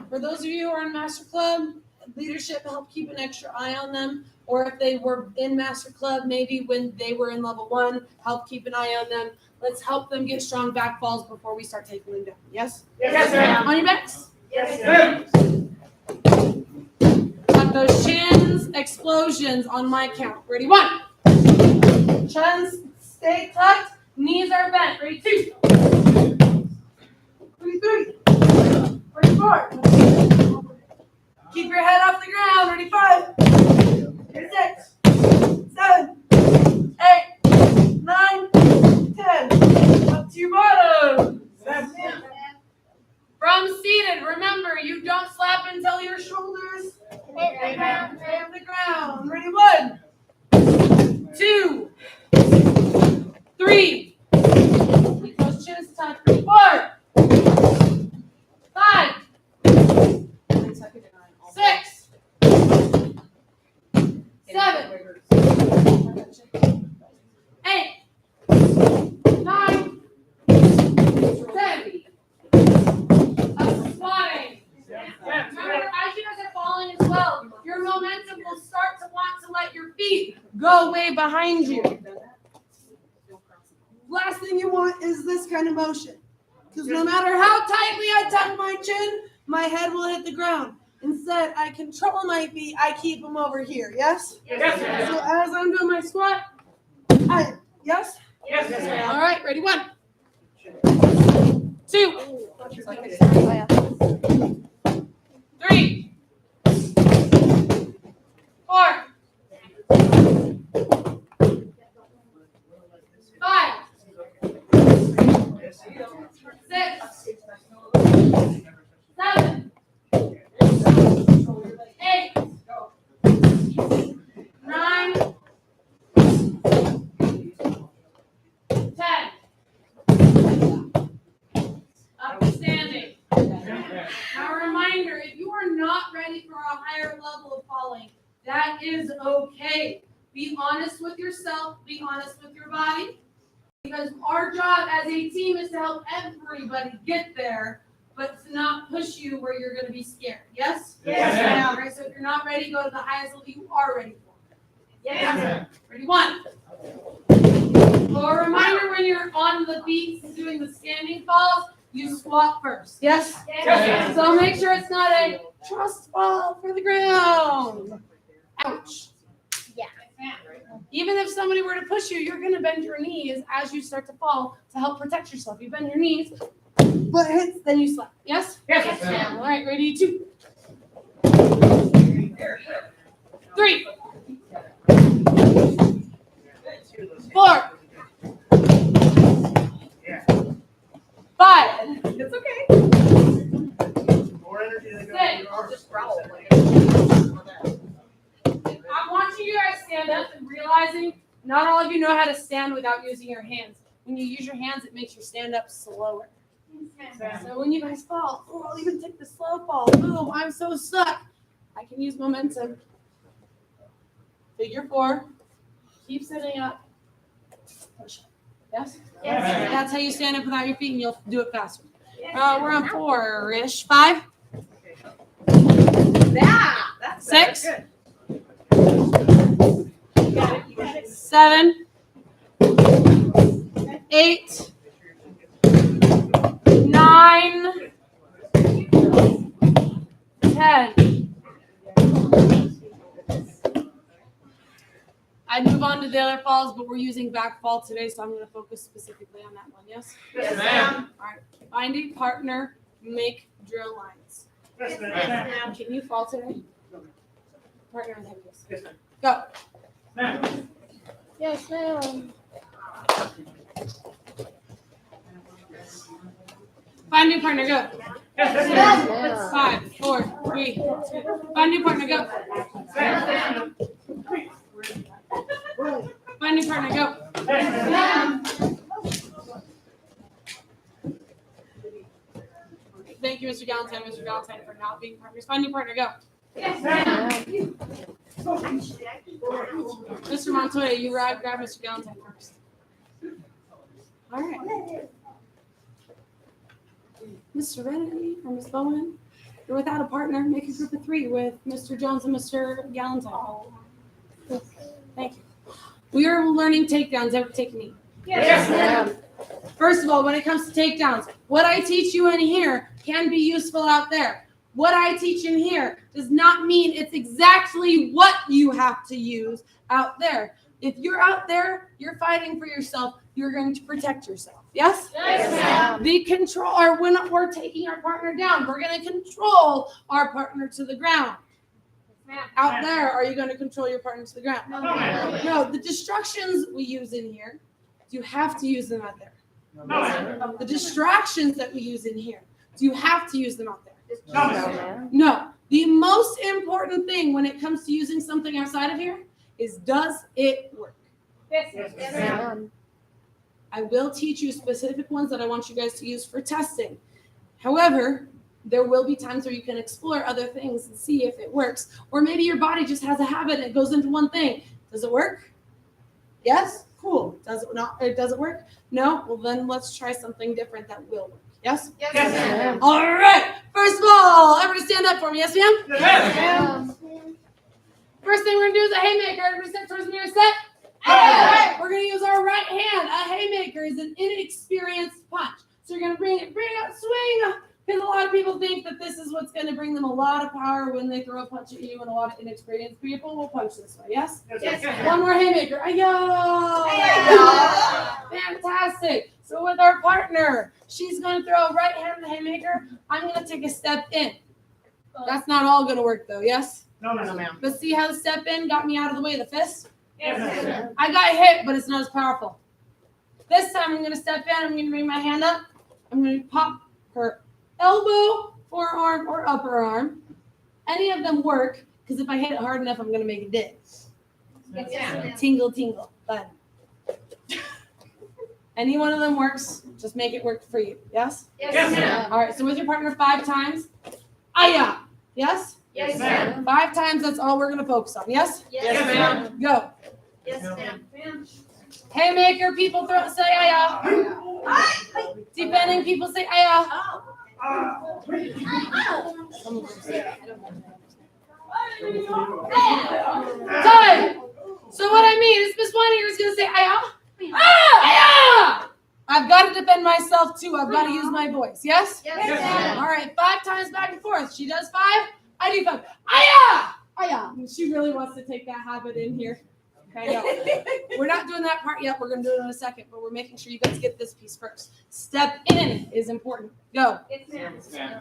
Speaker 1: For those of you who are in Master Club, leadership help keep an extra eye on them. Or if they were in Master Club, maybe when they were in level 1, help keep an eye on them. Let's help them get strong back falls before we start taking them down. Yes? On your backs? Got those shins, explosions on my count. Ready? 1. Chins stay tucked, knees are bent. Ready? 2. Ready? 3. Ready? 4. Keep your head off the ground. Ready? 5. Ready? 6. 7. 8. 9. 10. Up to your bottom. From seated, remember, you don't slap until your shoulders hit the ground. Ready? 1, 2, 3. Keep those chins tucked. 4, 5, 6, 7, 8, 9, 10. Squatting. Remember, as you guys are falling as well, your momentum will start to want to let your feet go way behind you. Last thing you want is this kind of motion. Because no matter how tightly I tuck my chin, my head will hit the ground. Instead, I control my feet. I keep them over here. Yes?
Speaker 4: Yes.
Speaker 1: So as I'm doing my squat, yes?
Speaker 4: Yes.
Speaker 1: All right, ready? 1, 2, 3, 4, 5, 6, 7, 8, 9, 10. Upstanding. Now, a reminder, if you are not ready for a higher level of falling, that is okay. Be honest with yourself. Be honest with your body. Because our job as a team is to help everybody get there, but to not push you where you're going to be scared. Yes?
Speaker 4: Yes.
Speaker 1: All right, so if you're not ready, go to the highest level you are ready for.
Speaker 4: Yes.
Speaker 1: Ready? 1. Well, a reminder when you're on the feet doing the standing falls, you squat first. Yes?
Speaker 4: Yes.
Speaker 1: So make sure it's not a trust fall for the ground. Ouch.
Speaker 2: Yeah.
Speaker 1: Even if somebody were to push you, you're going to bend your knees as you start to fall to help protect yourself. You bend your knees, butt hits, then you slap. Yes?
Speaker 4: Yes.
Speaker 1: All right, ready? 2, 3, 4, 5.
Speaker 11: It's okay.
Speaker 7: More energy than
Speaker 1: 6.
Speaker 11: I'll just growl.
Speaker 1: I want you guys to stand up and realizing not all of you know how to stand without using your hands. When you use your hands, it makes your stand up slower. So when you guys fall, I'll even take the slow fall. Boom, I'm so stuck. I can use momentum. Figure 4. Keep sitting up. Push up. Yes?
Speaker 4: Yes.
Speaker 1: That's how you stand up without your feet, and you'll do it faster. We're on 4-ish. 5.
Speaker 11: Yeah, that's
Speaker 1: 6.
Speaker 11: good.
Speaker 1: 7. 8. 9. 10. I'd move on to the other falls, but we're using back fall today, so I'm going to focus specifically on that one. Yes?
Speaker 4: Yes, ma'am.
Speaker 1: All right. Find a partner, make drill lines.
Speaker 4: Yes, ma'am.
Speaker 1: Can you fall today? Partner and heaviest.
Speaker 4: Yes, ma'am.
Speaker 1: Go.
Speaker 4: Ma'am.
Speaker 5: Yes, ma'am.
Speaker 1: Find new partner, go.
Speaker 5: Yes, ma'am.
Speaker 1: 5, 4, 3, 2. Find new partner, go. Find new partner, go. Thank you, Mr. Galentine, for not being partners. Find new partner, go. Mr. Montoya, you grab Mr. Galentine first. All right. Mr. Rennie or Ms. Bowen, you're without a partner. Make a group of 3 with Mr. Jones and Mr. Galentine. Thank you. We are learning takedowns. Ever take me?
Speaker 5: Yes, ma'am.
Speaker 1: First of all, when it comes to takedowns, what I teach you in here can be useful out there. What I teach in here does not mean it's exactly what you have to use out there. If you're out there, you're fighting for yourself. You're going to protect yourself. Yes?
Speaker 5: Yes, ma'am.
Speaker 1: The control, or when we're taking our partner down, we're going to control our partner to the ground. Out there, are you going to control your partner to the ground? No, the distractions we use in here, do you have to use them out there? The distractions that we use in here, do you have to use them out there? No. The most important thing when it comes to using something outside of here is, does it work?
Speaker 5: Yes, ma'am.
Speaker 1: I will teach you specific ones that I want you guys to use for testing. However, there will be times where you can explore other things and see if it works. Or maybe your body just has a habit and it goes into one thing. Does it work? Yes? Cool. Does it not? Does it work? No? Well, then let's try something different that will work. Yes?
Speaker 5: Yes, ma'am.
Speaker 1: All right. First of all, everybody stand up for me. Yes, ma'am?
Speaker 5: Yes, ma'am.
Speaker 1: First thing we're going to do is a haymaker. Everybody step towards me. Set. Hey! We're going to use our right hand. A haymaker is an inexperienced punch. So you're going to bring it up, swing. Because a lot of people think that this is what's going to bring them a lot of power when they throw a punch at you, and a lot of inexperienced people will punch this way. Yes?
Speaker 5: Yes, ma'am.
Speaker 1: One more haymaker. Ayo! Fantastic. So with our partner, she's going to throw a right hand haymaker. I'm going to take a step in. That's not all going to work, though. Yes?
Speaker 5: No, ma'am.
Speaker 1: But see how the step in got me out of the way of the fist?
Speaker 5: Yes, ma'am.
Speaker 1: I got hit, but it's not as powerful. This time I'm going to step in. I'm going to bring my hand up. I'm going to pop her elbow, forearm, or upper arm. Any of them work, because if I hit it hard enough, I'm going to make it dig.
Speaker 5: Yes, ma'am.
Speaker 1: Tingle, tingle. Fun. Any one of them works. Just make it work for you. Yes?
Speaker 5: Yes, ma'am.
Speaker 1: All right. So with your partner 5 times. Aya. Yes?
Speaker 5: Yes, ma'am.
Speaker 1: 5 times. That's all we're going to focus on. Yes?
Speaker 5: Yes, ma'am.
Speaker 1: Go.
Speaker 5: Yes, ma'am.
Speaker 1: Haymaker. People say aya. Depending, people say aya. Time. So what I mean is Miss Whininger is going to say aya. Aya! I've got to defend myself too. I've got to use my voice. Yes?
Speaker 5: Yes, ma'am.
Speaker 1: All right. 5 times back and forth. She does 5. I do 5. Aya! Aya! She really wants to take that habit in here. I know. We're not doing that part yet. We're going to do it in a second, but we're making sure you guys get this piece first. Step in is important. Go.
Speaker 5: Yes, ma'am. Yes, ma'am.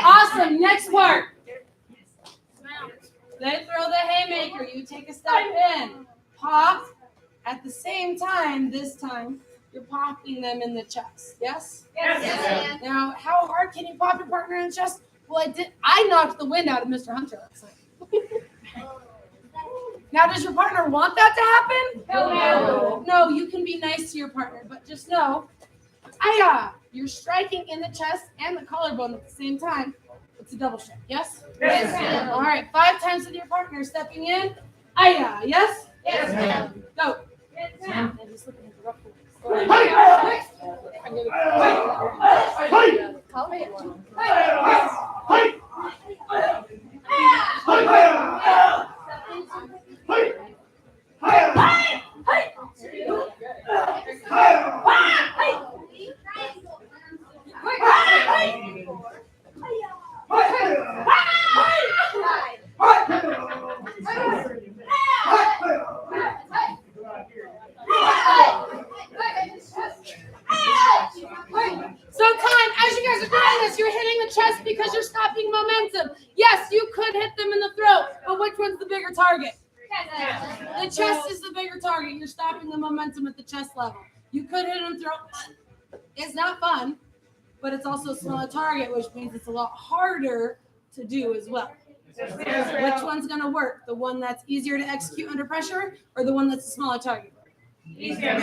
Speaker 1: Awesome. Next part. They throw the haymaker. You take a step in. Pop. At the same time, this time, you're popping them in the chest. Yes?
Speaker 5: Yes, ma'am.
Speaker 1: Now, how hard can you pop your partner in the chest? Well, I knocked the wind out of Mr. Hunter last night. Now, does your partner want that to happen?
Speaker 5: No.
Speaker 1: No, you can be nice to your partner, but just know, you're striking in the chest and the collarbone at the same time. It's a double strike, yes?
Speaker 5: Yes, ma'am.
Speaker 1: All right, 5 times with your partner, stepping in. Yes?
Speaker 5: Yes, ma'am.
Speaker 1: Go.
Speaker 5: Yes, ma'am.
Speaker 1: And just looking at the rough ones. because you're stopping momentum. Yes, you could hit them in the throat, but which one's the bigger target? The chest is the bigger target. You're stopping the momentum at the chest level. You could hit them throat. It's not fun, but it's also a smaller target, which means it's a lot harder to do as well. Which one's going to work? The one that's easier to execute under pressure or the one that's a smaller target? Easier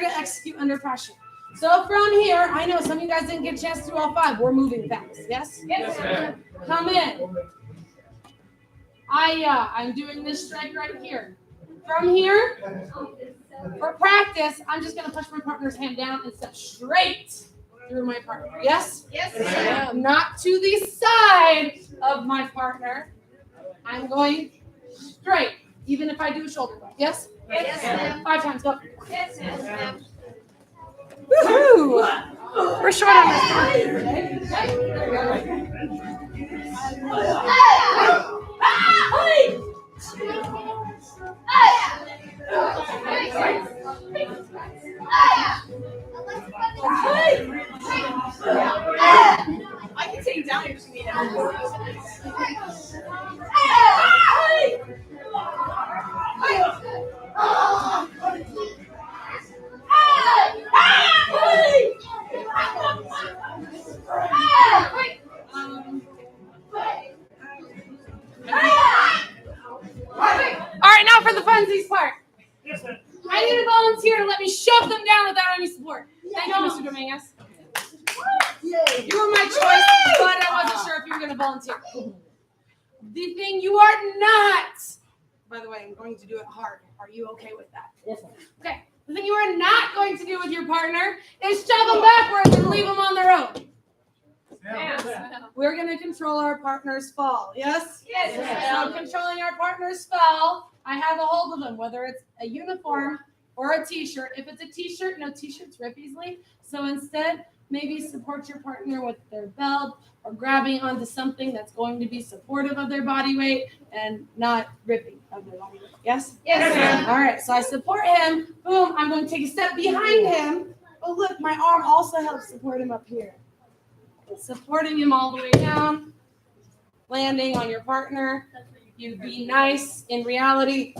Speaker 1: to execute under pressure. So from here, I know some of you guys didn't get a chance to do all 5. We're moving fast. Yes? Yes. Come in. I'm doing this strike right here. From here, for practice, I'm just going to push my partner's hand down and step straight through my partner. Yes? Yes. Not to the side of my partner. I'm going straight, even if I do a shoulder block. Yes? Yes. 5 times. Go. Yes. Woohoo! We're short on this.
Speaker 11: I can take down if you need
Speaker 1: All right, now for the funsies part. I need a volunteer to let me shove them down without any support. Thank you, Mr. Dominguez. You were my choice, but I wasn't sure if you were going to volunteer. The thing you are not, by the way, I'm going to do it hard. Are you okay with that? Yes, ma'am. Okay. The thing you are not going to do with your partner is shove them backwards and leave them on their own. Yes. We're going to control our partner's fall. Yes? Yes. So controlling our partner's fall, I have a hold of them, whether it's a uniform or a t-shirt. If it's a t-shirt, no, t-shirts rip easily. So instead, maybe support your partner with their belt or grabbing onto something that's going to be supportive of their body weight and not ripping of their body weight. Yes? Yes, ma'am. All right, so I support him. Boom, I'm going to take a step behind him. Oh, look, my arm also helps support him up here. Supporting him all the way down, landing on your partner. You be nice. In reality,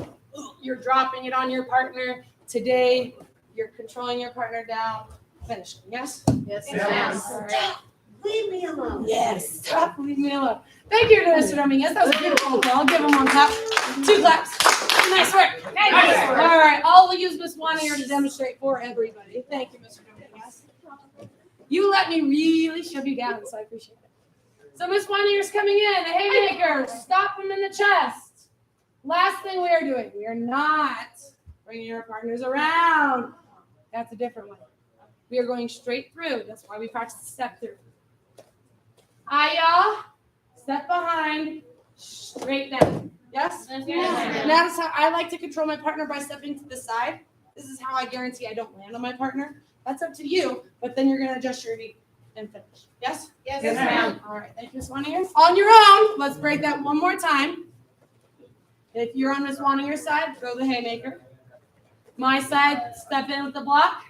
Speaker 1: you're dropping it on your partner. Today, you're controlling your partner down. Finishing. Yes? Yes, ma'am. Right.
Speaker 13: Leave me alone.
Speaker 1: Yes. Stop. Leave me alone. Thank you, Mr. Dominguez. That was a beautiful call. I'll give him 1 clap. 2 claps. Nice work. Nice work. All right. I'll use Miss Wanier to demonstrate for everybody. Thank you, Mr. Dominguez. You let me really shove you down, so I appreciate it. So Miss Wanier's coming in. The haymaker. Stop him in the chest. Last thing we are doing, we are not bringing our partners around. That's a different one. We are going straight through. That's why we practice step through. Step behind, straight down. Yes? Yes. Notice how I like to control my partner by stepping to the side. This is how I guarantee I don't land on my partner. That's up to you, but then you're going to adjust your knee and finish. Yes?
Speaker 11: Yes, ma'am.
Speaker 1: All right, thank you, Miss Wanier. On your own, let's break that one more time. If you're on Miss Wanier's side, throw the haymaker. My side, step in with the block.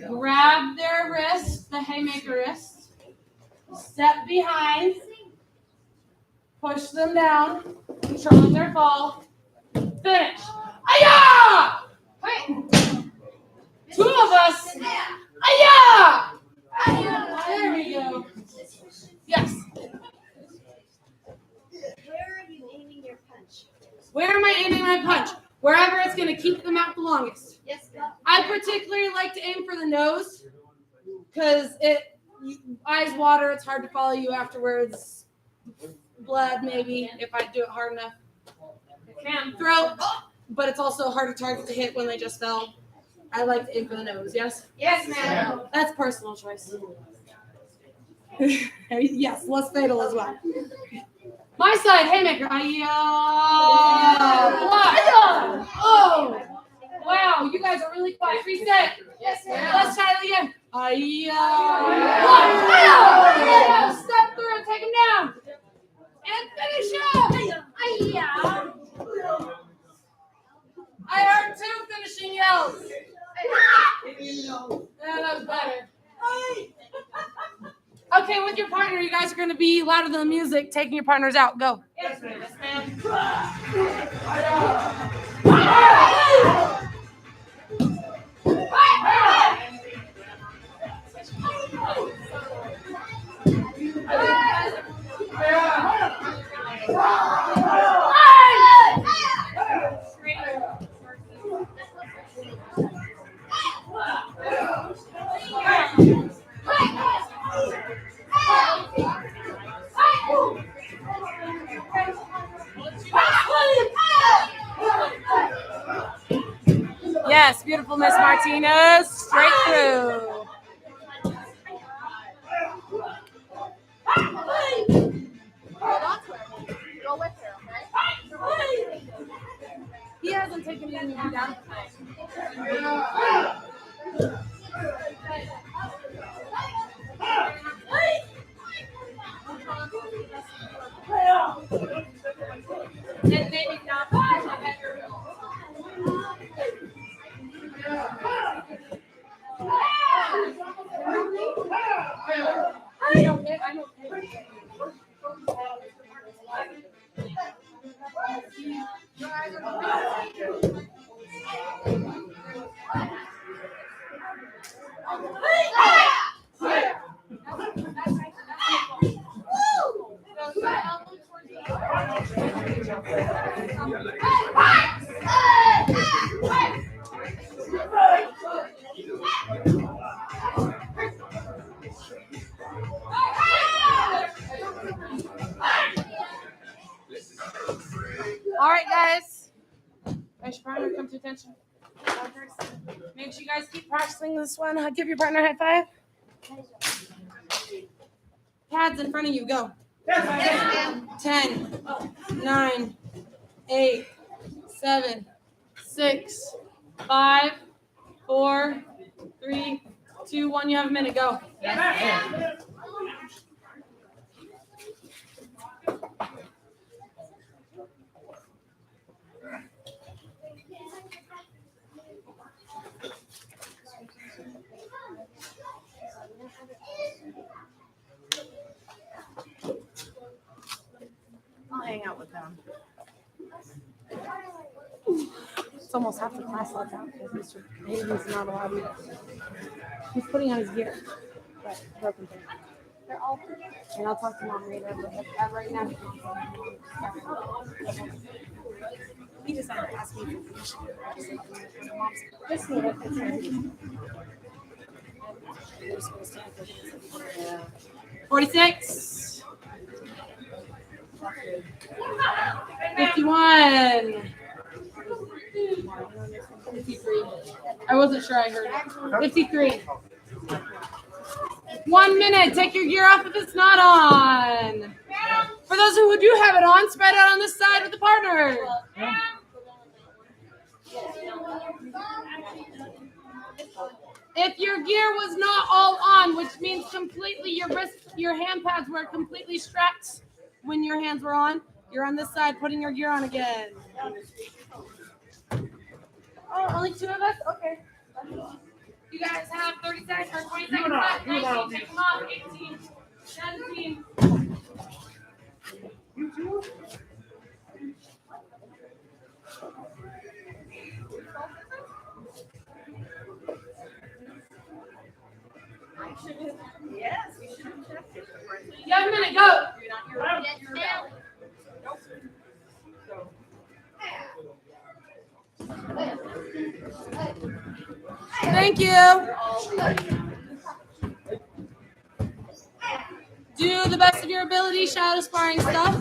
Speaker 1: Grab their wrist, the haymaker wrist. Step behind. Push them down, controlling their fall. Finish. Aya! Wait. 2 of us. Aya! There we go. Yes.
Speaker 2: Where are you aiming your punch?
Speaker 1: Where am I aiming my punch? Wherever it's going to keep them out the longest.
Speaker 2: Yes, ma'am.
Speaker 1: I particularly like to aim for the nose because eyes water. It's hard to follow you afterwards. Blood, maybe, if I do it hard enough. Throat, but it's also a harder target to hit when they just fell. I like to aim for the nose, yes?
Speaker 2: Yes, ma'am.
Speaker 1: That's personal choice. Yes, less fatal as well. My side, haymaker. Oh, wow, you guys are really quiet. Reset. Yes, ma'am. Let's try it again. Step through and take him down. And finish up. I heard 2 finishing yells. That was better. okay with your partner, you guys are going to be louder than the music, taking your partners out. Go.
Speaker 4: Yes, ma'am. Yes, ma'am.
Speaker 1: Yes, beautiful Miss Martinez. Straight through.
Speaker 5: Go with her, okay?
Speaker 1: He hasn't taken any of you down.
Speaker 5: And maybe not.
Speaker 1: All right, guys. Guys, your partner, come to attention. Make sure you guys keep practicing this one. Give your partner a high five. Pads in front of you. Go. 10, 9, 8, 7, 6, 5, 4, 3, 2, 1. You have a minute. Go.
Speaker 9: I'll hang out with them. It's almost half the class left out because Mr. Hayden's not allowed to. He's putting on his gear, but broken thing. They're all pretty. And I'll talk to Mom later, but right now, he decided to ask me for permission. Just need it.
Speaker 1: 46. 51. 53. I wasn't sure I heard it. 53. 1 minute. Take your gear off if it's not on. For those who do have it on, spread out on this side with the partner. If your gear was not all on, which means completely your hand pads were completely strapped when your hands were on, you're on this side putting your gear on again. Oh, only 2 of us? Okay. You guys have 30 seconds or 20 seconds left. 19, take them off. 18, 17. You too?
Speaker 11: Yes, we should have checked it.
Speaker 1: You have a minute. Go. Thank you. Do the best of your ability, shadow sparring stuff.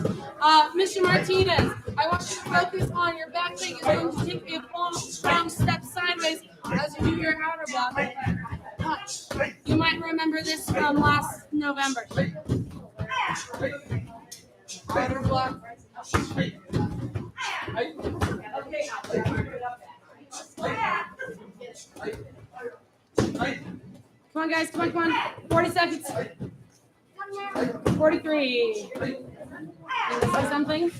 Speaker 1: Mr. Martinez, I want you to focus on your back leg is going to take a full strong step sideways as you do your outer block. Touch. You might remember this from last November. Outer block. Come on, guys. Come on. 40 seconds. 43. You missing something?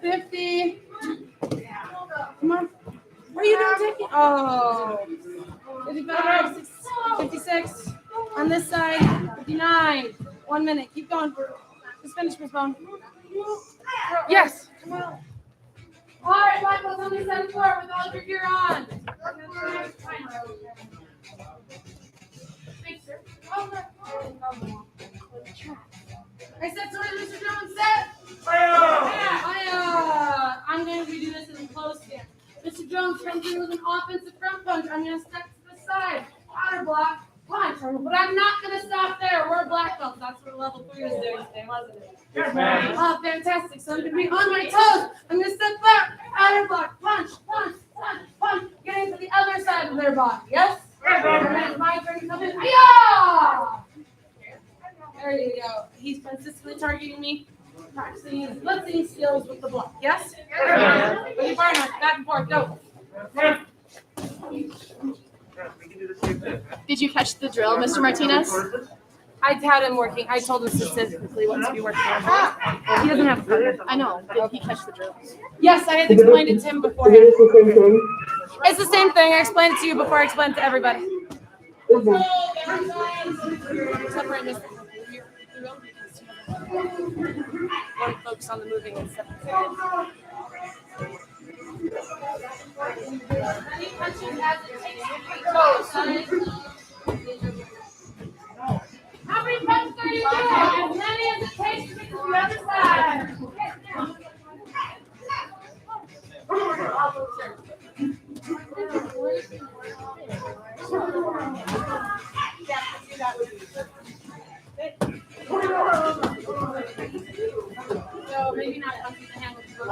Speaker 1: 50. Come on. What are you doing taking? Oh. 55, 60. 56 on this side. 59. 1 minute. Keep going. Just finish, Miss Bone. Yes. Come on. All right, black belts on this side of the floor with all of your gear on. Thanks, sir. I said, so Mr. Jones set. I'm going to redo this in close stand. Mr. Jones comes in with an offensive front punch. I'm going to step to the side. Counter block. Punch. But I'm not going to stop there. We're black belts. That's what level 3 is doing today, wasn't it?
Speaker 4: Yes, ma'am.
Speaker 1: Oh, fantastic. So I'm going to be on my toes. I'm going to step back. Counter block. Punch. Punch. Punch. Punch. Getting to the other side of their body. Yes? And then it's my turn to come in. Hi-ya! There you go. He's consistently targeting me. Practicing his blitzing skills with the block. Yes? With your partner. Back and forth. Go.
Speaker 5: Did you catch the drill, Mr. Martinez?
Speaker 1: I had him working. I told him specifically what to be working on. He doesn't have a partner.
Speaker 5: I know. Did he catch the drill?
Speaker 1: Yes, I had explained it to him beforehand. It's the same thing. I explained it to you before I explained it to everybody. Want to focus on the moving instead of the How many punches are you doing? As many as it takes to get to the other side. So maybe not punching the hand with the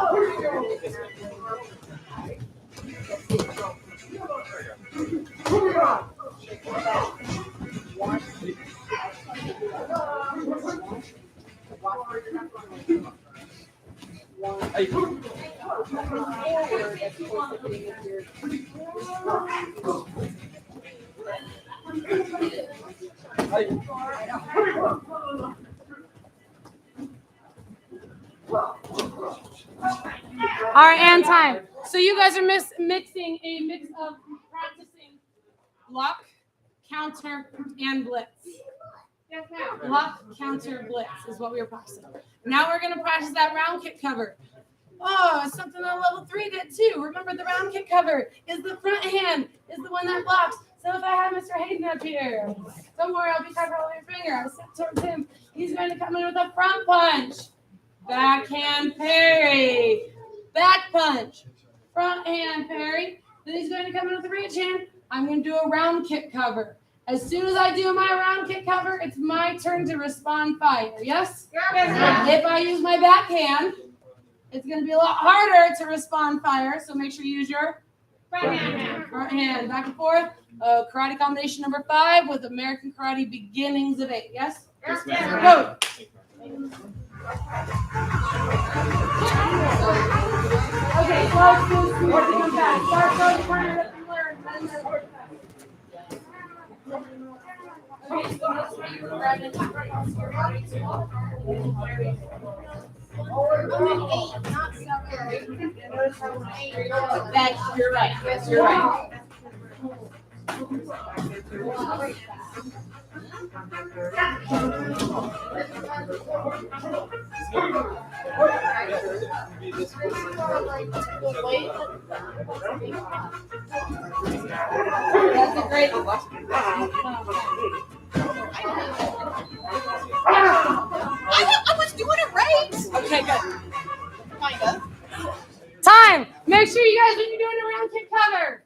Speaker 1: All right, and time. So you guys are mixing a mix of practicing block, counter, and blitz. Block, counter, blitz is what we were practicing. Now we're going to practice that round kick cover. Oh, it's something that level 3 did too. Remember, the round kick cover is the front hand, is the one that blocks. So if I have Mr. Hayden up here, don't worry, I'll be covering with your finger. I'll step towards him. He's going to come in with a front punch. Backhand parry. Back punch. Front hand parry. Then he's going to come in with a reach hand. I'm going to do a round kick cover. As soon as I do my round kick cover, it's my turn to respond fire. Yes? Yes. If I use my backhand, it's going to be a lot harder to respond fire. So make sure you use your front hand. Front hand. Back and forth. Karate combination number 5 with American Karate beginnings of 8. Yes?
Speaker 4: Yes, ma'am.
Speaker 1: Go. Okay, so let's do come back. Start throwing the corner that you learned. Okay, so notice how you were grabbing your body to walk. That's you're right. Yes, you're right. That's a great one.
Speaker 11: I was doing it right.
Speaker 1: Okay, good.
Speaker 11: Kinda.
Speaker 1: Time. Make sure you guys, when you're doing a round kick cover,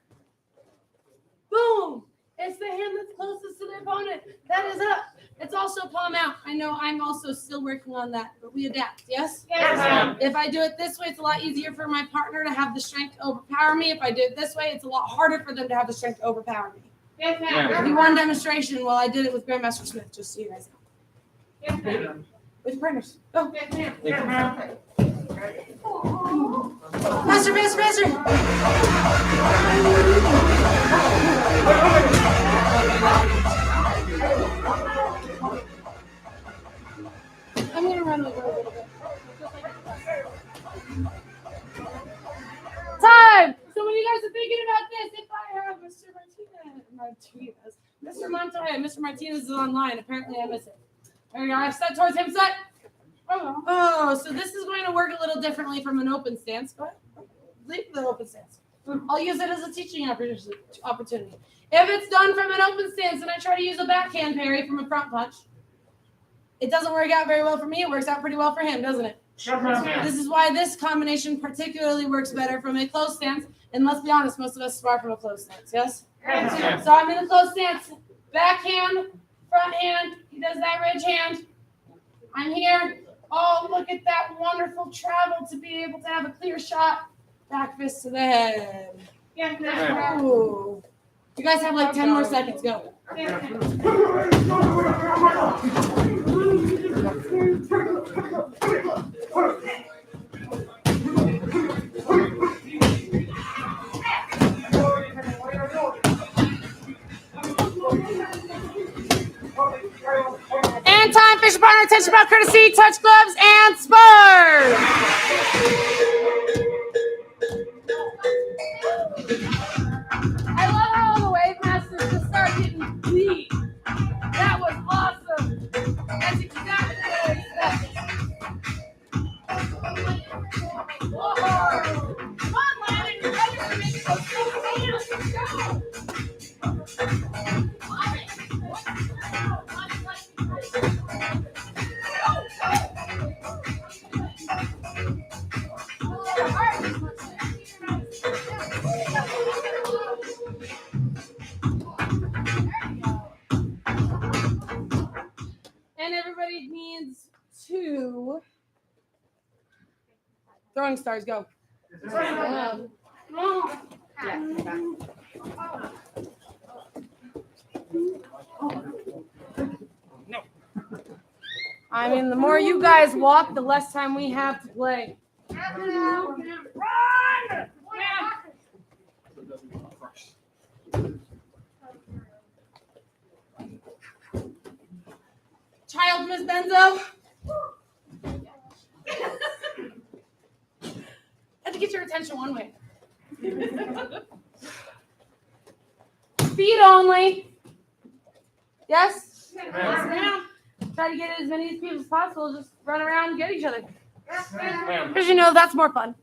Speaker 1: boom. It's the hand that's closest to the opponent. That is up. It's also palm out. I know I'm also still working on that, but we adapt, yes?
Speaker 4: Yes, ma'am.
Speaker 1: If I do it this way, it's a lot easier for my partner to have the strength to overpower me. If I do it this way, it's a lot harder for them to have the strength to overpower me.
Speaker 4: Yes, ma'am.
Speaker 1: I'll do one demonstration while I did it with Grandmaster Smith, just so you guys know.
Speaker 4: Yes, ma'am.
Speaker 1: With your partners. Go.
Speaker 4: Yes, ma'am. Yes, ma'am.
Speaker 1: Master. I'm going to run over a little bit. Time! So when you guys are thinking about this, if I have Mr. Martinez, Mr. Montoya, Mr. Martinez is online. Apparently I miss it. There we go. I've set towards him. Set. Oh, so this is going to work a little differently from an open stance. Go ahead. Leave the open stance. I'll use it as a teaching opportunity. If it's done from an open stance and I try to use a backhand parry from a front punch, it doesn't work out very well for me. It works out pretty well for him, doesn't it? This is why this combination particularly works better from a closed stance. And let's be honest, most of us spar from a closed stance, yes? Yes. So I'm in a closed stance. Backhand, front hand. He does that ridge hand. I'm here. Oh, look at that wonderful travel to be able to have a clear shot. Back fist to the head. Ooh. You guys have like 10 more seconds. Go. And time, Fisher partner, attention about courtesy, touch gloves, and spurs. I love how the wave masters just start getting beat. That was awesome. That's exactly what I expected. Whoa. Come on, Landon, you're ready to make those things dance. And everybody needs two throwing stars. Go. No. I mean, the more you guys walk, the less time we have to play. Run! Child, Miss Benzo. I had to get your attention one way. Feet only. Yes? Yes, ma'am. Try to get as many people as possible. Just run around and get each other. Yes, ma'am. Because you know that's more fun.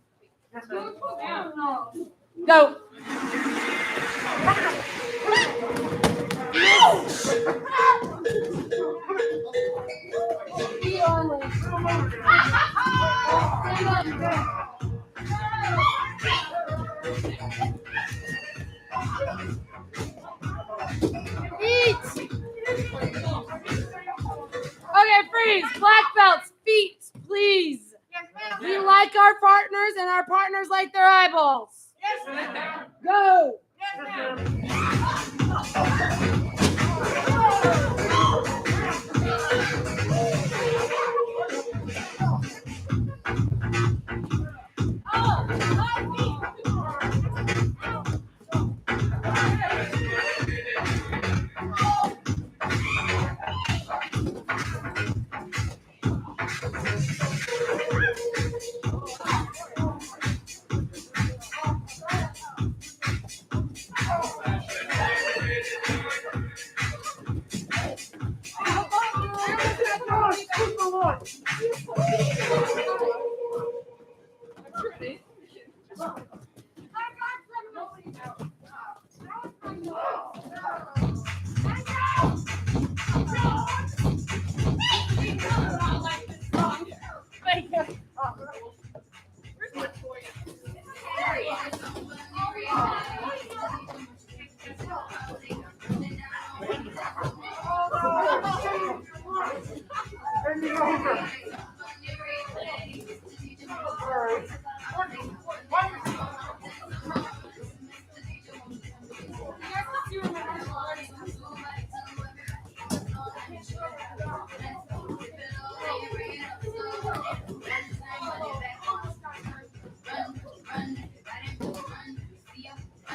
Speaker 1: Yes, ma'am. Go. Feet only. Feet. Okay, freeze. Black belts. Feet, please. We like our partners, and our partners like their eyeballs. Yes, ma'am. Go. Yes, ma'am.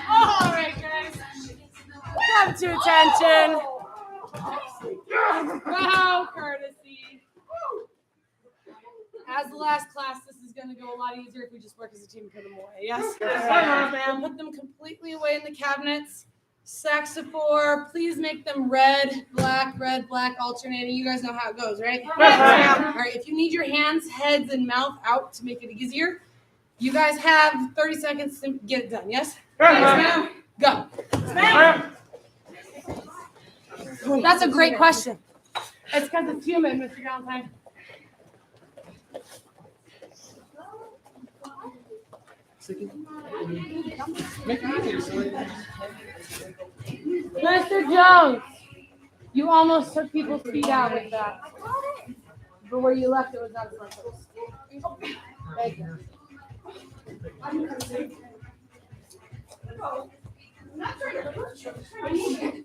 Speaker 1: All right, guys. Come to attention. Wow, courtesy. As the last class, this is going to go a lot easier if we just work as a team and put them away. Yes? Put them completely away in the cabinets. Saxophone, please make them red, black, alternating. You guys know how it goes, right?
Speaker 4: Yes, ma'am.
Speaker 1: All right, if you need your hands, heads, and mouth out to make it easier, you guys have 30 seconds to get it done, yes?
Speaker 4: Yes,
Speaker 1: Go.
Speaker 4: ma'am.
Speaker 1: That's a great question. It's because it's human, Mr. Valentine. Mr. Jones, you almost took people's feet out with that. But where you left it was not as much. Thank you.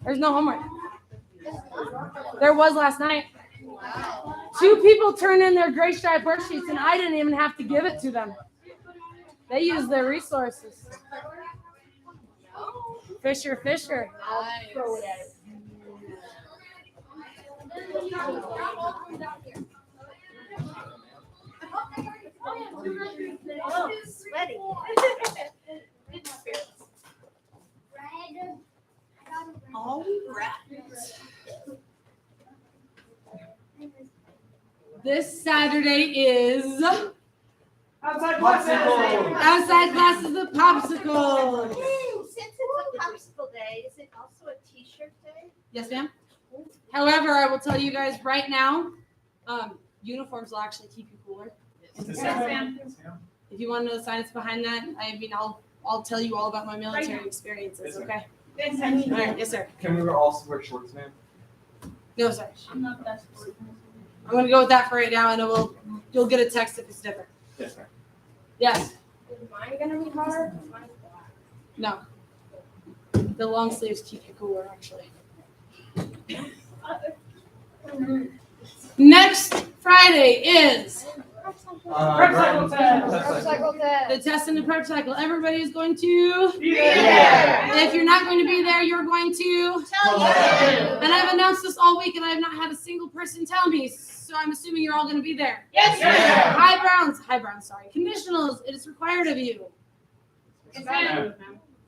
Speaker 1: There's no homework. There was last night. 2 people turned in their gray stripe worksheets, and I didn't even have to give it to them. They used their resources. Fisher.
Speaker 11: I'll throw it at it.
Speaker 2: Oh, sweaty.
Speaker 1: All right. This Saturday is
Speaker 4: Outside classes.
Speaker 1: outside classes with popsicle.
Speaker 2: Since it's a popsicle day, is it also a t-shirt day?
Speaker 1: Yes, ma'am. However, I will tell you guys right now, uniforms will actually keep you cooler.
Speaker 4: Yes, ma'am.
Speaker 1: If you want to know the science behind that, I'll tell you all about my military experiences. Okay.
Speaker 4: Yes,
Speaker 1: All right. Yes, sir.
Speaker 14: Can we also wear shorts, ma'am?
Speaker 1: No, sir.
Speaker 5: I'm not that sport.
Speaker 1: I'm gonna go with that for right now, and you'll get a text if it's different.
Speaker 14: Yes, ma'am.
Speaker 1: Yes.
Speaker 3: Is mine gonna be hard?
Speaker 1: No. The long sleeves keep you cooler, actually. Next Friday is
Speaker 3: Prep cycle test.
Speaker 1: the test and the prep cycle. Everybody is going to.
Speaker 4: Be there.
Speaker 1: If you're not going to be there, you're going to.
Speaker 2: Tell you.
Speaker 1: And I've announced this all week, and I have not had a single person tell me. So I'm assuming you're all going to be there.
Speaker 4: Yes, ma'am.
Speaker 1: High Browns, sorry. Conditionals, it is required of you.
Speaker 4: Yes, ma'am.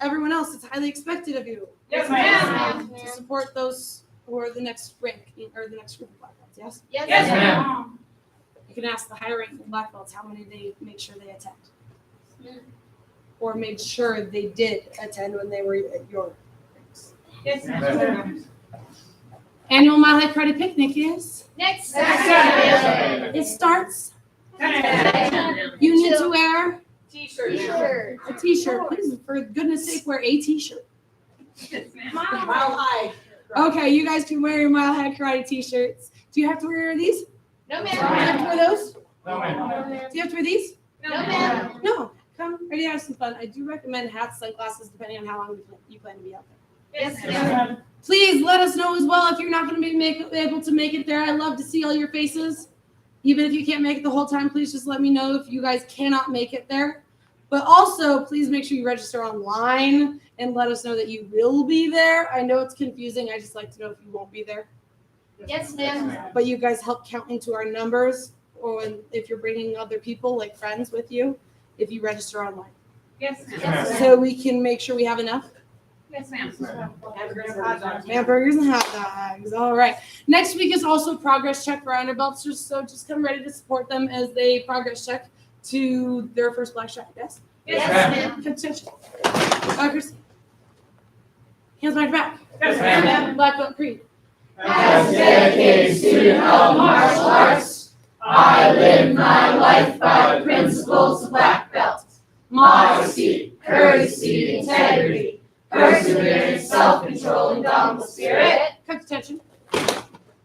Speaker 1: Everyone else, it's highly expected of you
Speaker 4: Yes, ma'am.
Speaker 1: to support those who are the next rank or the next group of black belts. Yes.
Speaker 4: Yes, ma'am.
Speaker 1: You can ask the higher ranking black belts how many they make sure they attend, or made sure they did attend when they were at your ranks.
Speaker 4: Yes, ma'am.
Speaker 1: Annual Mile High Karate Picnic is.
Speaker 2: Next
Speaker 4: Saturday.
Speaker 1: It starts.
Speaker 4: 10 a.m.
Speaker 1: You need to wear
Speaker 11: T-shirt.
Speaker 1: a t-shirt. Please, for goodness sake, wear a t-shirt.
Speaker 11: Mile high.
Speaker 1: Okay, you guys can wear your Mile High Karate t-shirts. Do you have to wear these?
Speaker 2: No,
Speaker 1: Do you have to wear those?
Speaker 14: No, ma'am.
Speaker 1: Do you have to wear these?
Speaker 2: No, ma'am.
Speaker 1: No. Come, ready to have some fun. I do recommend hats, sunglasses, depending on how long you plan to be out there.
Speaker 2: Yes, ma'am.
Speaker 1: Please let us know as well if you're not going to be able to make it there. I love to see all your faces. Even if you can't make it the whole time, please just let me know if you guys cannot make it there. But also, please make sure you register online and let us know that you will be there. I know it's confusing. I just like to know if you won't be there.
Speaker 2: Yes, ma'am.
Speaker 1: But you guys help count into our numbers, or if you're bringing other people, like friends with you, if you register online.
Speaker 4: Yes, ma'am.
Speaker 2: Yes,
Speaker 1: So we can make sure we have enough.
Speaker 4: Yes, ma'am.
Speaker 1: Hamburgers and hot dogs. All right. Next week is also progress check for our underbelts, so just come ready to support them as they progress check to their first black stripe. Yes?
Speaker 2: Yes, ma'am.
Speaker 1: Attention. Buckers. Hands behind your back.
Speaker 14: Yes, ma'am.
Speaker 1: Black belt creed.
Speaker 8: As a dedicated student of martial arts, I live my life by the principles of black belt. Modesty, courtesy, integrity, perseverance, self-control, and indomitable spirit.
Speaker 1: Cut attention.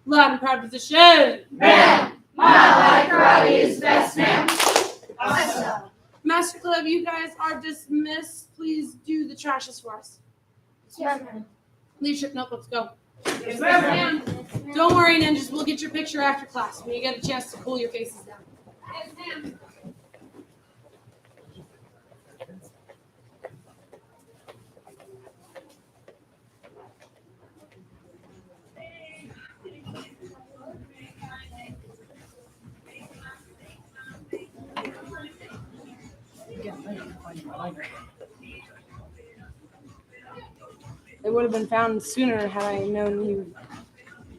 Speaker 1: Loud and proud position.
Speaker 8: Ma'am, my high karate is best, ma'am.
Speaker 1: Master Club, you guys are dismissed. Please do the trashes for us.
Speaker 3: Yes, ma'am.
Speaker 1: Leadership notebooks, go.
Speaker 4: Yes, ma'am.
Speaker 1: Don't worry, ninjas. We'll get your picture after class when you get a chance to cool your faces down.
Speaker 4: Yes, ma'am.
Speaker 1: It would have been found sooner had I known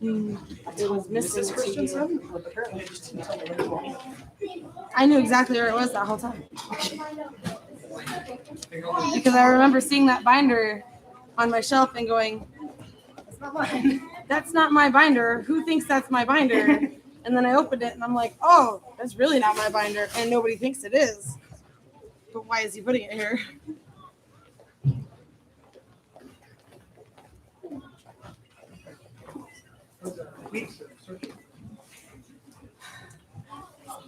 Speaker 1: it was missing to you.
Speaker 4: Apparently, I just didn't tell me where it was.
Speaker 1: I knew exactly where it was that whole time. Because I remember seeing that binder on my shelf and going, that's not mine. That's not my binder. Who thinks that's my binder? And then I opened it and I'm like, oh, that's really not my binder. And nobody thinks it is. But why is he putting it here?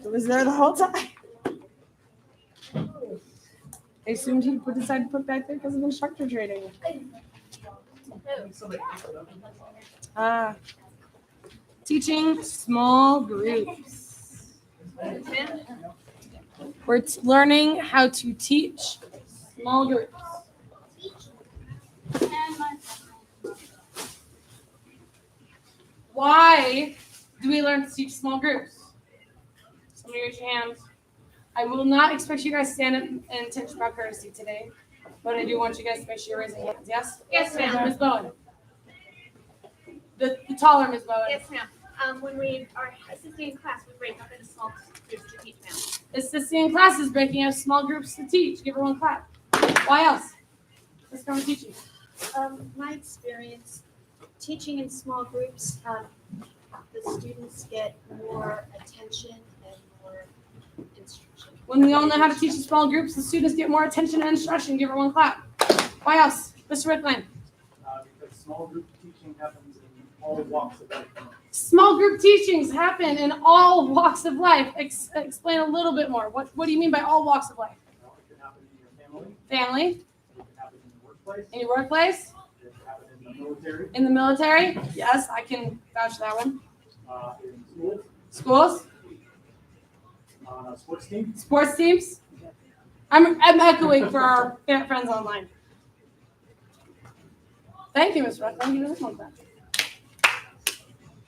Speaker 1: It was there the whole time. I assumed he decided to put it back there because of instructor training. Teaching small groups. We're learning how to teach small groups. Why do we learn to teach small groups? Somebody raise your hands. I will not expect you guys to stand up and teach about courtesy today, but I do want you guys to make sure you're raising hands. Yes?
Speaker 5: Yes, ma'am.
Speaker 1: Ms. Bowen. The taller Ms. Bowen.
Speaker 10: Yes, ma'am. When we are assisting in class, we break up into small groups to teach, ma'am.
Speaker 1: Assisting in classes, breaking up small groups to teach. Give her one clap. Why else? Let's go with teaching.
Speaker 15: My experience teaching in small groups, the students get more attention and more instruction.
Speaker 1: When we all know how to teach in small groups, the students get more attention and instruction. Give her one clap. Why else? Mr. Rickland.
Speaker 14: Because small group teaching happens in all walks of life.
Speaker 1: Small group teachings happen in all walks of life. Explain a little bit more. What do you mean by all walks of life?
Speaker 14: It can happen in your family.
Speaker 1: Family.
Speaker 14: It can happen in your workplace.
Speaker 1: In your workplace.
Speaker 14: It can happen in the military.
Speaker 1: In the military. Yes, I can vouch for that one.
Speaker 14: In schools.
Speaker 1: Schools.
Speaker 14: On a sports team.
Speaker 1: Sports teams. I'm echoing for our friends online. Thank you, Ms. Ruck. Thank you for that.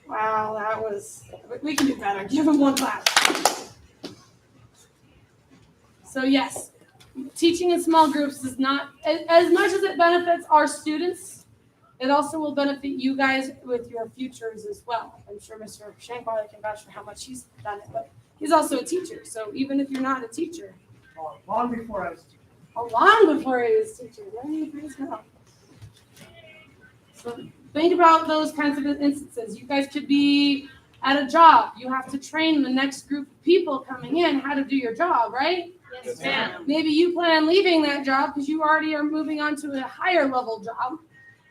Speaker 1: Wow, that was. We can do better. Give them one clap. So yes, teaching in small groups is not as much as it benefits our students. It also will benefit you guys with your futures as well. I'm sure Mr. Shankwater can vouch for how much he's done it, but he's also a teacher. So even if you're not a teacher,
Speaker 14: Long before I was a teacher.
Speaker 1: long before he was a teacher, there you go. So think about those kinds of instances. You guys could be at a job. You have to train the next group of people coming in how to do your job, right?
Speaker 5: Yes, ma'am.
Speaker 1: Maybe you plan on leaving that job because you already are moving on to a higher level job.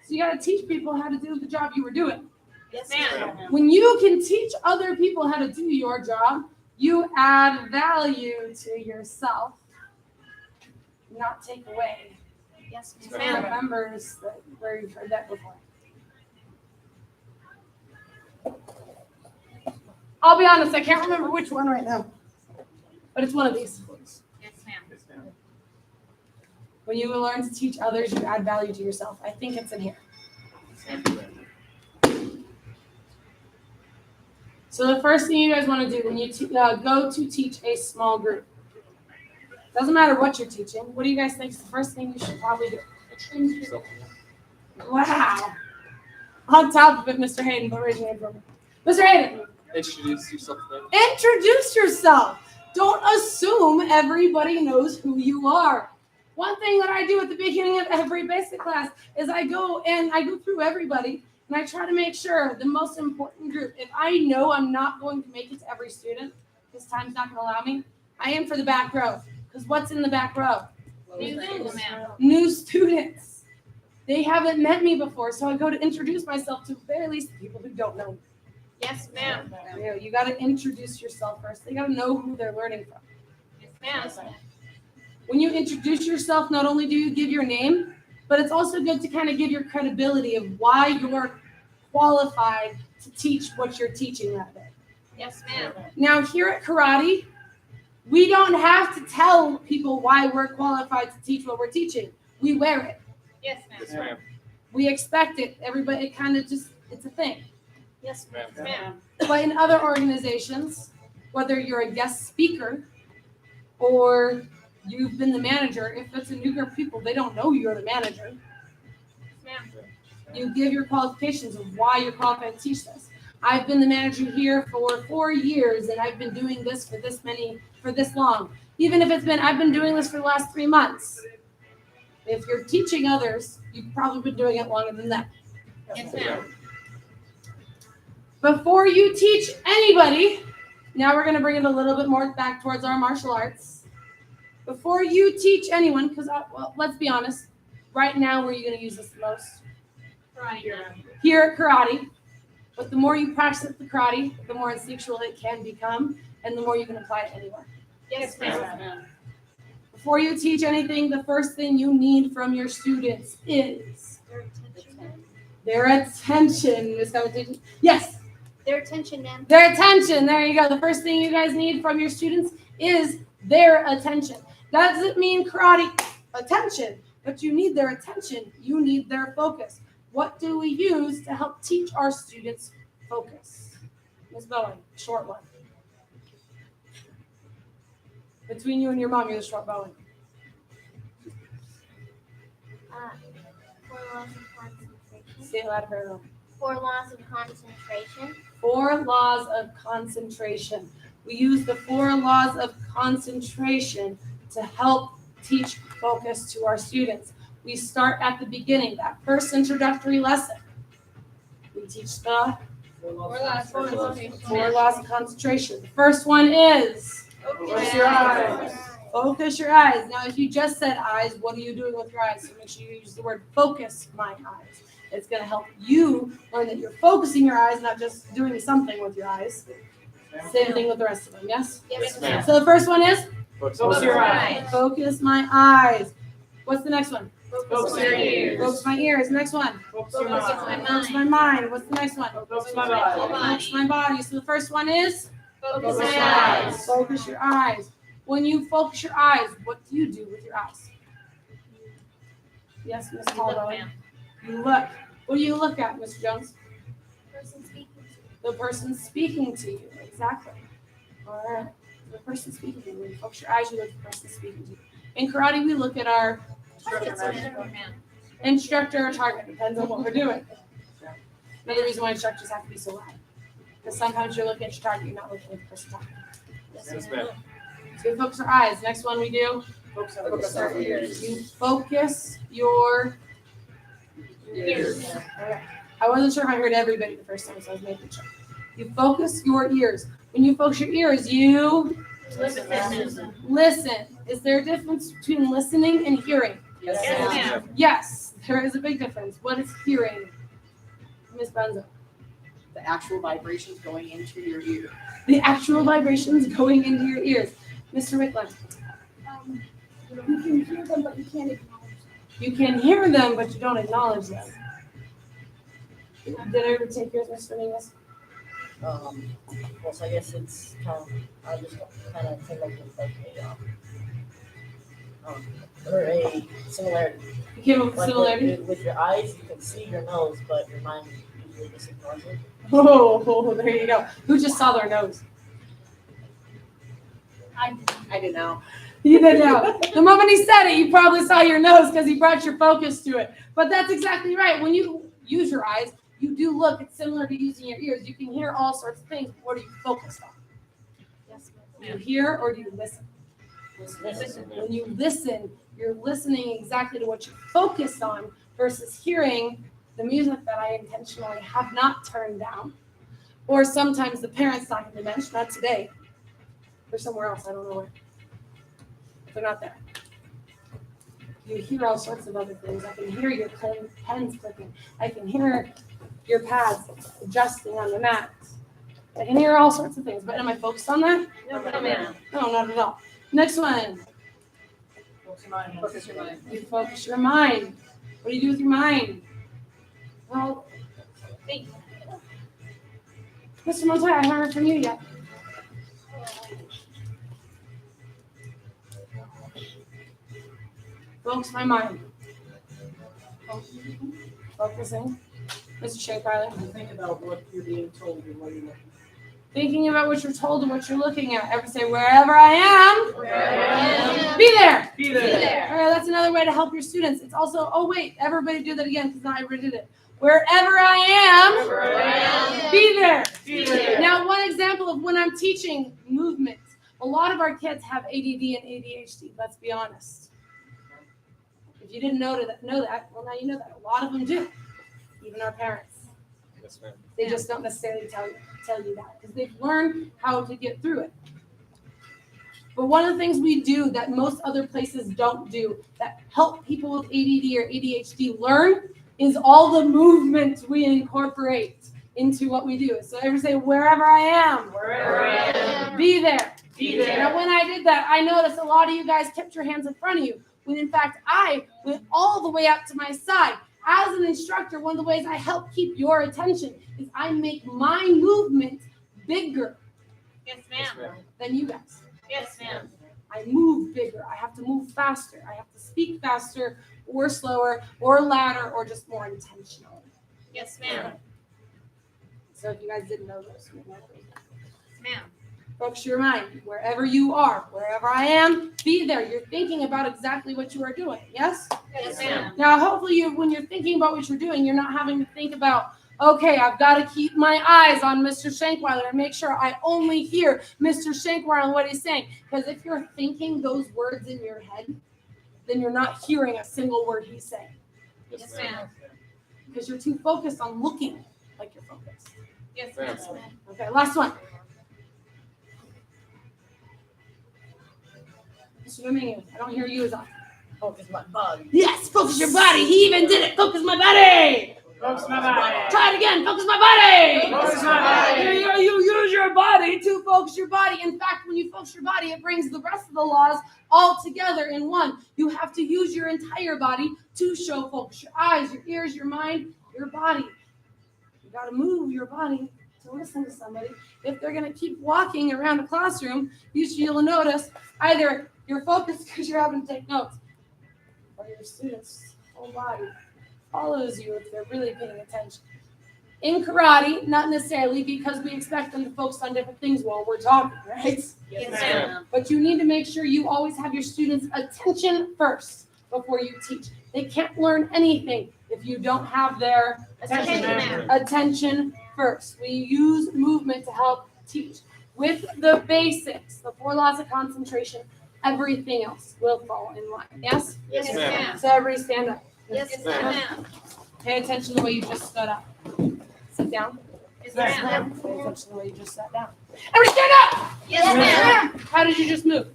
Speaker 1: So you got to teach people how to do the job you were doing.
Speaker 5: Yes, ma'am.
Speaker 1: When you can teach other people how to do your job, you add value to yourself, not take away.
Speaker 5: Yes,
Speaker 1: Ma'am.
Speaker 5: ma'am.
Speaker 1: Remembers where you've heard that before. I'll be honest, I can't remember which one right now, but it's one of these.
Speaker 5: Yes, ma'am.
Speaker 1: When you learn to teach others, you add value to yourself. I think it's in here. So the first thing you guys want to do when you go to teach a small group, doesn't matter what you're teaching. What do you guys think is the first thing you should probably do?
Speaker 14: Introduce yourself.
Speaker 1: Wow. On top of it, Mr. Hayden, but raise your hand for me. Mr. Hayden.
Speaker 14: Introduce yourself.
Speaker 1: Introduce yourself. Don't assume everybody knows who you are. One thing that I do at the beginning of every basic class is I go through everybody and I try to make sure the most important group. If I know I'm not going to make it to every student, because time's not going to allow me, I am for the back row. Because what's in the back row? New students. They haven't met me before, so I go to introduce myself to at the very least the people who don't know me.
Speaker 5: Yes, ma'am.
Speaker 1: You got to introduce yourself first. They got to know who they're learning from.
Speaker 5: Yes, ma'am.
Speaker 1: When you introduce yourself, not only do you give your name, but it's also good to kind of give your credibility of why you're qualified to teach what you're teaching that day.
Speaker 5: Yes, ma'am.
Speaker 1: Now, here at karate, we don't have to tell people why we're qualified to teach what we're teaching. We wear it.
Speaker 5: Yes, ma'am.
Speaker 14: Yes, ma'am.
Speaker 1: We expect it. Everybody, it kind of just, it's a thing.
Speaker 5: Yes, ma'am.
Speaker 1: But in other organizations, whether you're a guest speaker or you've been the manager, if it's a new group of people, they don't know you're the manager.
Speaker 5: Yes, ma'am.
Speaker 1: You give your qualifications of why you're qualified to teach this. I've been the manager here for 4 years, and I've been doing this for this long. Even if I've been doing this for the last 3 months. If you're teaching others, you've probably been doing it longer than that.
Speaker 8: Yes, ma'am.
Speaker 1: Before you teach anybody, now we're going to bring it a little bit more back towards our martial arts. Before you teach anyone, because let's be honest, right now where are you going to use this the most? Here at karate. But the more you practice at the karate, the more instinctual it can become, and the more you can apply it anywhere.
Speaker 8: Yes, ma'am.
Speaker 1: Before you teach anything, the first thing you need from your students is their attention. Yes.
Speaker 2: Their attention, ma'am.
Speaker 1: Their attention. There you go. The first thing you guys need from your students is their attention. That doesn't mean karate attention, but you need their attention. You need their focus. What do we use to help teach our students focus? Ms. Bowen, short one. Between you and your mom, you're the short Bowen.
Speaker 2: 4 laws of concentration.
Speaker 1: Say it loud for everyone.
Speaker 2: 4 laws of concentration.
Speaker 1: 4 laws of concentration. We use the 4 laws of concentration to help teach focus to our students. We start at the beginning, that first introductory lesson. We teach the 4 laws of concentration. The first one is focus your eyes. Focus your eyes. Now, if you just said eyes, what are you doing with your eyes? So make sure you use the word focus my eyes. It's going to help you learn that you're focusing your eyes, not just doing something with your eyes. Same thing with the rest of them, yes?
Speaker 8: Yes, ma'am.
Speaker 1: So the first one is?
Speaker 8: Focus your eyes.
Speaker 1: Focus my eyes. What's the next one?
Speaker 8: Focus your ears.
Speaker 1: Focus my ears. Next one.
Speaker 8: Focus your mind.
Speaker 1: Focus my mind. What's the next one?
Speaker 8: Focus my body.
Speaker 1: Focus my body. So the first one is?
Speaker 8: Focus my eyes.
Speaker 1: Focus your eyes. When you focus your eyes, what do you do with your eyes? Yes, Miss Caldwell. You look. What do you look at, Mr. Jones? The person speaking to you. Exactly. All right. The person speaking to you. When you focus your eyes, you look at the person speaking to you. In karate, we look at our instructor or target. Depends on what we're doing. Another reason why instructors have to be so loud. Because sometimes you're looking at your target, you're not looking at the person talking.
Speaker 8: Yes, ma'am.
Speaker 1: So we focus our eyes. Next one we do? Focus our ears. You focus your ears. Okay. I wasn't sure if I heard everybody the first time, so I was making sure. You focus your ears. When you focus your ears, you listen. Is there a difference between listening and hearing?
Speaker 8: Yes, ma'am.
Speaker 1: Yes, there is a big difference. What is hearing? Ms. Benzo.
Speaker 11: The actual vibrations going into your ear.
Speaker 1: The actual vibrations going into your ears. Mr. Wickland.
Speaker 3: You can hear them, but you can't acknowledge them.
Speaker 1: You can hear them, but you don't acknowledge them. Did I ever take yours, Mr. Mingus?
Speaker 13: Well, so I guess it's I just kind of think like it's like or a similarity.
Speaker 1: You came up with similarity?
Speaker 13: With your eyes, you can see your nose, but your mind usually just ignores it.
Speaker 1: Oh, there you go. Who just saw their nose?
Speaker 11: I did now.
Speaker 1: You did know. The moment he said it, you probably saw your nose because he brought your focus to it. But that's exactly right. When you use your eyes, you do look. It's similar to using your ears. You can hear all sorts of things. What are you focused on?
Speaker 8: Yes,
Speaker 1: Do you hear or do you listen? Listen. When you listen, you're listening exactly to what you're focused on versus hearing the music that I intentionally have not turned down. Or sometimes the parents not going to mention, not today. They're somewhere else. I don't know where. They're not there. You hear all sorts of other things. I can hear your pens clicking. I can hear your pads adjusting on the mat. I can hear all sorts of things. But am I focused on that?
Speaker 8: No, ma'am.
Speaker 1: No, not at all. Next one.
Speaker 11: Focus your mind.
Speaker 1: You focus your mind. What do you do with your mind? Well,
Speaker 8: Think.
Speaker 1: Mr. Montoya, I haven't heard from you yet. Focus my mind. Focusing. Mr. Shea Carly.
Speaker 14: Think about what you're being told and what you're looking at.
Speaker 1: Thinking about what you're told and what you're looking at. Ever say, wherever I am, be there.
Speaker 14: Be there.
Speaker 1: All right, that's another way to help your students. It's also, oh wait, everybody do that again because now I already did it. Wherever I am, be there.
Speaker 8: Be there.
Speaker 1: Now, one example of when I'm teaching movement, a lot of our kids have ADD and ADHD, let's be honest. If you didn't know that, well, now you know that. A lot of them do, even our parents.
Speaker 7: Yes, ma'am.
Speaker 1: They just don't necessarily tell you that because they've learned how to get through it. But one of the things we do that most other places don't do that help people with ADD or ADHD learn is all the movement we incorporate into what we do. So everyone say, wherever I am, be there.
Speaker 8: Be there.
Speaker 1: Now, when I did that, I noticed a lot of you guys kept your hands in front of you, when in fact I went all the way up to my side. As an instructor, one of the ways I help keep your attention is I make my movement bigger than you guys.
Speaker 8: Yes, ma'am.
Speaker 1: I move bigger. I have to move faster. I have to speak faster or slower or louder or just more intentional.
Speaker 8: Yes, ma'am.
Speaker 1: So if you guys didn't know those,
Speaker 8: Ma'am.
Speaker 1: focus your mind wherever you are, wherever I am, be there. You're thinking about exactly what you are doing. Yes?
Speaker 8: Yes, ma'am.
Speaker 1: Now, hopefully, when you're thinking about what you're doing, you're not having to think about, okay, I've got to keep my eyes on Mr. Shankweiler and make sure I only hear Mr. Shankweiler and what he's saying. Because if you're thinking those words in your head, then you're not hearing a single word he's saying.
Speaker 8: Yes, ma'am.
Speaker 1: Because you're too focused on looking like you're focused.
Speaker 8: Yes, ma'am.
Speaker 1: Okay, last one. Mr. Dominguez, I don't hear you as often.
Speaker 11: Focus my body.
Speaker 1: Yes, focus your body. He even did it. Focus my body.
Speaker 8: Focus my body.
Speaker 1: Try it again. Focus my body.
Speaker 8: Focus my body.
Speaker 1: You use your body to focus your body. In fact, when you focus your body, it brings the rest of the laws all together in one. You have to use your entire body to show focus. Your eyes, your ears, your mind, your body. You got to move your body to listen to somebody. If they're going to keep walking around the classroom, you'll notice either you're focused because you're having to take notes, or your student's whole body follows you if they're really paying attention. In karate, not necessarily because we expect them to focus on different things while we're talking, right?
Speaker 8: Yes, ma'am.
Speaker 1: But you need to make sure you always have your students' attention first before you teach. They can't learn anything if you don't have their attention first. We use movement to help teach. With the basics, the 4 laws of concentration, everything else will fall in line. Yes?
Speaker 8: Yes, ma'am.
Speaker 1: So everybody stand up.
Speaker 8: Yes, ma'am.
Speaker 1: Pay attention to the way you just stood up. Sit down.
Speaker 8: Yes, ma'am.
Speaker 1: Pay attention to the way you just sat down. Everybody stand up!
Speaker 8: Yes, ma'am.
Speaker 1: How did you just move?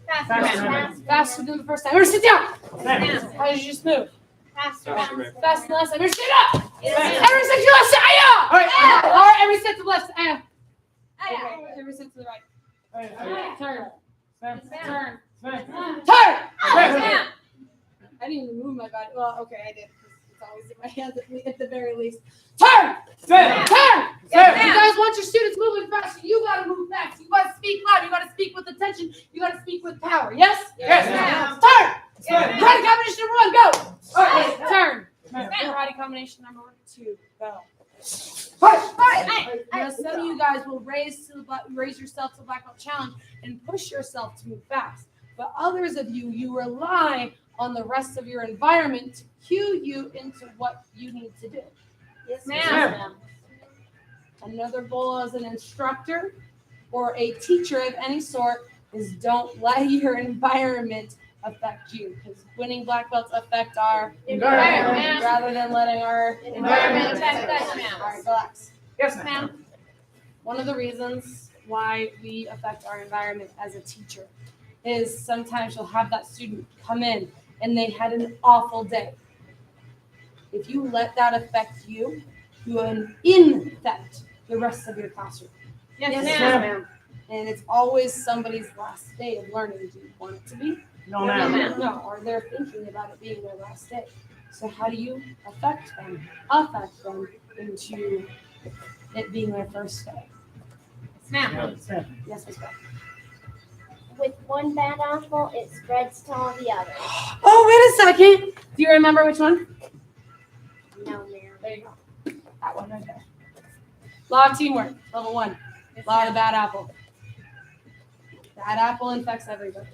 Speaker 8: Faster.
Speaker 1: Faster than the first time. Everybody sit down!
Speaker 8: Yes, ma'am.
Speaker 1: How did you just move?
Speaker 8: Faster.
Speaker 1: Faster than the last time. Everybody stand up!
Speaker 8: Yes, ma'am.
Speaker 1: Everybody sit to the left side. Aya! All right, everybody sit to the left side. Aya. Okay, everybody sit to the right. Turn. Turn. Turn!
Speaker 8: Yes, ma'am.
Speaker 1: I didn't even move my body. Well, okay, I did. It's always in my hands at the very least. Turn! Turn! You guys want your students moving fast. You got to move fast. You got to speak loud. You got to speak with attention. You got to speak with power. Yes?
Speaker 8: Yes, ma'am.
Speaker 1: Turn! Karate combination number 1, go! All right, turn. Karate combination number 2, go. Now, some of you guys will raise yourself to the black belt challenge and push yourself to move fast. But others of you rely on the rest of your environment to cue you into what you need to do.
Speaker 8: Yes, ma'am.
Speaker 1: Another goal as an instructor or a teacher of any sort is don't let your environment affect you, because winning black belts affect our environment rather than letting our environment affect us. All right, relax.
Speaker 8: Yes, ma'am.
Speaker 1: One of the reasons why we affect our environment as a teacher is sometimes you'll have that student come in and they had an awful day. If you let that affect you, you will infect the rest of your classroom.
Speaker 8: Yes, ma'am.
Speaker 1: And it's always somebody's last day of learning. Do you want it to be?
Speaker 8: No, ma'am.
Speaker 1: No, or they're thinking about it being their last day. So how do you affect them into it being their first day?
Speaker 8: Yes, ma'am.
Speaker 1: Yes, Ms. Beth.
Speaker 3: With one bad apple, it spreads to all the others.
Speaker 1: Oh, wait a second. Do you remember which one?
Speaker 3: No, ma'am.
Speaker 1: There you go. That one right there. Law of teamwork, level 1. Law of the bad apple. Bad apple infects everybody.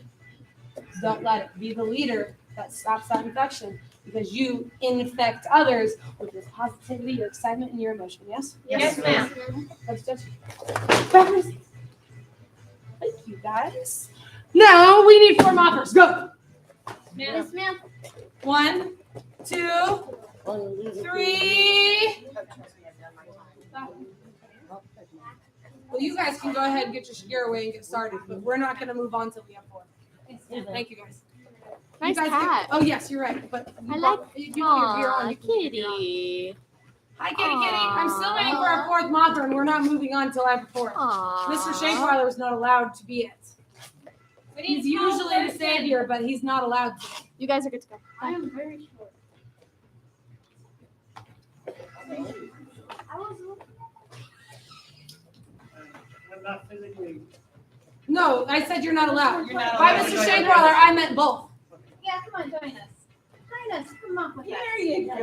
Speaker 1: Don't let it be the leader that stops that infection. because you infect others with your positivity, your excitement, and your emotion. Yes?
Speaker 8: Yes, ma'am.
Speaker 1: That's just Thank you, guys. Now we need 4 moppers. Go.
Speaker 2: Yes, ma'am.
Speaker 1: 1, 2, 3. Well, you guys can go ahead and get your gear away and get started, but we're not going to move on until we have 4. Thank you, guys.
Speaker 5: Nice
Speaker 1: You guys
Speaker 5: cat.
Speaker 1: oh, yes, you're right. But
Speaker 5: I like.
Speaker 1: you put your gear on. You can put your gear on.
Speaker 5: Kitty.
Speaker 1: Hi, kitty, kitty. I'm still waiting for our 4th mopper, and we're not moving on until I have a 4th. Mr. Shankweiler is not allowed to be it. He's usually the savior, but he's not allowed to.
Speaker 5: You guys are good to go.
Speaker 2: I am very short.
Speaker 14: I'm not physically.
Speaker 1: No, I said you're not allowed.
Speaker 8: You're not
Speaker 1: By
Speaker 8: allowed.
Speaker 1: Mr. Shankweiler, I meant both.
Speaker 2: Yeah, come on, join us. Join us. Come on with us.
Speaker 11: There you go.